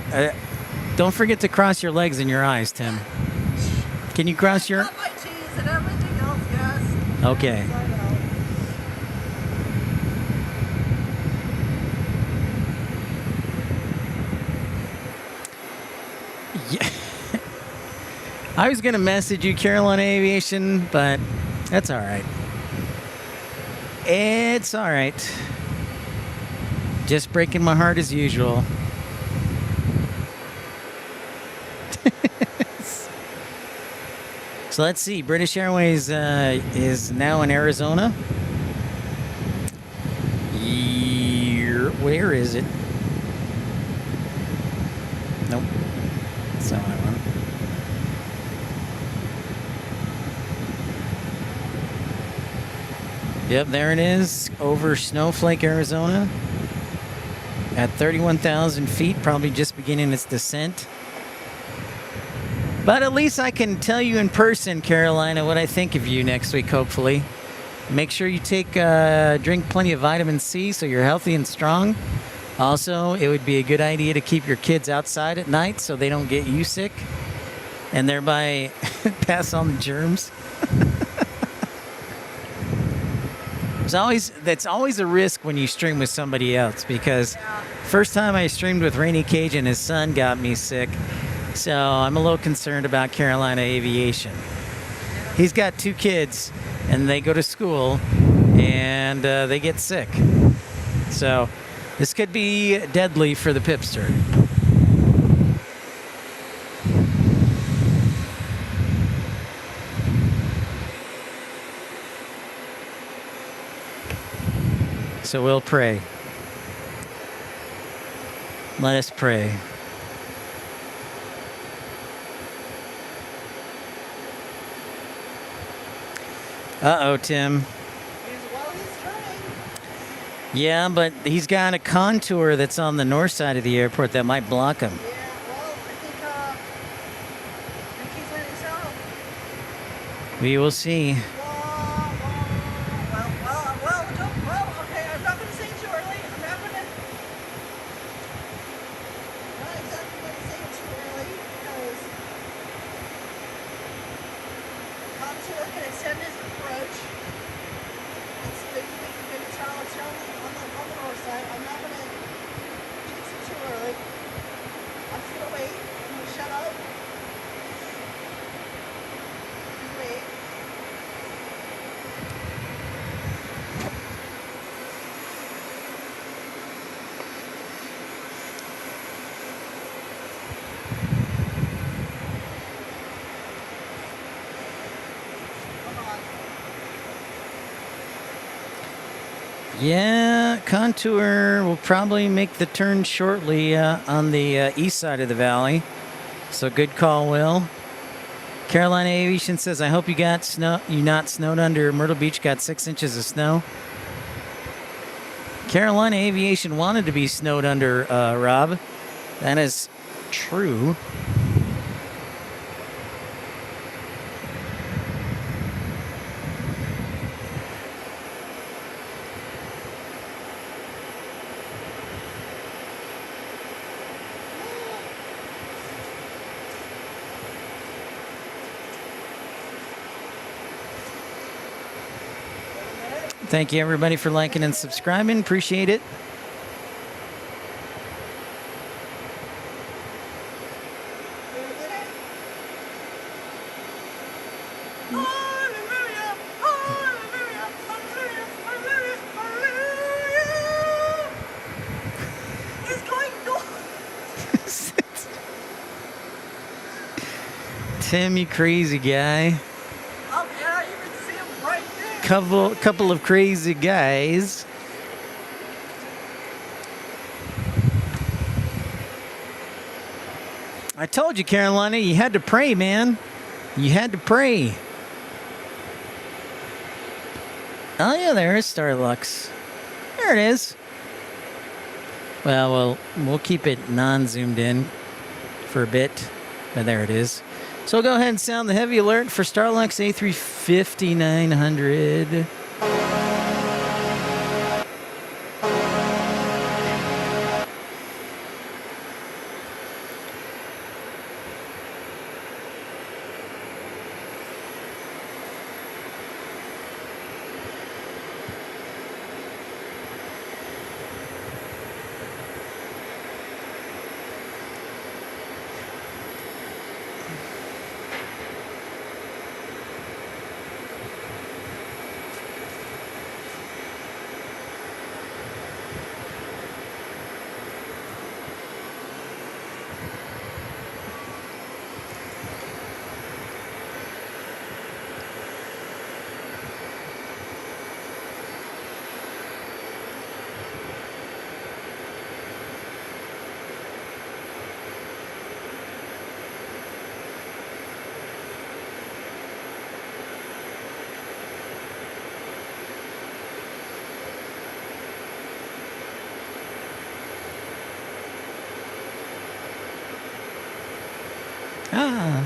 Don't forget to cross your legs and your eyes, Tim. Can you cross your? My T's and everything else, yes. Okay. Yeah. I was gonna message you, Carolina Aviation, but that's all right. It's all right. Just breaking my heart as usual. So let's see. British Airways is now in Arizona. Where is it? Nope. That's not what I want. Yep, there it is. Over Snowflake, Arizona. At 31,000 feet, probably just beginning its descent. But at least I can tell you in person, Carolina, what I think of you next week, hopefully. Make sure you drink plenty of vitamin C so you're healthy and strong. Also, it would be a good idea to keep your kids outside at night so they don't get you sick and thereby pass on the germs. That's always a risk when you stream with somebody else, because first time I streamed with Rainy Cage and his son got me sick. So I'm a little concerned about Carolina Aviation. He's got 2 kids and they go to school and they get sick. So this could be deadly for the Pipster. So we'll pray. Let us pray. Uh-oh, Tim. Yeah, but he's got a contour that's on the north side of the airport that might block him. Yeah, well, I think he's heading south. We will see. Okay, I'm not going to say it too early. I'm not exactly going to say it too early because contour can extend his approach. Maybe tell on the north side. I'm not going to jinx it too early. I'm just going to wait. I'm going to shut up. And wait. Yeah, Contour will probably make the turn shortly on the east side of the valley. So good call, Will. Carolina Aviation says, I hope you got snow. You not snowed under. Myrtle Beach got 6 inches of snow. Carolina Aviation wanted to be snowed under, Rob. That is true. Thank you, everybody, for liking and subscribing. Appreciate it. Tim, you crazy guy. Oh, yeah, you can see him right there. Couple of crazy guys. I told you, Carolina, you had to pray, man. You had to pray. Oh, yeah, there is Starlux. There it is. Well, we'll keep it non-zoomed in for a bit. But there it is. So go ahead and sound the heavy alert for Starlux A350-900. Ah.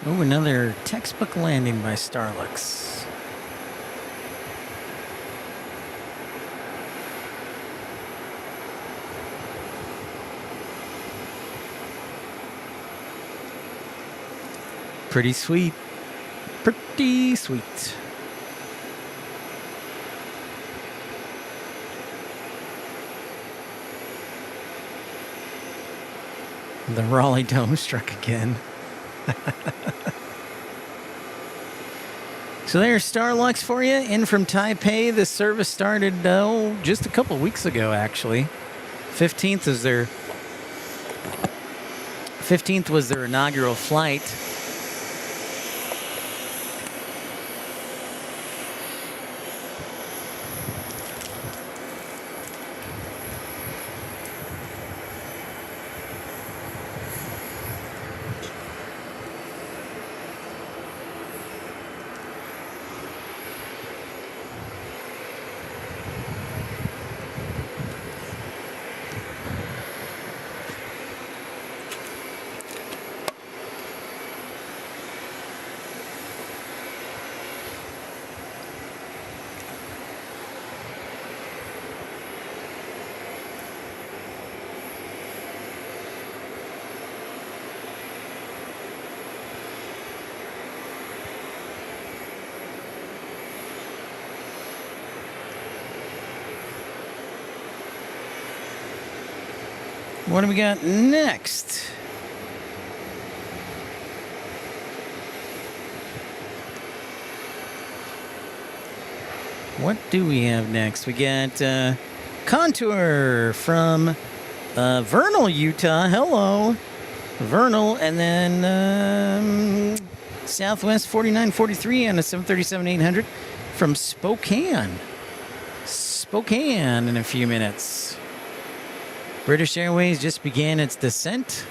Oh, another textbook landing by Starlux. Pretty sweet. Pretty sweet. The Raleigh Dome struck again. So there's Starlux for you, in from Taipei. This service started just a couple weeks ago, actually. 15th was their inaugural flight. What do we got next? What do we have next? We got Contour from Vernal, Utah. Hello, Vernal. And then Southwest 4943 on a 737-800 from Spokane. Spokane in a few minutes. British Airways just began its descent.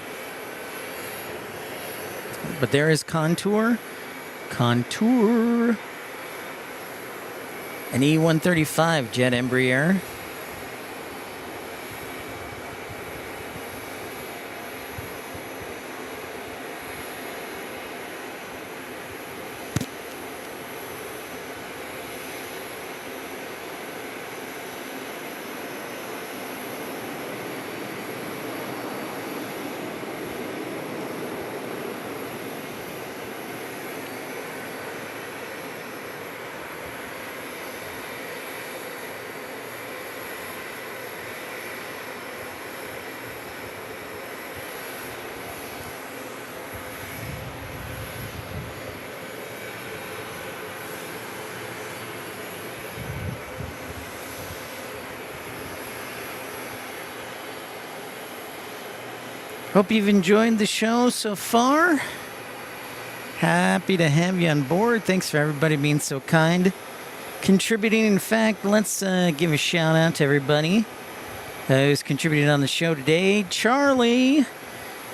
But there is Contour. Contour. An E-135 jet Embraer. Hope you've enjoyed the show so far. Happy to have you on board. Thanks for everybody being so kind, contributing. In fact, let's give a shout out to everybody who's contributed on the show today. Charlie,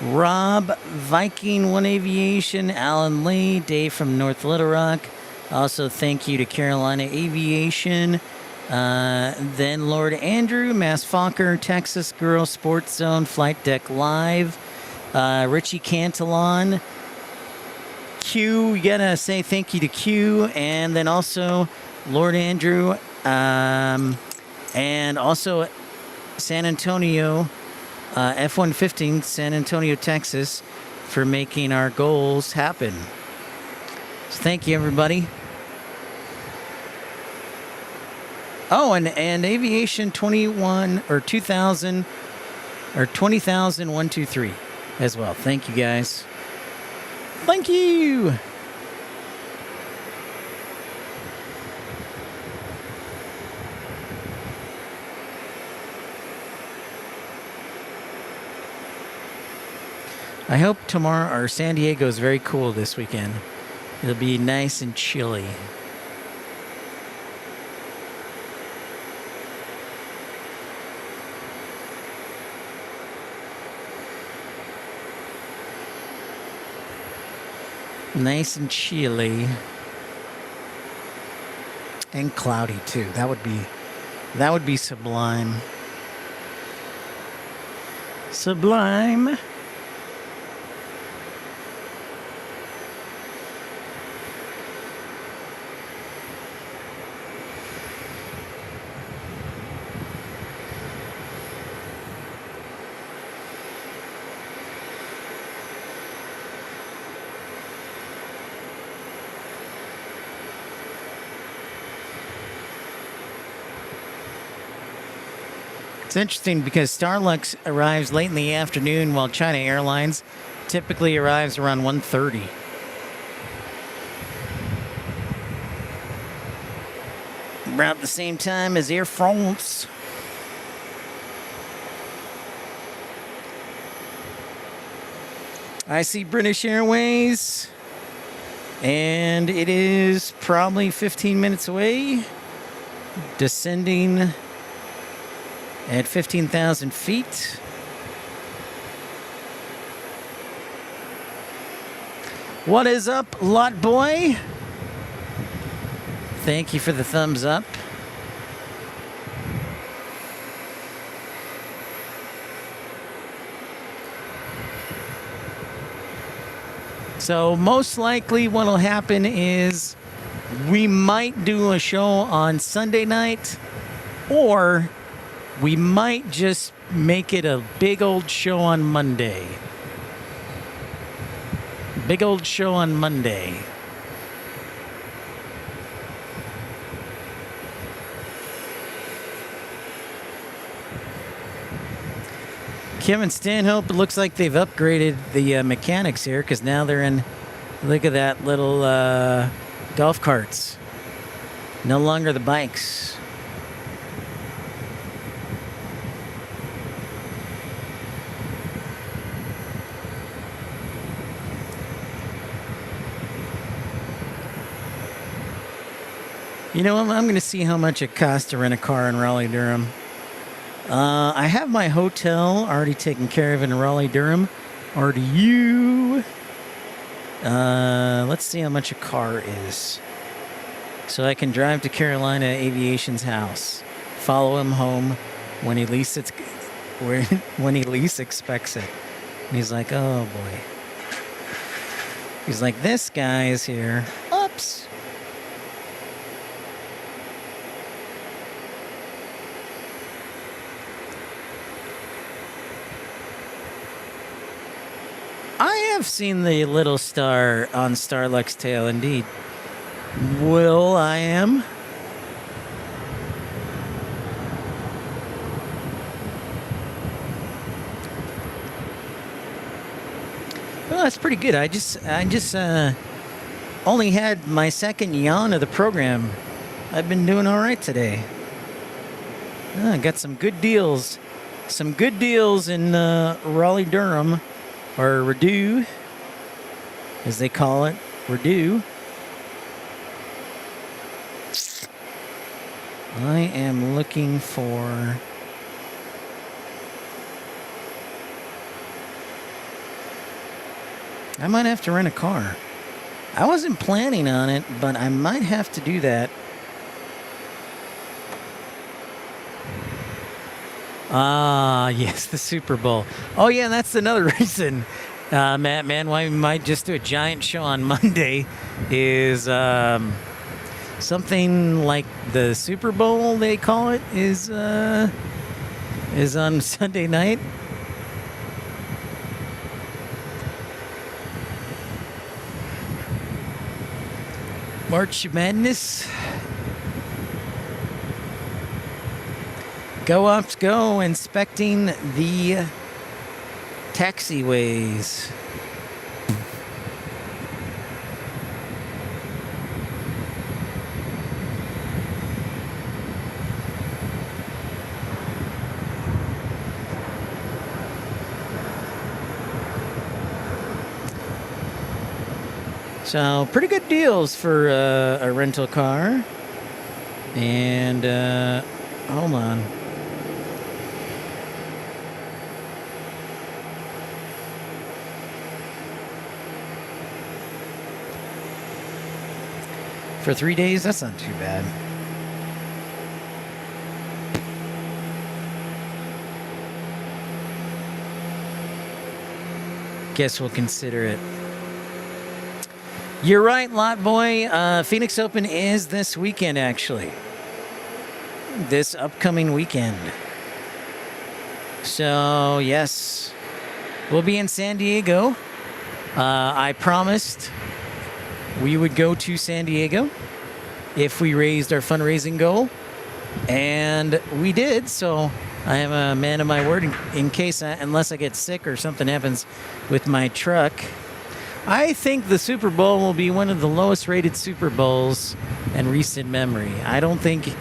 Rob, Viking One Aviation, Alan Lee, Dave from North Little Rock. Also, thank you to Carolina Aviation. Then Lord Andrew, Mass Fokker, Texas Girl, Sports Zone, Flight Deck Live, Richie Cantillon, Q. We gotta say thank you to Q, and then also Lord Andrew, and also San Antonio, F-115, San Antonio, Texas, for making our goals happen. So thank you, everybody. Oh, and Aviation 21 or 2000 or 20,123 as well. Thank you, guys. Thank you. I hope tomorrow or San Diego is very cool this weekend. It'll be nice and chilly. Nice and chilly. And cloudy too. That would be sublime. Sublime. It's interesting because Starlux arrives late in the afternoon while China Airlines typically arrives around 1:30. About the same time as Air France. I see British Airways, and it is probably 15 minutes away, descending at 15,000 feet. What is up, Lot Boy? Thank you for the thumbs up. So most likely what will happen is we might do a show on Sunday night, or we might just make it a big old show on Monday. Big old show on Monday. Kevin Stanhope, it looks like they've upgraded the mechanics here because now they're in, look at that, little golf carts. No longer the bikes. You know what? I'm going to see how much it costs to rent a car in Raleigh-Durham. I have my hotel already taken care of in Raleigh-Durham. RDU. Let's see how much a car is. So I can drive to Carolina Aviation's house. Follow him home when he least expects it. And he's like, oh boy. He's like, this guy is here. Oops. I have seen the little star on Starluck's tail, indeed. Will I am? Well, that's pretty good. I just only had my second yawn of the program. I've been doing all right today. I got some good deals. Some good deals in Raleigh-Durham. Or Redu, as they call it. Redu. I am looking for... I might have to rent a car. I wasn't planning on it, but I might have to do that. Ah, yes, the Super Bowl. Oh, yeah, that's another reason, Matt, man, why we might just do a giant show on Monday is something like the Super Bowl, they call it, is on Sunday night. March Madness. Go Ops Go, inspecting the taxiways. So, pretty good deals for a rental car. And, hold on. For 3 days, that's not too bad. Guess we'll consider it. You're right, Lot Boy. Phoenix Open is this weekend, actually. This upcoming weekend. So, yes. We'll be in San Diego. I promised we would go to San Diego if we raised our fundraising goal. And we did, so I am a man of my word in case, unless I get sick or something happens with my truck. I think the Super Bowl will be one of the lowest rated Super Bowls in recent memory. I don't think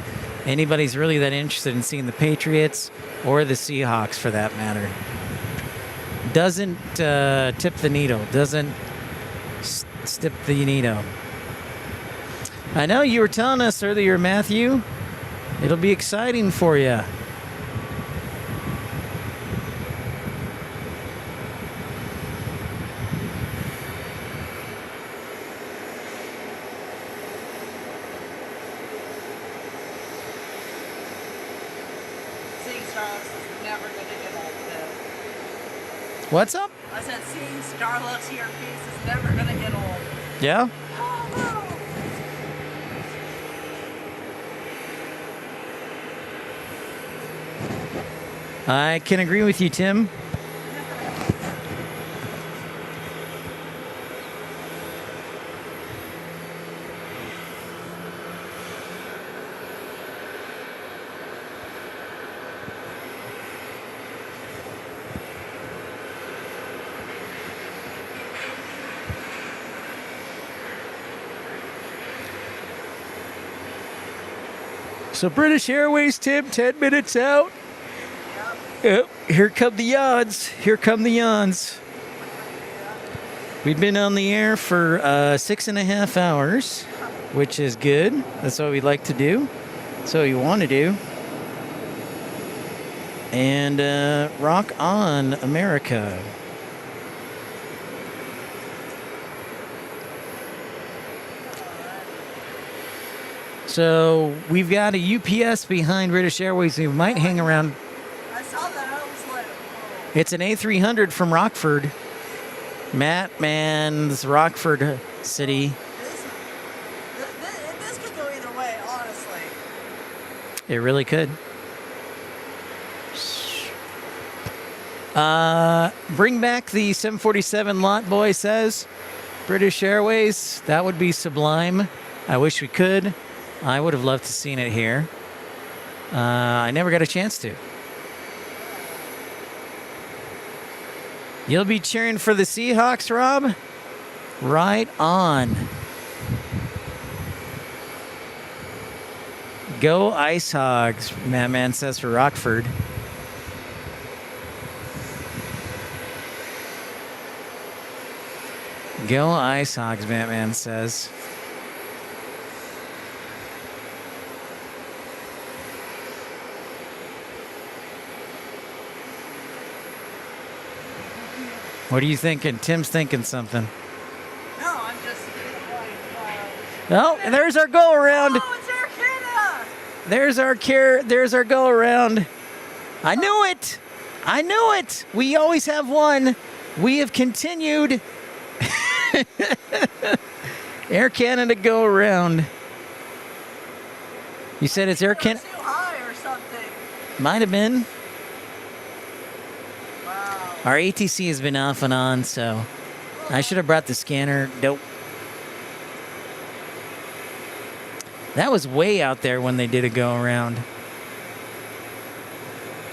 anybody's really that interested in seeing the Patriots or the Seahawks for that matter. Doesn't tip the needle. Doesn't stip the needle. I know you were telling us earlier, Matthew, it'll be exciting for you. Seeing Starlux is never going to get old, though. What's up? I said seeing Starlux to your face is never going to get old. Yeah? I can agree with you, Tim. So British Airways, Tim, 10 minutes out. Yep, here come the yawns. Here come the yawns. We've been on the air for 6.5 hours, which is good. That's what we like to do. That's what we want to do. And rock on, America. So we've got a UPS behind British Airways. We might hang around. I saw that. I was like, oh. It's an A300 from Rockford. Matt Mann's Rockford City. This could go either way, honestly. It really could. Bring back the 747 lot, boy says. British Airways, that would be sublime. I wish we could. I would have loved to seen it here. I never got a chance to. You'll be cheering for the Seahawks, Rob? Right on. Go Ice Hogs, Madman says for Rockford. Go Ice Hogs, Batman says. What are you thinking? Tim's thinking something. No, I'm just. Oh, and there's our go around. Oh, it's Air Canada. There's our go around. I knew it. I knew it. We always have one. We have continued. Air Canada go around. You said it's Air Canada. Too high or something. Might have been. Wow. Our ATC has been off and on, so I should have brought the scanner. Dope. That was way out there when they did a go around.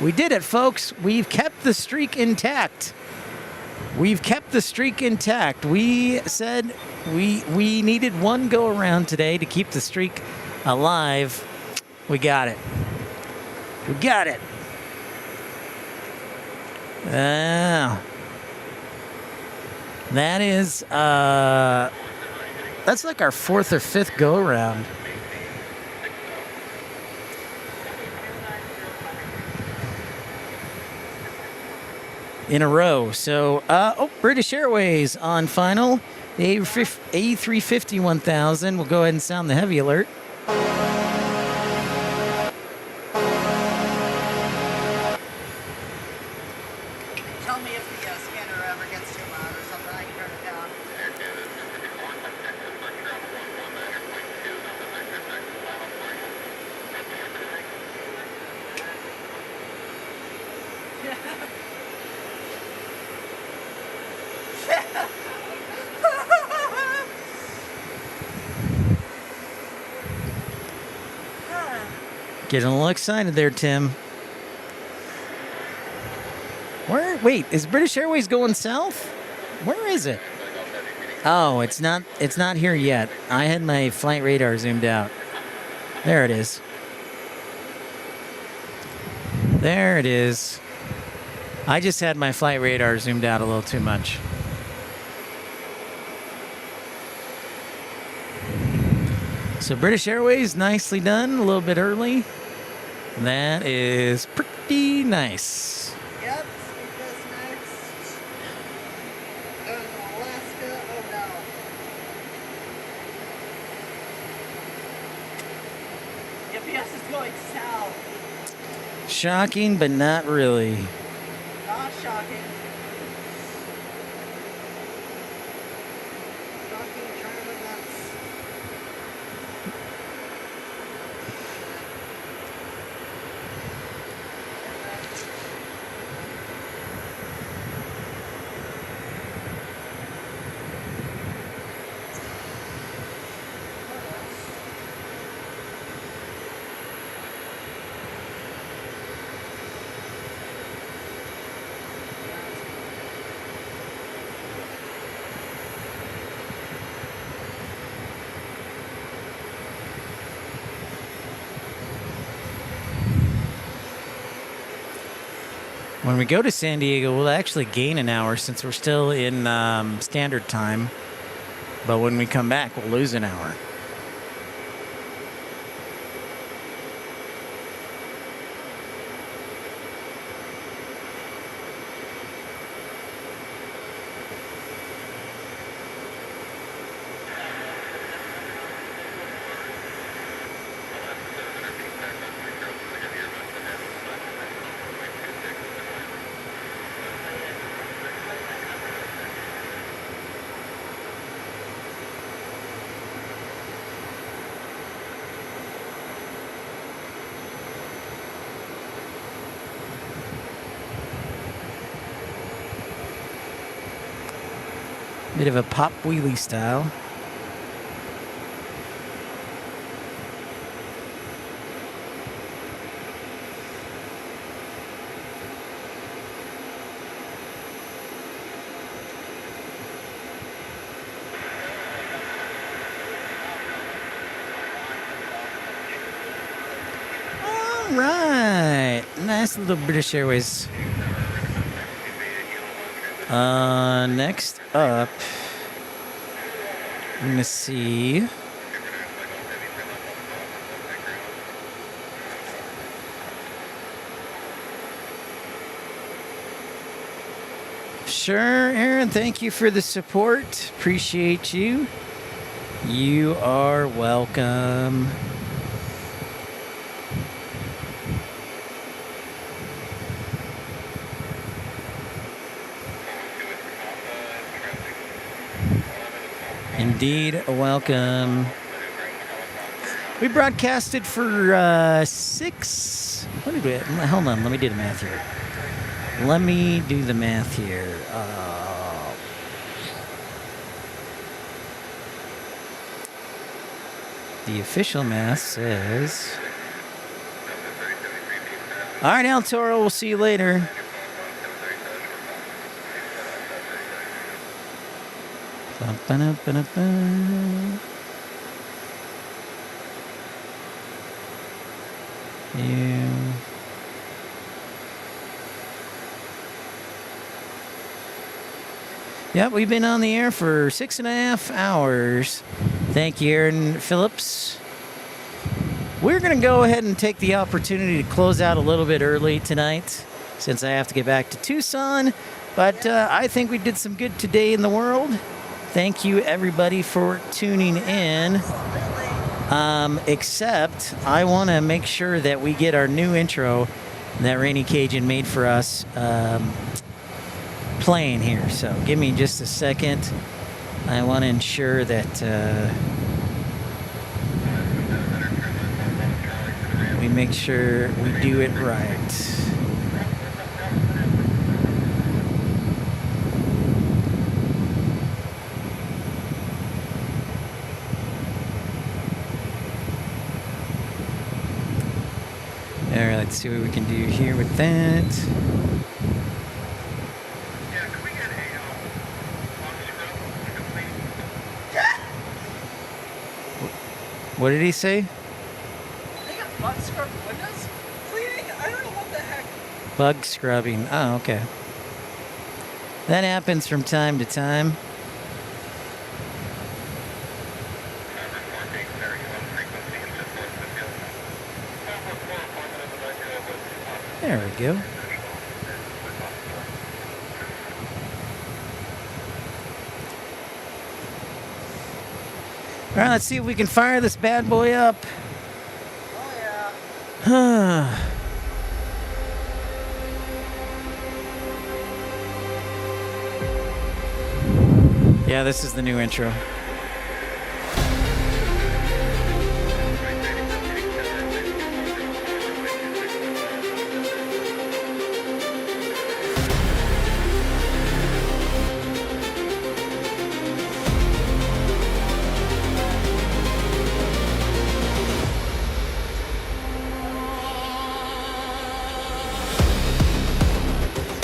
We did it, folks. We've kept the streak intact. We've kept the streak intact. We said we needed one go around today to keep the streak alive. We got it. We got it. That is that's like our 4th or 5th go around. In a row. So, British Airways on final. The A350 1000. We'll go ahead and sound the heavy alert. Tell me if the scanner ever gets too loud or something. I can turn it down. Getting a little excited there, Tim. Wait, is British Airways going south? Where is it? Oh, it's not here yet. I had my flight radar zoomed out. There it is. There it is. I just had my flight radar zoomed out a little too much. So British Airways, nicely done, a little bit early. That is pretty nice. Yep, speak this next. There's Alaska. Oh no. UPS is going south. Shocking, but not really. Not shocking. Shocking, trying to nuts. When we go to San Diego, we'll actually gain an hour since we're still in standard time. But when we come back, we'll lose an hour. Bit of a pop wheelie style. All right, nice little British Airways. Next up, I'm gonna see. Sure, Aaron, thank you for the support. Appreciate you. You are welcome. Indeed, welcome. We broadcasted for 6. What did we? Hold on, let me do the math here. The official math says. All right, El Toro, we'll see you later. Yep, we've been on the air for 6.5 hours. Thank you, Aaron Phillips. We're going to go ahead and take the opportunity to close out a little bit early tonight since I have to get back to Tucson. But I think we did some good today in the world. Thank you, everybody, for tuning in. Except I want to make sure that we get our new intro that Rainy Cajun made for us playing here. So give me just a second. I want to ensure that we make sure we do it right. All right, let's see what we can do here with that. What did he say? They got bug scrub windows cleaning? I don't know what the heck. Bug scrubbing. Oh, okay. That happens from time to time. There we go. All right, let's see if we can fire this bad boy up. Oh, yeah. Yeah, this is the new intro.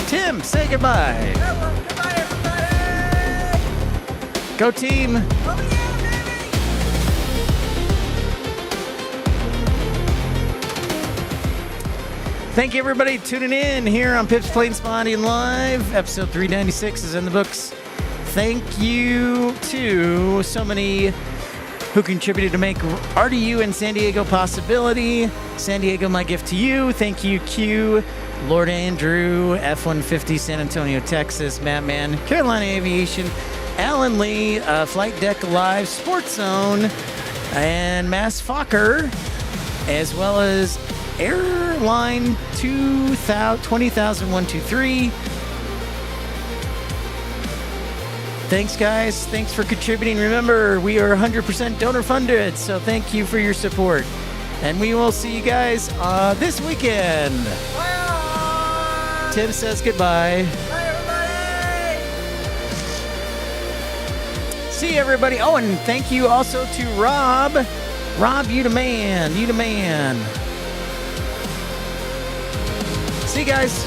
Tim, say goodbye. Yeah, well, goodbye, everybody. Go team. Oh, yeah, Thank you, everybody, tuning in here on Pip's Plane Spotting Live. Episode 396 is in the books. Thank you to so many who contributed to make RDU and San Diego possibility. San Diego, my gift to you. Thank you, Q, Lord Andrew, F-150, San Antonio, Texas, Madman, Carolina Aviation, Alan Lee, Flight Deck Live, Sports Zone, and Mass Fokker, as well as Airline 20123. Thanks, guys. Thanks for contributing. Remember, we are 100% donor funded, so thank you for your support. And we will see you guys this weekend. Bye. Tim says goodbye. Bye, everybody. See you, everybody. Oh, and thank you also to Rob. Rob, you the man. You the man. See you guys.